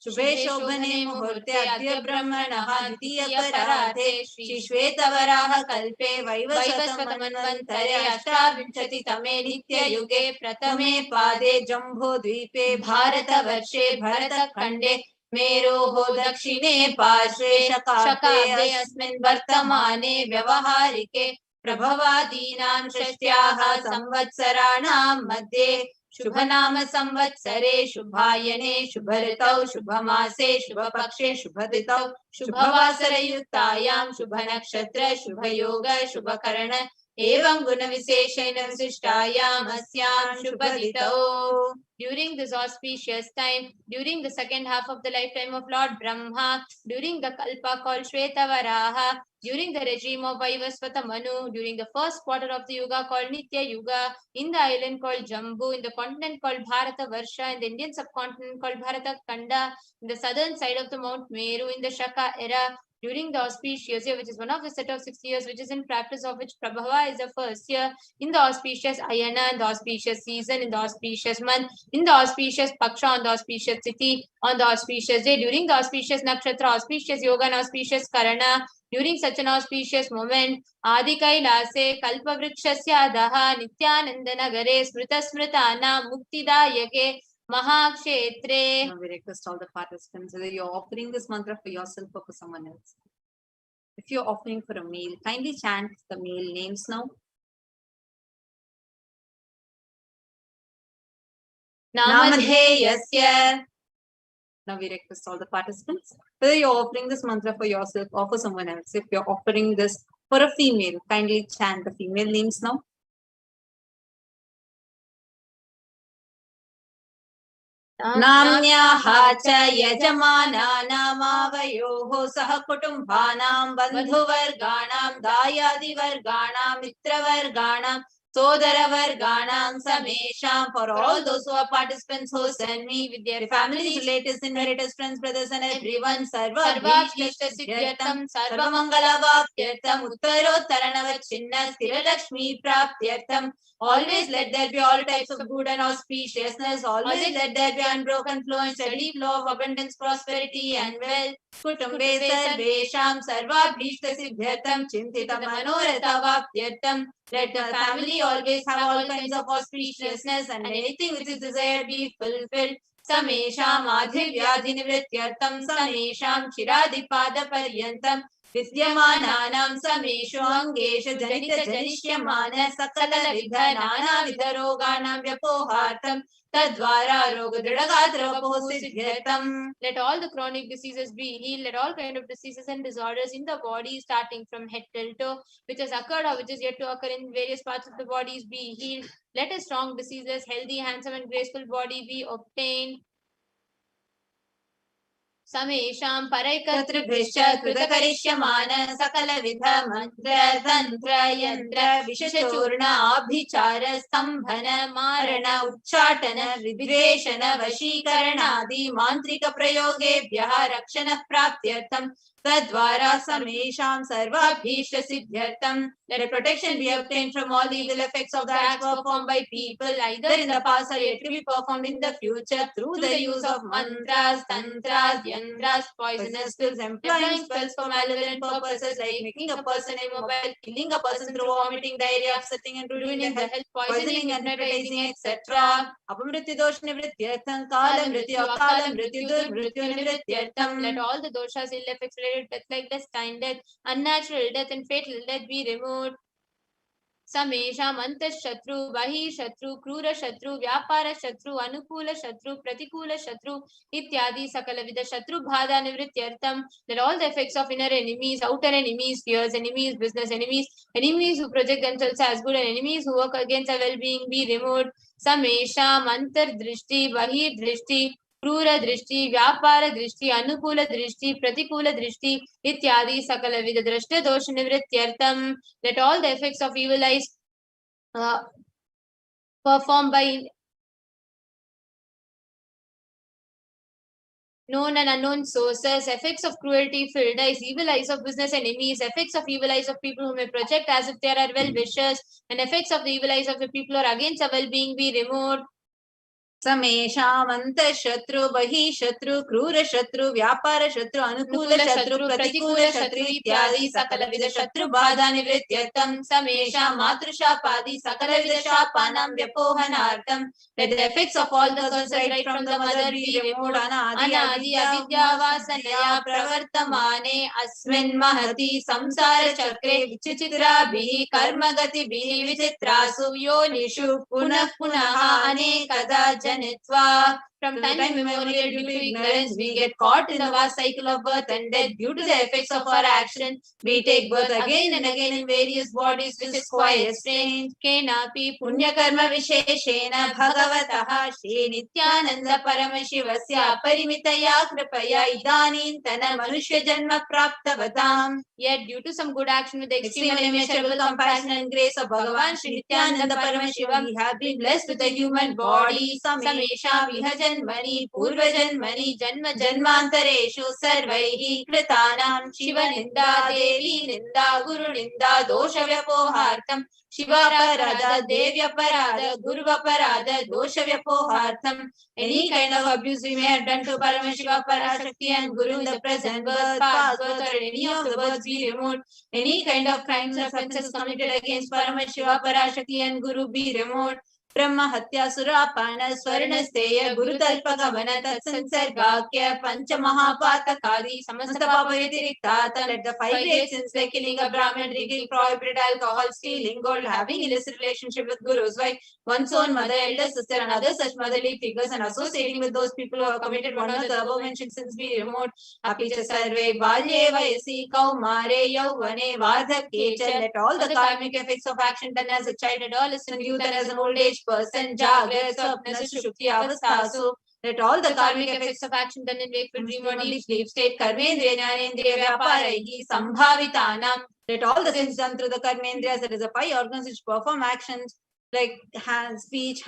Shubhe Shobhane Muhurte Adya Brahmanaha Ditiya Parathe Shri Shvetavaraha Kalpe Vaivasvatam Manvantare Ashtavinshati Tame Nitya Yuge Pratame Pade Jambho Dvipe Bharatavarshe Bharatkhande Meroho Dakshine Parshve Shakabde Asmin Vartamane Vyavaharike Prabhavadinam Shashtyaha Samvatsaranam Madhye Shubhanama Samvatsare Shubhayane Shubharitau Shubhamase Shubhapakshe Shubhaditau Shubhavasarayuktayam Shubhanakshatra Shubhayoga Shubhakarana Evam Guna Visheshena Visishtayam Asyam Shubhaditau. During this auspicious time, during the second half of the lifetime of Lord Brahma, during the Kalpa called Shvetavaraha, during the regime of Vaivasvata Manu, during the first quarter of the Yuga called Nitya Yuga, in the island called Jambu, in the continent called Bharata Varsha, in the Indian subcontinent called Bharata Khanda, in the southern side of the Mount Meru, in the Shaka era, during the auspicious year, which is one of the set of 6 years, which is in practice of which Prabhava is the first year, in the auspicious Ayana, in the auspicious season, in the auspicious month, in the auspicious Paksha, on the auspicious Tithi, on the auspicious day, during the auspicious Nakshatra, auspicious Yoga, and auspicious Karana, during such an auspicious moment, Adi Kailase, Kalpa Vrikshasya Daha, Nithyananda Nagare, Smrita Smritana, Muktidayake, Mahakshetre. Now we request all the participants whether you're offering this mantra for yourself or for someone else. If you're offering for a male, kindly chant the male names now. Namadheyasya. Now we request all the participants whether you're offering this mantra for yourself or for someone else. If you're offering this for a female, kindly chant the female names now. Namnyaha cha yajamana namavayoho saha kutumbhanam bandhuvarganam dayadivarganam mitravarganam sodaravarganam samesham. For all those who are participants who send me with their families, relatives, inheritors, friends, brothers and everyone, sarva bhishta siddhyatam sarva mangala vapyatam uttarottaranavachinna sthira lakshmi praptyartam. Always let there be all types of good and auspiciousness. Always let there be unbroken flow and steady flow of abundance, prosperity and wealth. Kutumbe sarvesham sarvabhishta siddhyatam chintita manoratha vapyatam. Let the family always have all kinds of auspiciousness and anything which is desired be fulfilled. समेषाम् आधिर्व्याधिनिवृत्त्यर्थं समेषां चिरादिपादपर्यन्तं विद्यमानानां समेषु अङ्गेषु जनितजनिष्यमान सकलविध नानाविधरोगाणां व्यपोहार्थं तद्वारा रोगदृढगात्रवपोसिद्ध्यर्थम्. Let all the chronic diseases be healed. Let all kind of diseases and disorders in the body, starting from head till toe, which has occurred or which is yet to occur in various parts of the bodies, be healed. Let a strong, diseaseless, healthy, handsome, and graceful body be obtained. समेषां परैकतृभिश्च कृतकरिष्यमान सकलविध मन्त्र तन्त्र यन्त्र विशेषचूर्ण आभिचार स्तम्भन मारण उच्चाटन विद्वेषण वशीकरणादि मान्त्रिक प्रयोगेभ्यः रक्षणः प्राप्त्यर्थं तद्वारा समेषां सर्वाभीष्ट सिद्ध्यर्थं. Let a protection be obtained from all the evil effects of the acts performed by people, either in the past or yet to be performed in the future, through the use of mantras, tantras, yantras, poisonous pills, employing spells for malevolent purposes like making a person immobile, killing a person through vomiting, diarrhea, upsetting and ruining the health, poisoning, hypnotizing, etc. Apamrityu dosh nivrityartham, kala mrityu, akala mrityu, durmrityu nivrityartham. Let all the doshas, ill effects related death like destined death, unnatural death and fatal death be removed. समेषाम् अंतःशत्रु बहिःशत्रु क्रूरशत्रु व्यापारशत्रु अनुकूलशत्रु प्रतिकूलशत्रु इत्यादि सकलविध शत्रुबाधा निवृत्त्यर्थं. That all the effects of inner enemies, outer enemies, fears enemies, business enemies, enemies who project themselves as good and enemies who work against our well-being be removed. समेषाम् अंतर्दृष्टि बहिर्दृष्टि क्रूर दृष्टि व्यापार दृष्टि अनुकूल दृष्टि प्रतिकूल दृष्टि इत्यादि सकल विध दृष्ट दोष निवृत्त्यर्थम. Let all the effects of evil eyes performed by known and unknown sources, effects of cruelty filled eyes, evil eyes of business enemies, effects of evil eyes of people who may project as if they are well-wishers, and effects of the evil eyes of the people who are against our well-being be removed. समेषाम् अंतःशत्रु बहिःशत्रु क्रूरशत्रु व्यापारशत्रु अनुकूलशत्रु प्रतिकूलशत्रु इत्यादि सकलविध शत्रुबाधा निवृत्त्यर्थं. समेषां मातृशापादि सकलविध शापानां व्यपोहनार्थं. Let the effects of all the curses right from the mother be removed. अनादि अविद्यावासनया प्रवर्तमाने अस्मिन् महति संसार चक्रे विचित्राभिः कर्मगतिभिः विचित्रासु योनिषु पुनः पुनः अनेकदा जनयित्वा. From time immemorial, due to ignorance, we get caught in the vast cycle of birth and death. Due to the effects of our action, we take birth again and again in various bodies, which is quite strange. Kenapi punyakarma visheshena bhagavatah Shri Nithyananda Paramashivam parimitaya kripaya idanintana manushya janma praptavatam. Yet, due to some good action with the extreme immeasurable compassion and grace of Bhagavan Shri Nithyananda Paramashivam, we have been blessed with a human body. Samesha vihajan Mani Purvajanmani Janma Janmantareshu Sarvaihi Kritanam Shiva Ninda Devi Ninda Guru Ninda Dosha Vyapohartam Shiva Parada Devya Parada Guru Parada Dosha Vyapohartam. Any kind of abuse we may have done to Paramashiva, Parashakti and Guru in the present birth, past birth or any of the births be removed. Any kind of crimes or offences committed against Paramashiva, Parashakti and Guru be removed. ब्रह्म हत्या सुरापान स्वर्ण स्तेय गुरुतल्प गमन तत्संसर्गाख्य पंच महापातकादि समस्त पाप व्यतिरिक्तात्. Let the 5 great sins like killing a Brahmin, drinking prohibited alcohol, stealing gold, having illicit relationship with Guru's wife, one's own mother, elder sister and other such motherly figures and associating with those people who have committed one of the above mentioned sins be removed. Apicha sarve balye vayasi kaumare yauvane vardhakye cha. Let all the karmic effects of action done as a child, adolescent, youth and as an old age person, Jagrat, Swapna, Sushupti, Avasthasu. Let all the karmic effects of action done in wakeful dream or deep sleep state, Karmendriya, Jnanendriya, Vyaparaihi, Sambhavitanam. Let all the sins done through the Karmendriyas, that is the 5 organs which perform actions like hands, feet,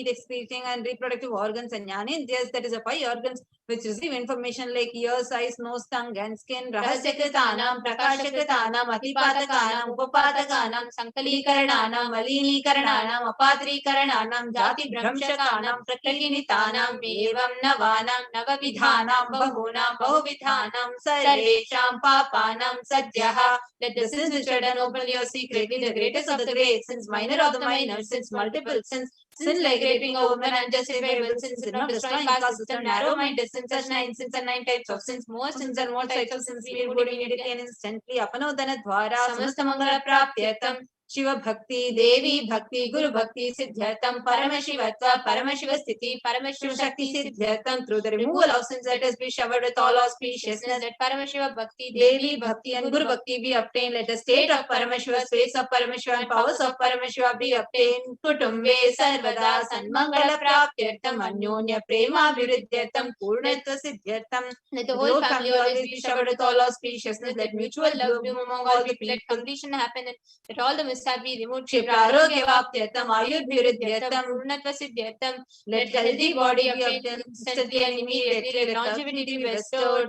excreting and reproductive organs, and Jnanendriyas, that is the 5 organs which receive information like ears, eyes, nose, tongue and skin. Rahasyakritanam, Prakashakritanam, Atipatakanam, Upapatakanam, Sankalikarananam, Malinikarananam, Apatrikarananam, Jati Brahmshakanam, Prakinitanam, Evam Navanam, Navavidhanam, Bahunam, Bahuvidhanam, Sarvesham, Papanam, Sadhyaha. Let the sins which are done openly or secretly, the greatest of the great sins, minor of the minor sins, multiple sins, Sin like raping a woman, unjustifiable sins, sin of destroying caste system, narrow-minded sins, such 9 sins and 9 types of sins, more sins and more types of sins, we remove immediately and instantly. Apanodana dwara, samasta mangala praptyatam, Shiva Bhakti, Devi Bhakti, Guru Bhakti, Siddhyartam, Paramashivatva, Paramashiva-sthiti, Paramashiva-shakti, Siddhyartam. Through the removal of sins, let us be showered with all auspiciousness. Let Paramashiva Bhakti, Devi Bhakti, and Guru Bhakti be obtained. Let the state of Paramashiva, space of Paramashiva, and powers of Paramashiva be obtained. Kutumbe Sarvada Sanmangala Praptyartam, Anyonya Prema Viruddhyartam, Purnatva Siddhyartam. Let the whole family always be showered with all auspiciousness. Let mutual love bloom among all people. Let completion happen and let all the mishap be removed. Ksheprarogya-vaptyatam, ayurvriddhyatam, purnatva-siddhyatam. Let healthy body be obtained instantly and immediately. Let longevity be bestowed.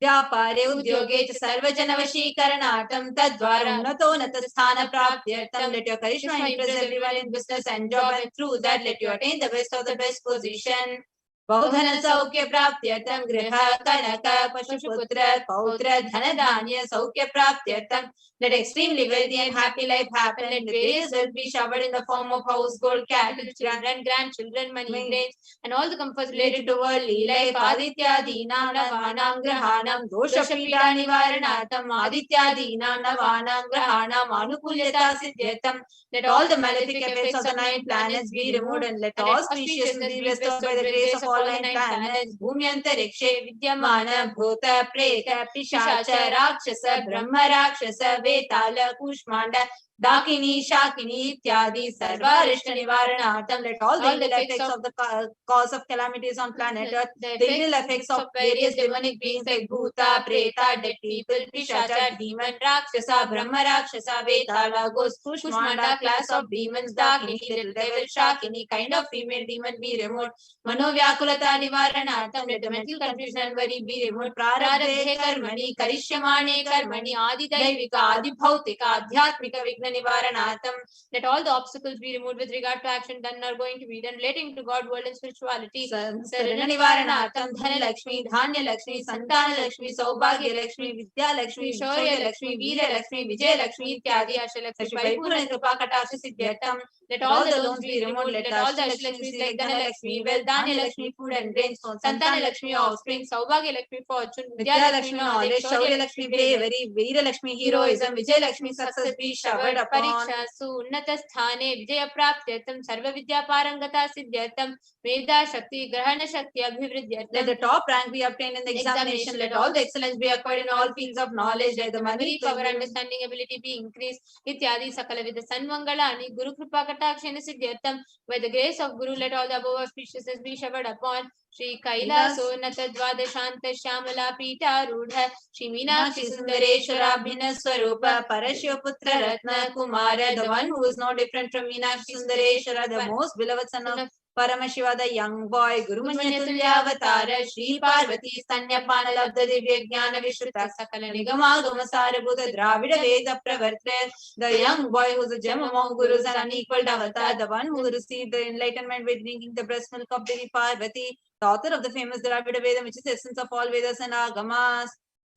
व्यापारे उद्योगे च सर्वजनवशीकरणार्थं तद्वारा उन्नतोन्नतस्थानप्राप्त्यर्थं let your charisma impress everyone in business and job, and through that let you attain the best of the best position. बहुधन सौख्य प्राप्त्यर्थं गृह कनक पशुपुत्र पौत्र धन धान्य सौख्य प्राप्त्यर्थं let extremely wealthy and happy life happen. Let various wealth be showered in the form of house, gold, cattle, children, grandchildren, money, grains, and all the comforts related to worldly life. Adityadinam navanam grahanam doshapida nivaranartham adityadinam navanam grahanam anukulyata siddhyatam. Let all the malefic effects of the 9 planets be removed, and let auspiciousness be bestowed by the grace of all 9 planets. Bhumyantarikshe vidyamana bhuta preta pishacha rakshasa brahma rakshasa vetala kushmanda Dakini, Shakini, Ityadi, Sarvarishta Nivaranartham. Let all the evil effects of the cause of calamities on planet Earth, the evil effects of various demonic beings like Bhuta, Preta, dead people, Pishacha, demon, Rakshasa, Brahma Rakshasa, Vetala, ghost, Kushmanda, class of demons, Dakini, little devil, Shakini, kind of female demon be removed. Manovyakulata Nivaranartham. Let the mental confusion and worry be removed. Prarabdhe Karmani, Karishyamane Karmani, Adi Daivika, Adi Bhautika, Adhyatmika Vigna Nivaranartham. Let all the obstacles be removed with regard to action done or going to be done relating to God, world, and spirituality. Sarana Nivaranartham, Dhana Lakshmi, Dhanya Lakshmi, Santana Lakshmi, Saubhagya Lakshmi, Vidya Lakshmi, Shaurya Lakshmi, Veerya Lakshmi, Vijay Lakshmi, Ityadi Ashalakshmi, Paripurna Kripa Katasha Siddhyatam. Let all the loans be removed. Let all the Ashalakshmis like Dhana Lakshmi, wealth, Dhanya Lakshmi, food and grains, Santana Lakshmi, offspring, Saubhagya Lakshmi, fortune, Vidya Lakshmi, knowledge, Shaurya Lakshmi, bravery, Veerya Lakshmi, heroism, Vijay Lakshmi, success be showered upon. Parikshashu unnatasthaane Vijaya praptyatam sarva vidya parangata siddhyatam Veda Shakti Grahana Shakti Abhivriddhyatam. Let the top rank be obtained in the examination. Let all the excellence be acquired in all fields of knowledge. Let the memory, power, understanding, ability be increased. Ityadi Sakala Vida Sanmangalani Guru Kripa Katakshena Siddhyatam. By the grace of Guru, let all the above auspiciousness be showered upon. Shri Kailasa Natadvadashanta Shyamala Pita Rudha Shri Meenakshi Sundareshwara Bhina Swarupa Parashivoputra Ratna Kumara, the one who is no different from Meenakshi Sundareshwara, the most beloved son of Paramashiva, the young boy, Guru Manyatulya Avatara, Shri Parvati Stanya Panalabdha Divya Jnana Vishruta Sakala Nigama Gamasara Buddha Dravida Veda Pravartre, the young boy who is a gem among Gurus and unequaled avatar, the one who received the enlightenment by drinking the breast milk of Devi Parvati, the author of the famous Dravida Veda, which is the essence of all Vedas and Agamas.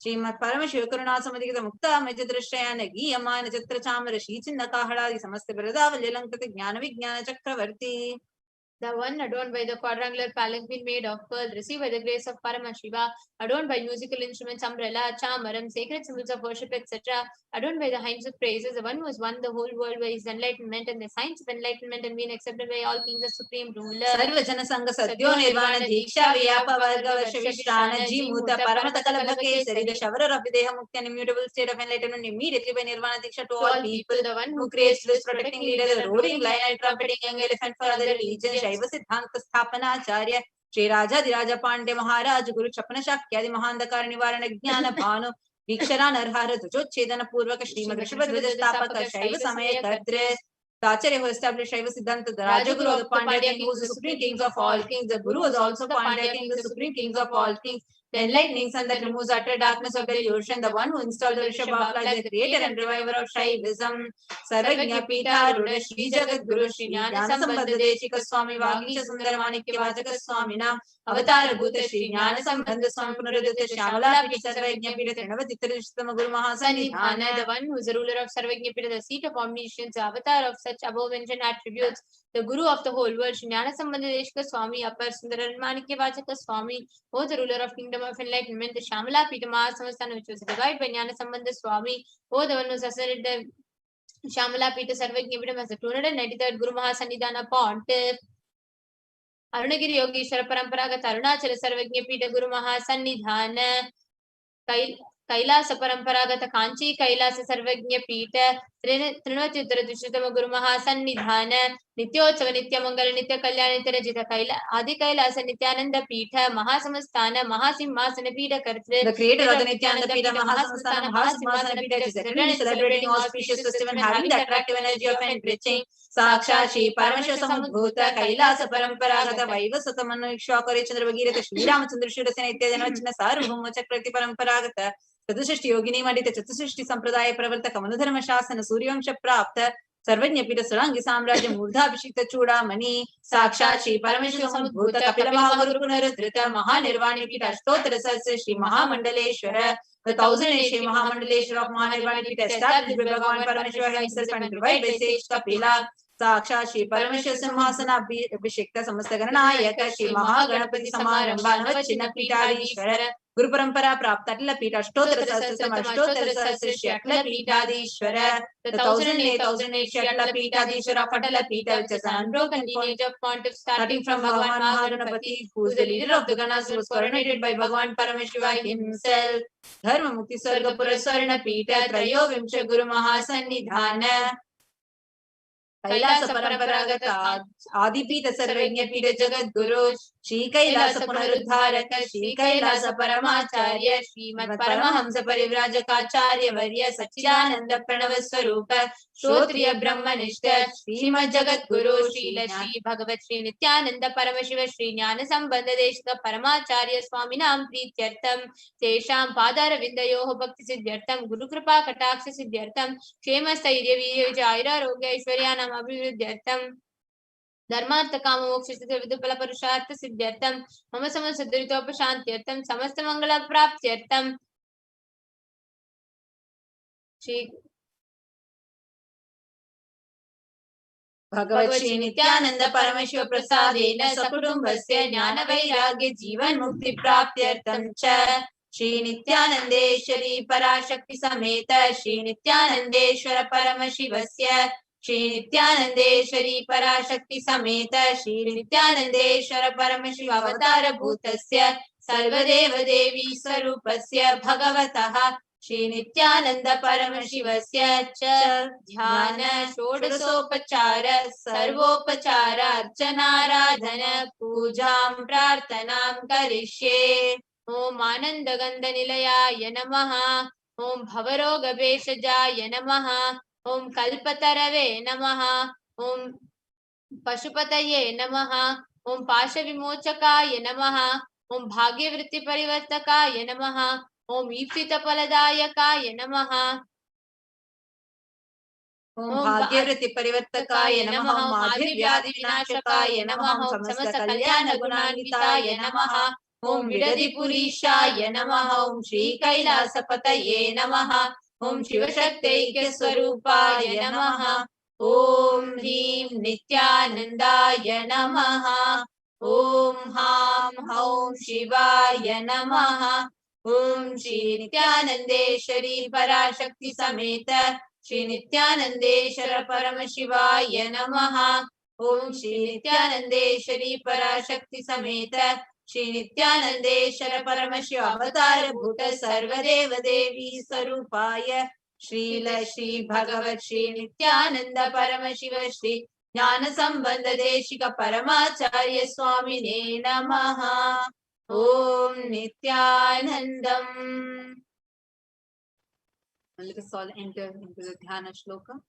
Srimad Paramashiva Karuna Samadhikata Mukta Majadrashayana Giyama Najatra Chamara Shichinna Kahada Samaste Bradavali Lankata Jnana Vijnana Chakravarti. The one adorned by the quadrangular palanquin made of pearl, received by the grace of Paramashiva, adorned by musical instruments, umbrella, chamaram, sacred symbols of worship, etc., adorned by the hymns of praises, the one who has won the whole world by his enlightenment and the science of enlightenment and been accepted by all kings as supreme ruler. Sarvajana Sangha Sadhyo Nirvana Diksha Vyapa Varga Varshavishrana Jimuta Paramataka Labhakesari, the showerer of Videha Mukti and immutable state of enlightenment immediately by Nirvana Diksha to all people, the one who creates this protecting leader, the roaring lion and trumpeting young elephant for other religions. शैव सिद्धांत स्थापनाचार्य श्री राजाधिराज पांडे महाराज गुरु छपन शाक्यादि महांधकार निवारण ज्ञान भानु वीक्षरा नरहार ध्वजोच्छेदन पूर्वक श्रीमद ऋषभध्वज स्थापक शैव समय कर्तृ Acharya who established Shaiva Siddhanta, the Rajaguru, the Pandya king, who is the supreme kings of all kings. The Guru was also the Pandya king, the supreme kings of all kings. The enlightening sun that removes utter darkness of delusion, the one who installed the Rishabha as the creator and reviver of Shaivism. Sarvajna Pita Ruda Shri Jagat Guru Shri Jnana Sambandha Deshika Swami Vagisha Sundaramanikya Vachaka Swamina Avatara Bhuta Shri Jnana Sambandha Swami Punaradita Shyamala Pita Sarvajna Pita Trinavati Trishtama Guru Mahasanidhana, the one who is the ruler of Sarvajna Pita, the seat of omniscience, the avatar of such above mentioned attributes, the Guru of the whole world, Shri Jnana Sambandha Deshika Swami, Apar Sundaran Manikya Vachaka Swami, who was the ruler of Kingdom of Enlightenment, the Shamala Pita Mahasamastana, which was divided by Jnana Sambandha Swami, who the one who asserted the Shamala Pita Sarvajña Pita as the 293rd Guru Mahasannidhana Pontiff. Arunagiri Yogeshwara Paramparaga Arunachala Sarvajña Pita Guru Mahasannidhana Kailasa Paramparaga Kanchi Kailasa Sarvajña Pita Trinvatyuttara Dushyatama Guru Mahasannidhana Nityotsava Nitya Mangala Nitya Kalyana Nitya Kaila Adi Kailasa Nithyananda Pita Mahasamastana Mahasimhasana Pita Kartre. The creator of the Nithyananda Pita Mahasamastana Mahasimhasana Pita is eternally celebrating auspicious festival and having the attractive energy of enriching Sakshat Shri Paramashivoham Bhuta Kailasa Paramparagata Vaivasata Manukshakari Chandra Bhagirata Shri Ramachandra Shurasena Nityananda Vachana Sarvabhauma Chakrati Paramparagata Chatushrishti Yogini Mandita Chatushrishti Sampradaya Pravartaka Manudharma Shasana Suryamsha Prapta Sarvajña Pita Surangi Samrajya Murdhabhishita Chudamani Sakshat Shri Paramashivoham Bhuta Kapila Mahaguru Punarudhrita Mahanirvani Pita Ashtottara Sahasra Shri Mahamandaleshwara. The 1000th Shri Mahamandaleshwara of Mahanirvani Pita established by Bhagavan Paramashiva himself and revived by sage Kapila. Sakshat Shri Paramashiva Simhasana Abhishekta Samastaganayaka Shri Mahaganapati Samarambha Navachinna Pitadishwara Guru Parampara Prapta Atla Pita Ashtottara Sahasra Ashtottara Sahasra Shri Atla Pitadishwara. The 1008 Shri Atla Pitadishwara of Atla Pita, which is an unbroken lineage of pontiff starting from Bhagavan Mahaganapati, who is the leader of the Ganas, who was coronated by Bhagavan Paramashiva himself. Dharma Mukti Sargapura Swarna Pita Trayo Vimsha Guru Mahasannidhana Kailasa Paramparagata Adipita Sarvajña Pita Jagat Guru Shri Kailasa Punarudharaka Shri Kailasa Paramacharya Srimad Paramahamsa Parivrajaka Varya Sachidananda Pranava Swarupa Shrotriya Brahmanishta Srimad Jagat Guru Srila Shri Bhagavat Shri Nithyananda Paramashiva Shri Jnana Sambandha Deshika Paramacharya Swaminam Prityartam Tesham Padara Vindayoho Bhakti Siddhyartam Guru Kripa Kataksha Siddhyartam Kshema Stairya Virya Vijayra Rogya Aishwaryanam Abhivrudhyartam Dharmartha Kama Moksha Vidupala Parushartha Siddhyartam Mama Samasa Duritopashantyartam Samasta Mangala Praptyartam Shri Bhagavat Shri Nithyananda Paramashiva Prasadena Sakutumbasya Jnana Vairagya Jivan Mukti Praptyartam Cha Shri Nithyanandeshwari Parashakti Sameta Shri Nithyanandeshwara Paramashivasya Shri Nithyanandeshwari Parashakti Sameta Shri Nithyanandeshwara Paramashiva Avatara Bhutasya Sarvadeva Devi Swarupasya Bhagavataha Shri Nithyananda Paramashivasya cha dhyana shodasopachara sarvopachara archanaradhana pujam prarthanam karishye. Om Anandagandha Nilayaya Namaha. Om Bhavaroga Beshajaya Namaha. Om Kalpatarave Namaha. Om Pashupataye Namaha. Om Pasha Vimochakaya Namaha. Om Bhagyavritti Parivartakaya Namaha. Om Ipsita Paladayakaya Namaha. Om Bhagyavritti Parivartakaya Namaha. Om Adhivyadi Vinashakaya Namaha. Om Samasta Kalyana Gunanvitaya Namaha. Om Vidadi Purishaya Namaha. Om Shri Kailasa Pataye Namaha. Om Shiva Shakti Swarupaya Namaha. Om Hrim Nithyanandaya Namaha. Om Ham Haum Shivaya Namaha. Om Shri Nithyanandeshwari Parashakti Sameta Shri Nithyanandeshwara Paramashivaya Namaha. Om Shri Nithyanandeshwari Parashakti Sameta Shri Nithyanandeshwara Paramashiva Avatara Bhuta Sarvadeva Devi Sarupaya Srila Shri Bhagavat Shri Nithyananda Paramashiva Shri Jnana Sambandha Deshika Paramacharya Swamine Namaha. Om Nithyanandam. Let us all enter into the Dhyana Shloka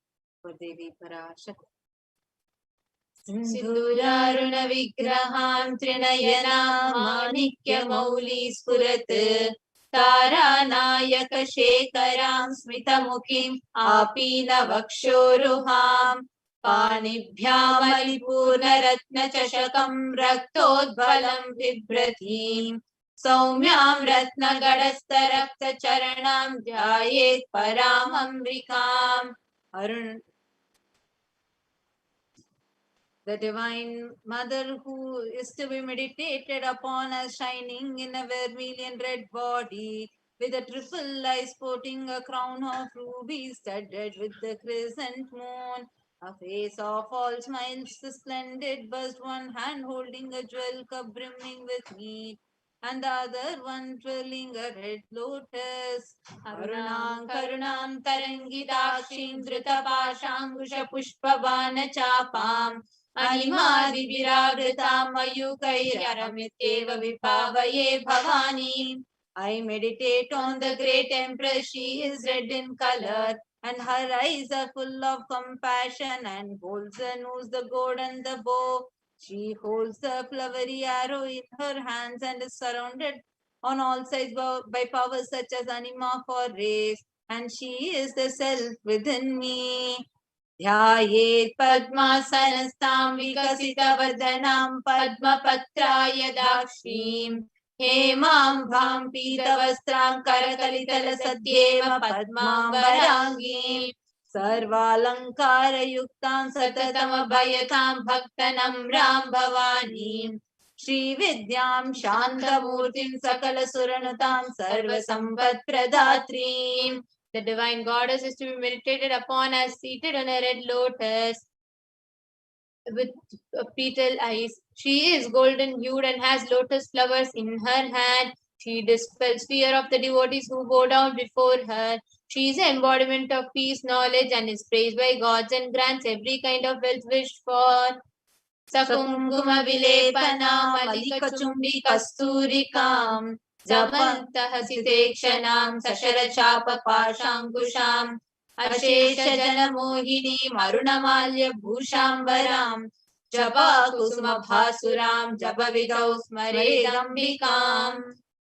for Devi Parashakti. Sindhuraruna Vigraham Trinayana Manikya Mauli Spurat Taranayaka Shekaram Smitamukhim Apina Vakshoruham Panibhyam Alipurna Ratna Chashakam Raktodbalam Vibhratim Saumyam Ratna Gadastha Rakta Charanam Dhyayet Paramamrikam. Arun The Divine Mother who is to be meditated upon as shining in a vermilion red body, with a triple eye sporting a crown of rubies studded with the crescent moon. A face of all smiles, the splendid bust, one hand holding a jewel cup brimming with mead, and the other one twirling a red lotus. Arunam karunam tarangidakshim dhrutapashangusha pushpavana chapam animadiviravrtam mayukairamityeva vipavaye bhavani. I meditate on the great empress. She is red in color, and her eyes are full of compassion, and holds the noose, the gourd, and the bow. She holds the flowery arrow in her hands and is surrounded on all sides by powers such as anima for race, and she is the self within me. ध्यायेत् पद्मासनस्तां विकसितवदनां पद्मपत्रायदाक्षीं हेमाम्भां पीतवस्त्रां करकलितलसद्येव पद्माम्बराङ्गीं सर्वालङ्कारयुक्तां सततमभयतां भक्तनम्रां भवानीं श्रीविद्यां शान्तमूर्तिं सकलसुरनुतां सर्वसम्पत्प्रदात्रीं. The divine goddess is to be meditated upon as seated on a red lotus with petal eyes. She is golden hued and has lotus flowers in her hand. She dispels fear of the devotees who bow down before her. She is the embodiment of peace, knowledge, and is praised by gods and grants every kind of wealth wished for. Sakumkuma vilepana malika chumbi kasturikam Japantah sitekshanam sasharachapa pashankusham Ashesha janamohini marunamalya bhushambaram Japa kusuma bhasuram japa vidau smaredambikam.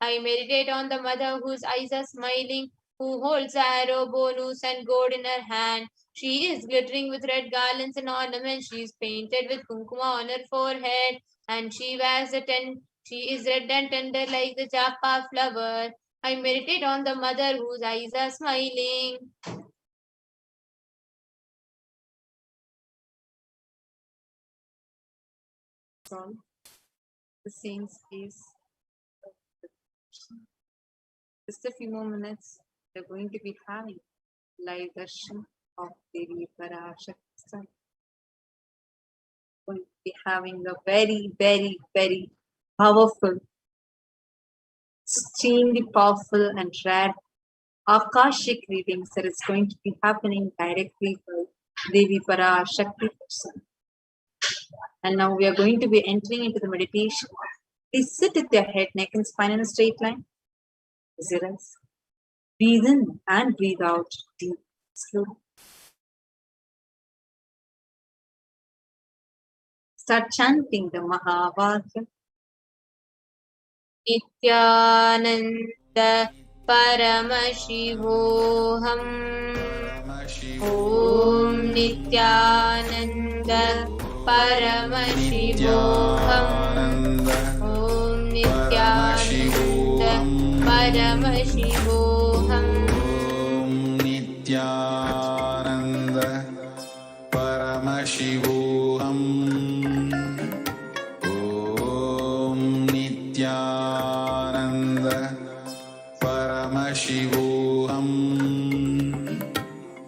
I meditate on the mother whose eyes are smiling, who holds the arrow, bonus, and gourd in her hand. She is glittering with red garlands and ornaments. She is painted with kumkuma on her forehead, and she wears a tent. She is red and tender like the japa flower. I meditate on the mother whose eyes are smiling. The saints is just a few more minutes. We're going to be having live darshan of Devi Parashakti. We're going to be having a very, very, very powerful, extremely powerful and rare Akashic readings that is going to be happening directly for Devi Parashakti person. And now we are going to be entering into the meditation. Please sit with your head, neck, and spine in a straight line. Zero. Breathe in and breathe out deep, slowly. Start chanting the Mahavakya. Nithyananda Paramashivoham. Om Nithyananda Paramashivoham. Om Nithyananda Paramashivoham. Om Nithyananda Paramashivoham. Om Nithyananda Paramashivoham.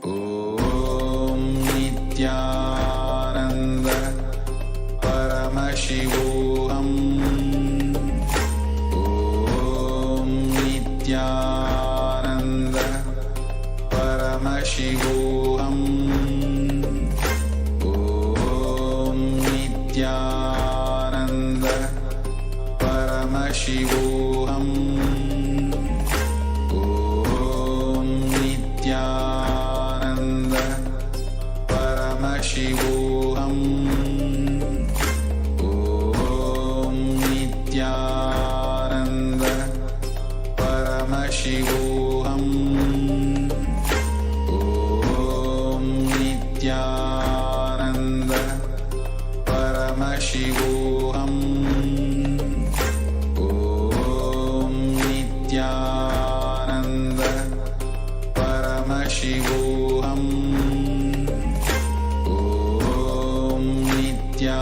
Om Nithyananda Paramashivoham. Om Nithyananda Paramashivoham. Om Nithyananda Paramashivoham. Om Nithyananda Paramashivoham. Om Nithyananda Paramashivoham. Om Nithyananda Paramashivoham. Om Nithyananda Paramashivoham. Om Nithyananda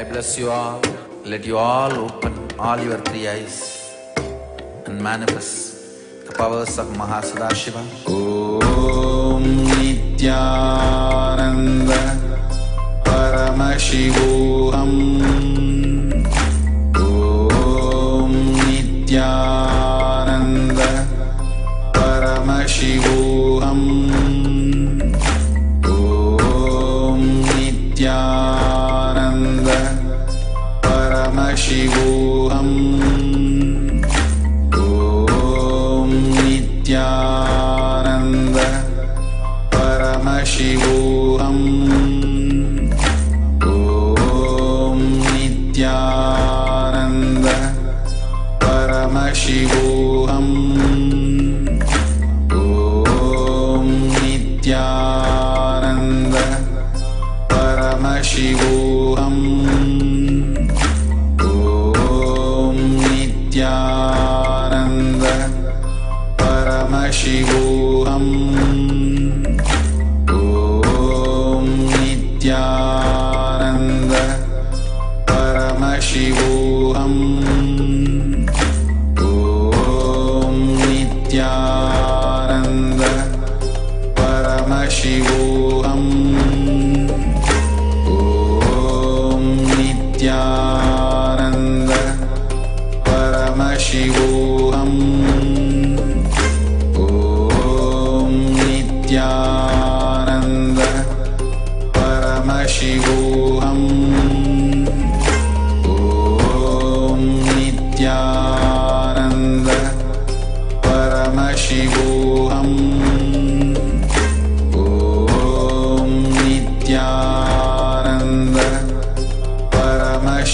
I bless you all. Let you all open all your three eyes and manifest the powers of Mahasadashiva. Om Nithyananda Paramashivoham. Om Nithyananda Paramashivoham. Om Nithyananda Paramashivoham. Om Nithyananda Paramashivoham. Om Nithyananda Paramashivoham. Om Nithyananda Paramashivoham. Om Nithyananda Paramashivoham. Om Nithyananda Paramashivoham. Om Nithyananda Paramashivoham. Om Nithyananda Paramashivoham. Om Nithyananda Paramashivoham. Om Nithyananda Paramashivoham. Om Nithyananda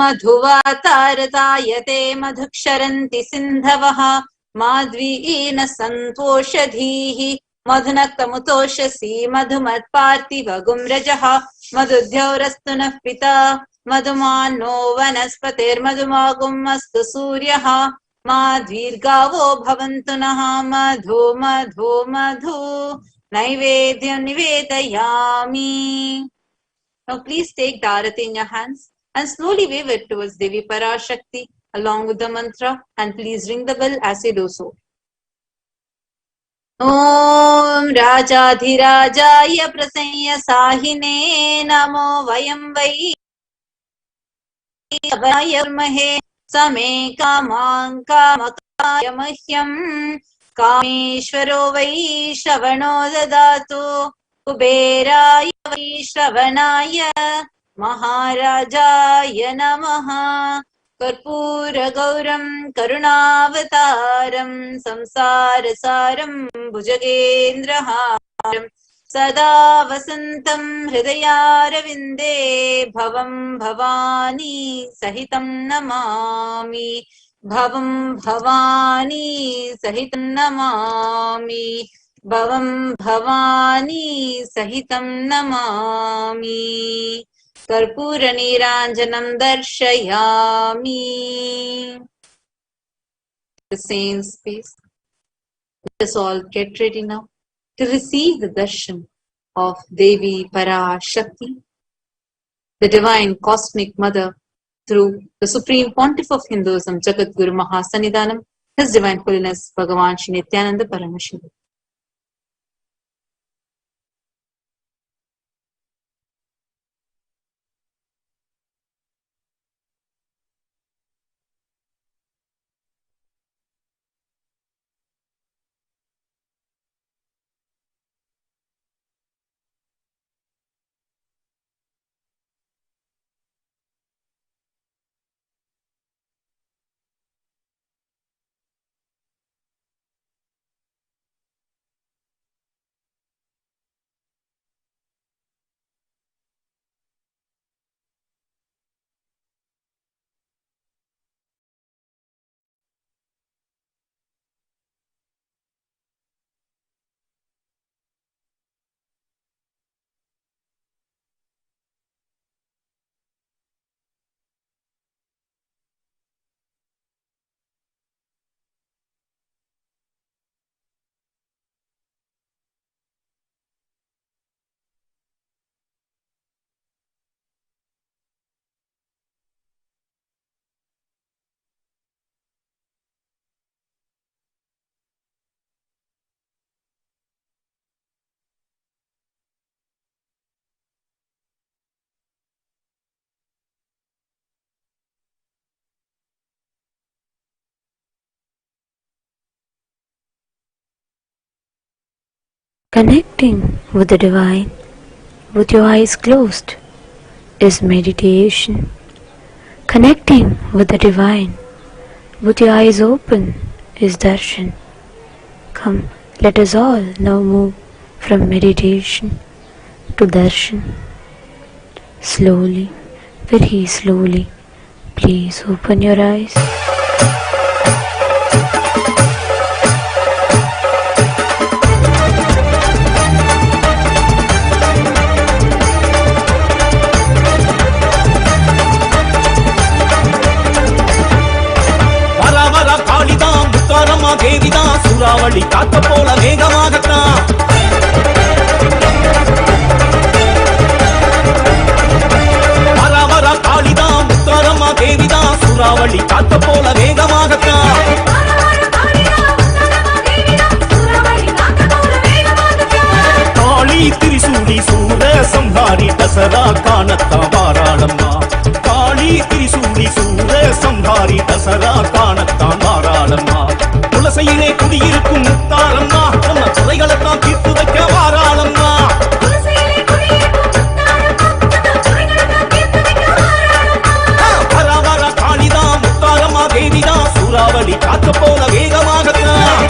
मधुवातारतायते मधुक्षरन्ति सिन्धवः माध्वीन सन्तोषधीः मधुनक्तमुतोषसी मधुमत्पार्थिवगुम्रजः मधुद्यौरस्तु नः पिता मधुमान्नो वनस्पतिर्मधुमागुम् अस्तु सूर्यः माध्वीर्गावो भवन्तु नः मधु मधु मधु नैवेद्यं निवेदयामि. Now please take Darati in your hands and slowly wave it towards Devi Parashakti along with the mantra, and please ring the bell as you do so. Om Rajadhirajaya Prasanya Sahine Namo Vayam Vai Vayarmahe Same Kamang Kamakaya Mahyam Kameshwaro Vai Shavano Dadatu Kuberaya Vai Shravanaya Maharajaya Namaha Karpura Gauram Karunavataram Samsarasaram Bhujagendraharam Sada Vasantam Hridayaravinде Bhavam Bhavani Sahitam Namami Bhavam Bhavani Sahitam Namami Bhavam Bhavani Sahitam Namami Karpura Niranjanam Darshayami. The same space. Let us all get ready now to receive the darshan of Devi Parashakti, the divine cosmic mother, through the Supreme Pontiff of Hinduism, Jagadguru Mahasannidhanam, His Divine Holiness Bhagavan Shri Nithyananda Paramashivam. Connecting with the divine with your eyes closed is meditation. Connecting with the divine with your eyes open is darshan. Come, let us all now move from meditation to darshan. Slowly, very slowly, please open your eyes. தேவிதான் சூறாவளி காத்த போல வேகமாகத்தான் வரா காளிதான் முத்தாரம்மா தேவிதான் சூறாவளி காத்த போல வேகமாகத்தான் காளி திரிசூலி சூர சம்ஹாரி தசரா காணத்தா வாராளம்மா காளி திரிசூலி சூர சம்ஹாரி தசரா காணத்தான் வாராளம்மா துளசையிலே குடியிருக்கும் முத்தாரம்மா நம்ம குறைகளைத்தான் தீர்த்து வைக்க வாராளம்மா வர காளிதான் முத்தாரம்மா தேவிதான் சூறாவளி காத்த போல வேகமாகத்தான்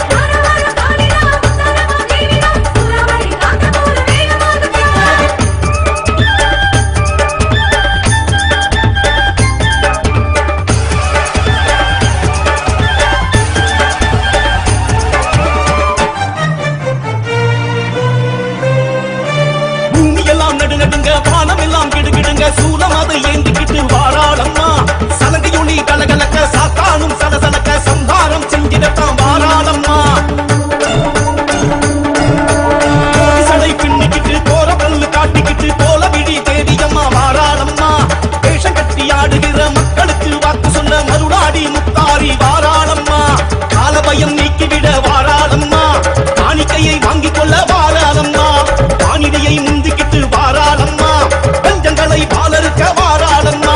காலபயம் நீக்கிவிட வாராளம்மா, காணிக்கையை வாங்கிக் கொள்ள வாராளம்மா, வானிலையை முந்திக்கிட்டு வாராளம்மா, பஞ்சங்களை பாலருக்க வாராளம்மா,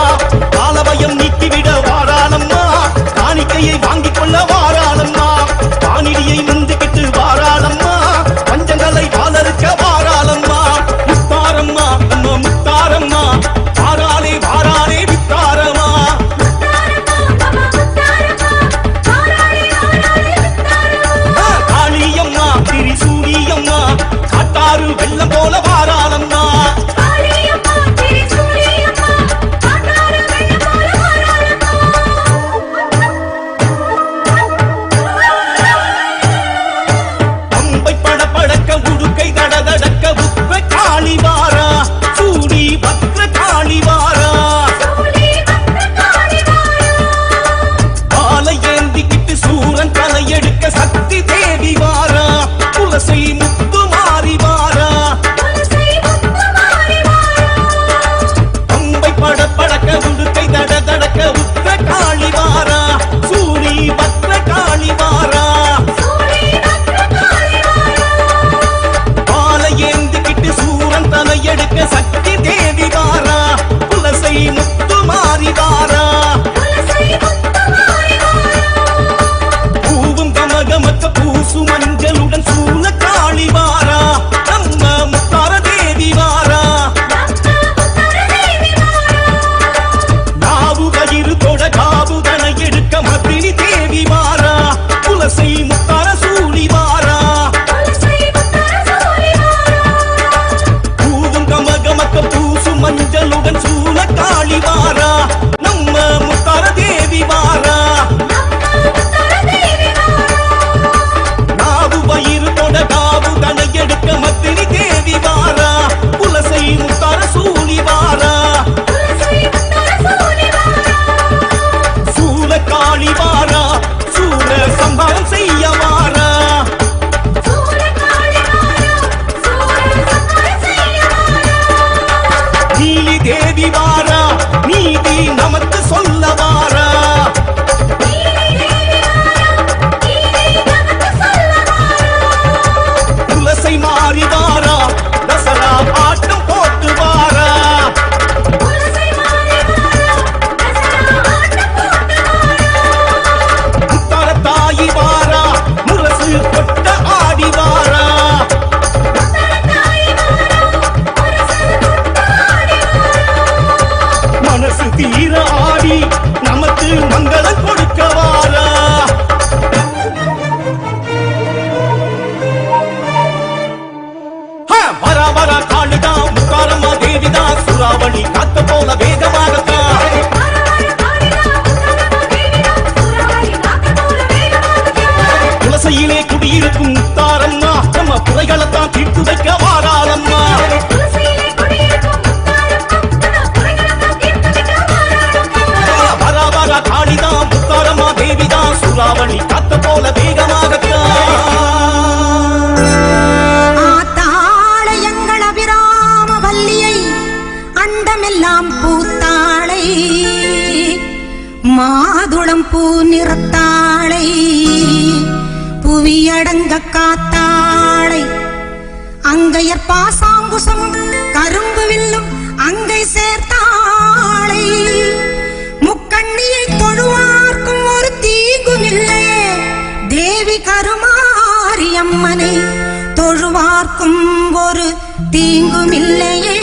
காலபயம் நீக்கிவிட வாராளம்மா, காணிக்கையை வாங்கிக் கொள்ள வாராளம்மா, வானிலையை முந்திக்கிட்டு வாராளம்மா, பஞ்சங்களை பாலருக்க வாராளம்மா. முத்தாரம்மா நம்ம முத்தாரம்மா, வாராளே வாராளே வித்தாரம்மா. காளியம்மா திரிசூலியம்மா, காட்டாறு வெள்ளம் போல வாராளம்மா. பம்பை படபடக்க உடுக்கை தடதடக்க உப்ப காளி வாரா, சூடி பத்ர காளி வாரா. காலை ஏந்திக்கிட்டு சூரன் தலையெடுக்க சக்தி தேவி வாரா, துளசி முத்து மாறி வாரா. பம்பை படபடக்க உடுக்கை தடதடக்க உப்ப காளி வாரா, சூடி பத்ர காளி வாரா. காலை ஏந்திக்கிட்டு சூரன் தலையெடுக்க சக்தி தேவி வாரா, துளசி முத்து மாறி வாரா. பூவும் கமகமக்க பூசு மஞ்சளுடன் சூழ காளி வாரா, நம்ம முத்தார தேவி வாரா. நாவு கயிறு தொட காவு தன எடுக்க மத்தினி தேவி வாரா, துளசி முத்தார சூழி வாரா. பூவும் கமகமக்க பூசு மஞ்சளுடன் சூழ காளி வாரா, நம்ம முத்தார தேவி வாரா. நாவு வயிறு தொட காவு தன எடுக்க மத்தினி தேவி வாரா, துளசி முத்தார சூழி வாரா. சூழ காளி வாரா, சூழ சம்ஹாரம் செய்ய வாரா. நீலி தேவி வாரா, நீதி நமக்கு சொல்ல வாரா. துளசை மாறி வாரா, தசரா ஆட்டம் போட்டு வாரா. முத்தார தாயி வாரா, முரசு கொட்ட ஆடி வாரா. மனசு தீர ஆடி நமக்கு மங்களம் கொடுக்க வாரா. வரா வரா காளிதா, முத்தாரம்மா தேவிதா, சுறாவளி காத்த போல வேகமாகத்தான். துளசையிலே குடியிருக்கும் முத்தாரம்மா, நம்ம குறைகளைத்தான் தீர்த்து வைக்க வாராளம்மா. வரா வரா காளிதா, முத்தாரம்மா தேவிதா, சுறாவளி காத்த போல வேகமாகத்தான். ஆத்தாளையங்கள் அபிராம வல்லியை அண்டமெல்லாம் பூத்தாளை, மாதுளம் பூ நிறத்தாளை, புவியடங்க காத்தாளை, அங்கையர் பாசாங்குசம் கரும்பு வில்லும் அங்கை சேர்த்தாளை, முக்கண்ணியை தொழுவார்க்கும் ஒரு தீங்கும் இல்லையே, தேவி கருமாரியம்மனை தொழுவார்க்கும் ஒரு தீங்கும் இல்லையே.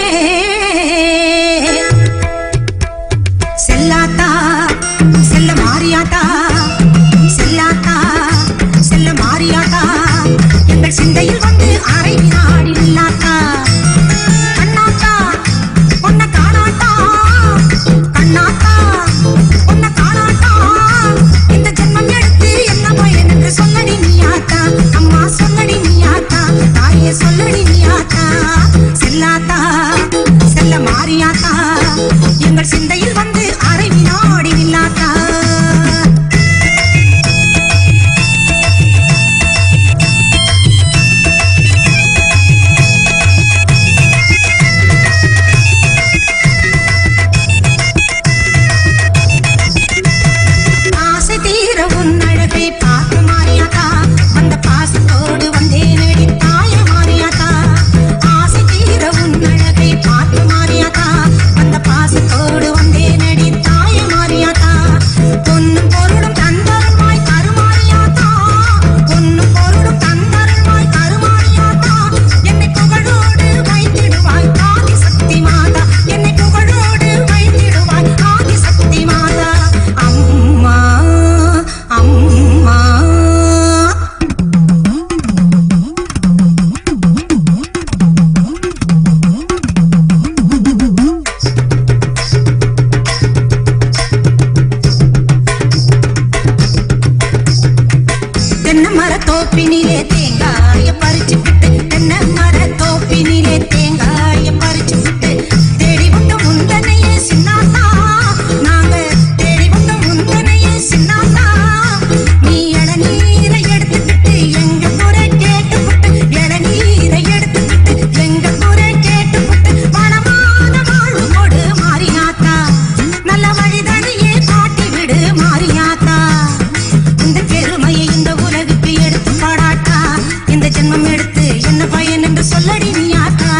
செல்லாத்தா செல்ல மாறியாத்தா, செல்லாத்தா செல்ல மாறியாத்தா, எங்கள் சிந்தையில் வந்து அரை நாடி இல்லாத்தா. கண்ணாத்தா உன்னை காணாத்தா, கண்ணாத்தா உன்னை காணாத்தா, இந்த ஜென்மம் எடுத்து என்ன பயன் என்று சொல்லடி நீயாத்தா. அம்மா சொல்லடி நீயாத்தா, தாயே சொல்லடி நீயாத்தா. செல்லாத்தா செல்ல மாறியாத்தா, எங்கள் சிந்தையில் வந்து அரை நாடி இல்லாத்தா. தோப்பினிலே தேங்காய பறிச்சுக்கிட்டு தென்னை மர தோப்பினிலே தேங்காய பறிச்சுக்கிட்டு தேடி வந்த முந்தனையே சின்னாத்தா நாங்க தேடி வந்த முந்தனையே சின்னாத்தா நீ இளநீரை எடுத்துக்கிட்டு எங்க குறை கேட்டுக்கிட்டு இளநீரை எடுத்துக்கிட்டு எங்க குறை கேட்டுக்கிட்டு வளமான வாழ்வு கொடு மாரியாத்தா நல்ல வழிதனையே காட்டி விடு மாரியாத்தா இந்த பெருமையை இந்த உலகுக்கு எடுத்து பாடாட்டா இந்த ஜென்மம் எடுத்து என்ன பயன் என்று சொல்லடி நீயாத்தா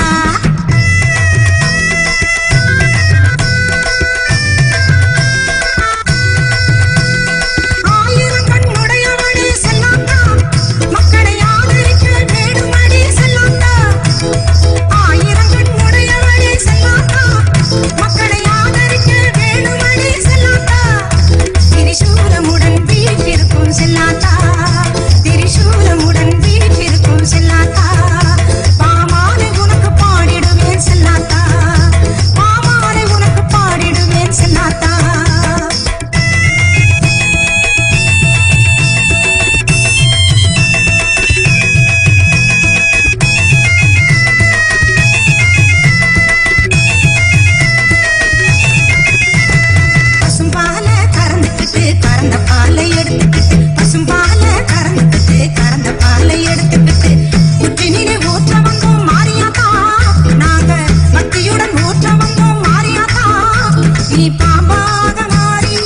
ஆயிரம் கண்ணுடையவளே செல்லாத்தா மக்களை ஆதரிக்க வேண்டுமடி செல்லாத்தா ஆயிரம் கண்ணுடையவளே செல்லாத்தா மக்களை ஆதரிக்க வேண்டுமடி செல்லாத்தா திரிசூலமுடன் வீற்றிருக்கும் செல்லாத்தா திரிசூலமுடன் வீற்றிருக்கும் செல்லாத்தா பாமாலை உனக்கு பாடிடுவேன் செல்லாத்தா பாமாலை உனக்கு பாடிடுவேன் செல்லாத்தா பசும்பால கறந்துக்கிட்டு கறந்த பாலை எடுத்துக்கிட்டு பசும்பால கறந்துக்கிட்டு கறந்த பாலை எடுத்துக்கிட்டு புற்றினிலே ஊற்ற வந்தோம் மாரியாத்தா நாங்க பக்தியுடன் ஊற்ற வந்தோம் மாரியாத்தா நீ பாம்பாக மாறி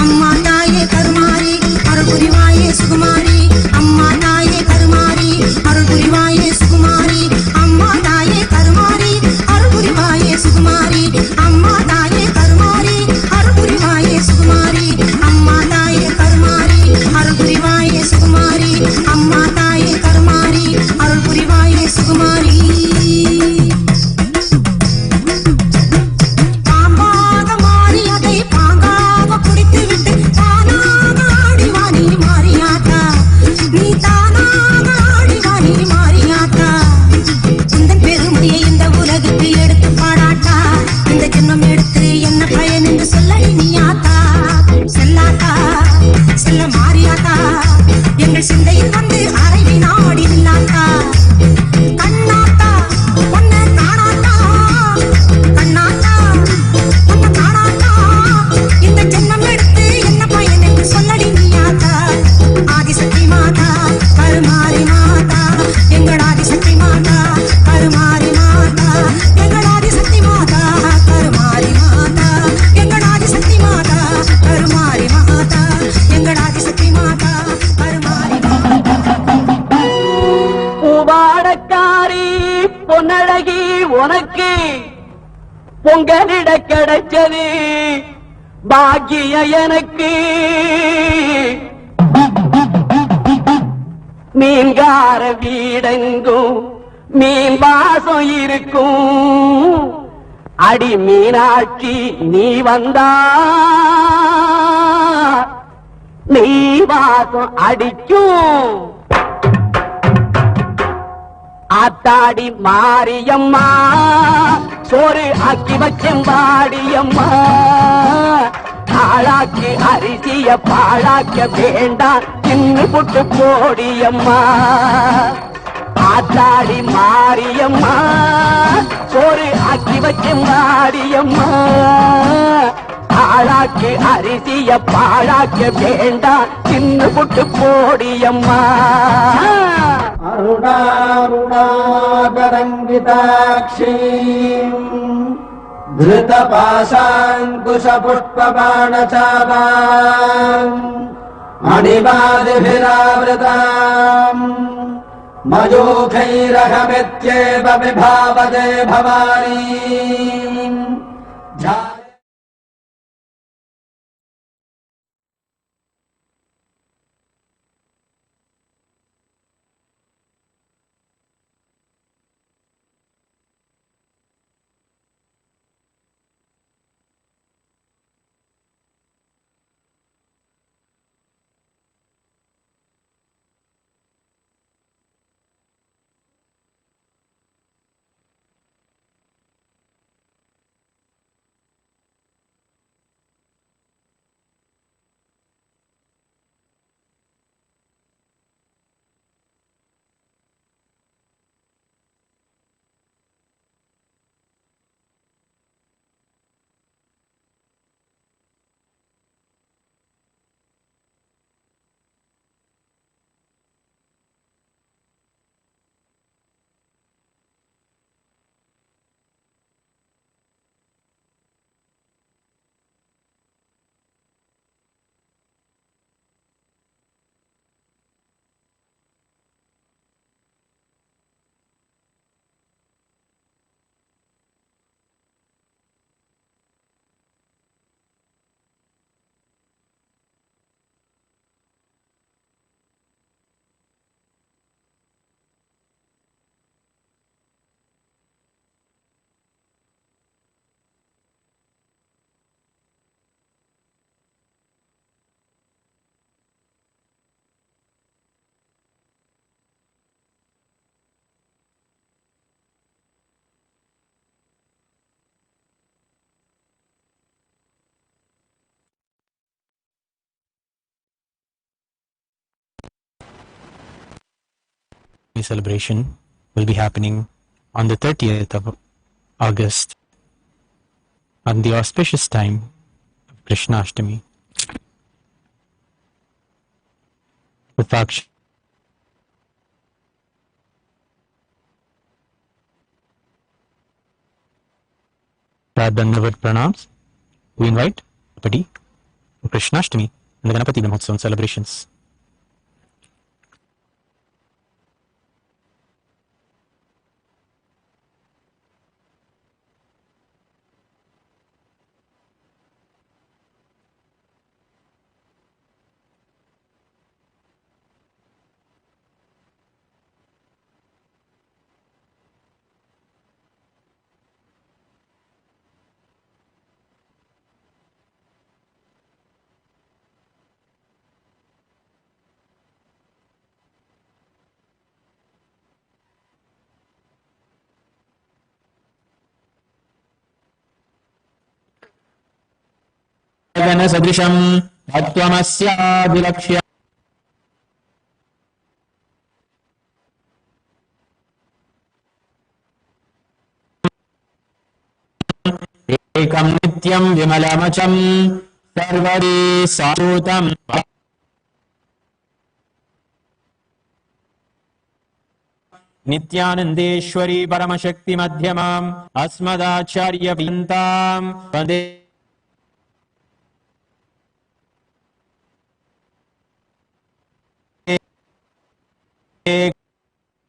அம்மா தாயே கருமாரி அருள் புரிவாயே சுகுமாரி அம்மா தாயே கருமாரி அருள் புரிவாயே சுகுமாரி அம்மா தாயே கருமாரி அருள் புரிவாயே சுகுமாரி அம்மா தாயே கருமாரி அருள் புரிவாயே சுகுமாரி அம்மா தாயே கருமாரி அருள் புரிவாயே சுகுமாரி அம்மா தாயே கருமாரி அருள் புரிவாயே சுகுமாரி பாம்பாக மாறி அதை பாங்காக குடித்துவிட்டு தானாக ஆடிவா நீ மாரியாத்தா நீ தானாக ஆடிவா நீ மாரியாத்தா உந்தன் பெருமையை இந்த உலகுக்கு எடுத்து பாடாட்டா இந்த ஜென்மம் எடுத்து என்ன பயன் என்று சொல்லடி நீயாத்தா செல்லாத்தா செல்ல மாரியாத்தா எங்கள் சிந்தையில் வந்து அரை வினாடி நில்லாத்தா கண்ணாத்தா ஒன்ன காணாத்தா கண்ணாத்தா ஒன்ன காணாத்தா இந்த ஜென்மம் எடுத்து என்ன பயன் என்று சொல்லடி நீயாத்தா ஆதிசக்தி மாதா கருமாரி மாதா எங்கள் ஆதிசக்தி மாதா கருமாரி மாதா எங்கள் ஆதிசக்தி மாதா கருமாரி மாதா எங்கள் ஆதிசக்தி மாதா கருமாரி மாதா எங்கள் ஆதிசக்தி மாதா கருமாரி பூவாடக்காரி பொன்னழகி உனக்கு பொங்கலிட கிடைச்சது பாக்கிய எனக்கு மீன்கார வீடெங்கும் மீன் வாசம் இருக்கும் அடி மீனாட்சி நீ வந்தா நீ வாசம் அடிக்கும் ஆத்தாடி மாரியம்மா சோறு ஆக்கி வச்சம் பாடியம்மா ஆளாக்கி அரிசிய பாழாக்க வேண்டாம் தின்னு புட்டு போடியம்மா ஆத்தாடி மாரியம்மா சோறு ஆக்கி வச்சம் பாடியம்மா ஆளாக்கி அரிசிய பாழாக்க வேண்டாம் தின்னு புட்டு போடியம்மா அருணாருணாகரங்கிதாட்சீம் धृतपाशाङ्कुशपुष्पबाणचापाम् मणिवादिभिरावृताम् मयूखैरहमित्येव विभावते Bhavani celebration will be happening on the 30th of August on the auspicious time of Krishnashtami. Vitaksh Dandavat Pranams. We invite Padi Krishnashtami and the Ganapati Brahmotsavam celebrations. सदृशं तत्त्वमस्याभिलक्ष्य एकं नित्यं विमलमचं सर्वदि साधूतं नित्यानन्देश्वरी परमशक्ति मध्यमाम् अस्मदाचार्य पर्यन्तां वन्दे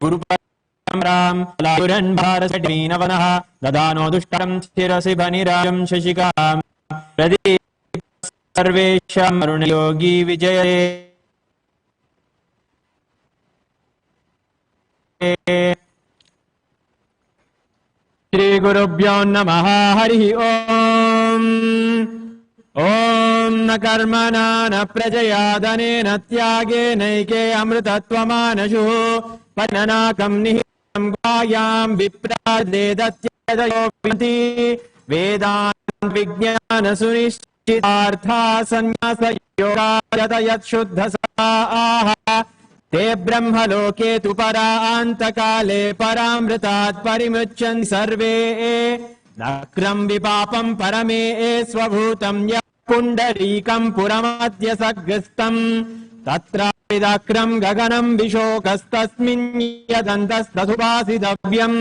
गुरुपरं लायुरन् भारसडीनवनः ददानो दुष्टं स्थिरसि बनिराजं शशिकां प्रदीप सर्वेषां अरुणयोगी विजये श्रीगुरुभ्यो नमः हरिः ओम् ओम न कर्मणा न प्रजया धनेन त्यागेनैके अमृतत्वमानशुः परिणनाकं निहितं गुहायां विप्रादेदत्यदयो विन्ति वेदान्त विज्ञान सुनिश्चितार्था संन्यासयोगायत शुद्धसाः ते ब्रह्मलोके तु परान्तकाले परामृतात् परिमुच्यन्ति सर्वे नक्रं विपापं परमे स्वभूतं यः पुण्डरीकं पुरमद्य सग्रस्तं तत्राविदक्रं गगनं विशोकस्तस्मिन् यदन्तस्तसुभासितव्यं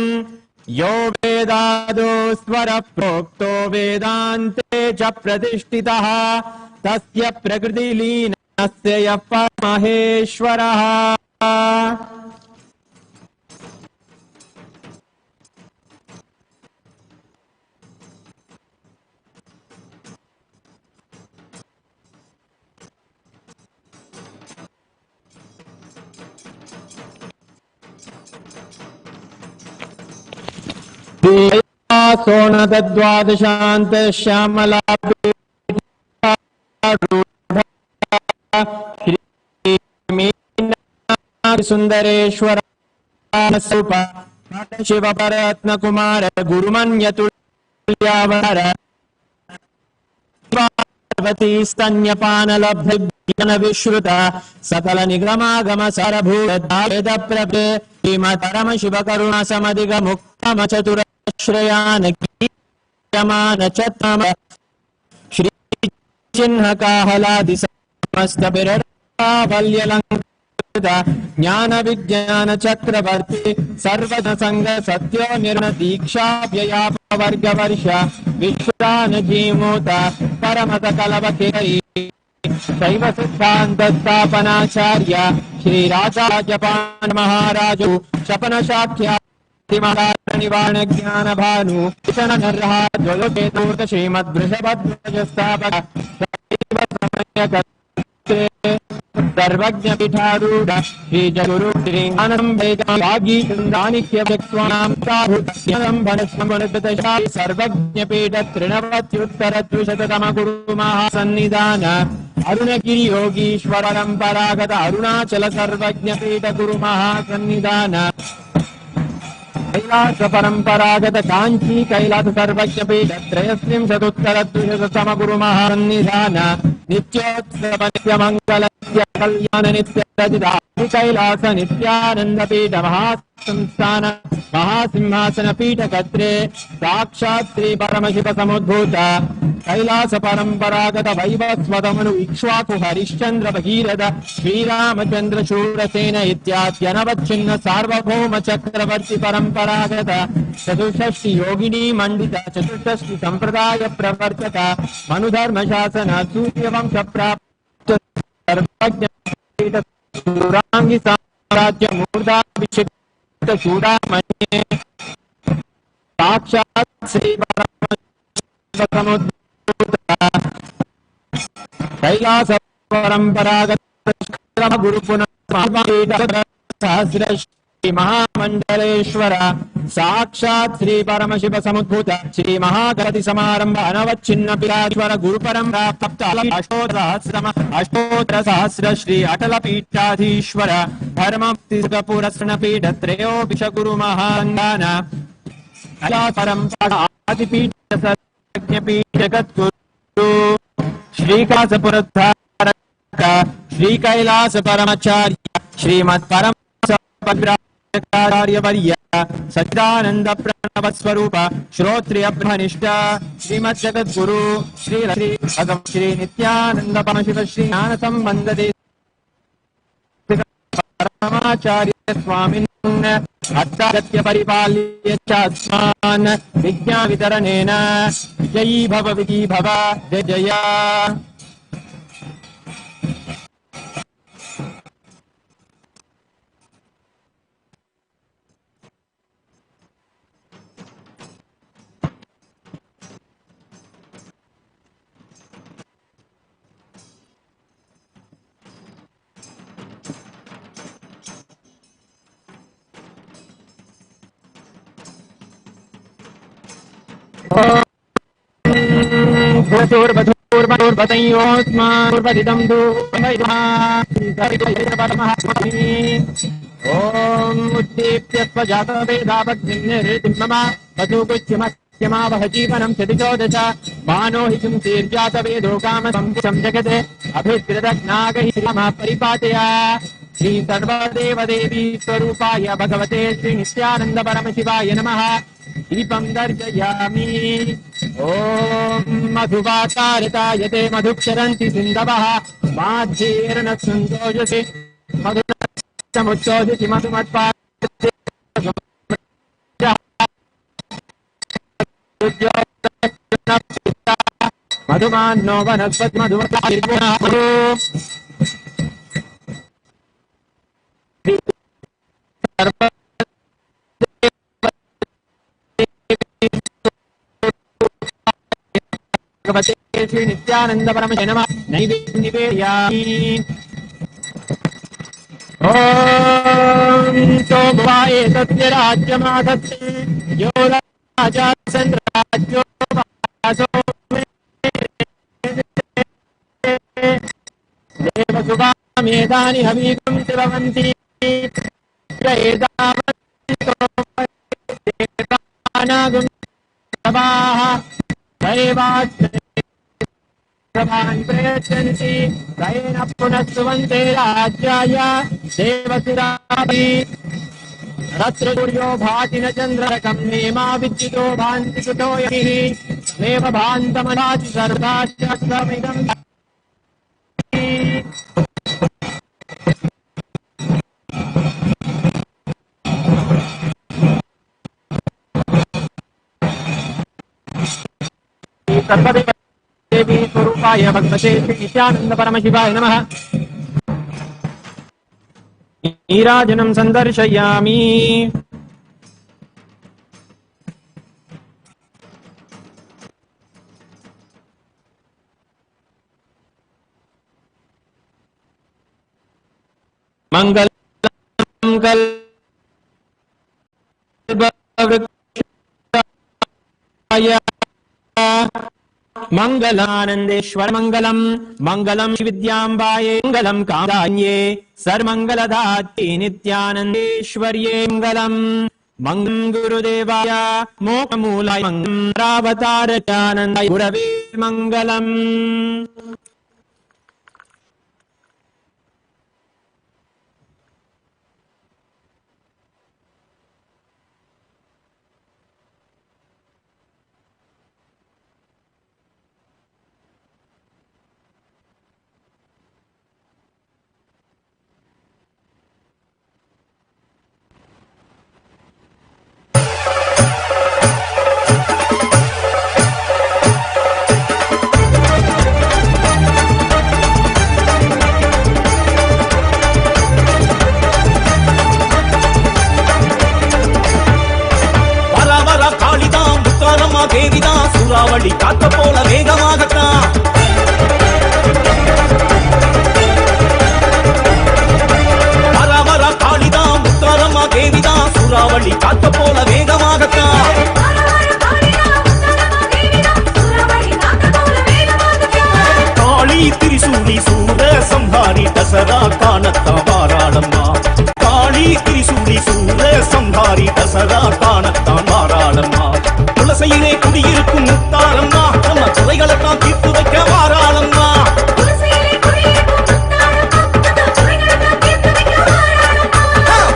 यो वेदादो स्वरः प्रोक्तो वेदान्ते च प्रतिष्ठितः तस्य प्रकृतिलीनस्य यः परमहेश्वरः सोनद्वादशान्त श्यामला सुंदरेश्वर शिव परत्न कुमार गुरुमन्यतुल्यावर पार्वती स्तन्यपानलब्ध विश्रुत सकल निगमागम सरभूत प्रभे श्रीमत् परमशिव करुणा समधिक मुक्तम चतुरश्रयान कीयमान चतम श्री चिन्ह काहलादि समस्त बिरडावल्यलंकृत ज्ञान विज्ञान चक्रवर्ती सर्वज संग सत्यो निर्ण दीक्षा व्ययाप वर्ग वर्ष विश्रान जीमूत परमत कलवकेरी शैव सिद्धांत स्थापनाचार्य श्री राजाजपान महाराजु शपन शाख्या निवारण ज्ञान भानु किशन नरहा द्वयोपेतूर्त श्रीमद् वृषभध्वज स्थापक सर्वज्ञ पीठारूढ़ श्री जगुरु श्री सर्वज्ञ पीठ तृणवत्युत्तर द्विशततम गुरु महासन्निधान अरुणगिरि योगीश्वर परंपरागत अरुणाचल सर्वज्ञ पीठ गुरु महासन्निधान कैलास परंपरागत कांची कैलास सर्वज्ञ पीठ त्रयस्त्रिंशदुत्तर द्विशततम गुरु महासन्निधान नित्योत्सव नित्य मंगल कल्याण नित्य कैलास नित्यानंद पीठ महासंस्थान महासिंहासन पीठ कत्रे साक्षात् श्री परमशिव समुद्भूत कैलास परंपरागत वैवस्वतमनु इक्ष्वाकु हरिश्चंद्र भगीरथ श्रीरामचंद्र शूरसेन इत्याद्यनवच्छिन्न सार्वभौम चक्रवर्ती परंपरागत चतुष्षष्टि योगिनी मंडित चतुष्षष्टि संप्रदाय प्रवर्तक मनुधर्म शासन सूर्यवंश प्राप्त सर्वज्ञ सुरांगी साम्राज्य मूर्धाभिषिक्त चूड़ामणि साक्षात् श्री परमशिव कैलास परंपरागत गुरु सहस्र महामंडलेश्वर साक्षात् श्री परमशिव समुद्भूत श्री महागणपति समारंभ अनवच्छिन्न पीठाधीश्वर गुरु परंपरा प्राप्त अष्टोत्तर सहस्र श्री अटल पीठाधीश्वर धर्म पुरस्रण पीठ त्रयोभिष गुरु महांगान परंपरा आदिपीठ पीठ जगद्गुरु श्री कैलासपुरधारक श्री कैलास परमाचार्य श्रीमत् परम आचार्यवर्य सच्चिदानंद प्रणव स्वरूप श्रोत्रिय ब्रह्मनिष्ठ श्रीमद् जगद्गुरु श्री भगवन् श्री नित्यानंद परमशिव श्री ज्ञान संबंध परमाचार्य स्वामिन् अट्टागत्य परिपाल्य चास्मान् विज्ञान वितरणेन जयी भव विकी भव जय जय ओम उद्दीप्य स्वजातवेदावग्निर्दिम्मम वधूकुच्यमस्यमावह जीवनं चतिचोदश मानो हि संसीर्जातवेदो कामसंशं जगते अभिद्रदग्नागहि श्रीमः परिपातय श्री सर्वदेव देवी स्वरूपाय भगवते श्री नित्यानंद परमशिवाय नमः दीपं दर्शयामि ओम मधुवातारतायते मधुक्षरन्ति सिन्धवः माध्येर्न सन्तोषसे मधुरसमुच्चोदिति मधुमत्पादे मधुमान्नो वनस्पति मधुमत्पादे भगवते श्री नित्यानंद परमशिवाय नमः नैवेद्यं निवेदयामि ओम सोमवाये तस्य राज्यमादत्ते यो राजा चन्द्राज्यो वासो देवसुवामेधानि हवीगं भवन्ति देवानागं सभाः दैवान् प्रयच्छन्ति तैन पुनः सुवन्ते राज्याय देवसुराभि रत्र सूर्यो भाति न चन्द्रकं नेमा विद्युतो भान्ति सुतो यतिः नेव भान्तमनाति सर्वदाश्चक्रमिदं सर्वदेव देवी स्वरूपाय भगवते श्री नित्यानंद परमशिवाय नमः नीराजनं सन्दर्शयामि मंगलम कल्पवृक्षाय मंगलानंदेश्वर मंगलम मंगलम विद्यांबाये मंगलम कामदान्ये सर्वमंगलदात्रे नित्यानंदेश्वर्ये मंगलम मंगलम गुरुदेवाय मोक्षमूलाय मंगलम रावतारकानंदाय गुरवे मंगलम தேவிதான் சூறாவளி காத்த போல வேகமாகத்தான். வர வர காளிதான் முத்தாரம்மா தேவிதான் சூறாவளி காத்த போல வேகமாகத்தான். காளி திரிசூலி சூர சம்ஹாரி தசரா காணத்தான் வாராளம்மா. காளி திரிசூலி சூர சம்ஹாரி தசரா காணத்தான் வாராளம்மா. துளசையிலே குடியிருக்கும் முத்தாரம்மா நம்ம குறைகளைத்தான் தீர்த்து வைக்க வாராளம்மா.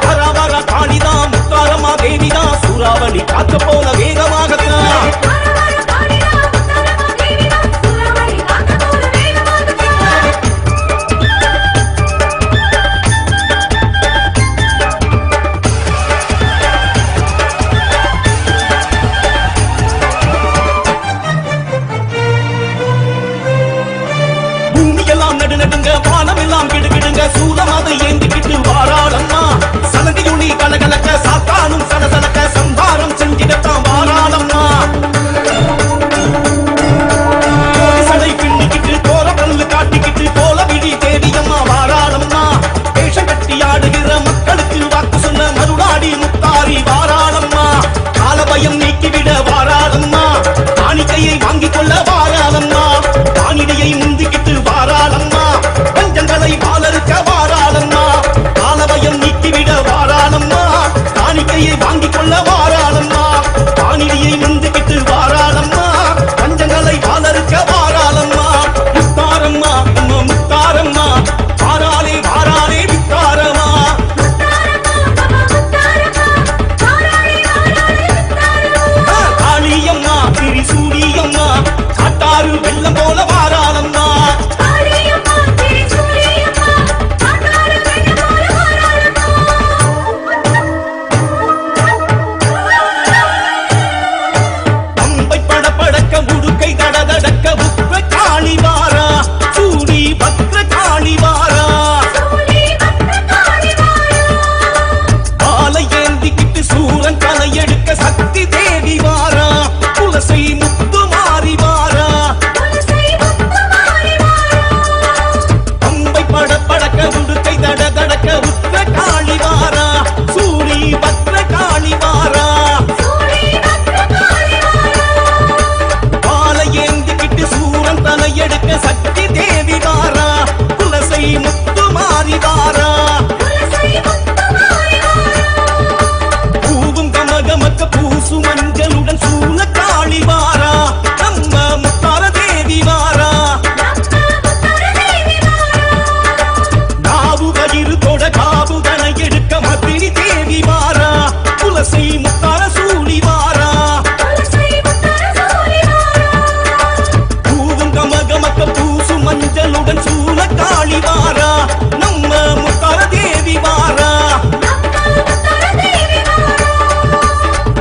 வர வர காளிதான் முத்தாரம்மா தேவிதான் சூறாவளி காத்த போல வேகமாகத்தான். நடுநடுங்க வானம் எல்லாம் கிடுகிடுங்க சூலமாதை ஏந்திக்கிட்டு வாராளம்மா. சலங்கையுளி கலகலக்க சாத்தானும் சலசலக்க சம்ஹாரம் செஞ்சிடத்தான் வாராளம்மா. சடை பின்னிக்கிட்டு கோர பல்லு காட்டிக்கிட்டு கோல விழி தேடியம்மா வாராளம்மா. வேஷம் கட்டி ஆடுகிற மக்களுக்கு வாக்கு சொன்ன மருளாடி முத்தாரி வாராளம்மா. காலபயம் நீக்கிவிட வாராளம்மா. காணிக்கையை வாங்கிக் கொள்ள வாராளம்மா. காணிடையை முந்திக்கிட்டு வாராளம்மா. பஞ்சங்களை பாலருக்க வாராளம்மா. காலபயம் நீக்கிவிட வாராளம்மா. காணிக்கையை வாங்கிக் கொள்ள வாராளம்மா. காணிடையை முந்திக்கிட்டு வாராளம்மா. பஞ்சங்களை பாலருக்க வாராளம்மா. முத்தாரம்மா நம்ம முத்தாரம்மா வாராளே வாராளே முத்தாரம்மா. காளியம்மா திரிசூலியம்மா காட்டாறு வெள்ளம் போல வாராளம்மா. பம்பை படபடக்க உடுக்கை தடதடக்க உக்ர காளி வாரா. சூடி பக்ர காளி வாரா. பாலை ஏந்திக்கிட்டு சூரன் தலை எடுக்க சக்தி தேவி வாரா. துளசை முத்து மாறி வாரா. பம்பை படபடக்க உடுக்கை தடதடக்க உக்ர காளி வாரா. சூடி பக்ர காளி வாரா. பாலை ஏந்திக்கிட்டு சூரன் தலை எடுக்க சக்தி தேவி வாரா. துளசை முத்து மாறி வாரா. பூவும் கமகமக்க பூசு மஞ்சளுடன் சூழ காளி வாரா. நம்ம முத்தார தேவி வாரா. நாவு வயிறு தொட காபுதனை எடுக்க மத்திரி தேவி வாரா. துளசை முத்தார சூழி வாரா. பூவும் கமகமக்க பூசு மஞ்சளுடன் சூழ காளி வாரா. நம்ம முத்தார தேவி வாரா.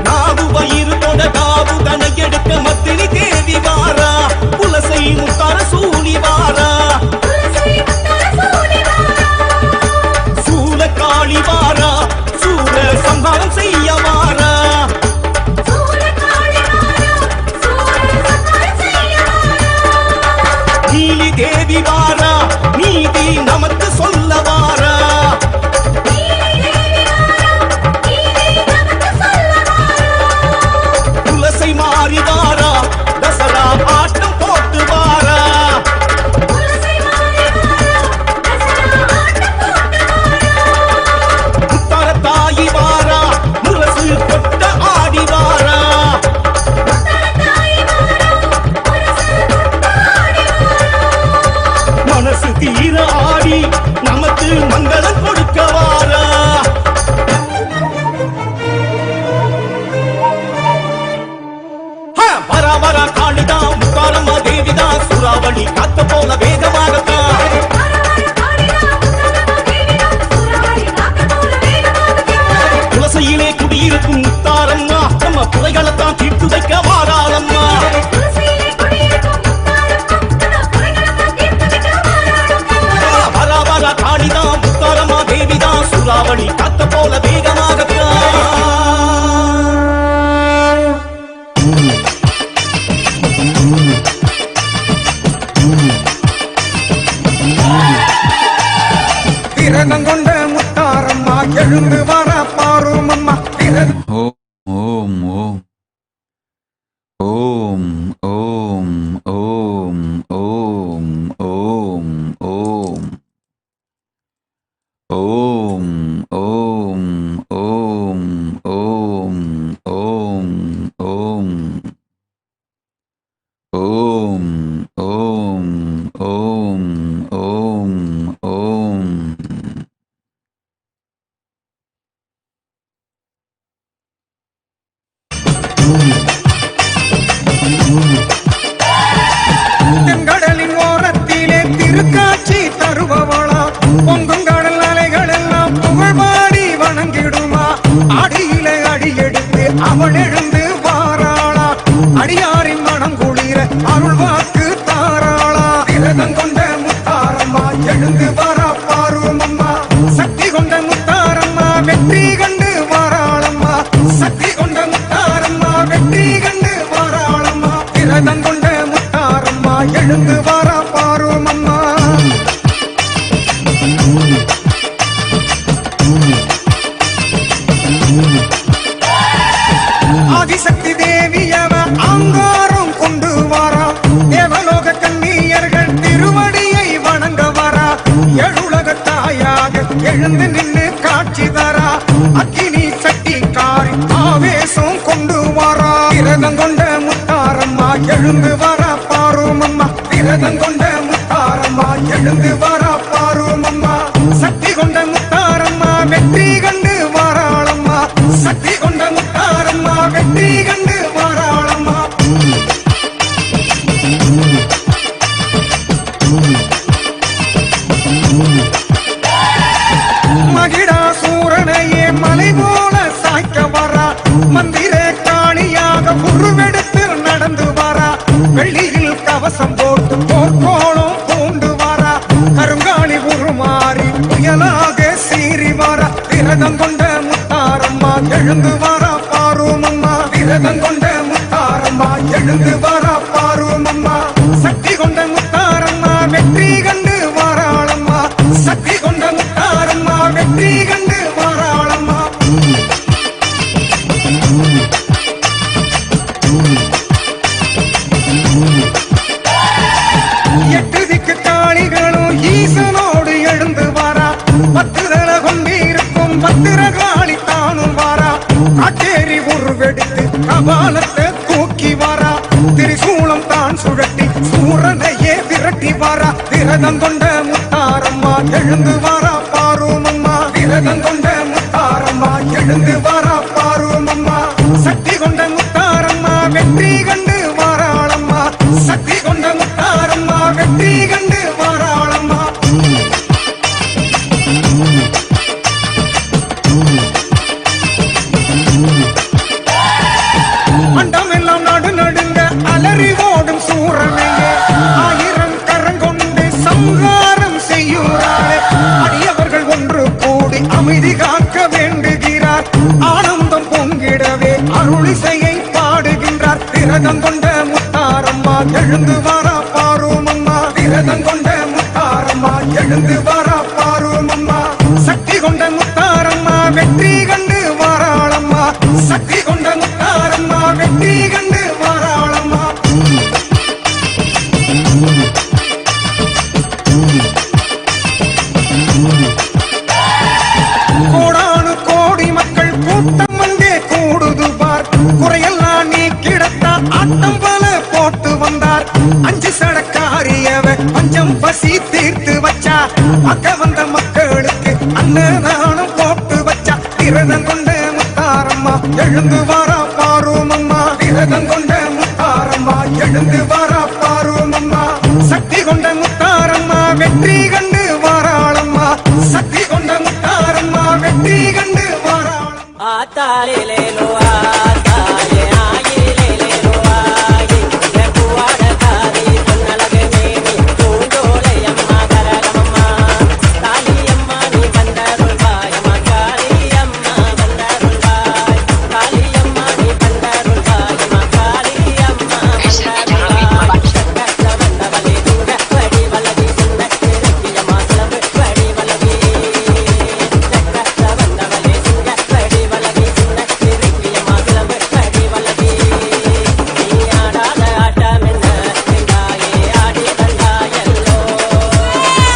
நாவு வயிறு தொட காபுதனை எடுக்க மத்திரி தேவி வாரா. துளசை முத்தார சூழி வாரா. சூல காளி வாரா. சூர சம்ஹாரம் செய்ய வாரா. நீலி தேவி வாரா. நீதி நமக்கு சொல்ல வாரா. துளசை மாறி வாரா. தசரா ஆட்டம் போட்டு வாரா. முத்தார தாயி வாரா. முரசு கொட்ட ஆடி வாரா. மனசு தீர ஆடி நமக்கு மங்களம் கொடுக்க வாரா. வர வர காளிதான் முத்தாரம்மா தேவிதான் சூறாவளி காத்த போல வேகமாகத்தான். துளசையிலே குடியிருக்கும் முத்தாரம்மா நம்ம குறைகளைத்தான் தீர்த்து வைக்க வாராளம்மா. வர வர காளிதான் முத்தாரம்மா தேவிதான் சூறாவளி காத்த போல வேகமாகத்தான். எழுந்து வரா பாரும் அம்மா விரதம் கொண்ட முத்தாரம்மா எழுந்து வரா பாரும் அம்மா சக்தி கொண்ட முத்தாரம்மா வெற்றி கண்டு வாராளம்மா சக்தி கொண்ட முத்தாரம்மா வெற்றி கண்டு வாராளம்மா மகிடாசூரனையே மலை போல சாய்க்க வரா மந்திர காணியாக உருவெடுத்து நடந்து வரா வெள்ளியில் கவசம் போட்டு போர்க்கோளம் பூண்டு வரா கருங்காலி உருமாறி புயலாக சீறி வரா விரதம் கொண்ட முத்தாரம்மா எழுந்து வரா பாரும் அம்மா விரதம் கொண்ட முத்தாரம்மா எழுந்து வரா பாரும் அம்மா சக்தி கொண்ட முத்தாரம்மா வெற்றி கண்டு வாராளம்மா சக்தி கொண்ட முத்தாரம்மா வெற்றி கண்டு வாராளம்மா எட்டு திக்கு காளிகளும் ஈசனோடு எழுந்து வாரா பத்துதல கொண்டிருக்கும் பத்திரகாளி தானும் வாரா காட்டேரி உருவெடுத்து கபாலத்தை தூக்கி வாரா திரிசூலம் தான் சுழட்டி சூரனையே விரட்டி வாரா விரதம் கொண்ட முத்தாரம்மா எழுந்து வாரா பாரும் அம்மா விரதம் கொண்ட முத்தாரம்மா எழுந்து வாரா பாரும் அம்மா சக்தி கொண்ட முத்தாரம்மா வெற்றி கண்டு வாராளம்மா சக்தி கொண்ட முத்தாரம்மா வெற்றி கண்டு வாராளம்மா மண்டமெல்லாம் நடு நடுங்க அலறி ஓடும் சூரனையே ஆயிரம் கரங்கொண்டு சம்ஹாரம் செய்யுறாளே அடியவர்கள் ஒன்று கூடி அமைதி காக்க வேண்டுகிறார் ஆனந்தம் பொங்கிடவே அருளிசையை பாடுகின்றார் விரதம் கொண்ட முத்தாரம்மா எழுந்து வாரா பாரும் அம்மா விரதம் கொண்ட முத்தாரம்மா எழுந்து வாரா பாரும் அம்மா சக்தி கொண்ட முத்தாரம்மா வெற்றி கண்டு வாராளம்மா சக்தி கொண்ட முத்தாரம்மா வெற்றி கண்டு வாராளம்மா கோடானு கோடி மக்கள் கூட்டம் அங்கே கூடுது பார் குறையெல்லாம் நீ கிடத்தா ஆட்டம் பல போட்டு வந்தார் அஞ்சு சடக்காரியவ பஞ்சம் பசி தீர்த்து வச்சா அக்க வந்த மக்களுக்கு அன்னதானம் போட்டு வச்சா விரதம் கொண்ட முத்தாரம்மா எழுந்து வாரா பாரும் அம்மா விரதம் கொண்ட முத்தாரம்மா எழுந்து வாரா பாரும் அம்மா சக்தி கொண்ட முத்தாரம்மா வெற்றி கண்டு வாராளம்மா சக்தி கொண்ட முத்தாரம்மா வெற்றி கண்டு வாராளம்மா ஆத்தாலேலேலோ ஆத்தாயே ஆயிலேலேலோ ஆயி புவாட காரி பொன்னலகு மேனி பூண்டோலையம்மா கரகமம்மா காளியம்மா நீ வந்தருள்வாயம்மா காளியம்மா வந்தருள்வாய் காளியம்மா நீ வந்தருள்வாயம்மா காளியம்மா வந்தருள்வாய் சக்கர வந்தவளே துங்க வடி வலதி சின்ன திருக்கியம்மா சிலம்பு வடி வலதி சக்கர வந்தவளே துங்க வடி வலதி சின்ன திருக்கியம்மா சிலம்பு வடி வலதி நீ ஆடாத ஆட்டம் என்ன எங்காயே ஆடி வந்தாயல்லோ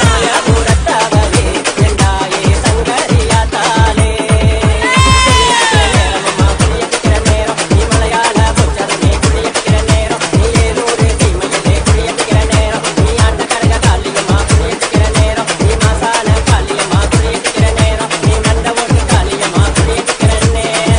மாயபுரத்தவளே எங்காயே சங்கரியா தாலே நேரமம்மா குளியக்கிற நேரம் நீ மலையாள பொச்சரமே குளியக்கிற நேரம் நீ ஏலூரு சீமையிலே குளியக்கிற நேரம் நீ ஆட்டக்கரக காளியம்மா குளியக்கிற நேரம் நீ மாசான காளியம்மா குளியக்கிற நேரம் நீ மண்டவோட்டு காளியம்மா குளியக்கிற நேரம்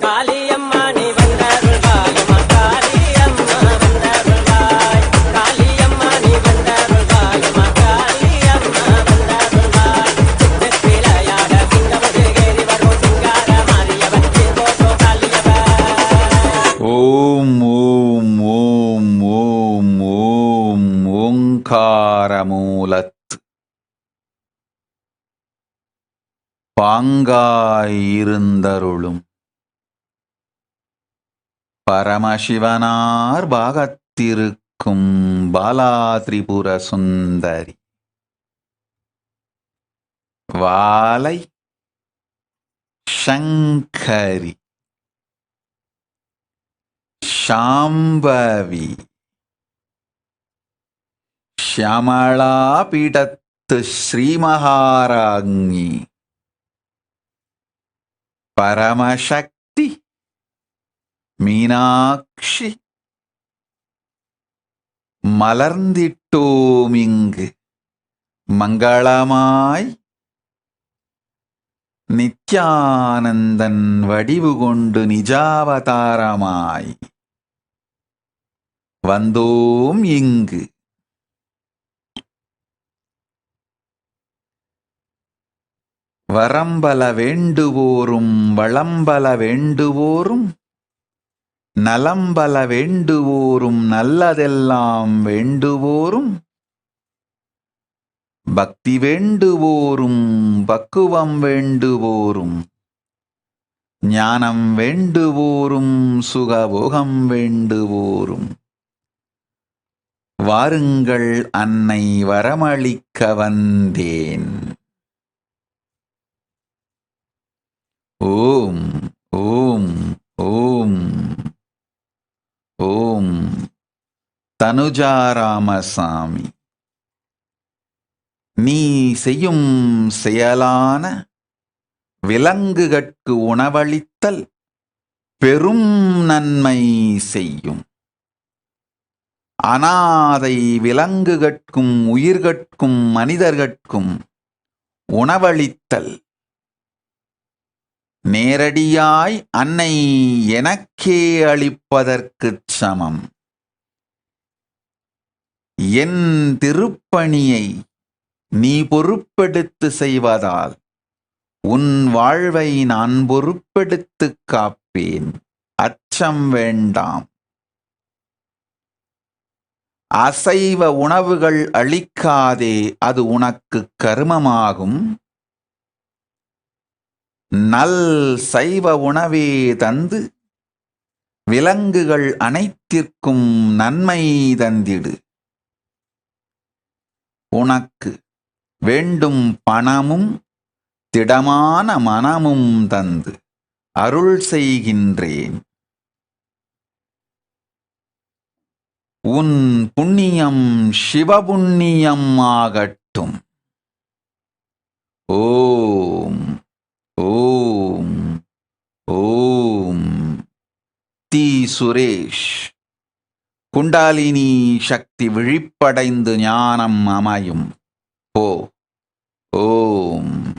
காளியம்மா நீ வந்தருள்வாயம்மா காளியம்மா வந்தருள்வாய் காளியம்மா நீ வந்தருள்வாயம்மா காளியம்மா வந்தருள்வாய் சித்து விளையாட சிங்கமது ஏறி வரும் சிங்கார மாரியவன் சிங்கோசோ காளியவன் ஓம் ஓம் ஓம் ஓம் ஓம் ஓங்காரமூலத் பாங்காயிருந்தருளும் பரமசிவனார் பாகத்திருக்கும் பாலா திரிபுர சுந்தரி வாலை சங்கரி சாம்பவி ஷியாமளா பீடத்து ஸ்ரீமகாராஜ்ஞி பரமசக்தி மீனாட்சி மலர்ந்திட்டோமிங்கு மங்களமாய் நித்யானந்தன் வடிவு கொண்டு நிஜாவதாரமாய் வந்தோம் இங்கு. வரம்பல வேண்டுவோரும் வளம்பல வேண்டுவோரும் நலம்பல வேண்டுவோரும் நல்லதெல்லாம் வேண்டுவோரும் பக்தி வேண்டுவோரும் பக்குவம் வேண்டுவோரும் ஞானம் வேண்டுவோரும் சுகபோகம் வேண்டுவோரும் வாருங்கள் அன்னை வரமளிக்க வந்தேன். ஓம் ஓம் ஓம் ஓம். தனுஜாராமசாமி, நீ செய்யும் செயலான விலங்குகட்கு உணவளித்தல் பெரும் நன்மை செய்யும். அனாதை விலங்குகட்கும் உயிர்கட்கும் மனிதர்கட்கும் உணவளித்தல் நேரடியாய் அன்னை எனக்கே அளிப்பதற்குச் சமம். என் திருப்பணியை நீ பொறுப்பெடுத்து செய்வதால் உன் வாழ்வை நான் பொறுப்பெடுத்துக் காப்பேன். அச்சம் வேண்டாம். அசைவ உணவுகள் அளிக்காதே, அது உனக்கு கர்மமாகும். நல் சைவ உணவே தந்து விலங்குகள் அனைத்திற்கும் நன்மை தந்திடு. உனக்கு வேண்டும் பணமும் திடமான மனமும் தந்து அருள் செய்கின்றேன். உன் புண்ணியம் சிவபுண்ணியம் ஆகட்டும். ஓம் ஓம் ஓம். தி சுரேஷ், குண்டாலினி சக்தி விழிப்படைந்து ஞானம் அமையும். ஓ ஓம்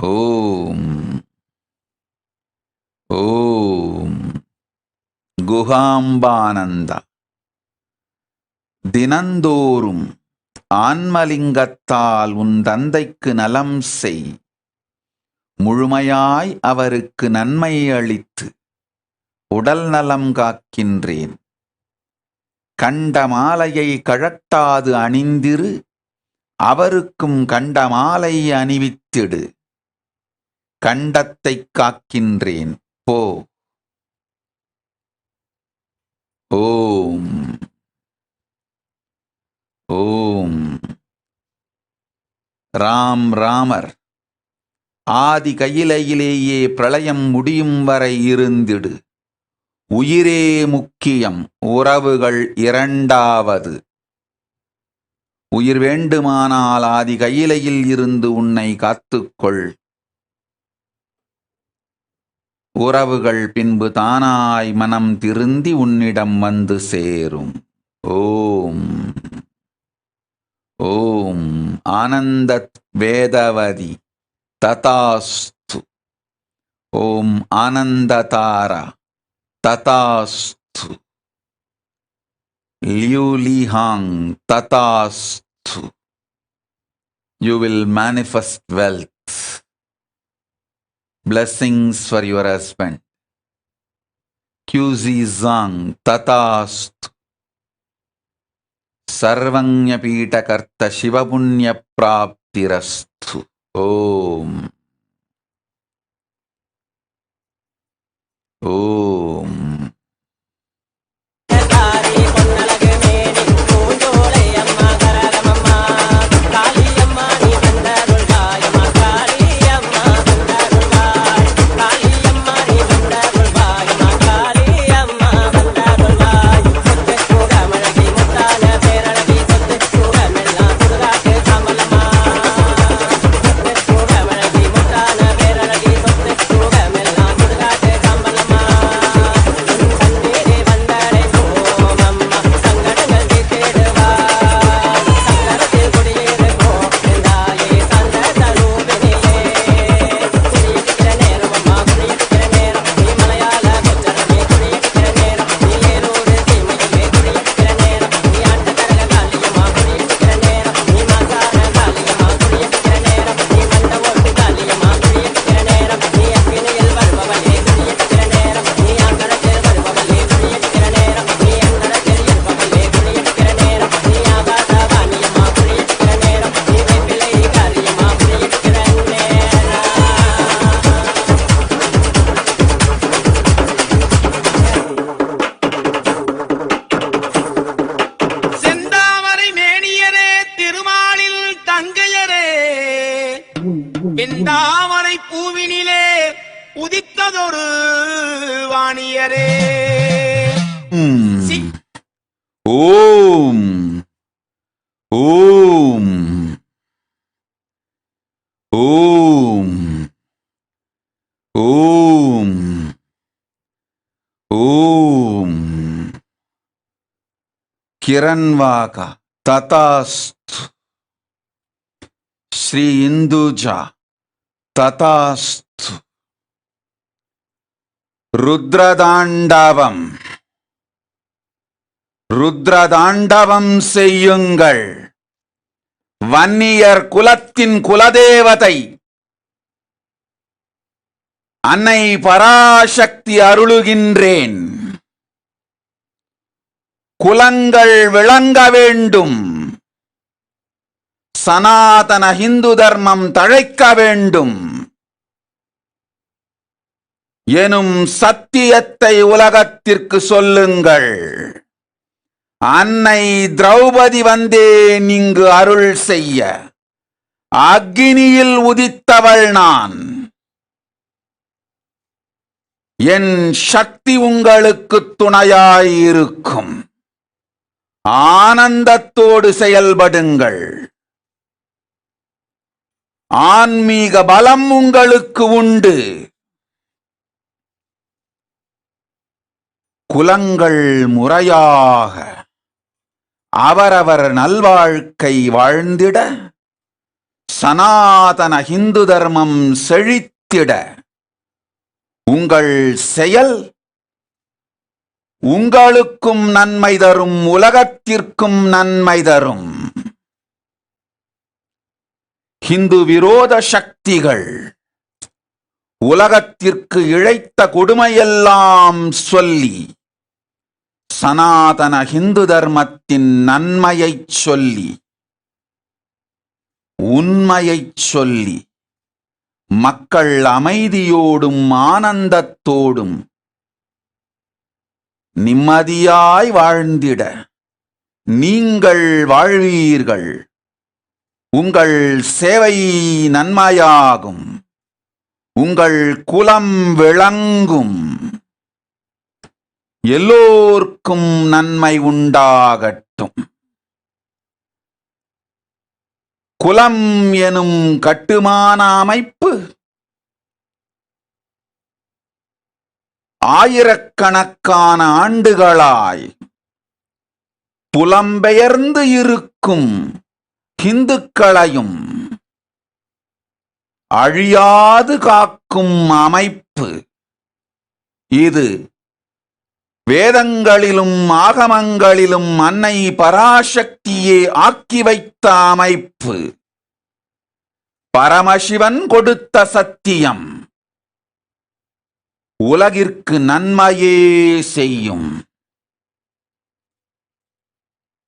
ஓம் ஓம். குஹாம்பானந்த, தினந்தோறும் ஆன்மலிங்கத்தால் உன் தந்தைக்கு நலம் செய். முழுமையாய் அவருக்கு நன்மை அளித்து உடல் நலம் காக்கின்றேன். கண்ட மாலையை கழட்டாது அணிந்திரு, அவருக்கும் கண்ட மாலை அணிவித்திடு. கண்டத்தைக் காக்கின்றேன். போ. ஓம் ஓம். ராம் ராமர் ஆதி கையிலையிலேயே பிரளயம் முடியும் வரை இருந்திடு. உயிரே முக்கியம், உறவுகள் இரண்டாவது. உயிர் வேண்டுமானால் ஆதி கையிலையில் இருந்து உன்னை காத்துக்கொள். உறவுகள் பின்பு தானாய் மனம் திருந்தி உன்னிடம் வந்து சேரும். ஓம் ஓம். ஆனந்த வேதவதி ததாஸ்து. ஓம் ஆனந்ததாரா ததாஸ்து. லியூலிஹாங் ததாஸ்து. You will manifest wealth. Blessings for your husband. QZ Zang Tatastu. Sarvanya Pita Karta Shivapunya Praptirastu. Om Om. பூவினிலே உதித்ததொரு வாணியரே. ஓம் ஓம் ஓம் ஓம் ஓம். கிரண்வாகா ததாஸ்து. ஸ்ரீ இந்துஜா ததாஸ்து. ருத்ரதாண்டவம் ருத்ரதாண்டவம் செய்யுங்கள். வன்னியர் குலத்தின் குலதேவதை அன்னை பராசக்தி அருளுகின்றேன். குலங்கள் விளங்க வேண்டும். சனாதன ஹிந்து தர்மம் தழைக்க வேண்டும் எனும் சத்தியத்தை உலகத்திற்கு சொல்லுங்கள். அன்னை திரௌபதி வந்தேன் இங்கு அருள் செய்ய. அக்னியில் உதித்தவள் நான். என் சக்தி உங்களுக்கு துணையாயிருக்கும். ஆனந்தத்தோடு செயல்படுங்கள். ஆன்மீக பலம் உங்களுக்கு உண்டு. குலங்கள் முறையாக அவரவர் நல்வாழ்க்கை வாழ்ந்திட, சனாதன ஹிந்து தர்மம் செழித்திட உங்கள் செயல் உங்களுக்கும் நன்மை தரும், உலகத்திற்கும் நன்மை தரும். ஹிந்து விரோத சக்திகள் உலகத்திற்கு இழைத்த கொடுமையெல்லாம் சொல்லி, சனாதன ஹிந்து தர்மத்தின் நன்மையைச் சொல்லி, உண்மையைச் சொல்லி, மக்கள் அமைதியோடும் ஆனந்தத்தோடும் நிம்மதியாய் வாழ்ந்திட நீங்கள் வாழ்வீர்கள். உங்கள் சேவை நன்மையாகும். உங்கள் குலம் விளங்கும். எல்லோர்க்கும் நன்மை உண்டாகட்டும். குலம் எனும் கட்டுமான அமைப்பு ஆயிரக்கணக்கான ஆண்டுகளாய் புலம்பெயர்ந்து இருக்கும் ஹிந்துக்களையும் அழியாது காக்கும் அமைப்பு இது. வேதங்களிலும் ஆகமங்களிலும் அன்னை பராசக்தியே ஆக்கி வைத்த அமைப்பு. பரமசிவன் கொடுத்த சத்தியம் உலகிற்கு நன்மையே செய்யும்.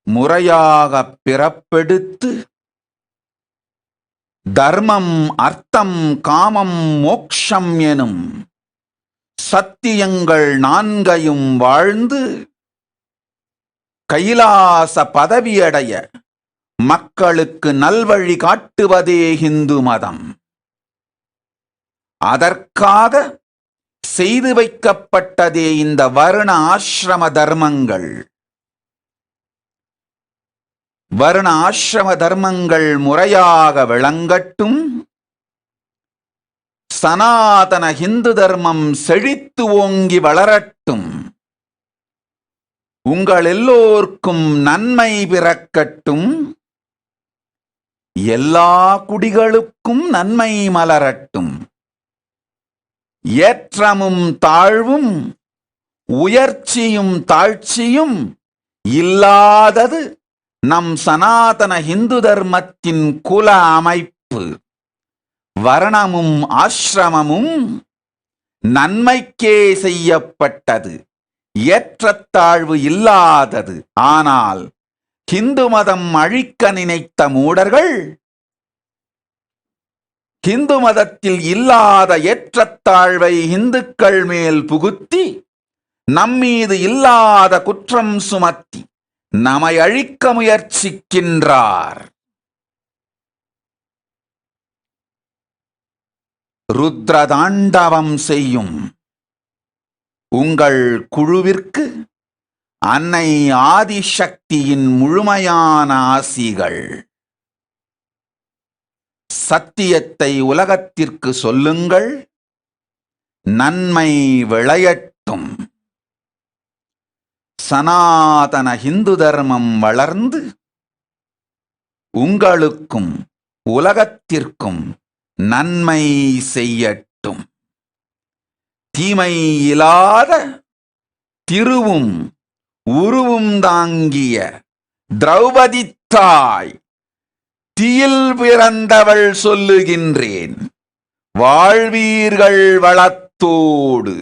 முறையாக பிறப்பெடுத்து தர்மம், அர்த்தம், காமம், மோக்ஷம் எனும் சத்தியங்கள் நான்கையும் வாழ்ந்து கைலாச பதவியடைய மக்களுக்கு நல்வழி காட்டுவதே ஹிந்து மதம். அதற்காக செய்து வைக்கப்பட்டதே இந்த வருண ஆசிரம தர்மங்கள். வருண ஆசிரம தர்மங்கள் முறையாக விளங்கட்டும். சனாதன ஹிந்து தர்மம் செழித்து ஓங்கி வளரட்டும். உங்கள் எல்லோர்க்கும் நன்மை பிறக்கட்டும். எல்லா குடிகளுக்கும் நன்மை மலரட்டும். ஏற்றமும் தாழ்வும் உயர்ச்சியும் தாழ்ச்சியும் இல்லாதது நம் சனாதன ஹிந்து தர்மத்தின் குல அமைப்பு. வர்ணமும் ஆசிரமமும் நன்மைக்கே செய்யப்பட்டது, ஏற்றத்தாழ்வு இல்லாதது. ஆனால் ஹிந்து மதம் அழிக்க நினைத்த மூடர்கள் ஹிந்து மதத்தில் இல்லாத ஏற்றத்தாழ்வை இந்துக்கள் மேல் புகுத்தி நம்மீது இல்லாத குற்றம் சுமத்தி நம்மை அழிக்க முயற்சிக்கின்றார். ருத்ரதாண்டவம் செய்யும் உங்கள் குழுவிற்கு அன்னை ஆதிசக்தியின் முழுமையான ஆசிகள். சத்தியத்தை உலகத்திற்கு சொல்லுங்கள், நன்மை விளையட்டும். சனாதன இந்து தர்மம் வளர்ந்து உங்களுக்கும் உலகத்திற்கும் நன்மை செய்யட்டும். தீமை இல்லாத திருவும் உருவும் தாங்கிய திரௌபதி தாய் தீயில் பிறந்தவள் சொல்லுகின்றேன், வாழ்வீர்கள் வளத்தோடு,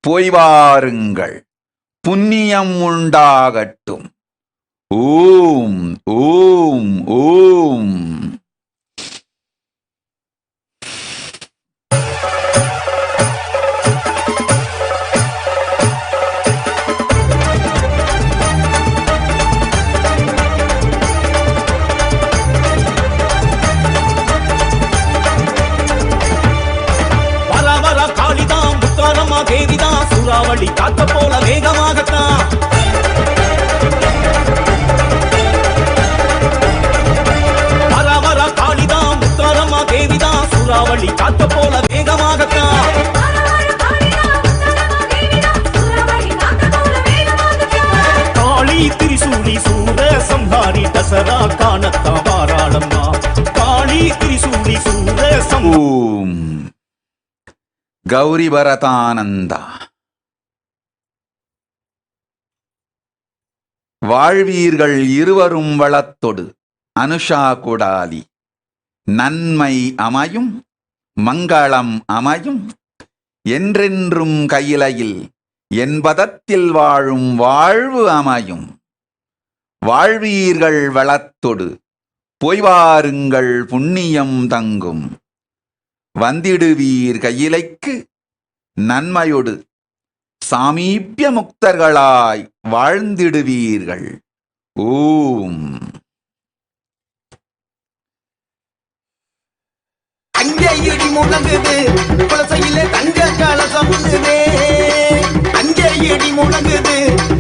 போய் வாருங்கள், புண்ணியம் உண்டாகட்டும். ஓம் ஓம் ஓம். தேவிதான் சூறாவளி காத்த போல வேகமாகத்தான் வர காளிதான் முத்தாரம்மா தேவிதான் சூறாவளி காத்த போல வேகமாகத்தான் காளி திரிசூலி சூர சம்ஹாரி தசரா காணத்தான் பாராளம்மா. காளி திரிசூலி சூர ஓம் கௌரி பரதானந்தா. வாழ்வீர்கள் இருவரும் வளத்தொடு, அனுஷா குடாலி. நன்மை அமையும், மங்களம் அமையும், என்றென்றும் கையிலையில் என்பதத்தில் வாழும் வாழ்வு அமையும். வாழ்வீர்கள் வளத்தொடு, போய் வாருங்கள், புண்ணியம் தங்கும். வந்திடுவீர் கையிலைக்கு நன்மையொடு, சாமீபிய முக்தர்களாய் வாழ்ந்திடுவீர்கள். ஓம். அங்கே இடி முழங்குது, குலசையிலே தங்க கலசம் முன்னுதே. அங்கே இடி முழங்குது,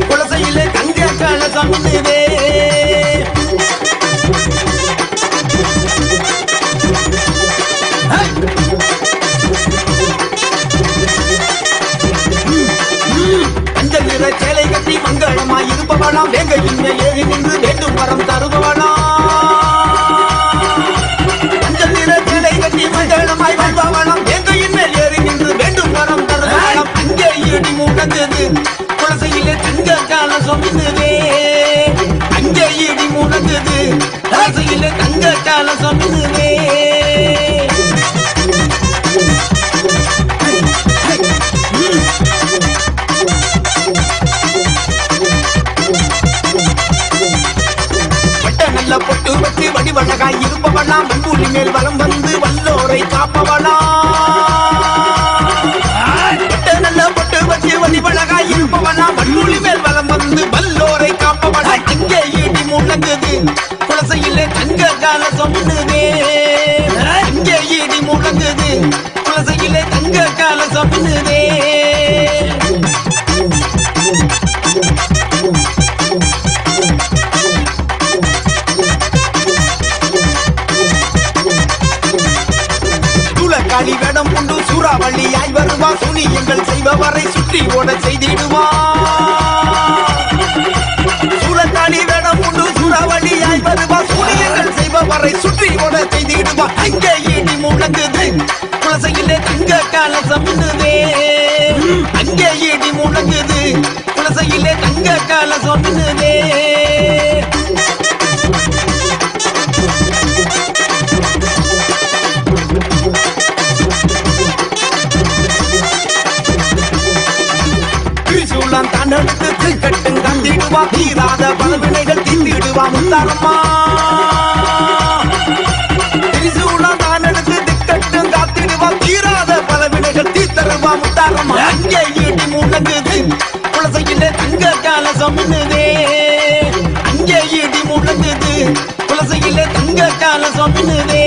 குலசையிலே தங்க கலசம் முன்னுதே. அஞ்சல் நிற சேலை கட்டி மங்களமாய் இருப்பவளாம், வேங்கையின் ஏறி நின்று வேண்டும் வரம் தருபவளாம். அஞ்சல் நிற சேலை கட்டி மங்களமாய் வாழ்பவளாம், வேங்கையின் மேல் ஏறி நின்று வேண்டும் வரம் தருபவளாம். அங்கே இடி முழங்குது, குலசையிலே தங்க கலசம் மின்னுதே. அங்கே இடி முழங்குது, குலசையிலே தங்க கலசம் மின்னுதே. நல்ல பொட்டு வச்சு வடிவழகாய் இருப்பவளாம், மண்புலி மேல் வலம் வந்து வல்லோரை காப்பவளாம். நல்ல பொட்டு வச்சு வடிவழகாய் இருப்பவளாம், மண்புலி மேல் வலம் வந்து வல்லோரை காப்பவளாம். அங்கே இடி முழங்குது, குலசையிலே தங்க கலசம் மின்னுதே. அங்கே இடி முழங்குது, குலசையிலே தங்க கலசம் மின்னுதே. காளி வேடம் கொண்டு சூறாவளியாய் வருவா, சூனியங்கள் செய்பவரை சுற்றி ஓட செய்திடுவா. சூழக்காளி வேடம் கொண்டு சூறாவளியாய் வருவா, சூனியங்கள் செய்பவரை சுற்றி ஓட செய்திடுவா. அங்கே இடி முழங்குது, குலசையிலே தங்க கலசம் மின்னுதே. அங்கே இடி முழங்குது, குலசையிலே தங்க கலசம் மின்னுதே. தன்னெடுத்து திருக்கட்டும் தந்திடுவா, தீராத பலவினைகள் தீர்த்திடுவா முத்தாரம்மா. திரிசூலம் தன்னெடுத்து திக்கட்டும் காத்திடுவா, தீராத பலவினைகள் தீர்த்தருவா முத்தாரம்மா. அங்கே இடி முழங்குது, குலசையிலே தங்க கலசம் மின்னுதே. அங்கே இடி முழங்குது, குலசையிலே தங்க கலசம் மின்னுதே.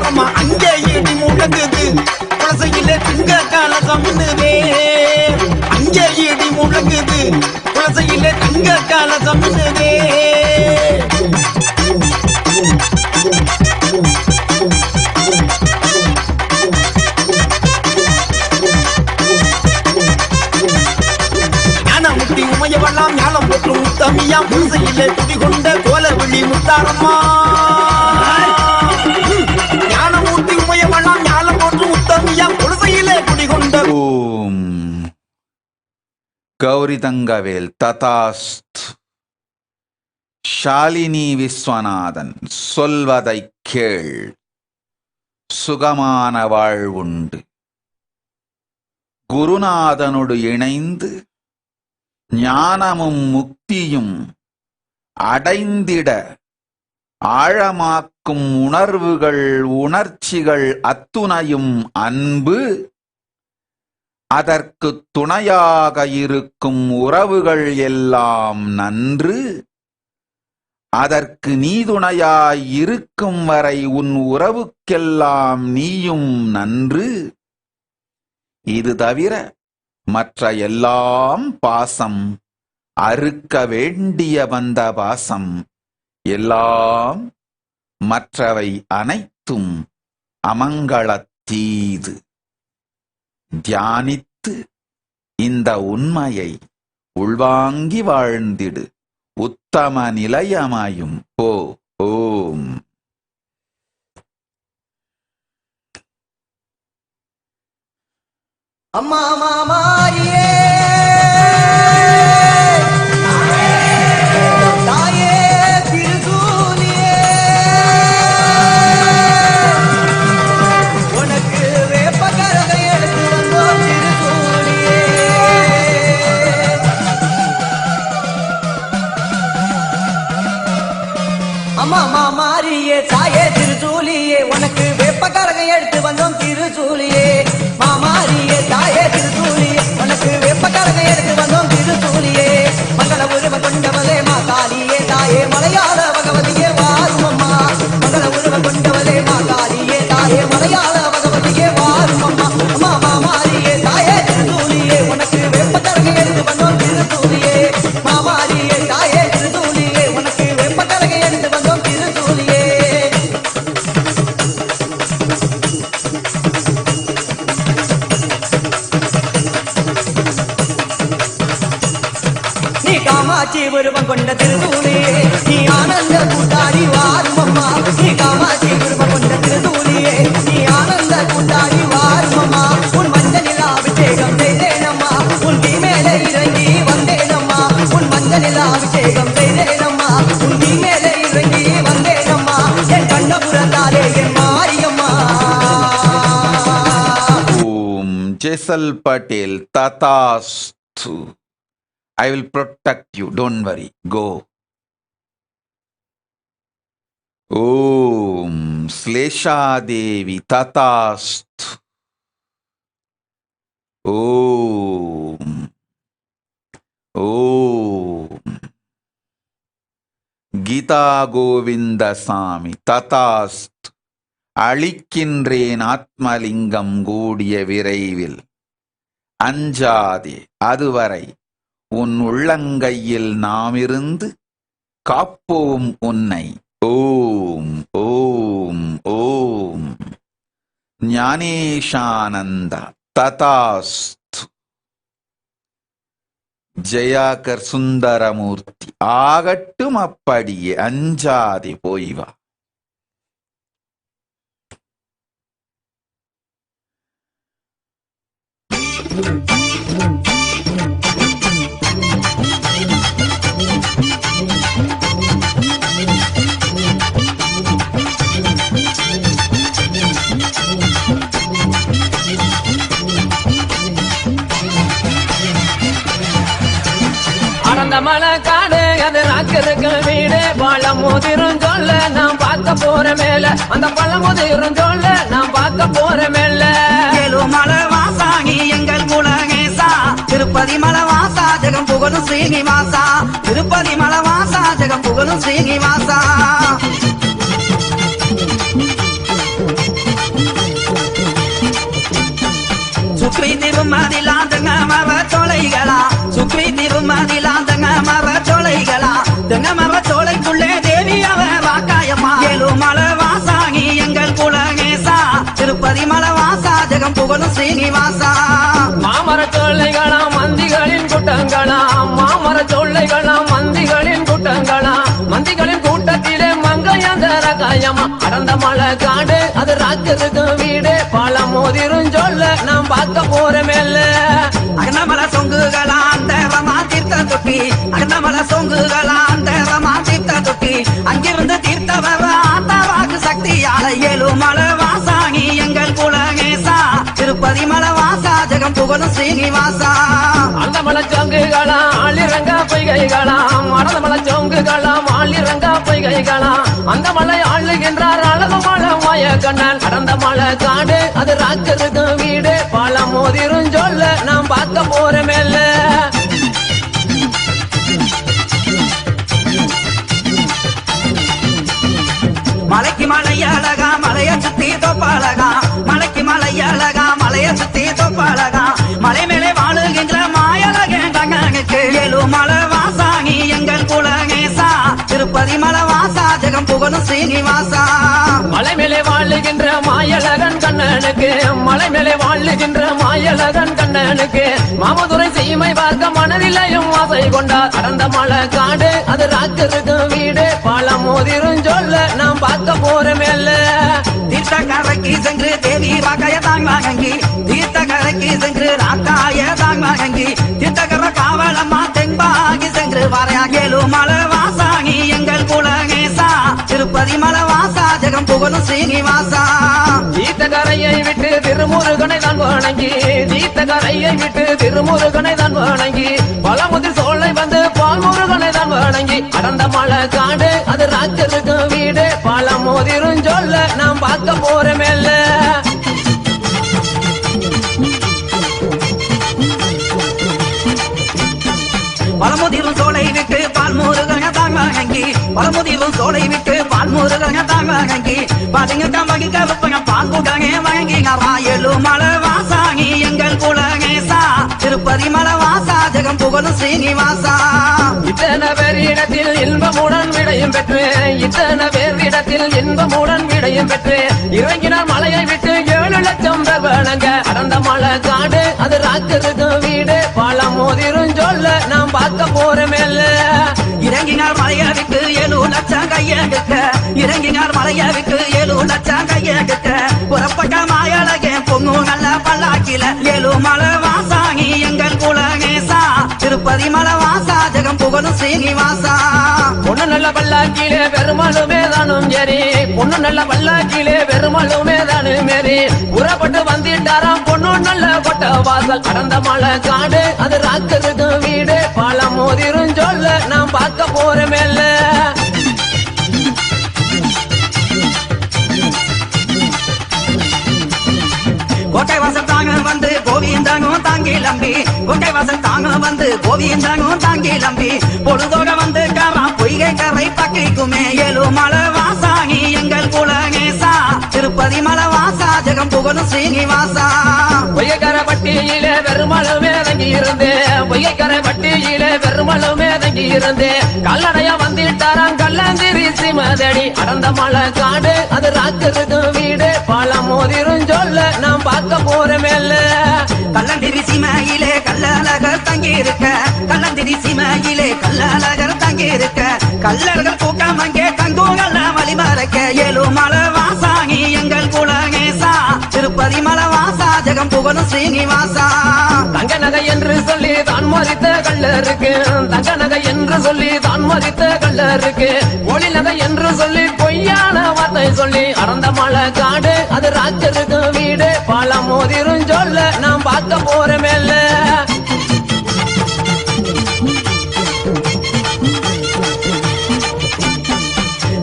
அம்மா அங்கே இடி முழங்குது குலசையிலே திங்க கலசம் மின்னுதே அங்கே இடி முழங்குது குலசையிலே திங்க கலசம் மின்னுதே ஞானமுத்தி உமையவெல்லாம் ஞானம் போற்று முத்தமியாம் குலசையிலே குடிகொண்ட கோலவிழி முத்தாரம்மா ஞானமூர்த்தி உமையவெல்லாம் ஞானம் போற்று முத்தமியாம் குலசையிலே குடிகொண்ட ஓம் கௌரிதங்கவேல் ததாஸ்து. ஷாலினி விஸ்வநாதன் சொல்வதை கேள், சுகமான வாழ்வுண்டு. குருநாதனோடு இணைந்து ஞானமும் முக்தியும் அடைந்திட ஆழமாக்கும் உணர்வுகள் உணர்ச்சிகள் அத்துணையும் அன்பு, அதற்கு துணையாக இருக்கும் உறவுகள் எல்லாம் நன்று. அதற்கு நீ துணையாய் இருக்கும் வரை உன் உறவுக்கெல்லாம் நீயும் நன்று. இது தவிர மற்ற எல்லாம் பாசம், அறுக்க வேண்டிய வந்த பாசம் எல்லாம், மற்றவை அனைத்தும் அமங்களத்தீது. தியானித்து இந்த உண்மையை உள்வாங்கி வாழ்ந்திடு, உத்தம நிலையமாயும் போ. ஓம். அம்மா மாமாரியே தாயே திருசூலியே உனக்கு வேப்பகரகை எடுத்து வந்தோம் திருசூலியே அம்மா மாமாரியே தாயே திருசூலியே உனக்கு வேப்பகரகை எடுத்து வந்தோம் திருசூலியே மாமாரியே தாயே திருசூலியே உனக்கு வேப்பகரகை எடுத்து வந்தோம் திருசூலியே மங்கள உருவம் கொண்டவளே மாகாளியே தாயே மலையாள பகவதியே வாரும் அம்மா மங்கள உருவம் கொண்டவளே மாகாளியே தாயே மலையாள பகவதியே வாரும் அம்மா அம்மா மாமாரியே தாயே திருசூலியே உனக்கு வேப்பகரகை எடுத்து வந்தோம் திருசூலியே மாமாரியே தாயே திருசூலியே உனக்கு வேப்பகரகை எடுத்து வந்தோம் திருசூலியே காமாட்சி உருவம் கொண்ட திருசூலியே நீ ஆனந்த கூட்டாடி வாரும் அம்மா நீ காமாட்சி உருவம் கொண்ட திருசூலியே நீ ஆனந்த கூட்டாடி வாரும் அம்மா உன் மஞ்சளில் அபிஷேகம் செய்தேனம்மா உன் தீ மேலே இறங்கி வந்தேனம்மா உன் மஞ்சளில் அபிஷேகம் செய்தேனம்மா உன் தீ மேலே இறங்கி வந்தேனம்மா என் கண்ண புறந்தாலே என் மாரியம்மா. ஓம் ஜெசல் Patel ததாஸ்து. I will protect you, don't worry, go. Om Slesha Devi Tatast. Om Gita Govinda Sami Tatast. அளிக்கின்றேன் Atmalingam கூடிய விரைவில், அஞ்சாதே, அதுவரை உன் உள்ளங்கையில் நாமிருந்து காப்போம் உன்னை. ஓம் ஓம் ஓம் ஞானேஷானந்த ததாஸ்து. ஜெயாகர் சுந்தரமூர்த்தி ஆகட்டும் அப்படியே, அஞ்சாதே, போய் வா. அடந்த மலை காடு அது ராக்கிறதுக்கு வீடு, பழம் முதிரும் சொல்ல நான் பார்க்க போற மேல, அந்த பழம் முதிரும் சொல்ல நான் பார்க்க போற மேல. மலை வாசாகி எங்கள் குலகேசா, திருப்பதி மலை வாசா ஜெகம் புகழும் ஸ்ரீனிவாசா, திருப்பதி மலை வாசா ஜெகம் புகழும் ஸ்ரீனிவாசா. மர சோலைகளா சுற்றி திருமதிலாம் தங்க மர சோலைகளா தங்க மர சோலைக்குள்ளே தேவி அவ வாக்காயம்மா ஏழுமலை வாசாகி எங்கள் குலகேசா திருப்பதி மலை வாசா ஜெகம் புகழும் ஸ்ரீனிவாசா மாமர சோலைகளா மந்திகளின் கூட்டங்களா மாமர சோலைகளா மந்திகளின் கூட்டங்களா மந்திகளின் கூட்டத்திலே மங்கையந்தர காயமா அடர்ந்த மலை காடு அது ராஜருக்கு வீடு பல மோதிரும் சொல்ல நாம் பார்க்க போற மேல அகனமலை சொங்குகளா அந்த ரமா தீர்த்த தொட்டி அகனமலை சொங்குகளா அந்த ரமா தீர்த்த தொட்டி அங்கிருந்து தீர்த்த வர ஆத்தாவாக்கு சக்தியால ஏழுமலை வாசாகி எங்கள் குலகேசா திருப்பதி மலை வாசா ஜெகம் புகழும் ஸ்ரீனிவாசா அந்த மலை சோங்குகளா ஆளிரங்க பொய்கைகளா மறந்த மலை சோங்குகளா ஆளிரங்க பொய்கைகளா அந்த மலை ஆளுகின்றார் அழகு மலை மாய கண்ணன் கடந்த மலை காடு அது ராஜருக்கு வீடு பல மோதிரும் சொல்ல நாம் பார்க்க போற மேல மலைக்கு மலை அழகா மலைய சுத்தி தொப்பழகா மலைக்கு மலை அழகா மலைய சுத்தி தொப்பழகா மலை மேலே வாழுகின்ற மாயழகேண்டங்களுக்கு ஏழுமலை வாசாகி எங்கள் குலகேசா திருப்பதி மலை வாசா ஜெகம் புகழும் ஸ்ரீனிவாசா மலை மேலே வாழுகின்ற மாயழகன் கண்ணனுக்கு மலை மேலே வாழுகின்ற மாயழகன் கண்ணனுக்கு மாமதுரை சீமை பார்க்க மனதிலையும் ஆசை கொண்டார் கடந்த மலை காடு அது ராஜருக்கு வீடு பல மோதிரும் சொல்ல நாம் பார்க்க போற மேல தீர்த்தக்கரைக்கு சென்று தேவி வாக்கைய தாங்காங்கி தீர்த்தக்கரைக்கு சென்று ராக்காய தாங்காங்கி தீர்த்தக்கரை காவலம்மா தென்பாகி சென்று வரையா ஏழுமலை வாசாகி எங்கள் குலகேசா திருப்பதி மலை வாசா ஜெகம் புகழும் ஸ்ரீனிவாசா தீர்த்தக்கரையை விட்டு திருமுருகனை தான் வணங்கி தீர்த்தக்கரையை விட்டு திருமுருகனை தான் வணங்கி பழமுதிர் சோலை வந்து பால் முருகனை தான் வணங்கி அடர்ந்த மலை காடு அது ராஜருக்கு வீடு பல மோதிரும் சொல்ல நாம் பார்க்க போற மேல பழமுதிரும் சோலை விட்டு பால் முருகன தாங்காங்கி பழமுதிரும் சோலை விட்டு பால் முருகன தாங்காங்கி பாருங்க கம்பகி கருப்பங்க பால் குடனே வழங்கிங்கவா ஏழுமலை வாசாகி எங்கள் குலகேசா திருப்பதி மலை வாசா ஜெகம் புகழும் ஸ்ரீனிவாசா இத்தனை பேர் இடத்தில் இன்பமுடன் விடையும் பெற்று இத்தனை பேர் இடத்தில் இன்பமுடன் விடையும் பெற்று இறங்கினார் மலையை விட்டு 7 லட்சம் பேர் வணங்க அடர்ந்த மலை காடு அது ராஜருக்கு வீடு பல மோதிரும் சொல்ல நாம் பார்க்க போற மேல இறங்கினார் மலையை விட்டு 7 லட்சம் கையெடுக்க இறங்கினார் மலையை விட்டு 7 லட்சம் கையெடுக்க புறப்பட்ட மாயழகே பொங்கு நல்ல பல்லாக்கில ஏழுமலை வாசாகி எங்கள் குலகேசா திருப்பதி மலை வாசா ஜெகம் புகழும் ஸ்ரீனிவாசா பொண்ணு நல்ல பல்லாக்கிலே பெருமாளுமே தானும் ஏறி பொண்ணு நல்ல பல்லாக்கிலே பெருமாளுமே தானும் ஏறி புறப்பட்டு வந்திட்டாராம் பொண்ணு நல்ல கொட்ட வாசல் கடந்த மலை காடு அது ராஜருக்கு வீடு பல மோதிரும் சொல்ல நாம் பார்க்க போற மேல கோட்டை வாசல் தாங்க வந்து கோவிந்தனும் தாங்கி லம்பி கோட்டை வாசல் தாங்க வந்து கோவிந்தனும் தாங்கி லம்பி பொழுதோட வந்து காரா பொய்கை கரை பக்கைக்குமே ஏழுமலை வாசாகி எங்கள் குலகேசா திருப்பதி மலை வாசா ஜெகம் புகழும் ஸ்ரீனிவாசா பொய்யக்கரை பட்டியிலே பெருமளவுமே தங்கி இருந்து பொய்யக்கரை பட்டியிலே பெருமளவுமே தங்கி இருந்து கல்லடையா வந்துட்டாராம் கல்லந்திரி சிமதடி அடர்ந்த மலை காடு அது ராஜருக்கு வீடு பல மோதிரும் சொல்ல நாம் பார்க்க போற மேல கல்லந்திரி சிமையிலே கல்லழகர் தங்கி இருக்க கல்லந்திரி சிமையிலே கல்லழகர் தங்கி இருக்க கல்லழகர் கூட்டம் அங்கே தங்குகல்ல வழிமறைக்க ஏழுமலை வாசாகி எங்கள் குலகேசா திருப்பதி மலை வாசா ஜெகம் புகழும் ஸ்ரீனிவாசா தங்க நகை என்று சொல்லி தான் மறித்த கல்லருக்கு தங்க நகை என்று சொல்லி தான் மறித்த கல்லருக்கு ஒளி நகை என்று சொல்லி பொய்யான வார்த்தை சொல்லி அடர்ந்த மலை காடு அது ராஜருக்கு வீடு பல மோதிரும் சொல்ல நாம் பார்க்க போற மேல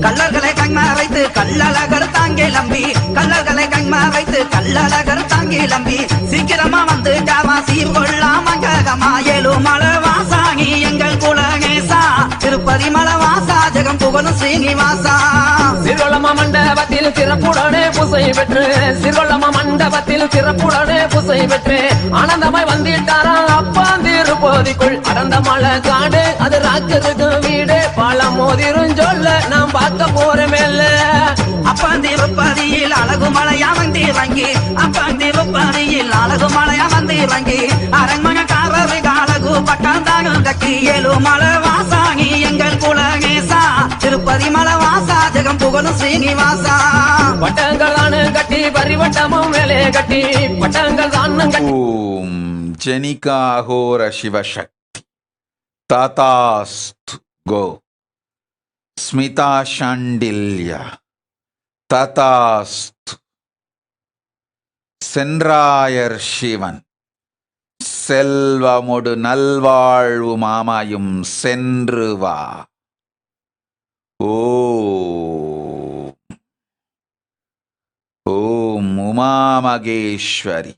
கல்லர்களை கண்மா வைத்து கல்லழகர் தாங்கி லம்பி கல்லர்களை கண்மா வைத்து கல்லழகர் தாங்கி லம்பி சீக்கிரமா வந்து காவா சீர்கொள்ளா மங்ககமா ஏழுமலை வாசாகி எங்கள் குலகேசா திருப்பதி மலை வாசா ஜெகம் புகழும் ஸ்ரீனிவாசா சிறுவளமா மண்டபத்தில் சிறப்புடனே புசை பெற்று சிறுவள்ளம மண்டபத்தில் சிறப்புடனே புசை பெற்று ஆனந்தமாய் வந்திட்டாராம் அப்பாந்திருப்போதிக்குள் அடர்ந்த மலை காடு அது ராக்கருக்கு வீடு பழம் மோதிரும் சொல்ல நாம் பார்க்க போறமேல்ல அப்பாந்திருப்பதியில் அழகு மலையா வந்து இறங்கி அப்பாந்திருப்பதியில் அழகு மலையா வந்து இறங்கி அரண்மனைக்காரரு அழகு பட்டாந்தாகம் கட்டி ஏழு மலை வாசாகி எங்கள் குலகேசா திருப்பதி மலை வாசா ஜெகம் புகழும் ஸ்ரீனிவாசா பட்டங்கள் தானு கட்டி பரிவட்டமும் மேலே கட்டி பட்டங்கள் தானும் கட்டி ஓம் ஜனிகாஹோர சிவசக்தி ததாஸ்து கோ ஸ்மிதா ஷாண்டில்யா ததாஸ்து சென்றாயர் சிவன் செல்வமொடு நல்வாழ்வு மாமாயும் சென்று வா. ஓம் உமாமகேஸ்வரி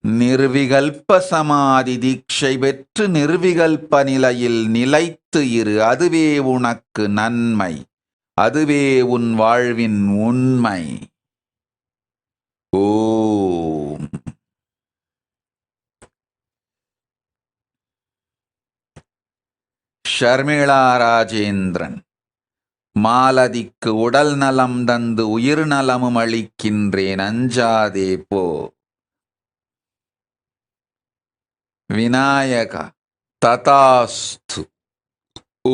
நிர்விகல்ப சமாதி தீட்சை பெற்று நிர்விகல்ப நிலையில் நிலைத்து இரு. அதுவே உனக்கு நன்மை, அதுவே உன் வாழ்வின் உண்மை. ஓம் ஷர்மிளா ராஜேந்திரன் மாலதிக்கு உடல் நலம் தந்து உயிர் நலமும் அளிக்கின்றேன், அஞ்சாதே போ. விநாயகா ததாஸ்து.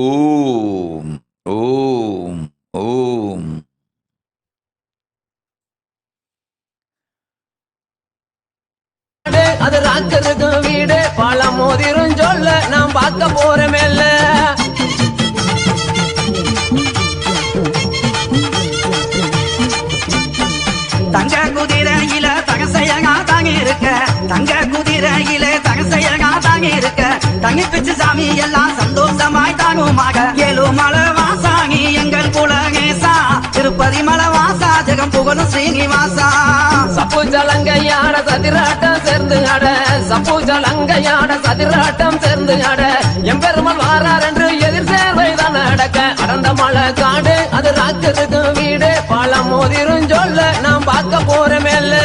ஓம் ஓம் ஓம். அது ராக்கருக்கு வீடு பழம் மோதிரும் சொல்ல நாம் பார்க்க போறமேல்ல தங்க குதிரையில தகசையகா தாங்கி இருக்க, தங்க குதிரையில தகசையகா தாங்கி இருக்க, தங்கி பிச்சு சாமி எல்லாம் சந்தோஷமாய் தாங்குமாக. ஏழு மலை வாசாகி எங்கள் குலகேசா திருப்பதி மலை வாசா ஜெகம் புகழும் ஸ்ரீனிவாசா. சப்பு ஜலங்கையாட சதிராட்டம் சேர்ந்து ஆட, சப்பு ஜலங்கையாட சதிராட்டம் சேர்ந்து ஆட, எம்பெருமாள் வாரார் என்று எதிர் சேர்வைதான் நடக்க. அடர்ந்த மலை காடு அது ராக்கருக்கு வீடு பழம் மோதிரும் சொல்ல நாம் பார்க்க போறமேல்ல.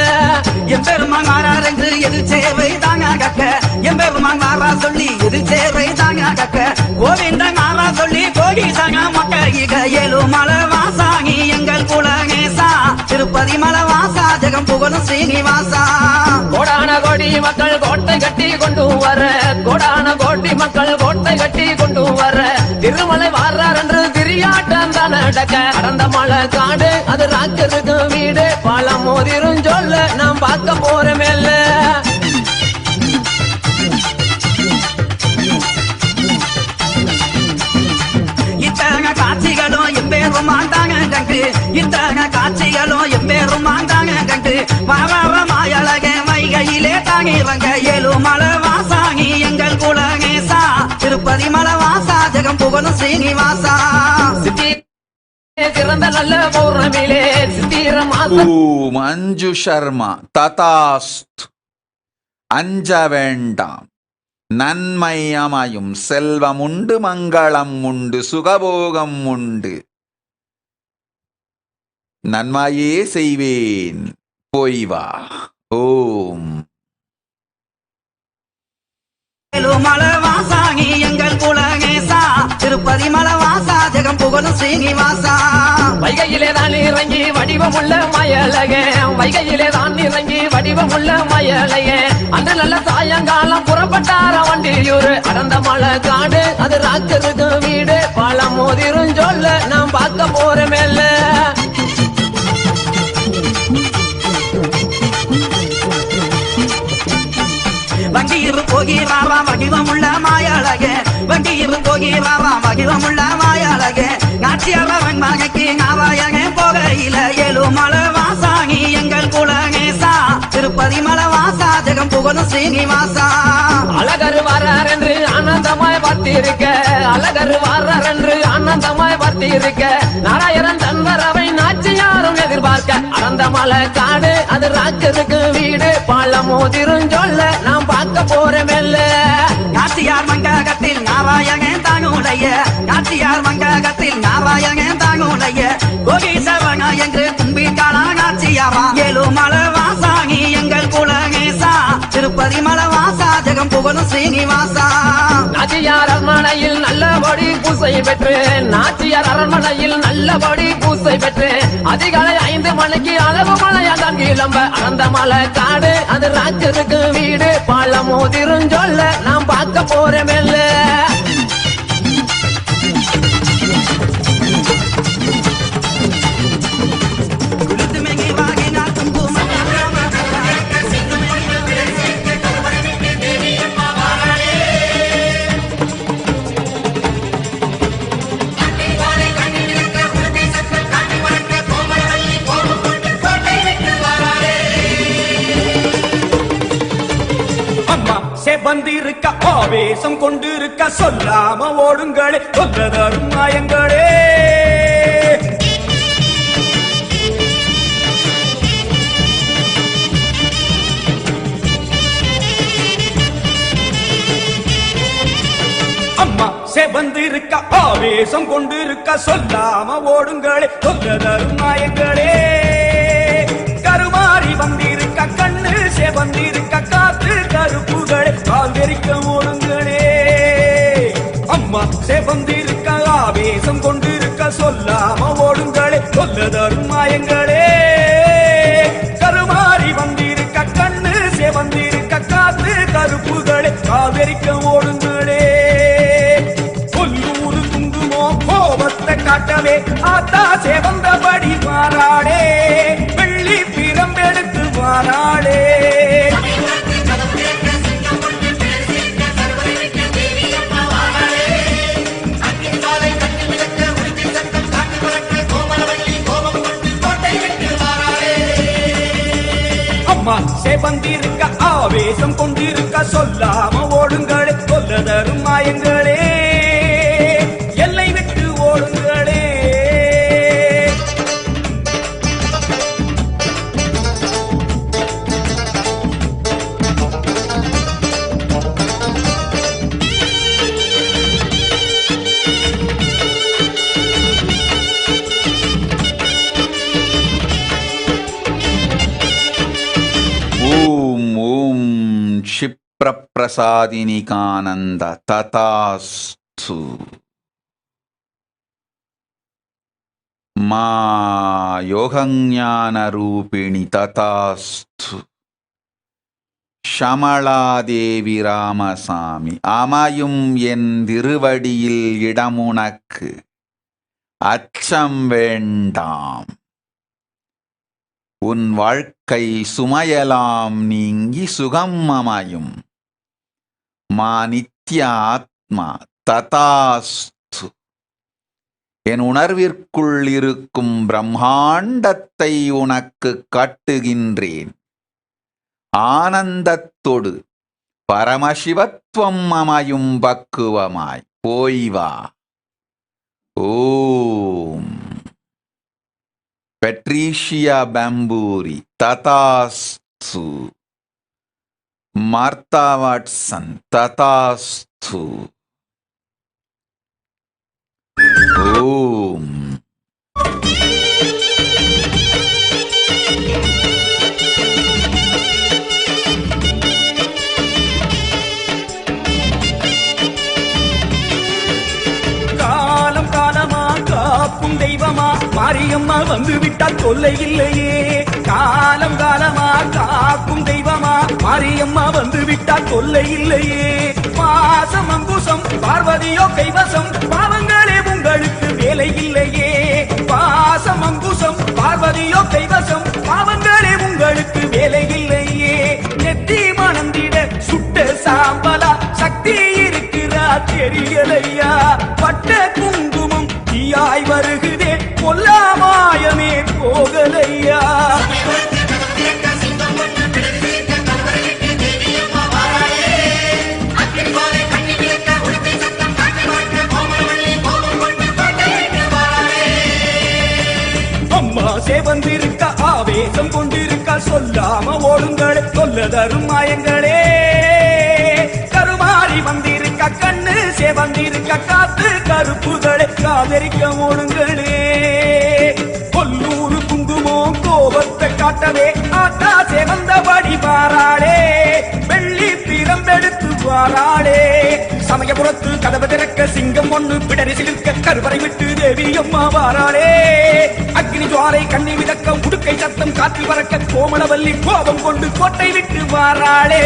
எம்பெருமான் வாரார் என்று எதிர் சேர்வை தாங்க கக்க, எம்பெருமான் வாரா சொல்லி எதிர் சேர்வை தாங்க கக்க. கோவிந்தன் வாரா சொல்லி கோடி தாங்க மக்க. இக ஏழு மலை வாசாகி எங்கள் குலகேசா திருப்பதி மலை வாசா ஜெகம் புகழும் ஸ்ரீனிவாசா. கோடான கோடி மக்கள் கோட்டை கட்டி கொண்டு வர, கோடான கோடி மக்கள் கோட்டை கட்டி கொண்டு வர, திருமலை வாரார் என்று திரியாட்டம் தான் நடக்க. அடர்ந்த மலை காடு அது ராக்கருக்கு வீடு பழம் மோதிரும் சொல்ல நாம் பார்க்க போறமேல்ல. இத்தக காட்சிகளும் எம்பேருமான் தாங்க கண்டு, இத்தக காட்சிகளும் எம்பேருமான் தாங்க கண்டு, மாயழகே வைகையிலே தாங்கிவங்க. ஏழு மலை வாசாகி எங்கள் குலகேசா திருப்பதி மலை வாசா ஜெகம் புகழும் ஸ்ரீனிவாசா. சிறந்த நல்ல பௌர்ணமியிலே சித்திர ஓம் அஞ்சு சர்மா ததாஸ்து. அஞ்ச வேண்டாம், நன்மை அமையும், செல்வம் உண்டு, மங்களம் உண்டு, சுகபோகம் உண்டு. நன்மையே செய்வேன், போய் வா. ஓம் மலை வாசாகி எங்கள் குலகேசா திருப்பதி மலை வாசா ஜெகம் புகழும் ஸ்ரீனிவாசா. வைகையிலே தான் இறங்கி வடிவமுள்ள மயலகே, வைகையிலே தான் இறங்கி வடிவமுள்ள மயலகே. அன்று நல்ல சாயங்காலம் புறப்பட்டார வண்டியூர். அடர்ந்த மலை காடு அது ராக்கருக்கு வீடு பழம் மோதிரும் சொல்ல நாம் பார்க்க போறமேல்ல. வண்டியில் போகிறாரா வடிவமுள்ள மாயழகே, வண்டியில் போகிறாரா வடிவமுள்ள மாயழகே. நாச்சியவன் மகைக்கு நாராயணே போகையில ஏழு மலை வாசாகி எங்கள் குலகேசா திருப்பதி மலை வாசா ஜெகம் புகழும் ஸ்ரீனிவாசா. அழகரு வாரார் என்று ஆனந்தமாய் பார்த்திருக்க, அழகரு வாரார் என்று ஆனந்தமாய் பார்த்திருக்க, நாராயணன் தன்வரவை நாச்சியாரும் எதிர்பார்க்க. அடர்ந்த மலை காடு அது ராக்கருக்கு வீடு பழம் மோதிரும் சொல்ல நாம் பார்க்க போறமேல்ல. நாச்சியார் மங்ககத்தில் நாராயணன் தாங்குடைய, நாச்சியார் மங்ககத்தில் நாராயணன் தாங்குடைய, கோகீசவனா என்று கும்பிட்டு காளாச்சியாவா ஏழுமலை வாசாகி எங்கள் குலகேசா திருப்பதி மலை வாசா ஜெகம் புகழும் ஸ்ரீனிவாசா நாச்சியார் அரண்மனையில் நல்லபடி பூசை பெற்றேன் நாச்சியார் அரண்மனையில் நல்லபடி பூசை பெற்றேன் அதிகாலை 5 மணிக்கு அளவு மலையாதான் கிளம்ப அந்த மலை காடு அது ராஜருக்கு வீடு பழமோ திருஞ்சொல்ல நாம் பார்க்க போறேன் மெல்ல வந்திருக்க ஆவேசம் கொண்டிருக்க சொல்லாம ஓடுங்களே சொல்லதரும் மாயங்களே அம்மா செவந்திருக்க ஆவேசம் கொண்டிருக்க சொல்லாம ஓடுங்களே சொல்லதரும் மாயங்களே கருமாறி வந்திருக்க கண்ணு செவந்திருக்க காத்து கருப்புகளே கால்வெறிக்க ஓடுங்களே அம்மா செவந்திருக்க ஆவேசம் கொண்டிருக்க சொல்லாம ஓடுங்களே சொல்லதரும் மாயங்களே கருமாறி வந்திருக்க கண்ணு செவந்திருக்க காத்து கருப்புகளே கால்வெறிக்க ஓடுங்களே கொல்லூரு குங்குமோ கோபத்தை காட்டவே ஆத்தா செவந்தபடி மாறாடே வெள்ளி பிரம்பெடுத்து மாறாடே அம்மா செவந்திருக்க ஆவேசம் கொண்டிருக்க சொல்லாம ஓடுங்களே சொல்லதரும் மாயங்களே எல்லை விட்டு ஓடுங்களே क्षिप्रप्रसादिनिकानन्द तथास्तु मा योगज्ञानरूपिणि तथास्तु ஷமளாதேவி ராமசாமி அமையும் என் திருவடியில் இடமுனக்கு அச்சம் வேண்டாம் உன் வாழ்க்கை சுமையலாம் நீங்கி சுகம் அமையும் மா நித்ய ஆத்மா ததாஸ்து என் உணர்விற்குள் இருக்கும் பிரம்மாண்டத்தை உனக்கு காட்டுகின்றேன் ஆனந்தத்தோடு பரமசிவத்துவம் அமையும் பக்குவமாய் போய் வா ஓம் Patricia Bamburi, Tatastu. Martha Watson, Tatastu. Om. காலம் காலமா காக்கும் தெய்வமா மாரியம்மா வந்து விட்டால் தொல்லை இல்லையே காலம் காலமா காக்கும் தெய்வமா மாரியம்மா வந்து விட்டால் தொல்லை இல்லையே பாசம் அங்குசம் பார்வதியோ கைவசம் பாவங்களே உங்களுக்கு வேலை இல்லையே பாசம் அங்குசம் பார்வதியோ கைவசம் பாவங்களே உங்களுக்கு வேலை இல்லையே நெத்தி மணந்திட சுட்ட சாம்பலா சக்தி இருக்கிறா தெரியலையா பட்ட குங்குமம் தீயாய் வருகுதே கொல்லாமாயமே போகலையா அம்மா சேவந்திருக்க ஆவேசம் கொண்டிருக்க சொல்லாம ஓடுங்களே சொல்லதரும் மாயங்களே கருமாறி வந்திருக்க கண்ணு சேவந்திருக்க காத்து கருப்புகளே காதரிக்க ஓடுங்களே கொல்லூரு குங்குமோ காட்டவே ஆகாசே வந்தபடி வாராளே வெள்ளி பிரம்பெடுத்து வாராளே சமயபுரத்து கதவு திறக்க சிங்கம் ஒன்று பிடரி சிலிர்க்க கருவறை விட்டு தேவி அம்மா வாராளே அக்னி ஜுவாலை கண்ணி மிதக்க உடுக்கை சத்தம் காற்றில் பறக்க கோமளவல்லி கோபம் கொண்டு கோட்டை விட்டு வாராளே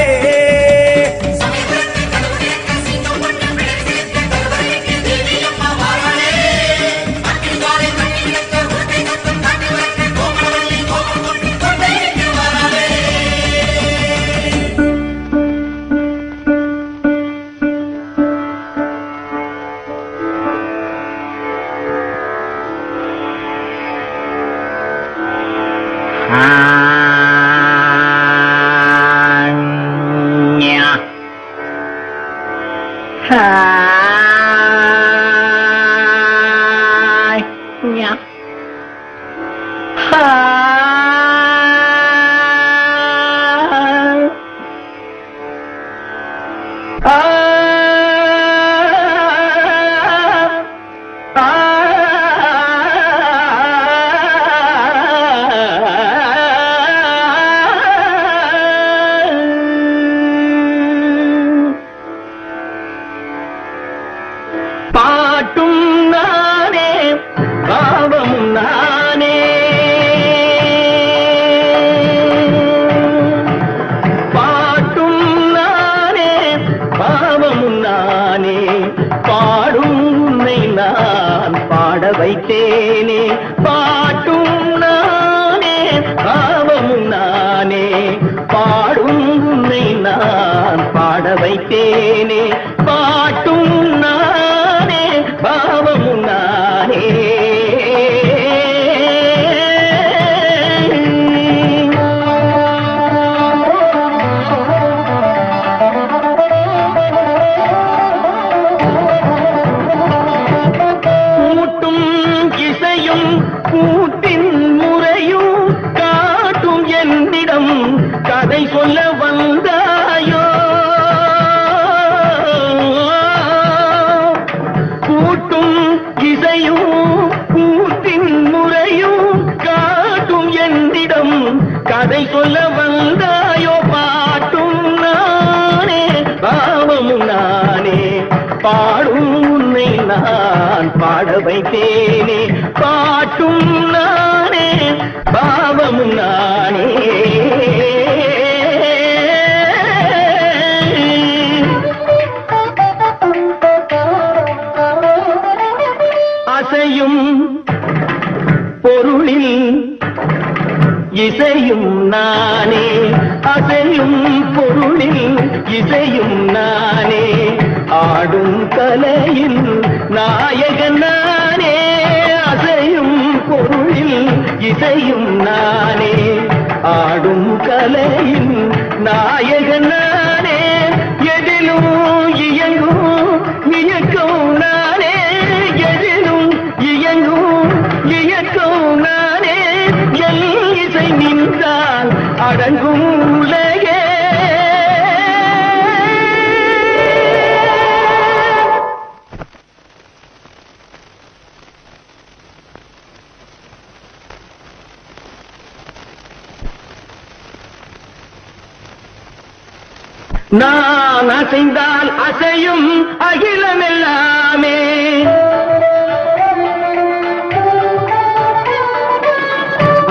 நான் அசைந்தால் அசையும் அகிலமெல்லாமே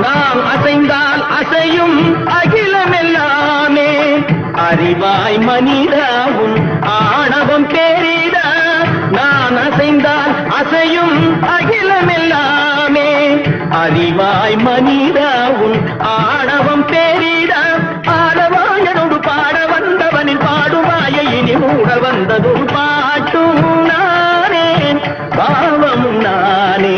நாம் அசைந்தால் அசையும் அகிலமெல்லாமே அறிவாய் மனிதாவும் ஆணவம் பேரிட நான் அசைந்தால் அசையும் அகிலமெல்லாமே அறிவாய் மனிதாவும் ஆணவம் பேரிட ஆடவாயனோடு பாட வந்தவனின் பாடுவாயை இனி மூட வந்ததும் பாட்டும் நானே பாவமும் நானே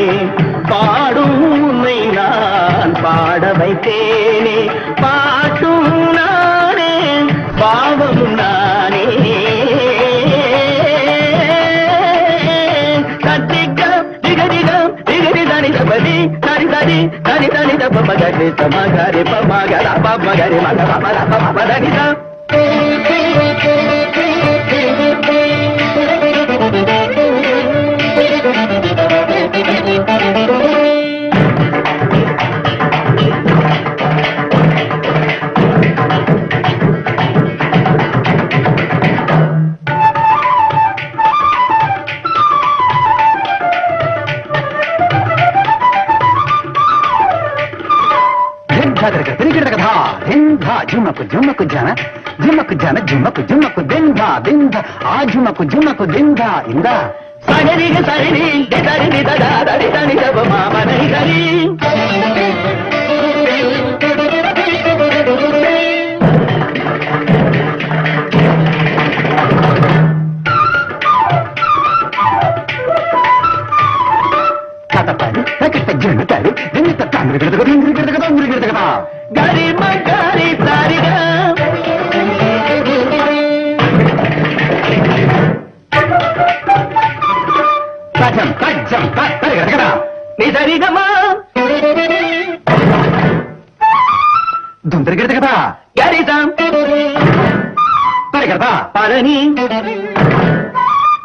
பாடும் உன்னை நான் பாட வைத்தேனே பாட்டும் நானே பாவமும் நானே கத்திக்கம் திகதிகம் திகதி தனிதபதி தனிதடி தனிதனி தப்ப மகரி தமகரி பமகர பமகரி மக பமர பமதனிதம் धा झुमक झुमक जन झुमक झुमक दिन धा आ झुमक झुमक दिन धा इंदा सगरी सगरी दरी ददा दरी दरी दब मामा नहीं करी गरी मगारी सारिगा कजम कजम कजम नी सरिगमा धुंदर गिरते कथा गरी साम करता पारनी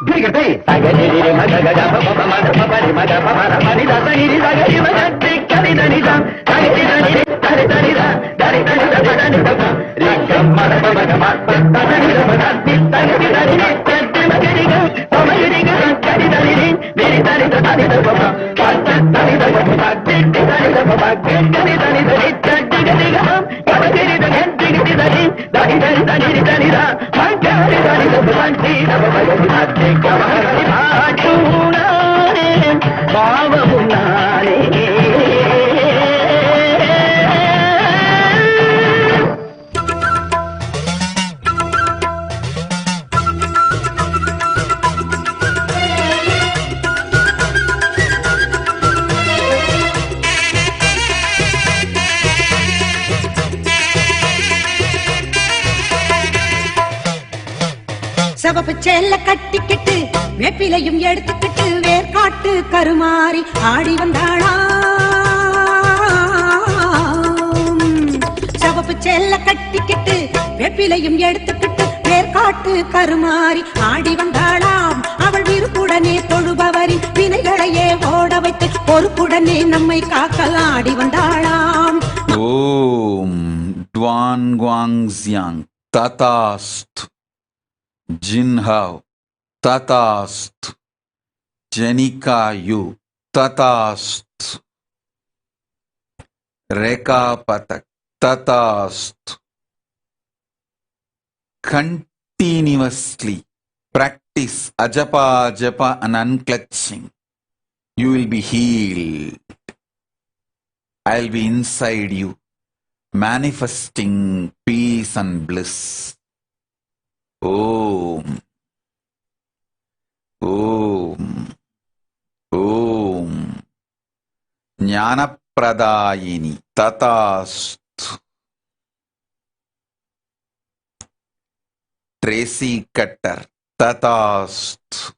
गिरते सागरी रे मगा गगा बाबा मगा बाबा रे मगा बाबा रा पानी दा सगरी सागरी मगा टिकरी दनी दा सागरी दनी दरे दनी दा दरे दनी दा दनी दा रे गम्मा रा बाबा गम्मा दनी दा बदा सागरी दनी चट्टे मगरी गा समगरी गा दनी दनी रे मेरी दनी दा बाबा पाता दनी दा बाबा टिकरी दनी दा बाबा दनी दनी दनी चट्टे दनी गा समगरी दनी दनी दनी दनी दनी दनी दनी दा मगरी दनी दा बाबा टी दा बाबा टिकरी कमहरी भाटूनारे भावमुनारे சவப்பு சேல கட்டிக்கிட்டு வேப்பிலையும் எடுத்துக்கிட்டு வேர்காட்டு கருமாறி ஆடி வந்தாளா சவப்பு சேல கட்டிக்கிட்டு வேப்பிலையும் எடுத்துக்கிட்டு வேர்காட்டு கருமாறி ஆடி வந்தாளாம் அவள் விருப்புடனே தொழுபவரின் வினைகளையே ஓட வைத்து பொறுப்புடனே நம்மை காக்க ஆடி வந்தாளாம். ஓம் டுவான் குவாங் ஜியாங் ததாஸ்து Jinhao Tatastu Janikayu Tatastu Rekapatak Tatastu. Continuously practice ajapa japa and unclutching. You will be healed. I'll be inside you, manifesting peace and bliss. Om Om Om Jnanapradayini Tatastu. Tracy Cutter Tatastu.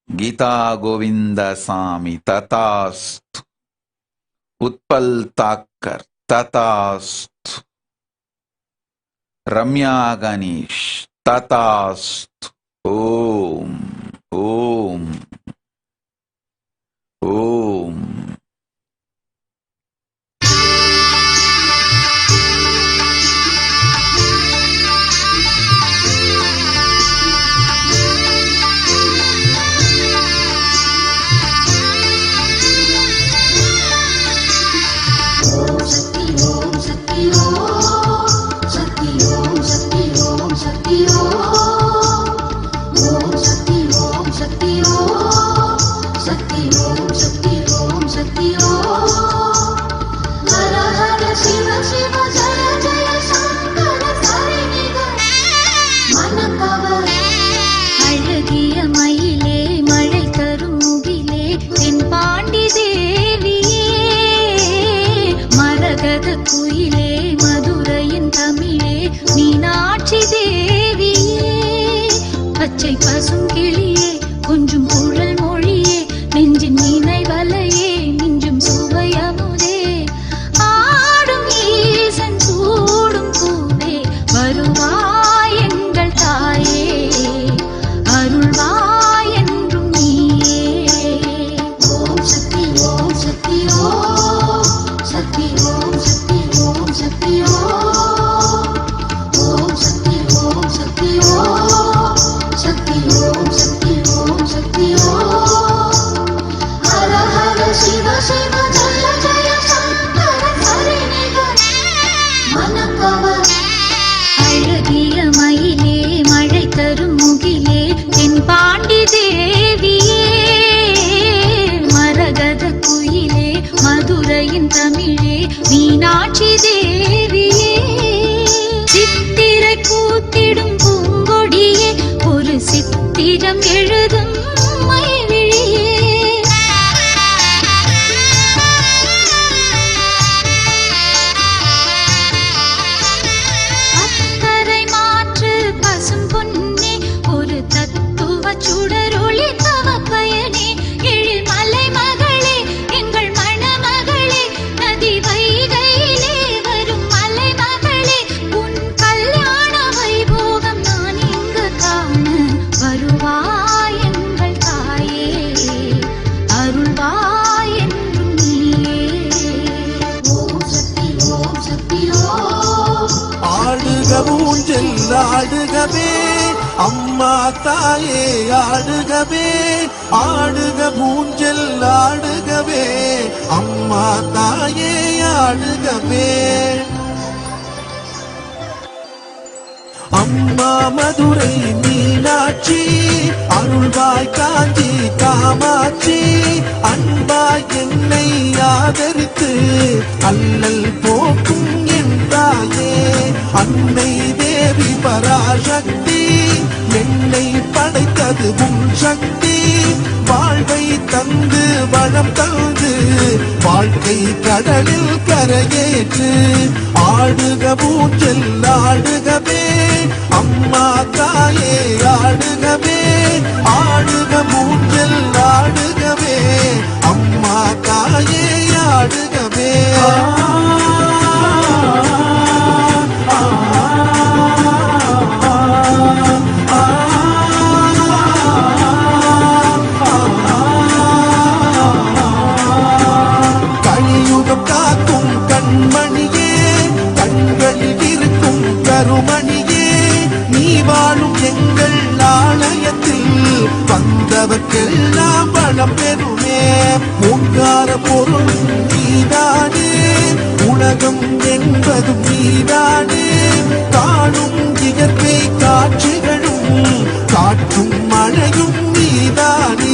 Gita Govinda Sami Tatastu. Utpal Thakkar Tatastu. Ramya Ganesh Tatastu. Om Om Om. குயிலே மதுரையின் தமிழே மீனாட்சி தேவியே பச்சை பசும் கிளியே கொஞ்சம் குழல் மொழியே நெஞ்சின் நினைவலையே மிஞ்சும் சுவையமுதே ஆடும் ஈசன் சூடும் பூவே வருவாய் எங்கள் தாயே அருள்வாய் என்றும் நீயே. ஓம் சக்தி ஓம் சக்தி ஓம் சக்தி ஓம் சக்தி ஓம் சக்தி ஓம் சக்தி ஓம் சக்தி ஓம் சக்தி ஓம் சக்தி ஓம் சக்தி ஓம் மீனாட்சி தேவியே சித்திரை கூத்திடும் பூங்கொடியே ஒரு சித்திரம் எழுதும் மயிலியே அக்கரை மாற்று பசும் பொன்னே ஒரு தத்துவ சுடரொளி தவ பயனே எழில்மலை மகளே எங்கள் மணமகளே நதி வைகையிலே வரும் மலை மகளே உன் கல்யாண வைபோகம் நான் இங்கு காண வருவாய் எங்கள் தாயே அருள்வாய் என்றும் நீயே ஓம் சக்தி ஓம் சக்தி ஓம் ஆடுக ஊஞ்சல் ஆடுகவே அம்மா தாயே ஆடுகவே ஆடுக ஊஞ்சல் ஆடுகவே அம்மா தாயே ஆடுகவே அம்மா மதுரை மீனாட்சி அருள்வாய் காஞ்சி காமாட்சி அன்பாய் என்னை ஆதரித்து அல்லல் போக்கும் என் தாயே அன்னை தேவி பராசக்தி என்னை படைத்தது உன் சக்தி வாழ்வை தந்து வளம் தந்து வாழ்க்கை கடலில் கரையேற்று ஆடுக ஊஞ்சல் ஆடுகவே அம்மா தாயே ஆடுகவே ஆடுக ஊஞ்சல் ஆடுகவே அம்மா தாயே ஆடுகவே கலியுகம் காக்கும் கண்மணியே கண்களில் இருக்கும் கருமணியே நீ வாழும் எங்கள் ஆலயத்தில் வந்தவர்க்கெல்லாம் வளம் பெறுமே ஓங்கார பொருள் நீதானே உலகம் என்பதும் நீதானே காணும் இயற்கை காட்சிகளும் காற்றும் மழையும் நீதானே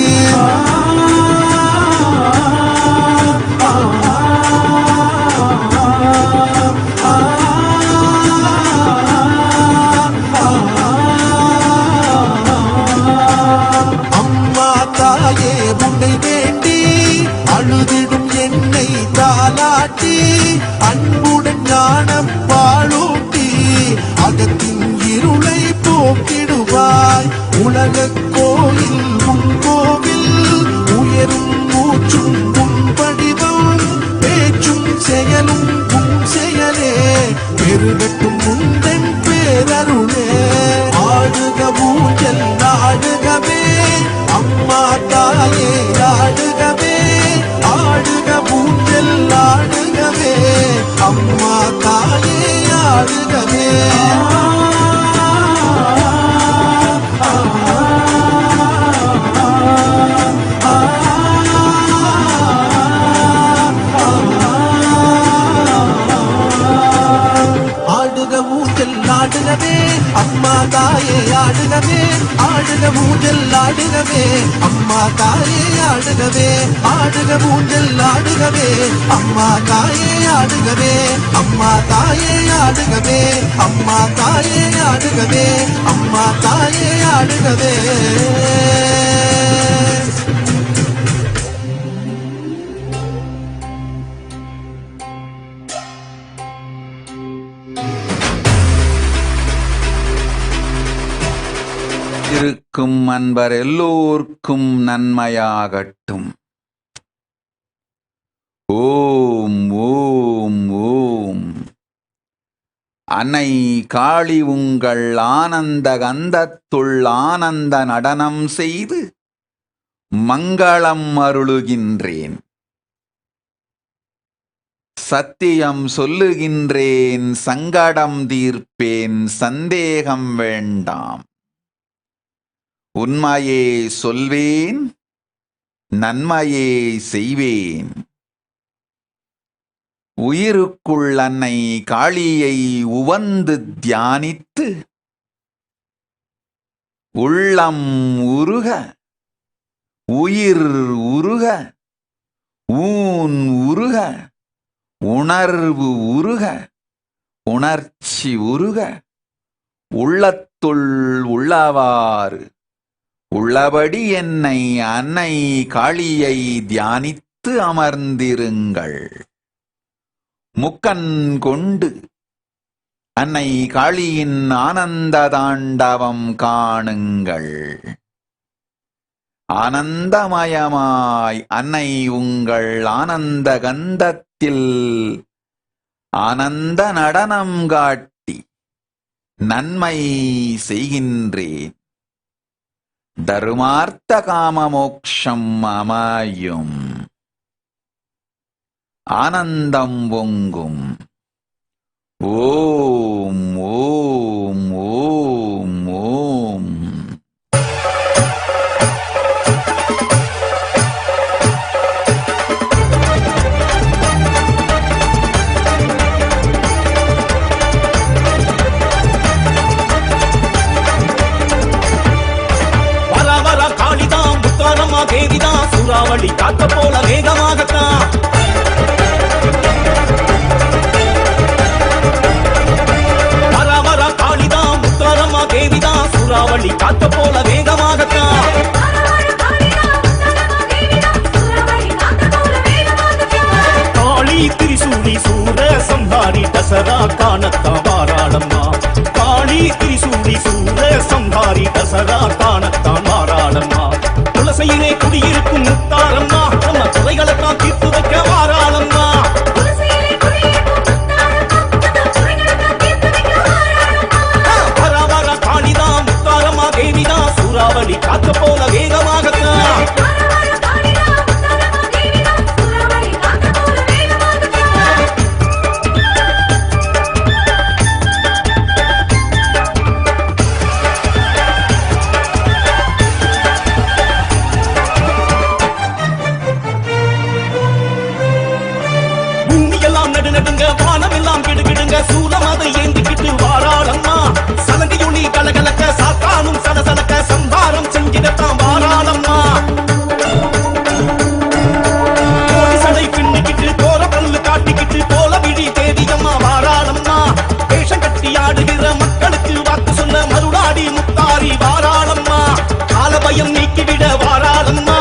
அம்மா தாயே உன்னை வேண்டி அழுதிடும் என்னை தாலாட்டி அன்புடன் ஞானம் பாலூட்டி அகத்தின் இருளை போக்கிடுவாய் உலக கோயில் உன் கோவில் உயரும் மூச்சும் உன் வடிவம் பேச்சும் செயலும் உன் செயலே பெருகட்டும் முந்தன் பேரருளே ஆடுக ஊஞ்சல் ஆடுகவே அம்மா தாயே ஆடுகவே ஆடுக ஊஞ்சல் ஆடுகவே அம்மா தாயே ஆடுகவே ஆடுக ஊஞ்சல் ஆடுகவே அம்மா தாயே ஆடுகவே ஆடுக ஊஞ்சல் ஆடுகவே அம்மா தாயே ஆடுகவே ஆடுக ஊஞ்சல் ஆடுகவே அம்மா தாயே ஆடுகவே அம்மா தாயே ஆடுகவே அம்மா தாயே ஆடுகவே அம்மா தாயே ஆடுகவே இருக்கும் அன்பர் எல்லோர்க்கும் நன்மையாகட்டும். ஓம் ஓம் ஓம். அன்னை காளி உங்கள் ஆனந்த கந்தத்துள் ஆனந்த நடனம் செய்து மங்களம் அருளுகின்றேன். சத்தியம் சொல்லுகின்றேன், சங்கடம் தீர்ப்பேன், சந்தேகம் வேண்டாம். உண்மையே சொல்வேன், நன்மையே செய்வேன். உயிருக்குள் அன்னை காளியை உவந்து தியானித்து உள்ளம் உருக உயிர் உருக ஊன் உருக உணர்வு உருக உணர்ச்சி உருக உள்ளத்துள் உள்ளவாறு உள்ளபடி என்னை அன்னை காளியை தியானித்து அமர்ந்திருங்கள். முக்கண் கொண்டு அன்னை காளியின் ஆனந்த தாண்டவம் காணுங்கள். ஆனந்தமயமாய் அன்னை உங்கள் ஆனந்த கந்தத்தில் ஆனந்த நடனம் காட்டி நன்மை செய்கின்றேன். தருமார்த்த காம மோக்ஷம் அமையும். ஆனந்தம் பொங்கும். ஓம் ஓம் ஓம் ஓம். தேவிதான் சூறாவளி காத்த போல வேகமாகத்தான் வர காளிதான் முத்தாரம்மா தேவிதான் சூறாவளி காத்த போல வேகமாகத்தான் காளி திரிசூலி சூர சம்ஹாரி தசரா காணத்தான் வாராளம்மா. காளி திரிசூலி சூர சம்ஹாரி தசரா காணத்தான் வாராளம்மா. துளசையிலே குடியிருக்கும் முத்தாரம்மா நம்ம குறைகளைத்தான் தீர்த்து வைக்க வாராளம்மா. வர காளிதான் முத்தாரம்மா தேவிதான் சூறாவளி காத்த போல வேகமாகத்தான் வானமெல்லாம் கிடுகிடுங்க சூலமதை ஏந்திக்கிட்டு வாராளம்மா. சலங்கையொளி கலகலக்க சாத்தானும் சலசலக்க சம்ஹாரம் செஞ்சிடத்தான் வாராளம்மா. சடை பின்னிக்கிட்டு தோர பல்லு காட்டிக்கிட்டு தோல விழி தேவியம்மா வாராளம்மா. வேஷம் கட்டி ஆடுகிற மக்களுக்கு வாக்கு சொல்ல மருளாடி முத்தாரி வாராளம்மா. காலபயம் நீக்கிவிட வாராளம்மா.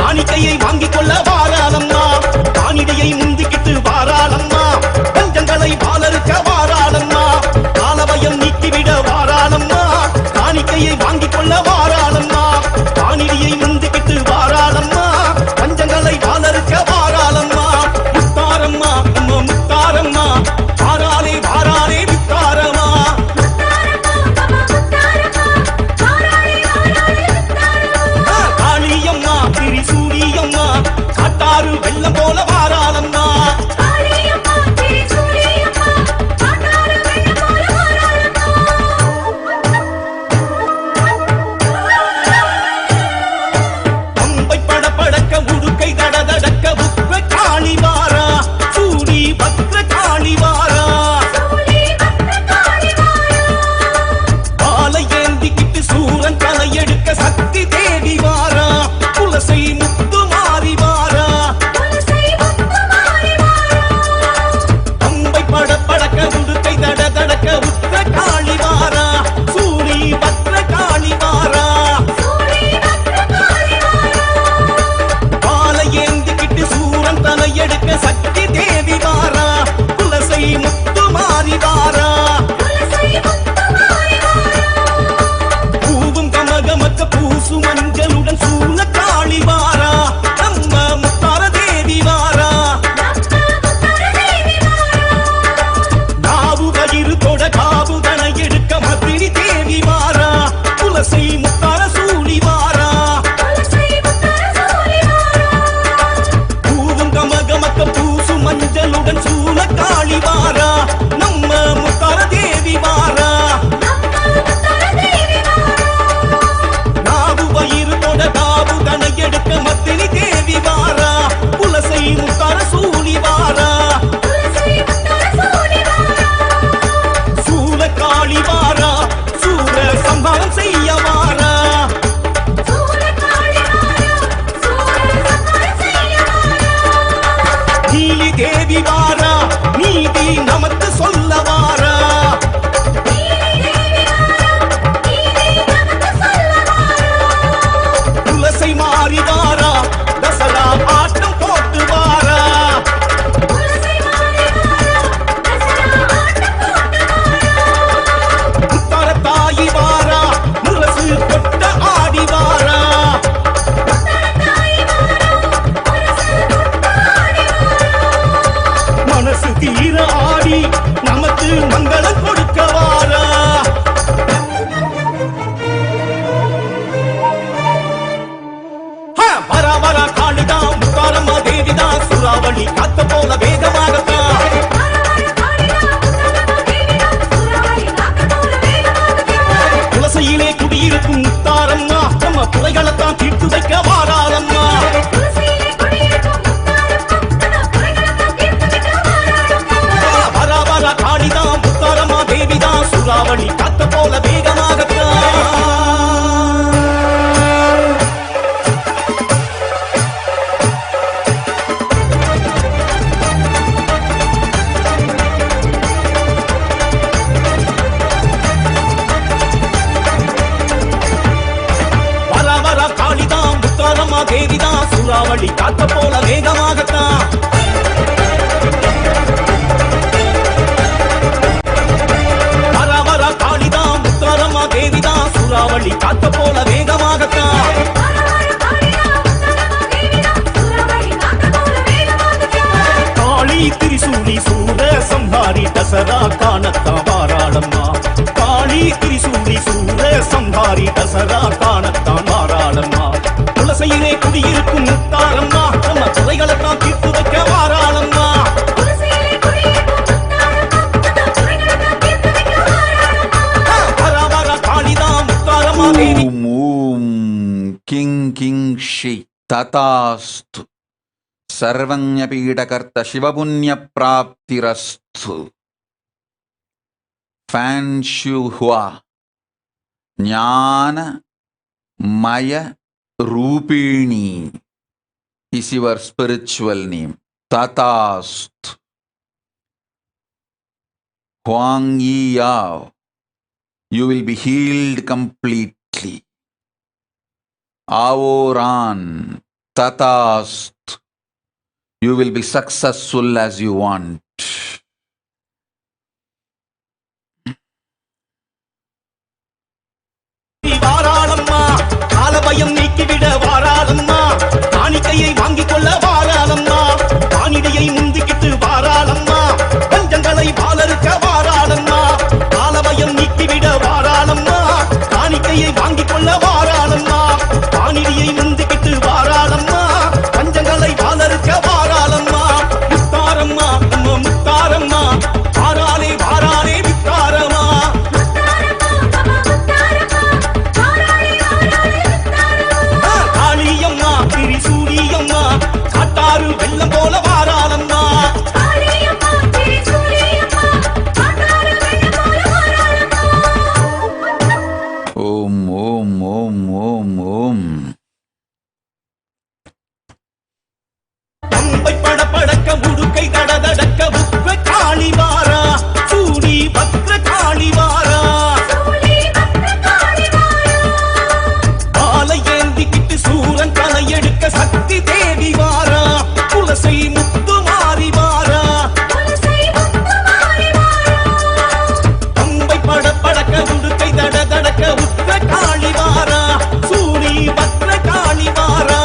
காணிக்கையை வாங்கிக் கொள்ள வாராளம்மா. காணிடையை முந்திக்கிட்டு வாராளம்மா. பஞ்சங்களை பாலருக்க வாராளம்மா. காலபயம் நீக்கிவிட வாராளம்மா. காணிக்கையை வாங்கிக் கொள்ள வாராளம்மா. வரா காளிதான் முத்தாரம்மா தேவிதான் சூறாவளி காத்த போல வேகமாகத்தான் துளசியிலே குடியிருக்கும் முத்தாரம்மா நம்ம குறைகளைத்தான் தீர்த்து வைக்க வாராளம்மா வரா வரா காளிதான் முத்தாரம்மா தேவிதான் சூறாவளி காத்த போல வேகமாகத்தான் தேவிதான் சூறாவளி காத்த போல வேகமாகத்தான் வரா வரா காளிதான் முத்தாரம்மா தேவிதான் சூறாவளி காத்த போல வேகமாகத்தான் காளி திரிசூலி சூர சம்ஹாரி தசரா காணத்தான் வாராளம்மா காளி திரிசூலி சூர சம்ஹாரி தசரா காணத்தான் வாராளம்மா துளசியிலே குடியிருக்கும் முத்தாரம்மா நம்ம குறைகளைத்தான் தீர்த்து வைக்க வாராளம்மா வரா வரா காளிதான் முத்தாரம்மா தேவி ஓம் கிங் கிங் ஷி ததாஸ்து சர்வஞ்ஞபீடகர்த்த சிவபுண்ணிய பிராப்திரஸ்து ஃபேன்ஷுஹுவா ஞான மய Rupini is your spiritual name. Tatast. Huang Yi Yao. You will be healed completely. Aoran. Tatast. You will be successful as you want. பயம் நீக்கிவிட வாராளம்மா காணிக்கையை வாங்கிக் கொள்ள வாராளம்மா காணிடையை முந்திக்கிட்டு வாராளம்மா பஞ்சங்களை பாலருக்க வாராளம்மா காலபயம் நீக்கிவிட வாராளம்மா காணிக்கையை வாங்கிக் கொள்ள வாராளம்மா காணிடையை முந்திக்கிட்டு வாராளம்மா பஞ்சங்களை பாலருக்க வாராளம்மா முத்தாரம்மா நம்ம முத்தாரம்மா வாராளே வாராளே முத்தாரம்மா திரிசூலியம்மா காட்டாறு வெள்ளம் போல வாராளம்மா ஓம் ஓம் ஓம் ஓம் ஓம் பம்பை படபடக்க முடுக்கை தடதடக்க புக்க காளி வாரா சூடி பத்ர காளி வாரா பாலை ஏந்திக்கிட்டு சூரன் தலையெடுக்க சக்தி தேவி வாரா துளசி முத்து மாறி வாரா பம்பை படபடக்க முடுக்கை தடதடக்க புக்க காளி வாரா சூடி பத்ர காளி வாரா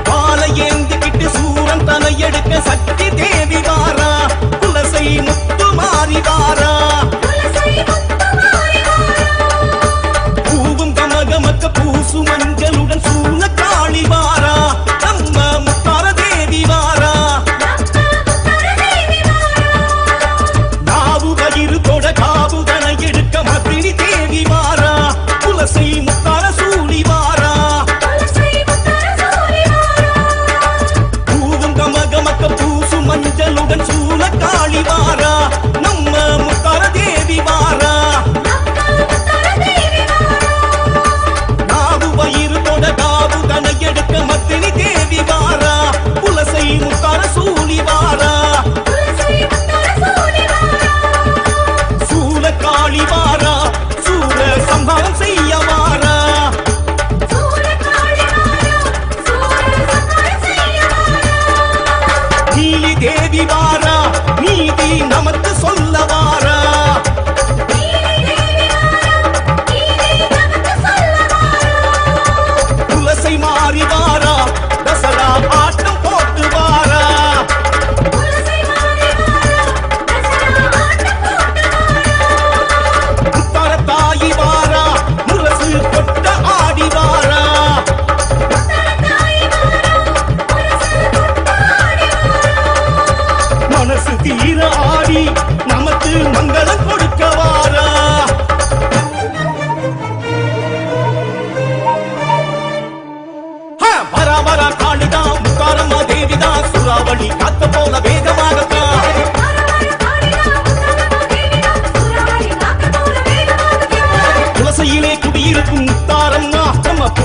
பாலை ஏந்திக்கிட்டு சூரன் தலையெடுக்க சக்தி தேவி வாரா துளசி முத்து மாறி வாரா பூவும் கமகமக்க பூசு மஞ்சளுடன் சூழ காளி வாரா நம்ம முத்தார தேவி வாரா நாவு கயிறு தொட காவுதனை எடுக்க மதினி தேவி வாரா துளசி முத்தார சூழி வாரா பூவும் கமகமக்க பூசு மஞ்சளுடன் சூழ காளி வாரா நம்ம முத்தார தேவி வாரா நாவு வயிறு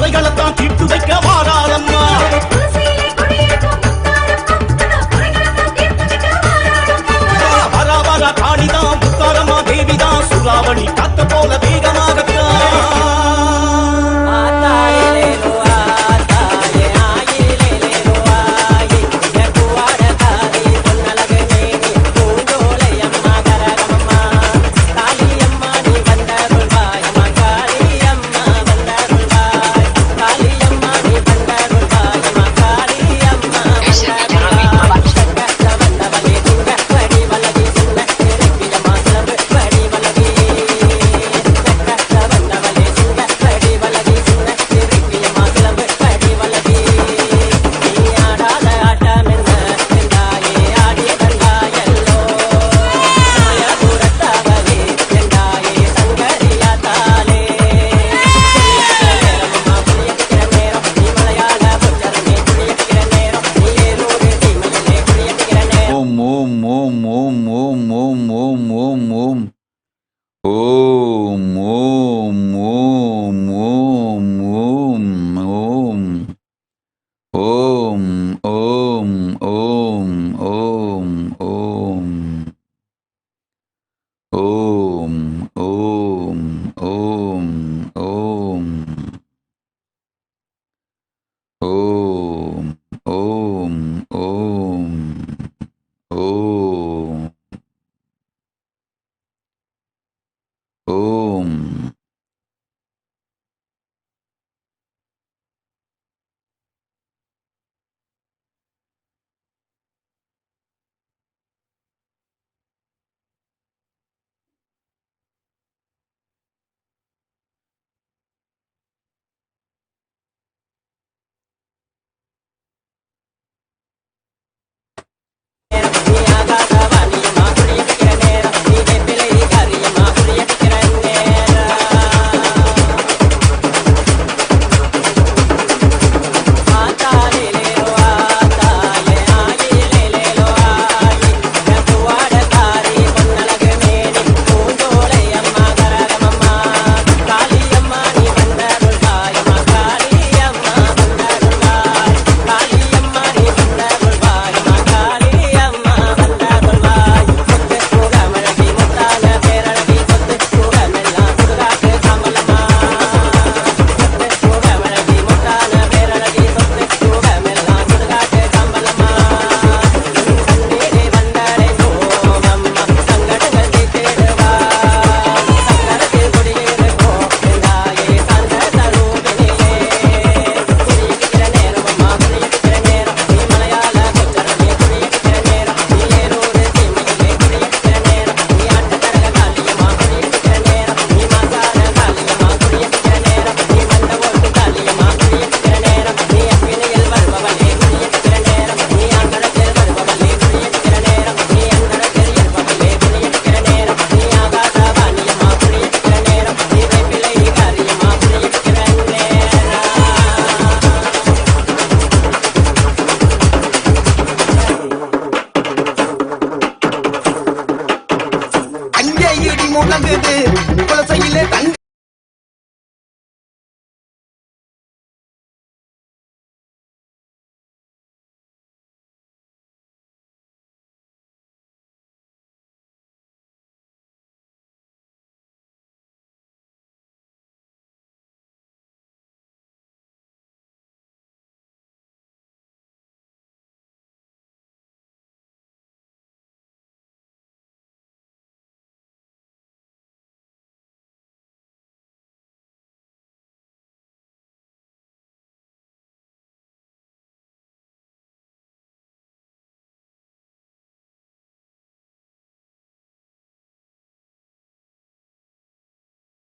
குறைகளைத்தான் தீர்த்து வைக்க வாராரம்மா. வர வர காளிதான் முத்தாரம்மா தேவிதான் சூறாவளி காத்த போல வேகமாகத்தான்.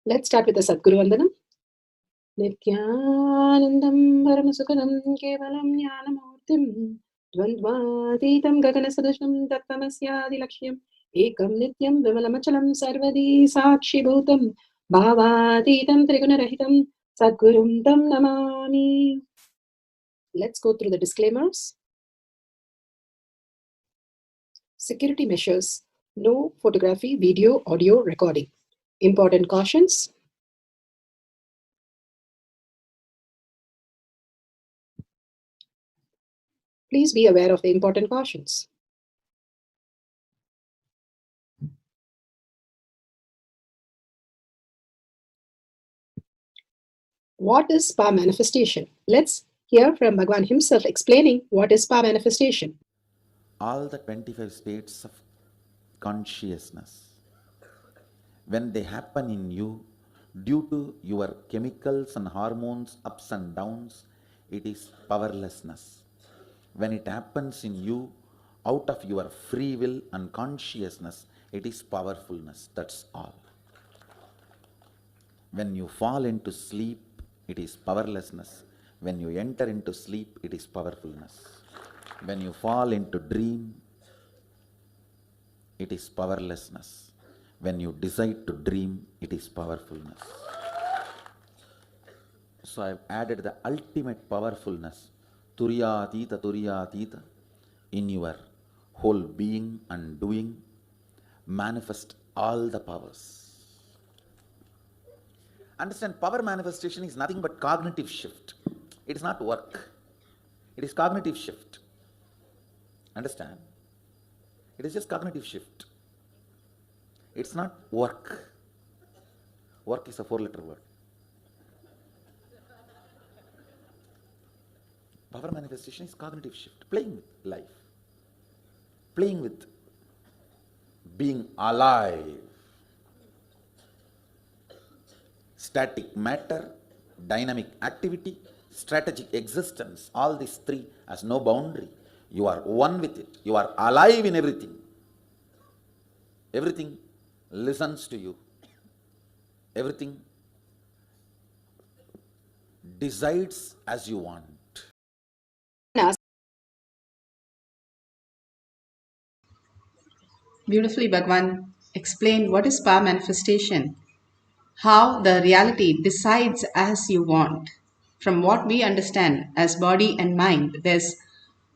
Let's start with the Sadguru Vandanam. Nithyanandam Paramasukhanam Kevalam Jnanamurtim Dvandvatitam Gaganasadusham Tattamasyadi Lakshyam Ekam Nityam Vimalamachalam Sarvadi Sakshi Bhutam Bhavatitam Trigunarahitam Sadgurum Tam Namami. Let's go through the disclaimers. Security measures. No photography, video, audio recording. Important cautions. Please be aware of the important cautions. What is spa manifestation? Let's hear from Bhagwan himself explaining what is spa manifestation. All the 25 states of consciousness, when they happen in you, due to your chemicals and hormones ups and downs, it is powerlessness. When it happens in you, out of your free will and consciousness, it is powerfulness. That's all. When you fall into sleep, it is powerlessness. When you enter into sleep, it is powerfulness. When you fall into dream, it is powerlessness. When you decide to dream, it is powerfulness. So I have added the ultimate powerfulness, Turiyatita, in your whole being and doing. Manifest all the powers. Understand, power manifestation is nothing but cognitive shift. It is not work. It is cognitive shift. Understand? It is just cognitive shift. It's not work. Work is a 4-letter word. Power manifestation is cognitive shift. Playing with life. Playing with being alive. Static matter, dynamic activity, strategic existence, all these three has no boundary. You are one with it. You are alive in everything. Everything listens to you. Everything decides as you want. Beautifully, Bhagwan explained what is power manifestation, how the reality decides as you want. From what we understand as body and mind, there's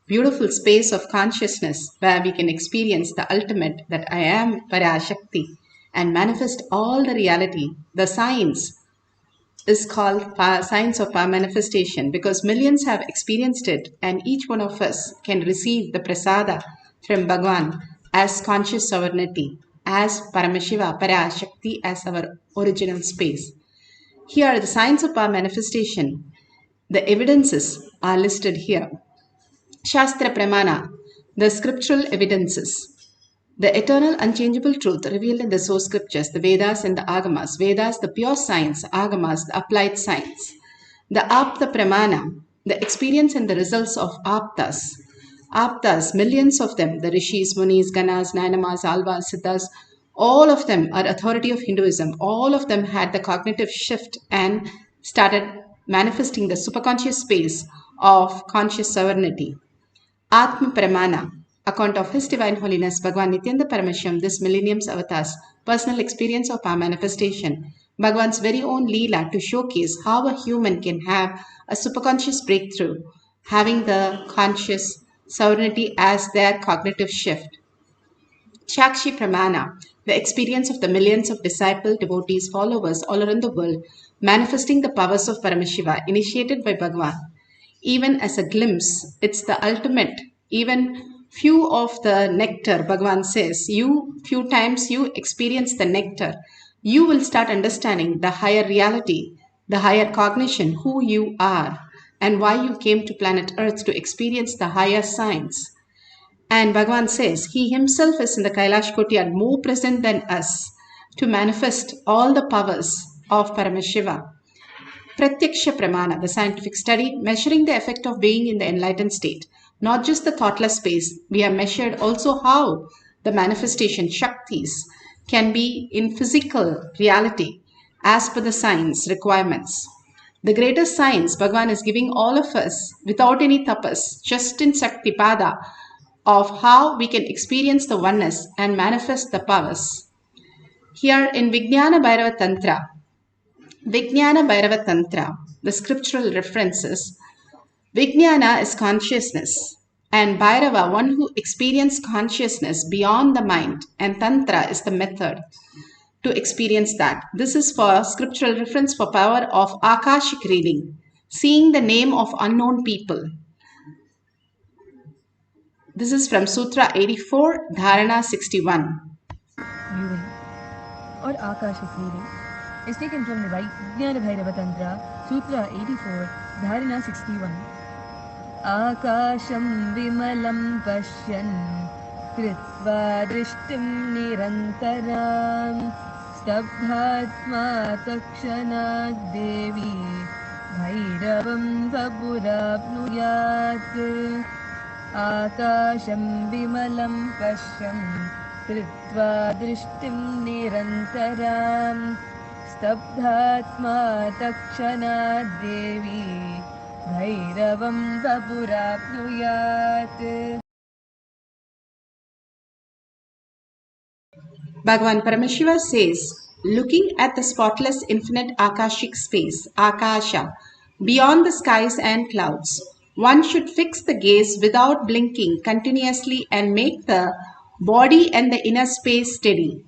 beautiful space of consciousness where we can experience the ultimate, that I am Parashakti, and manifest all the reality. The science is called science of power manifestation because millions have experienced it, and each one of us can receive the prasada from Bhagwan as conscious sovereignty, as Paramashiva, Parashakti, as our original space. Here, the science of power manifestation, the evidences are listed here. Shastra Pramana, the scriptural evidences. The eternal unchangeable truth revealed in the source scriptures, the Vedas and the Agamas. Vedas, the pure science, Agamas, the applied science. The Apta Pramana, the experience and the results of Aptas. Aptas, millions of them, the Rishis, Munis, Ganas, Nayamas, Alvas, Siddhas, all of them are authority of Hinduism. All of them had the cognitive shift and started manifesting the superconscious space of conscious sovereignty. Atma Pramana, account of His Divine Holiness Bhagwan Nithyananda Paramashivam, this millennium's avatar's personal experience of our manifestation, Bhagwan's very own Leela to showcase how a human can have a superconscious breakthrough, having the conscious sovereignty as their cognitive shift. Chakshi Pramana, the experience of the millions of disciples, devotees, followers all around the world, manifesting the powers of Paramashiva, initiated by Bhagwan. Even as a glimpse, it's the ultimate. Even few of the nectar, Bhagwan says, few times you experience the nectar, you will start understanding the higher reality, the higher cognition, who you are, and why you came to planet Earth to experience the higher science. And Bhagwan says, he himself is in the Kailash Kotiyad, more present than us, to manifest all the powers of Paramashiva. Pratyaksha Pramana, the scientific study, measuring the effect of being in the enlightened state. Not just the thoughtless space, we have measured also how the manifestation Shaktis can be in physical reality as per the science requirements. The greatest science Bhagwan is giving all of us without any tapas, just in Shaktipada, of how we can experience the oneness and manifest the powers. Here in Vijnana Bhairava Tantra, the scriptural references, Vijnana is consciousness, and Bhairava, one who experiences consciousness beyond the mind, and Tantra is the method to experience that. This is for scriptural reference for power of Akashic reading, seeing the name of unknown people. This is from Sutra 84, Dharana 61. Viewing or Akashic reading is taken from the Vijnana Bhairava Tantra, Sutra 84, Dharana 61. Akasham vimalam pashyan kritva drishtim nirantaram stabdhatma takshanat devi bhairavam vapurapnuyat. Akasham vimalam pashyan kritva drishtim nirantaram stabdhatma takshanat devi bhairavam vapurapnuyat. Bhagavan Paramashiva says, looking at the spotless infinite Akashic space, Akasha, beyond the skies and clouds, one should fix the gaze without blinking continuously and make the body and the inner space steady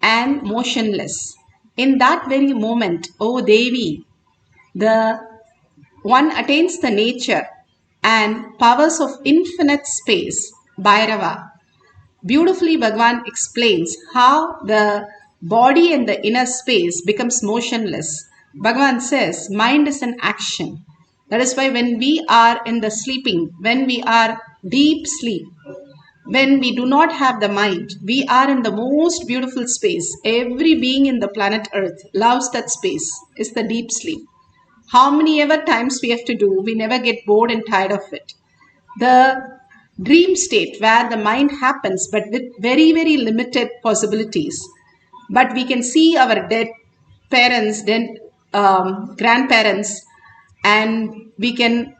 and motionless. In that very moment, O Devi, the one attains the nature and powers of infinite space, Bhairava. Beautifully, Bhagavan explains how the body and the inner space becomes motionless. Bhagavan says, mind is an action. That is why when we are in the sleeping, when we are deep sleep, when we do not have the mind, we are in the most beautiful space. Every being in the planet Earth loves that space. It's the deep sleep. How many ever times we have to do, we never get bored and tired of it. The dream state where the mind happens but with very, very limited possibilities. But we can see our dead parents, dead grandparents, and we can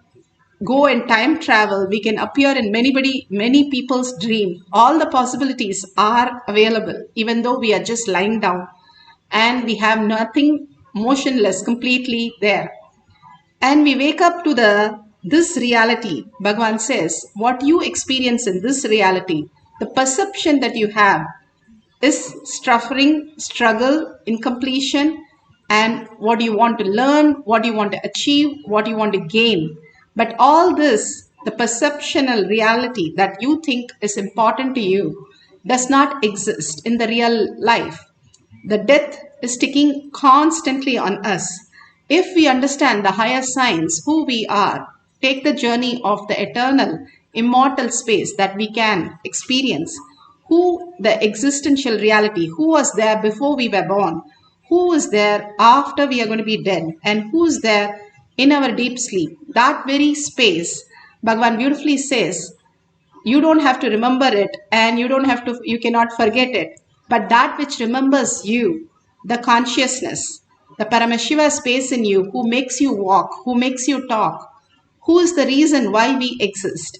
go and time travel. We can appear in many people's dream. All the possibilities are available, even though we are just lying down and we have nothing, motionless, completely there. And we wake up to this reality. Bhagavan says, what you experience in this reality, the perception that you have is suffering, struggle, incompletion, and what you want to learn, what you want to achieve, what you want to gain. But all this, the perceptual reality that you think is important to you, does not exist in the real life. The death is ticking constantly on us. If we understand the higher science, who we are, take the journey of the eternal, immortal space that we can experience, who the existential reality, who was there before we were born, who is there after we are going to be dead, and who is there in our deep sleep, that very space, Bhagavan beautifully says, you don't have to remember it and you cannot forget it. But that which remembers you, the consciousness, the Paramashiva space in you, who makes you walk, who makes you talk, who is the reason why we exist,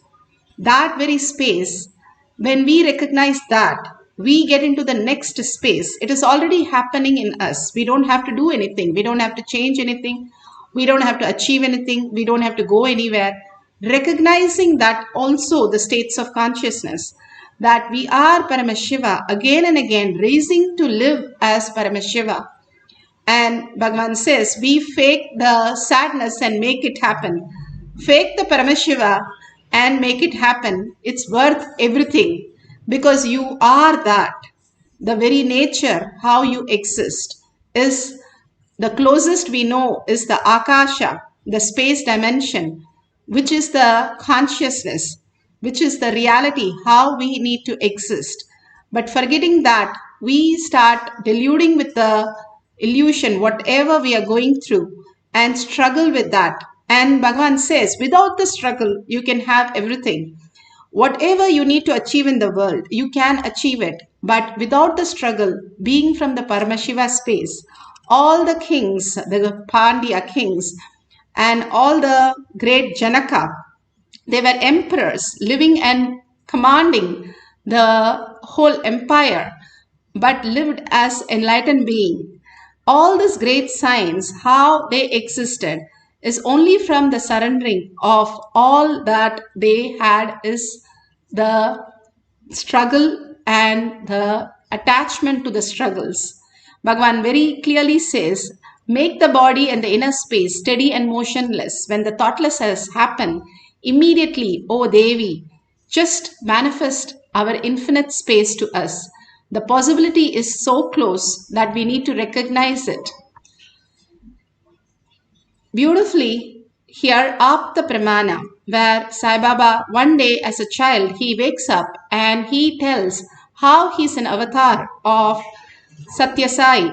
that very space, when we recognize that, we get into the next space. It is already happening in us. We don't have to do anything. We don't have to change anything. We don't have to achieve anything. We don't have to go anywhere. Recognizing that also the states of consciousness, that we are Paramashiva, again and again raising to live as Paramashiva. And Bhagavan says, we fake the sadness and make it happen. Fake the Paramashiva and make it happen. It's worth everything because you are that. The very nature, how you exist, is the closest we know is the Akasha, the space dimension, which is the consciousness, which is the reality, how we need to exist. But forgetting that, we start deluding with the illusion, whatever we are going through, and struggle with that. And Bhagavan says, without the struggle, you can have everything. Whatever you need to achieve in the world, you can achieve it. But without the struggle, being from the Paramashiva space, all the kings, the Pandya kings, and all the great Janaka, they were emperors living and commanding the whole empire, but lived as enlightened being. All this great science, how they existed, is only from the surrendering of all that they had is the struggle and the attachment to the struggles. Bhagavan very clearly says, make the body and the inner space steady and motionless. When the thoughtless has happened, immediately, O Devi, just manifest our infinite space to us. The possibility is so close that we need to recognize it. Beautifully, here Apta Pramana, where Sai Baba, one day as a child, he wakes up and he tells how he's an avatar of Satya Sai,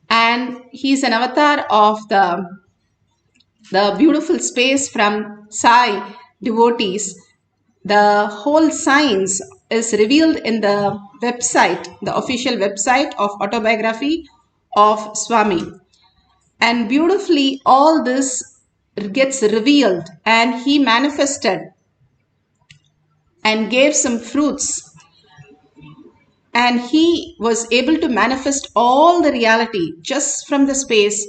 and he's an avatar of the beautiful space from Sai devotees. The whole science is revealed in the website, the official website of autobiography of Swami. And beautifully, all this gets revealed, and he manifested and gave some fruits. And he was able to manifest all the reality just from the space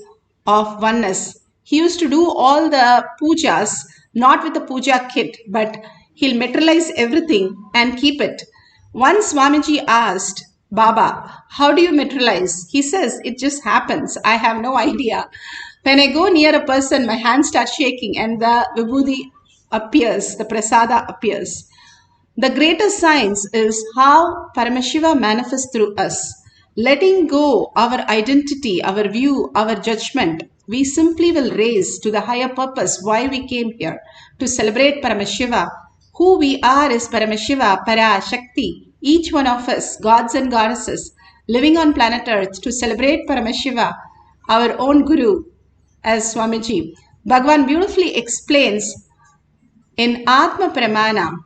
of oneness. He used to do all the pujas, not with the puja kit, but he'll materialize everything and keep it. Once Swamiji asked Baba, how do you materialize? He says, it just happens. I have no idea. When I go near a person, my hands start shaking and the vibhuti appears, the prasada appears. The greatest science is how Paramashiva manifests through us. Letting go our identity, our view, our judgment, we simply will raise to the higher purpose why we came here, to celebrate Paramashiva. Who we are is Paramashiva, Parashakti, each one of us, gods and goddesses, living on planet Earth to celebrate Paramashiva, our own Guru, as Swamiji. Bhagavan beautifully explains in Atma Pramana.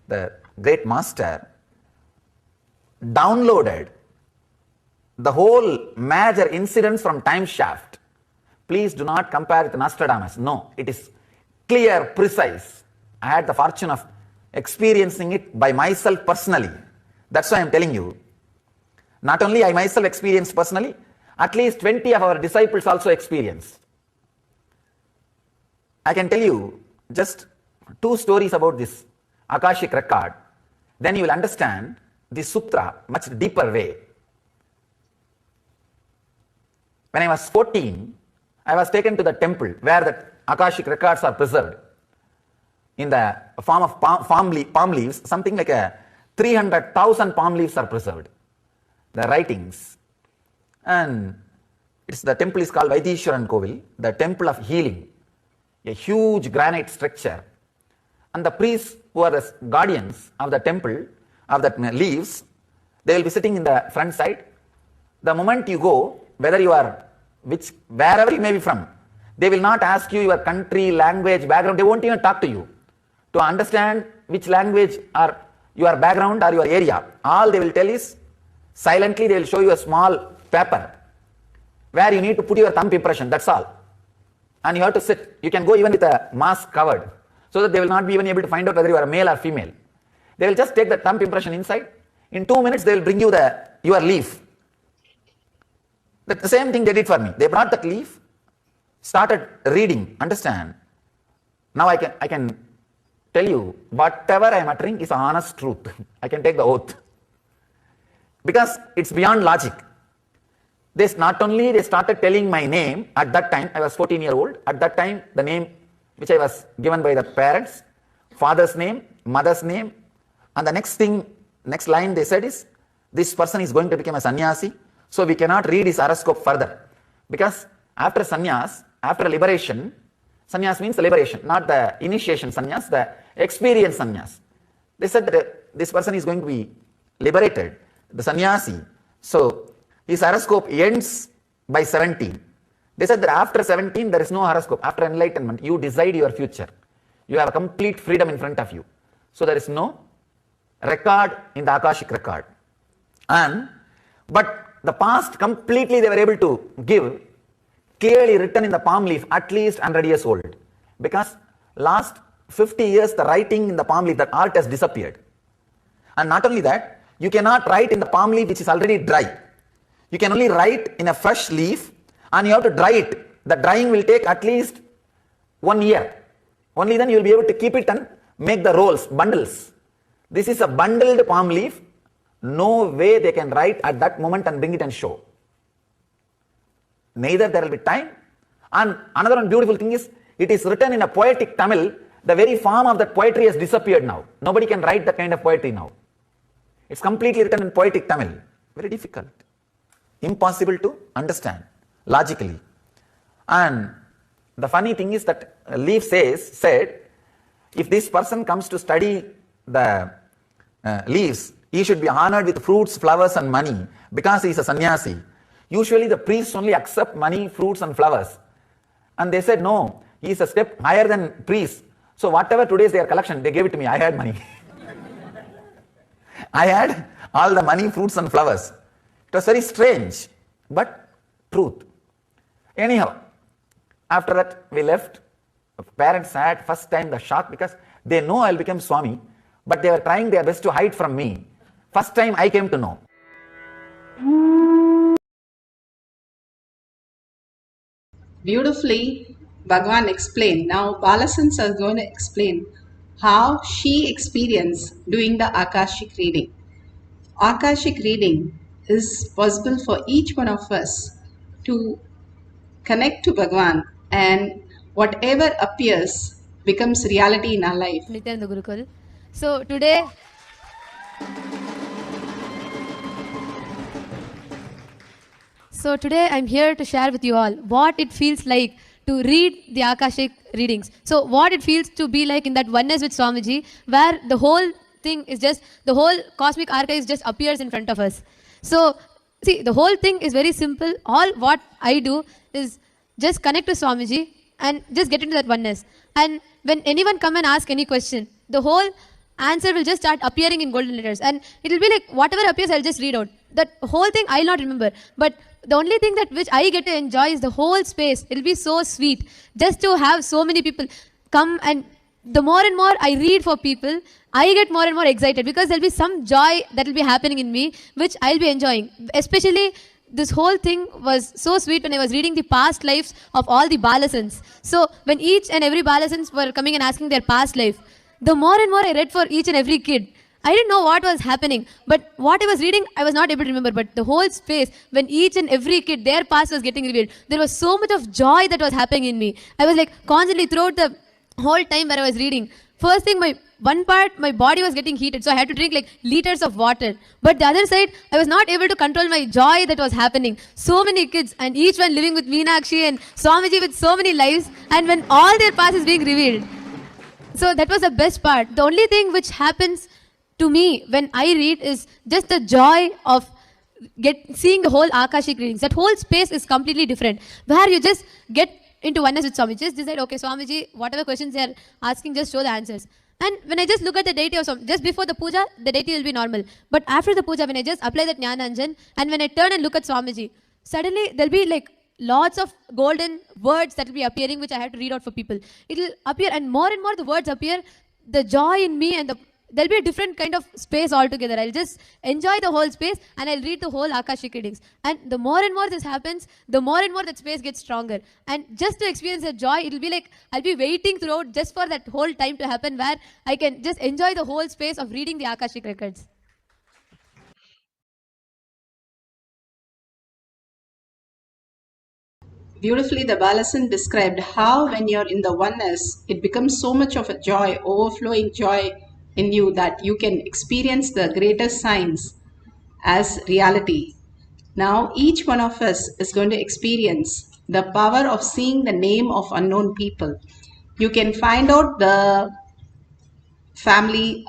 The great master, downloaded the whole major incidents from time shaft. Please do not compare with Nostradamus. No, it is clear, precise. I had the fortune of experiencing it by myself personally. That's why I am telling you. Not only I myself experienced personally, at least 20 of our disciples also experienced. I can tell you just 2 stories about this Akashic record. Then you will understand the sutra much deeper way. When I was 14, I was taken to the temple where the Akashic records are preserved in the form of palm leaves. Something like 300,000 palm leaves are preserved, the writings. And the temple is called Vaidishwaran Kovil, the temple of healing, a huge granite structure. And the priests who are the guardians of the temple, of the leaves, they will be sitting in the front side. The moment you go, whether you are wherever you may be from, they will not ask you your country, language, background. They won't even talk to you to understand which language or your background or your area. All they will tell is, silently they will show you a small paper where you need to put your thumb impression, that's all. And you have to sit. You can go even with a mask covered, so that they will not be even able to find out whether you are a male or female. They will just take the thumb impression inside. In 2 minutes, they will bring you your leaf. The same thing they did for me. They brought that leaf, started reading. Understand? Now I can tell you, whatever I am uttering is honest truth. I can take the oath. Because it's beyond logic. They started telling my name. At that time, I was 14-year-old. At that time, the name which I was given by the parents, father's name, mother's name, and the next line they said is, this person is going to become a sannyasi, so we cannot read his horoscope further. Because after sannyas, after liberation, sannyas means liberation, not the initiation sannyas, the experience sannyas. They said that this person is going to be liberated, the sannyasi. So his horoscope ends by 17. They said that after 17, there is no horoscope. After enlightenment, you decide your future. You have a complete freedom in front of you. So there is no record in the Akashic record. But the past completely they were able to give, clearly written in the palm leaf, at least 100 years old. Because last 50 years, the writing in the palm leaf, that art has disappeared. And not only that, you cannot write in the palm leaf which is already dry. You can only write in a fresh leaf, and you have to dry it. The drying will take at least 1 year. Only then you will be able to keep it and make the rolls, bundles. This is a bundled palm leaf. No way they can write at that moment and bring it and show. Neither there will be time. And another one beautiful thing is, it is written in a poetic Tamil, the very form of that poetry has disappeared now. Nobody can write that kind of poetry now. It's completely written in poetic Tamil. Very difficult. Impossible to understand logically. And the funny thing is that Leaf said, if this person comes to study the leaves, he should be honored with fruits, flowers and money because he is a sannyasi. Usually the priests only accept money, fruits and flowers. And they said, no, he is a step higher than priests. So whatever today is their collection, they gave it to me. I had money. I had all the money, fruits and flowers. It was very strange, but truth. Anyhow, after that we left. Parents had first time the shock because they know I'll become Swami, but they were trying their best to hide from me. First time I came to know. Beautifully, Bhagavan explained. Now, Balasans are going to explain how she experienced doing the Akashic reading. Akashic reading is possible for each one of us to connect to Bhagavan, and whatever appears becomes reality in our life. Nithyananda Gurukul. So today, I'm here to share with you all what it feels like to read the Akashic readings. So what it feels to be like in that oneness with Swamiji, where the whole thing is just, the whole cosmic archives just appears in front of us. So see, the whole thing is very simple. All what I do is just connect to Swamiji and just get into that oneness. And when anyone come and ask any question, the whole answer will just start appearing in golden letters. And it will be like, whatever appears, I'll just read out. That whole thing I'll not remember. But the only thing that which I get to enjoy is the whole space. It'll be so sweet. Just to have so many people come, and the more and more I read for people, I get more and more excited because there'll be some joy that will be happening in me, which I'll be enjoying. Especially, this whole thing was so sweet when I was reading the past lives of all the Balasans. So when each and every Balasans were coming and asking their past life, the more and more I read for each and every kid, I didn't know what was happening, but what I was reading, I was not able to remember. But the whole space, when each and every kid, their past was getting revealed, there was so much of joy that was happening in me. I was like constantly throughout the whole time where I was reading. First thing, one part, my body was getting heated, so I had to drink like liters of water. But the other side, I was not able to control my joy that was happening. So many kids, and each one living with Meenakshi and Swamiji with so many lives, and when all their past is being revealed. So that was the best part. The only thing which happens to me when I read is just the joy of seeing the whole Akashic readings. That whole space is completely different, where you just get into oneness with Swamiji. Just decide, okay, Swamiji, whatever questions they are asking, just show the answers. And when I just look at the deity of Swamiji, just before the puja, the deity will be normal. But after the puja, when I just apply that Jnananjan, and when I turn and look at Swamiji, suddenly there'll be like lots of golden words that will be appearing, which I have to read out for people. It will appear, and more the words appear, the joy in me, and there'll be a different kind of space altogether. I'll just enjoy the whole space, and I'll read the whole Akashic readings. And the more and more this happens, the more and more that space gets stronger. And just to experience that joy, it'll be like I'll be waiting throughout just for that whole time to happen, where I can just enjoy the whole space of reading the Akashic records. Beautifully, the Balasan described how when you're in the oneness, it becomes so much of a joy, overflowing joy in you, that you can experience the greatest signs as reality. Now, each one of us is going to experience the power of seeing the name of unknown people. You can find out the family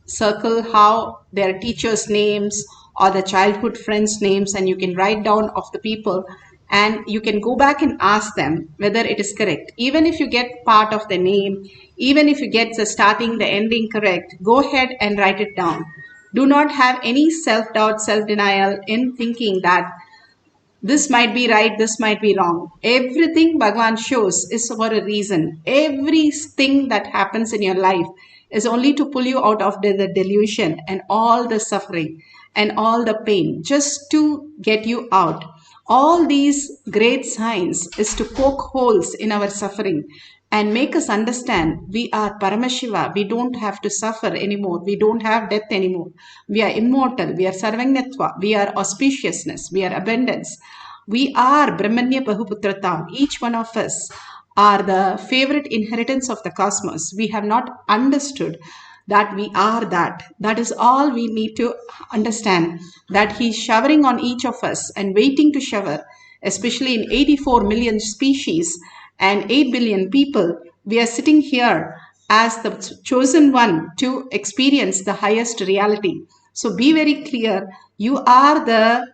circle, how their teachers' names or the childhood friends' names, and you can write down of the people, and you can go back and ask them whether it is correct. Even if you get part of the name, even if you get the starting, the ending correct, go ahead and write it down. Do not have any self-doubt, self-denial in thinking that this might be right, this might be wrong. Everything Bhagavan shows is for a reason. Everything that happens in your life is only to pull you out of the delusion and all the suffering and all the pain, just to get you out. All these great signs is to poke holes in our suffering and make us understand we are Paramashiva. We don't have to suffer anymore. We don't have death anymore. We are immortal. We are Sarvangatva. We are auspiciousness. We are abundance. We are Brahmanya Bahuputratam. Each one of us are the favorite inheritance of the cosmos. We have not understood that we are that. That is all we need to understand, that He's showering on each of us and waiting to shower, especially in 84 million species and 8 billion people. We are sitting here as the chosen one to experience the highest reality. So be very clear, you are the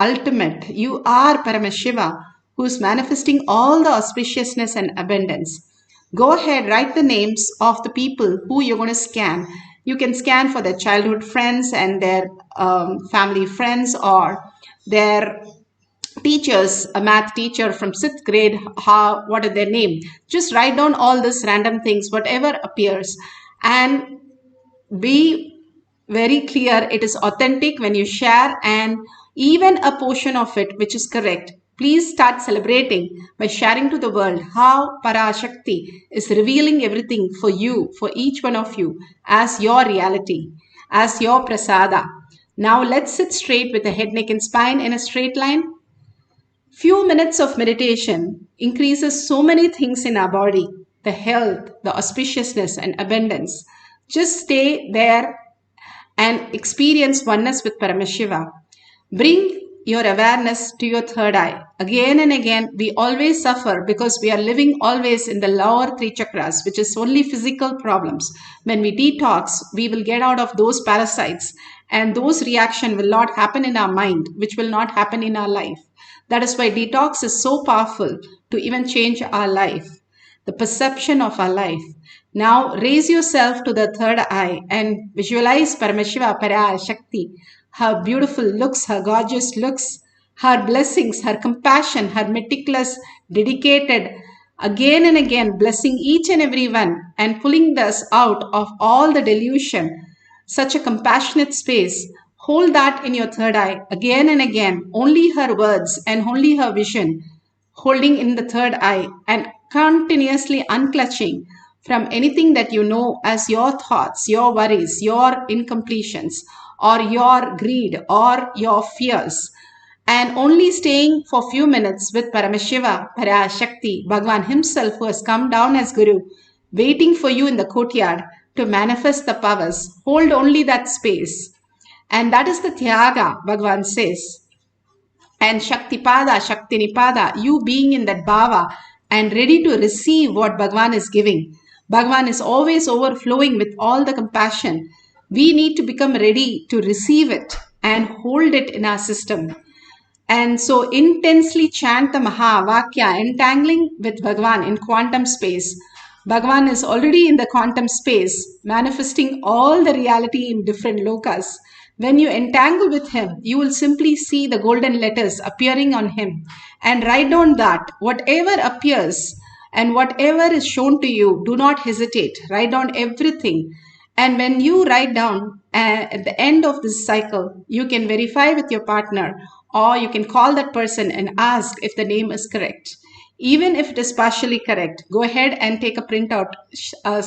ultimate, you are Paramashiva, who is manifesting all the auspiciousness and abundance. Go ahead, write the names of the people who you're going to scan. You can scan for their childhood friends and their family friends, or their teachers, a math teacher from 6th grade, what are their name? Just write down all these random things, whatever appears, and be very clear it is authentic when you share, and even a portion of it which is correct. Please start celebrating by sharing to the world how Parashakti is revealing everything for you, for each one of you, as your reality, as your prasada. Now let's sit straight with the head, neck and spine in a straight line. Few minutes of meditation increases so many things in our body, the health, the auspiciousness and abundance. Just stay there and experience oneness with Paramashiva. Bring your awareness to your third eye. Again and again, we always suffer because we are living always in the lower 3 chakras, which is only physical problems. When we detox, we will get out of those parasites, and those reactions will not happen in our mind, which will not happen in our life. That is why detox is so powerful to even change our life, the perception of our life. Now raise yourself to the third eye and visualize Paramashiva, Parashakti, her beautiful looks, her gorgeous looks, her blessings, her compassion, her meticulous, dedicated, again and again blessing each and every one and pulling us out of all the delusion. Such a compassionate space. Hold that in your third eye again and again, only her words and only her vision, holding in the third eye and continuously unclutching from anything that you know as your thoughts, your worries, your incompletions, or your greed, or your fears, and only staying for few minutes with Paramashiva, Parashakti, Bhagavan himself, who has come down as Guru, waiting for you in the courtyard to manifest the powers. Hold only that space. And that is the Tyaga, Bhagavan says. And Shaktipada, Shaktinipada, you being in that bhava and ready to receive what Bhagavan is giving. Bhagavan is always overflowing with all the compassion. We need to become ready to receive it and hold it in our system. And so intensely chant the Mahavakya, entangling with Bhagavan in quantum space. Bhagavan is already in the quantum space, manifesting all the reality in different lokas. When you entangle with him, you will simply see the golden letters appearing on him. And write down that whatever appears and whatever is shown to you, do not hesitate. Write down everything. And when you write down at the end of this cycle, you can verify with your partner, or you can call that person and ask if the name is correct. Even if it is partially correct, go ahead and take a printout, a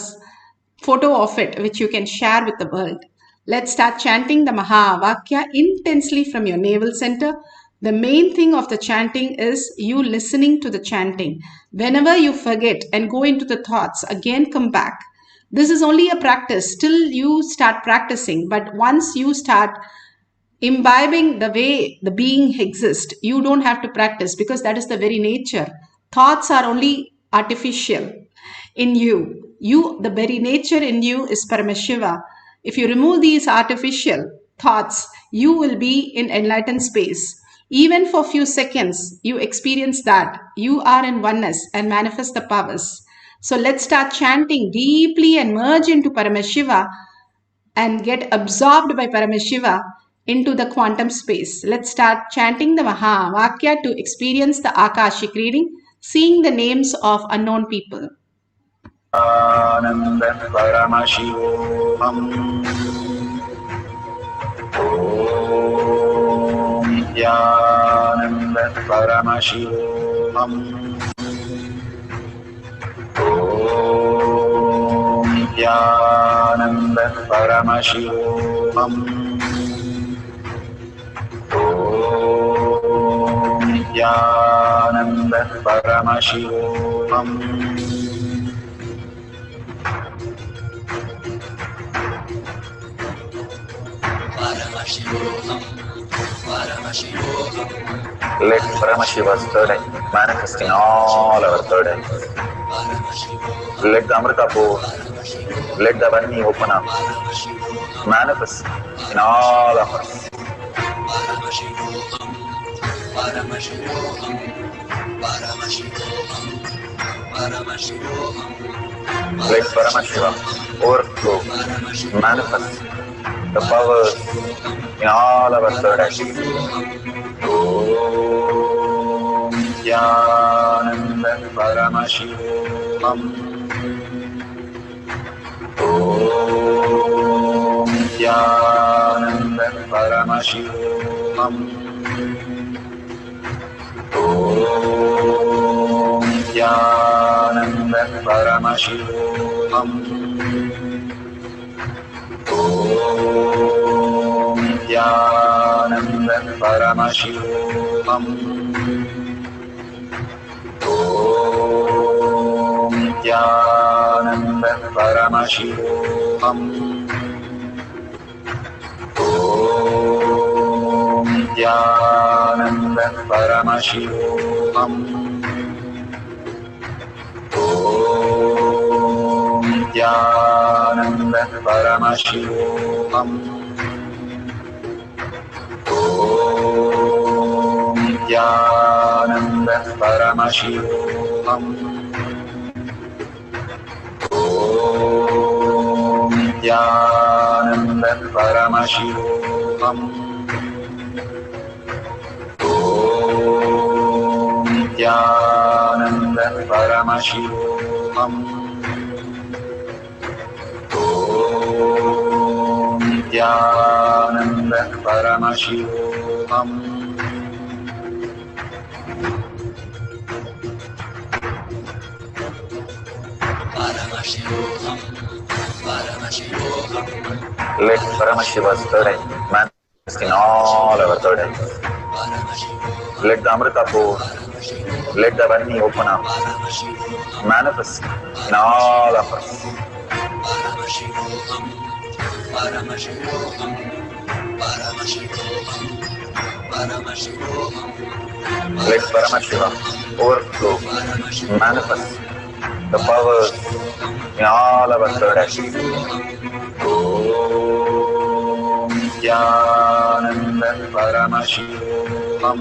photo of it, which you can share with the world. Let's start chanting the Mahavakya intensely from your navel center. The main thing of the chanting is you listening to the chanting. Whenever you forget and go into the thoughts, again come back. This is only a practice till you start practicing. But once you start imbibing the way the being exists, you don't have to practice, because that is the very nature. Thoughts are only artificial in you. The very nature in you is Paramashiva. If you remove these artificial thoughts, you will be in enlightened space. Even for few seconds, you experience that. You are in oneness and manifest the powers. So let's start chanting deeply and merge into Paramashiva and get absorbed by Paramashiva into the quantum space. Let's start chanting the Mahavakya to experience the Akashic reading, seeing the names of unknown people. Enlightenment Paramashivoham. Om Nithyananda Paramashivoham. Om Nithyananda Paramashivoham. Om Nithyananda Nithyananda Paramashivoham. Let Paramashiva's third eye manifest in all our third eyes. Let the Amrita pour, let the Varni open up, manifest in all of us. Let Paramashiva overflow, manifest the powers in all our third eyes. Om Nithyananda Paramashivoham. Om Nithyananda Paramashivoham. Om Nithyananda Paramashivoham. Om Nithyananda Paramashivoham. Om Nithyananda Paramashivoham. Om Nithyananda Paramashivoham. Om Nithyananda Paramashivoham. Om Nithyananda Paramashivoham. Om Nithyananda Paramashivoham. Om Nithyananda Paramashivoham. Om Nithyananda Paramashivoham. Let Paramashiva's third eye manifest in all our third eyes. Let the Amrita pour, let the Varni open up, manifest in all of us. Let Paramashiva overflow, manifest the powers in all our third eyes. Om Nithyananda Paramashivoham.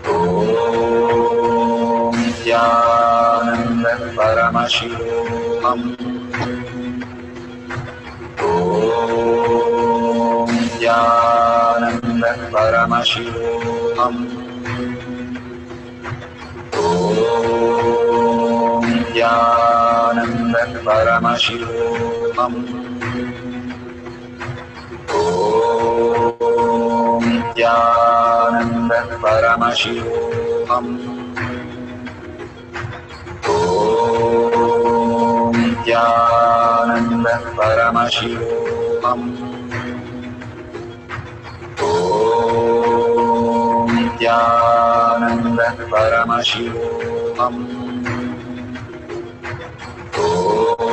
Om Nithyananda Paramashivoham. Om Nithyananda Paramashivoham. Om Nithyananda Paramashivoham. Om Nithyananda Paramashivoham. Om Nithyananda Paramashivoham. Om Nithyananda Paramashivoham. Om Nithyananda Paramashivoham.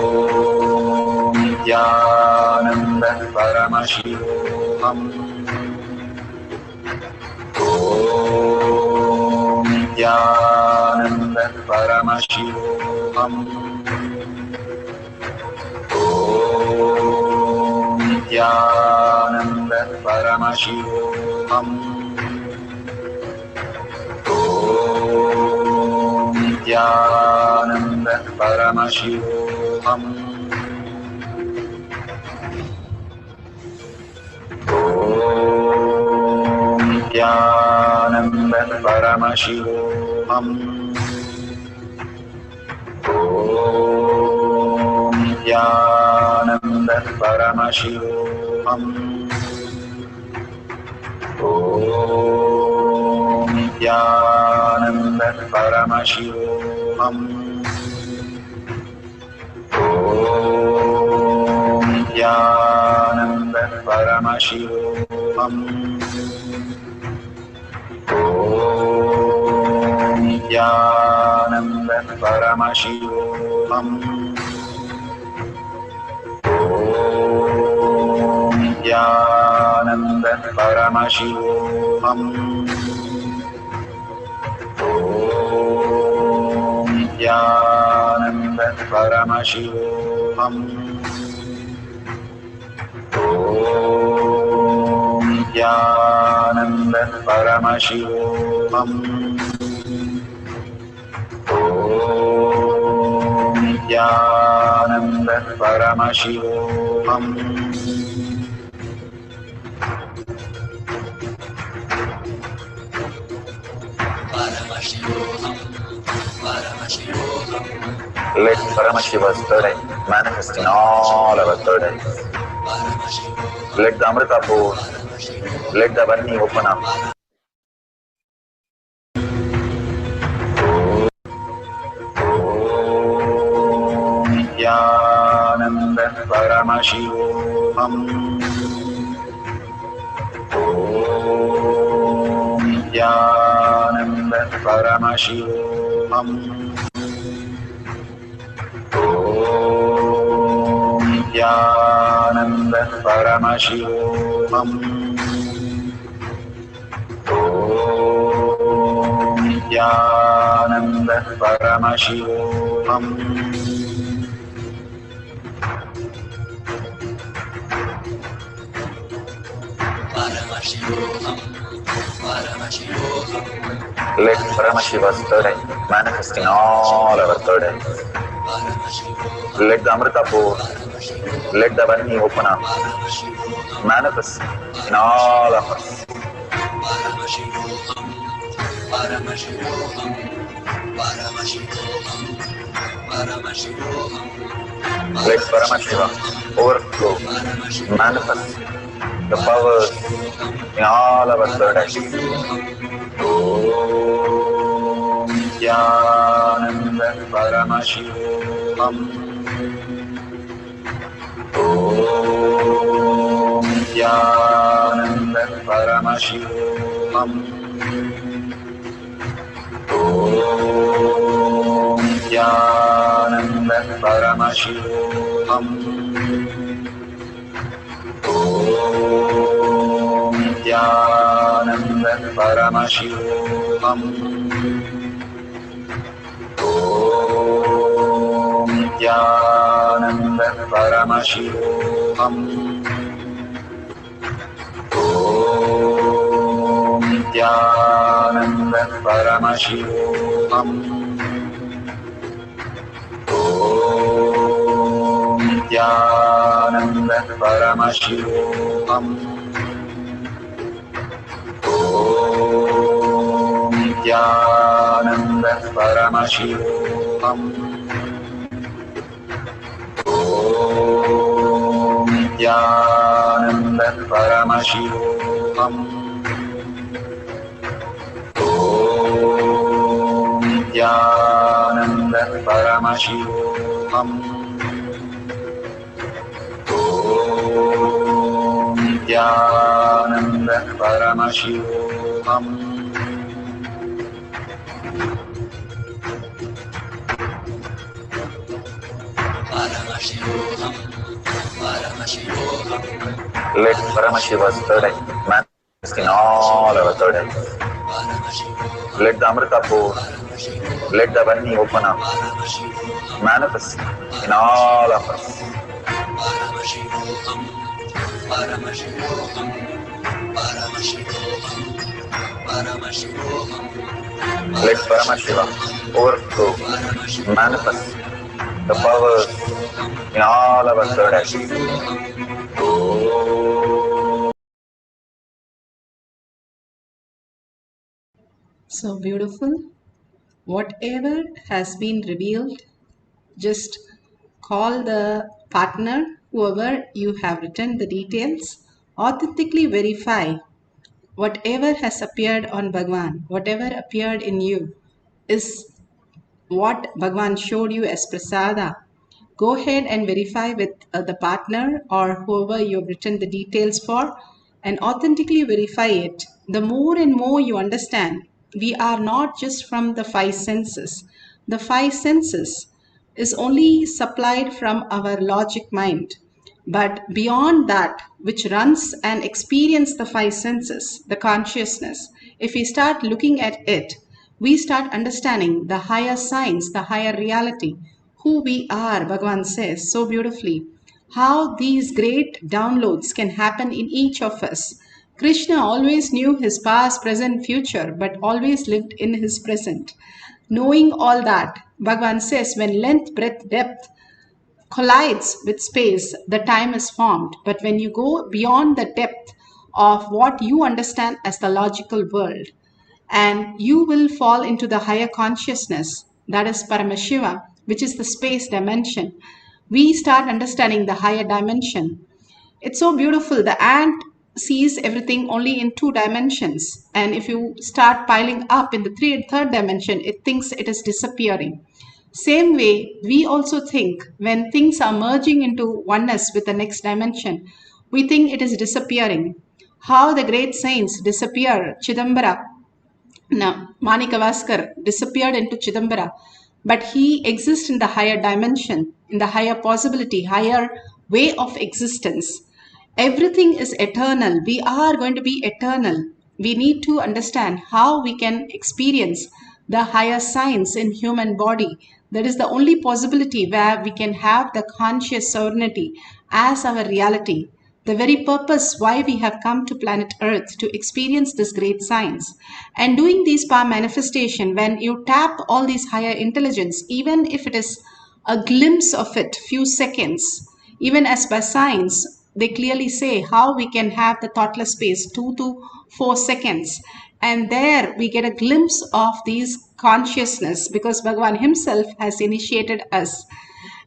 Om Nithyananda Paramashivoham. Om Nithyananda Paramashivoham. Om Nithyananda Paramashivoham. Om Nithyananda Paramashivoham. Om Nithyananda Paramashivoham. Om Nithyananda Paramashivoham. Om Nithyananda Paramashivoham. Om Nithyananda Paramashivoham. Om Nithyananda Paramashivoham. Om Nithyananda Paramashivoham. Om Nithyananda Paramashivoham. Om Nithyananda Paramashivoham. Let Paramashiva's third eye manifest in all our third eyes. Let the Amrita pour, let the Varni open up. Om Nithyananda Paramashivoham. Om Nithyananda Paramashivoham. Om Nithyananda Paramashivoham. Om Nithyananda Paramashivoham. Let Paramashiva's third eye manifest in all our third eyes. Let the Amrita pour, let the Varni open up, manifest in all of us. Let Paramashiva overflow, manifest the powers in all our third eyes. Om Nithyananda Paramashivoham. Om Nithyananda Paramashivoham. Om Nithyananda Paramashivoham. Om Nithyananda Paramashivoham. Om Nithyananda Paramashivoham. Om Nithyananda Paramashivoham. Om Nithyananda Paramashivoham. Om Nithyananda Paramashivoham. Om Nithyananda Paramashivoham. Om Nithyananda Paramashivoham. Om Nithyananda Paramashivoham. Let Paramashiva's third eye manifest in all our third eyes. Let the Amrita pour, let the Varni open up, manifest in all of us. Let Paramashiva overflow, manifest the powers in all our third eyes. So beautiful. Whatever has been revealed, just call the partner, whoever you have written the details, authentically verify whatever has appeared on Bhagwan, whatever appeared in you is what Bhagwan showed you as prasada. Go ahead and verify with the partner or whoever you have written the details for. and authentically verify it, the more and more you understand we are not just from the five senses. The five senses is only supplied from our logic mind. But beyond that, which runs and experience the five senses, the consciousness, if we start looking at it, we start understanding the higher science, the higher reality, who we are. Bhagavan says so beautifully how these great downloads can happen in each of us. Krishna always knew his past, present, future, but always lived in his present. Knowing all that, Bhagavan says, when length, breadth, depth collides with space, the time is formed. But when you go beyond the depth of what you understand as the logical world, and you will fall into the higher consciousness, that is Paramashiva, which is the space dimension. We start understanding the higher dimension. It's so beautiful. The ant sees everything only in 2 dimensions. And if you start piling up in the third dimension, it thinks it is disappearing. Same way, we also think when things are merging into oneness with the next dimension, we think it is disappearing. How the great saints disappear, Chidambara, Manikavaskar disappeared into Chidambara, but he exists in the higher dimension, in the higher possibility, higher way of existence. Everything is eternal. We are going to be eternal. We need to understand how we can experience the higher science in human body. That is the only possibility where we can have the conscious sovereignty as our reality. The very purpose why we have come to planet Earth, to experience this great science. And doing these power manifestation, when you tap all these higher intelligence, even if it is a glimpse of it, few seconds, even as by science, they clearly say how we can have the thoughtless space 2 to 4 seconds. And there we get a glimpse of these consciousness, because Bhagavan himself has initiated us.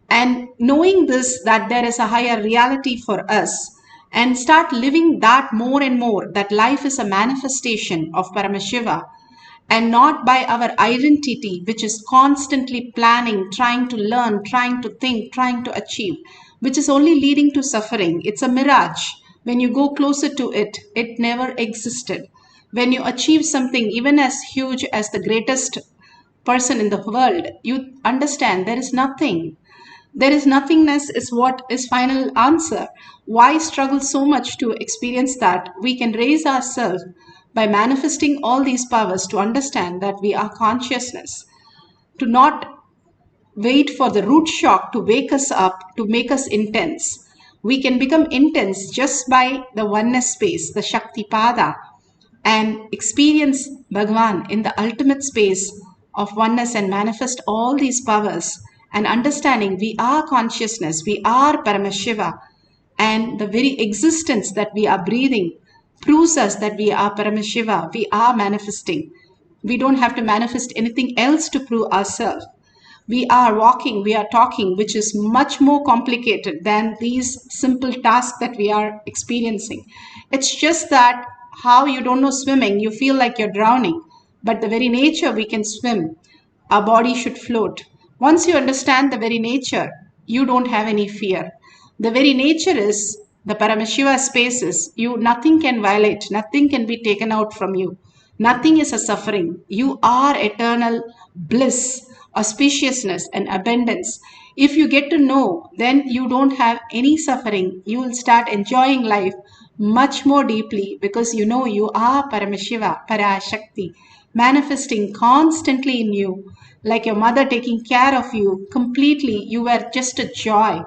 And knowing this, that there is a higher reality for us, and start living that more and more, that life is a manifestation of Paramashiva, and not by our identity, which is constantly planning, trying to learn, trying to think, trying to achieve, which is only leading to suffering. It's a mirage. When you go closer to it, it never existed. When you achieve something even as huge as the greatest person in the world, you understand there is nothing. There is nothingness is what is final answer. Why struggle so much to experience that? We can raise ourselves by manifesting all these powers to understand that we are consciousness, to not wait for the root shock to wake us up, to make us intense. We can become intense just by the oneness space, the Shakti Pada, and experience Bhagavan in the ultimate space of oneness and manifest all these powers. And understanding we are consciousness, we are Paramashiva, and the very existence that we are breathing proves us that we are Paramashiva, we are manifesting. We don't have to manifest anything else to prove ourselves. We are walking, we are talking, which is much more complicated than these simple tasks that we are experiencing. It's just that how you don't know swimming, you feel like you're drowning, but the very nature we can swim, our body should float. Once you understand the very nature, you don't have any fear. The very nature is the Paramashiva spaces. Nothing can violate, nothing can be taken out from you. Nothing is a suffering. You are eternal bliss, auspiciousness, and abundance. If you get to know, then you don't have any suffering. You will start enjoying life much more deeply, because you know you are Paramashiva, Parashakti, manifesting constantly in you, like your mother taking care of you completely. You were just a joy.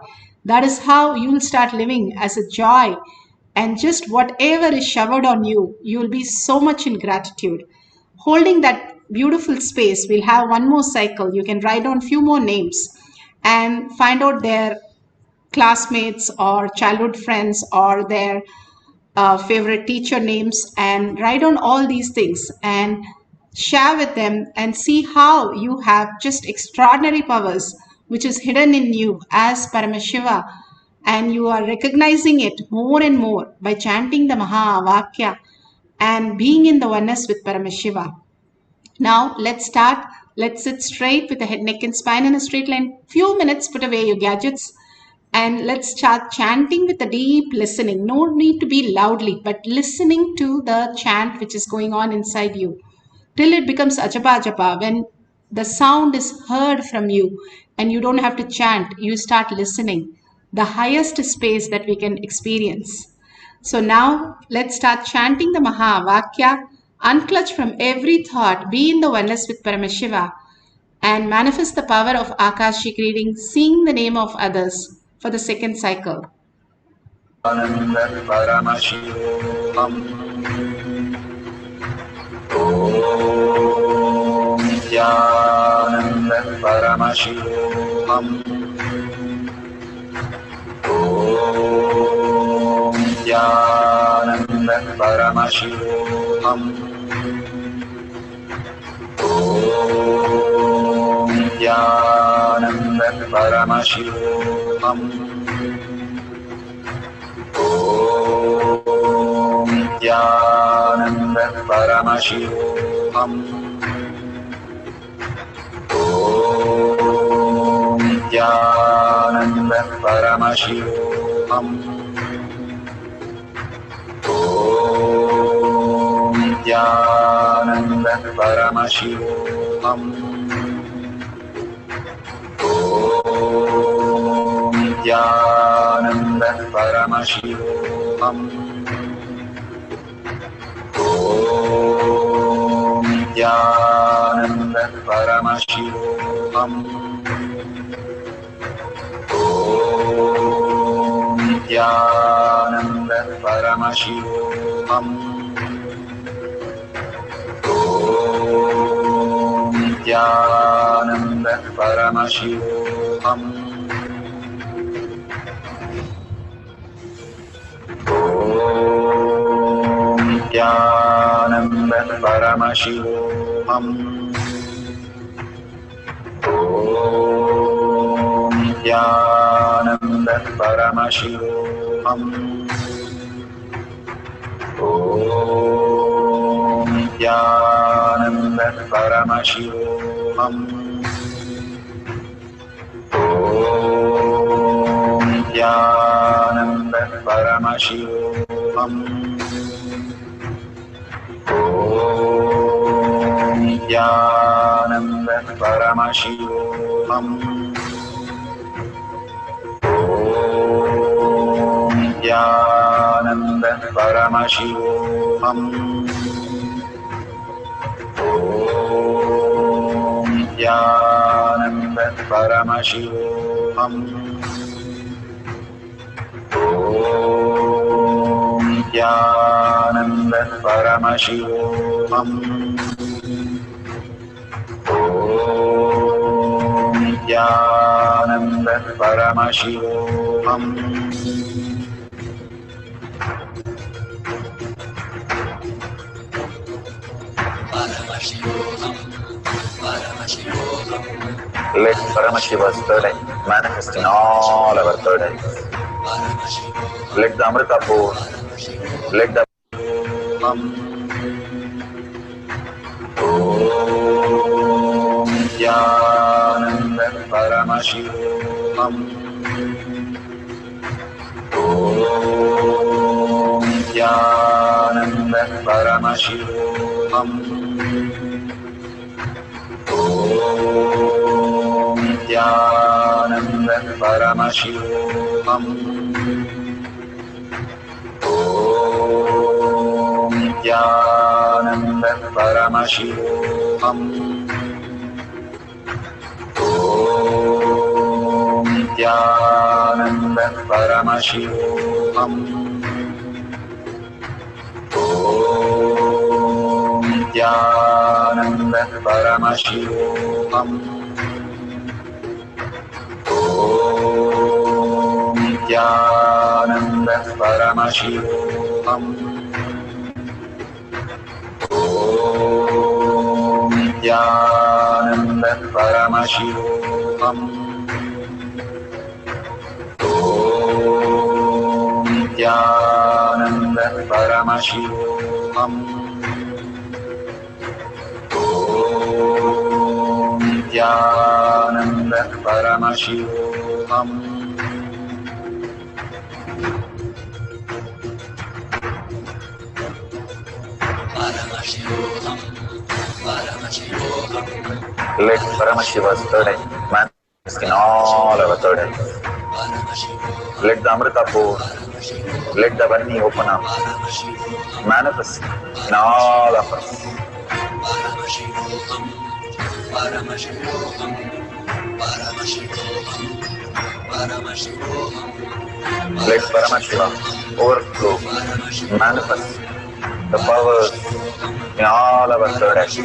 That is how you will start living as a joy. And just whatever is showered on you, you will be so much in gratitude. Holding that beautiful space, we'll have one more cycle. You can write down few more names and find out their classmates or childhood friends or their favorite teacher names, and write down all these things and share with them, and see how you have just extraordinary powers which is hidden in you as Paramashiva, and you are recognizing it more and more by chanting the Mahavakya and being in the oneness with Paramashiva. Now let's start. Let's sit straight with the head, neck and spine in a straight line. Few minutes, put away your gadgets And let's start chanting with a deep listening. No need to be loudly, but listening to the chant which is going on inside you till it becomes ajapa ajapa. When the sound is heard from you and you don't have to chant, you start listening. The highest space that we can experience. So now let's start chanting the Mahavakya, unclutch from every thought, be in the oneness with Paramashiva, and manifest the power of Akashic reading, seeing the name of others for the second cycle. Paramashivoham. Om Nithyananda Paramashivoham. Om Nithyananda Paramashivoham. Om Nithyananda Paramashivoham. Om Nithyananda Paramashivoham. Om Nithyananda Paramashivoham. Om Nithyananda Paramashivoham. Om Nithyananda Paramashivoham. Om Nithyananda Paramashivoham. Om Nithyananda Paramashivoham. Om Nithyananda Paramashivoham. Om Nithyananda Paramashivoham. Om Nithyananda Paramashivoham. Om Nithyananda Paramashivoham. Om Nithyananda Paramashivoham. Om Nithyananda Paramashivoham. Om Nithyananda Paramashivoham. Om Nithyananda Paramashivoham. Om Nithyananda Paramashivoham. Om Nithyananda Paramashivoham. Let Paramashiva's third eye manifest in all our third eyes. Let the Amrita pour, let the Om Nithyananda Paramashivoham. Om Nithyananda Paramashivoham. Om Nithyananda Paramashivoham. Om Nithyananda Paramashivoham. Om Nithyananda Paramashivoham. Om Nithyananda Paramashivoham. Om Nithyananda Paramashivoham. Om Nithyananda Paramashivoham. Om Nithyananda Paramashivoham. Om Nithyananda Paramashivoham. Let Paramashiva's third eye manifest in all our third eyes. Let the Amrita pour, let the Vani open up, manifest in all of us. Let Paramashiva overflow, manifest the powers in all our third eyes.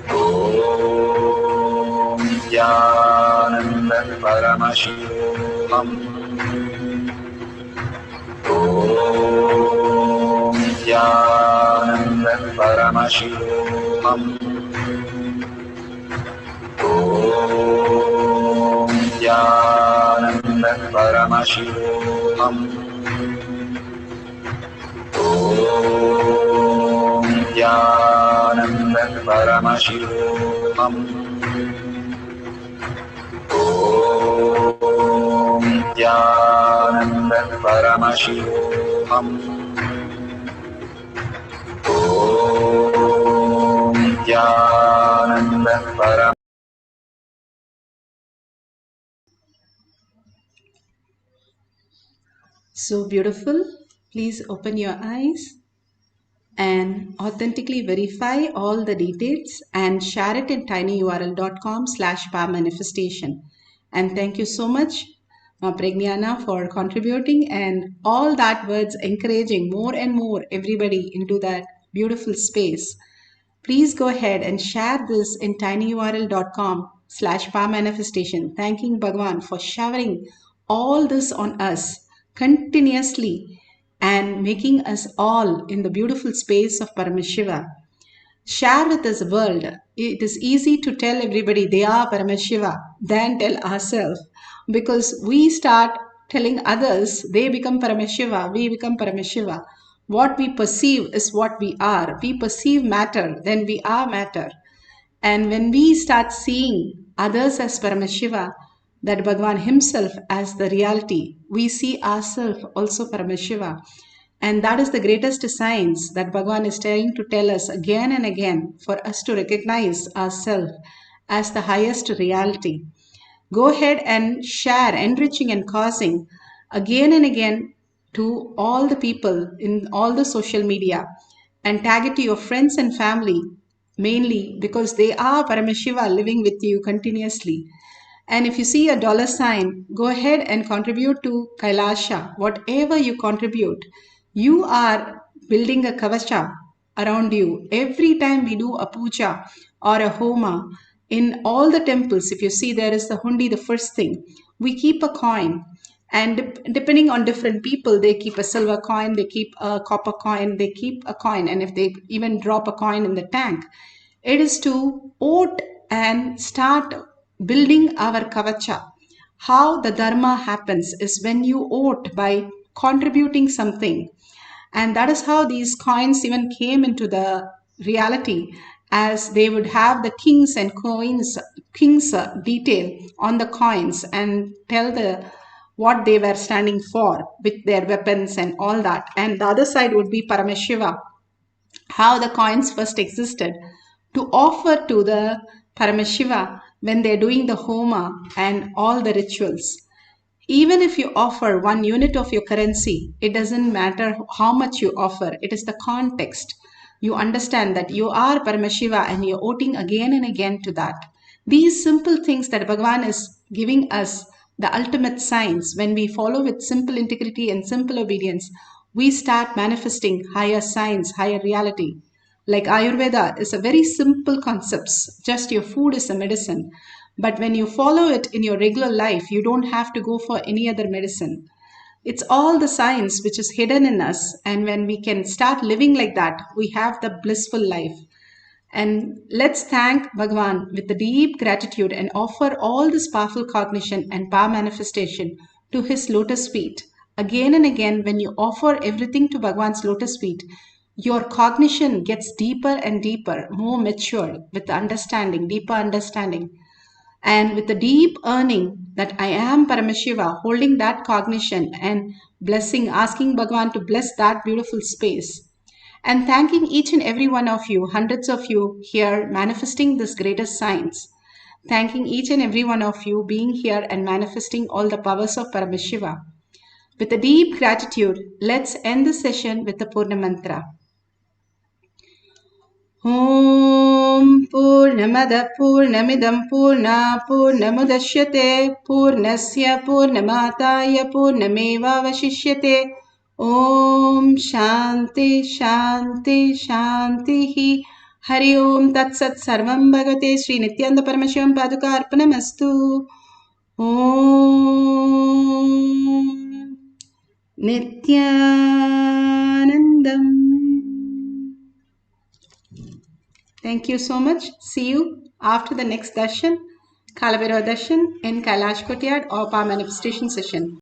Om Nithyananda Paramashivam. Om Nithyananda Paramashivam. Om Nithyananda Paramashivam. Om Nithyananda Paramashivoham. Om Nithyananda Paramashivoham. Om Nithyananda Paramashivoham. So beautiful. Please open your eyes and authentically verify all the details and share it in tinyurl.com/powermanifestation. And thank you so much, Pragnana, for contributing and all that words encouraging more and more everybody into that beautiful space. Please go ahead and share this in tinyurl.com/powermanifestation, thanking Bhagwan for showering all this on us continuously and making us all in the beautiful space of Paramashiva. Share with this world. It is easy to tell everybody they are Paramashiva than tell ourselves, because we start telling others they become Paramashiva, we become Paramashiva. What we perceive is what we are. We perceive matter, then we are matter. And when we start seeing others as Paramashiva, that Bhagwan himself as the reality, we see ourselves also Paramashiva. And that is the greatest science that Bhagwan is trying to tell us again and again, for us to recognize ourselves as the highest reality. Go ahead and share, enriching and causing again and again to all the people in all the social media, and tag it to your friends and family, mainly because they are Paramashiva living with you continuously. And if you see a $sign, go ahead and contribute to Kailasa. Whatever you contribute, you are building a kavacha around you. Every time we do a puja or a homa, in all the temples, if you see there is the hundi, the first thing, we keep a coin. And depending on different people, they keep a silver coin, they keep a copper coin, they keep a coin. And if they even drop a coin in the tank, it is to vote and start building our kavacha. How the dharma happens is when you vote by contributing something. And that is how these coins even came into the reality, as they would have the kings and queens, kings detail on the coins and tell the what they were standing for with their weapons and all that. And the other side would be Paramashiva, how the coins first existed to offer to the Paramashiva when they're doing the homa and all the rituals. Even if you offer 1 unit of your currency, it doesn't matter how much you offer. It is the context. You understand that you are Paramashiva and you're voting again and again to that. These simple things that Bhagavan is giving us, the ultimate science, when we follow with simple integrity and simple obedience, we start manifesting higher science, higher reality. Like Ayurveda is a very simple concept. Just your food is a medicine. But when you follow it in your regular life, you don't have to go for any other medicine. It's all the science which is hidden in us. And when we can start living like that, we have the blissful life. And let's thank Bhagavan with the deep gratitude and offer all this powerful cognition and power manifestation to his lotus feet. Again and again, when you offer everything to Bhagavan's lotus feet, your cognition gets deeper and deeper, more mature with the understanding, deeper understanding. And with the deep earning that I am Paramashiva, holding that cognition and blessing, asking Bhagavan to bless that beautiful space. and thanking each and every one of you, hundreds of you here manifesting this greatest science. Thanking each and every one of you being here and manifesting all the powers of Paramashiva. With a deep gratitude, let's end the session with the Purna Mantra. Om Purnamada Purnamidam Purna Purnamudashyate Purnasya Purnamataya Purnameva Vashishyate. Om Shanti Shanti Shanti Hari Om Tat Sat Sarvam Bhagavate Sri Nithyananda Paramashivam Paduka Arpanamastu. Om Nithyanandam. Thank you so much. See you after the next darshan, Kalabhairava darshan in Kailash Courtyard or Power Manifestation session.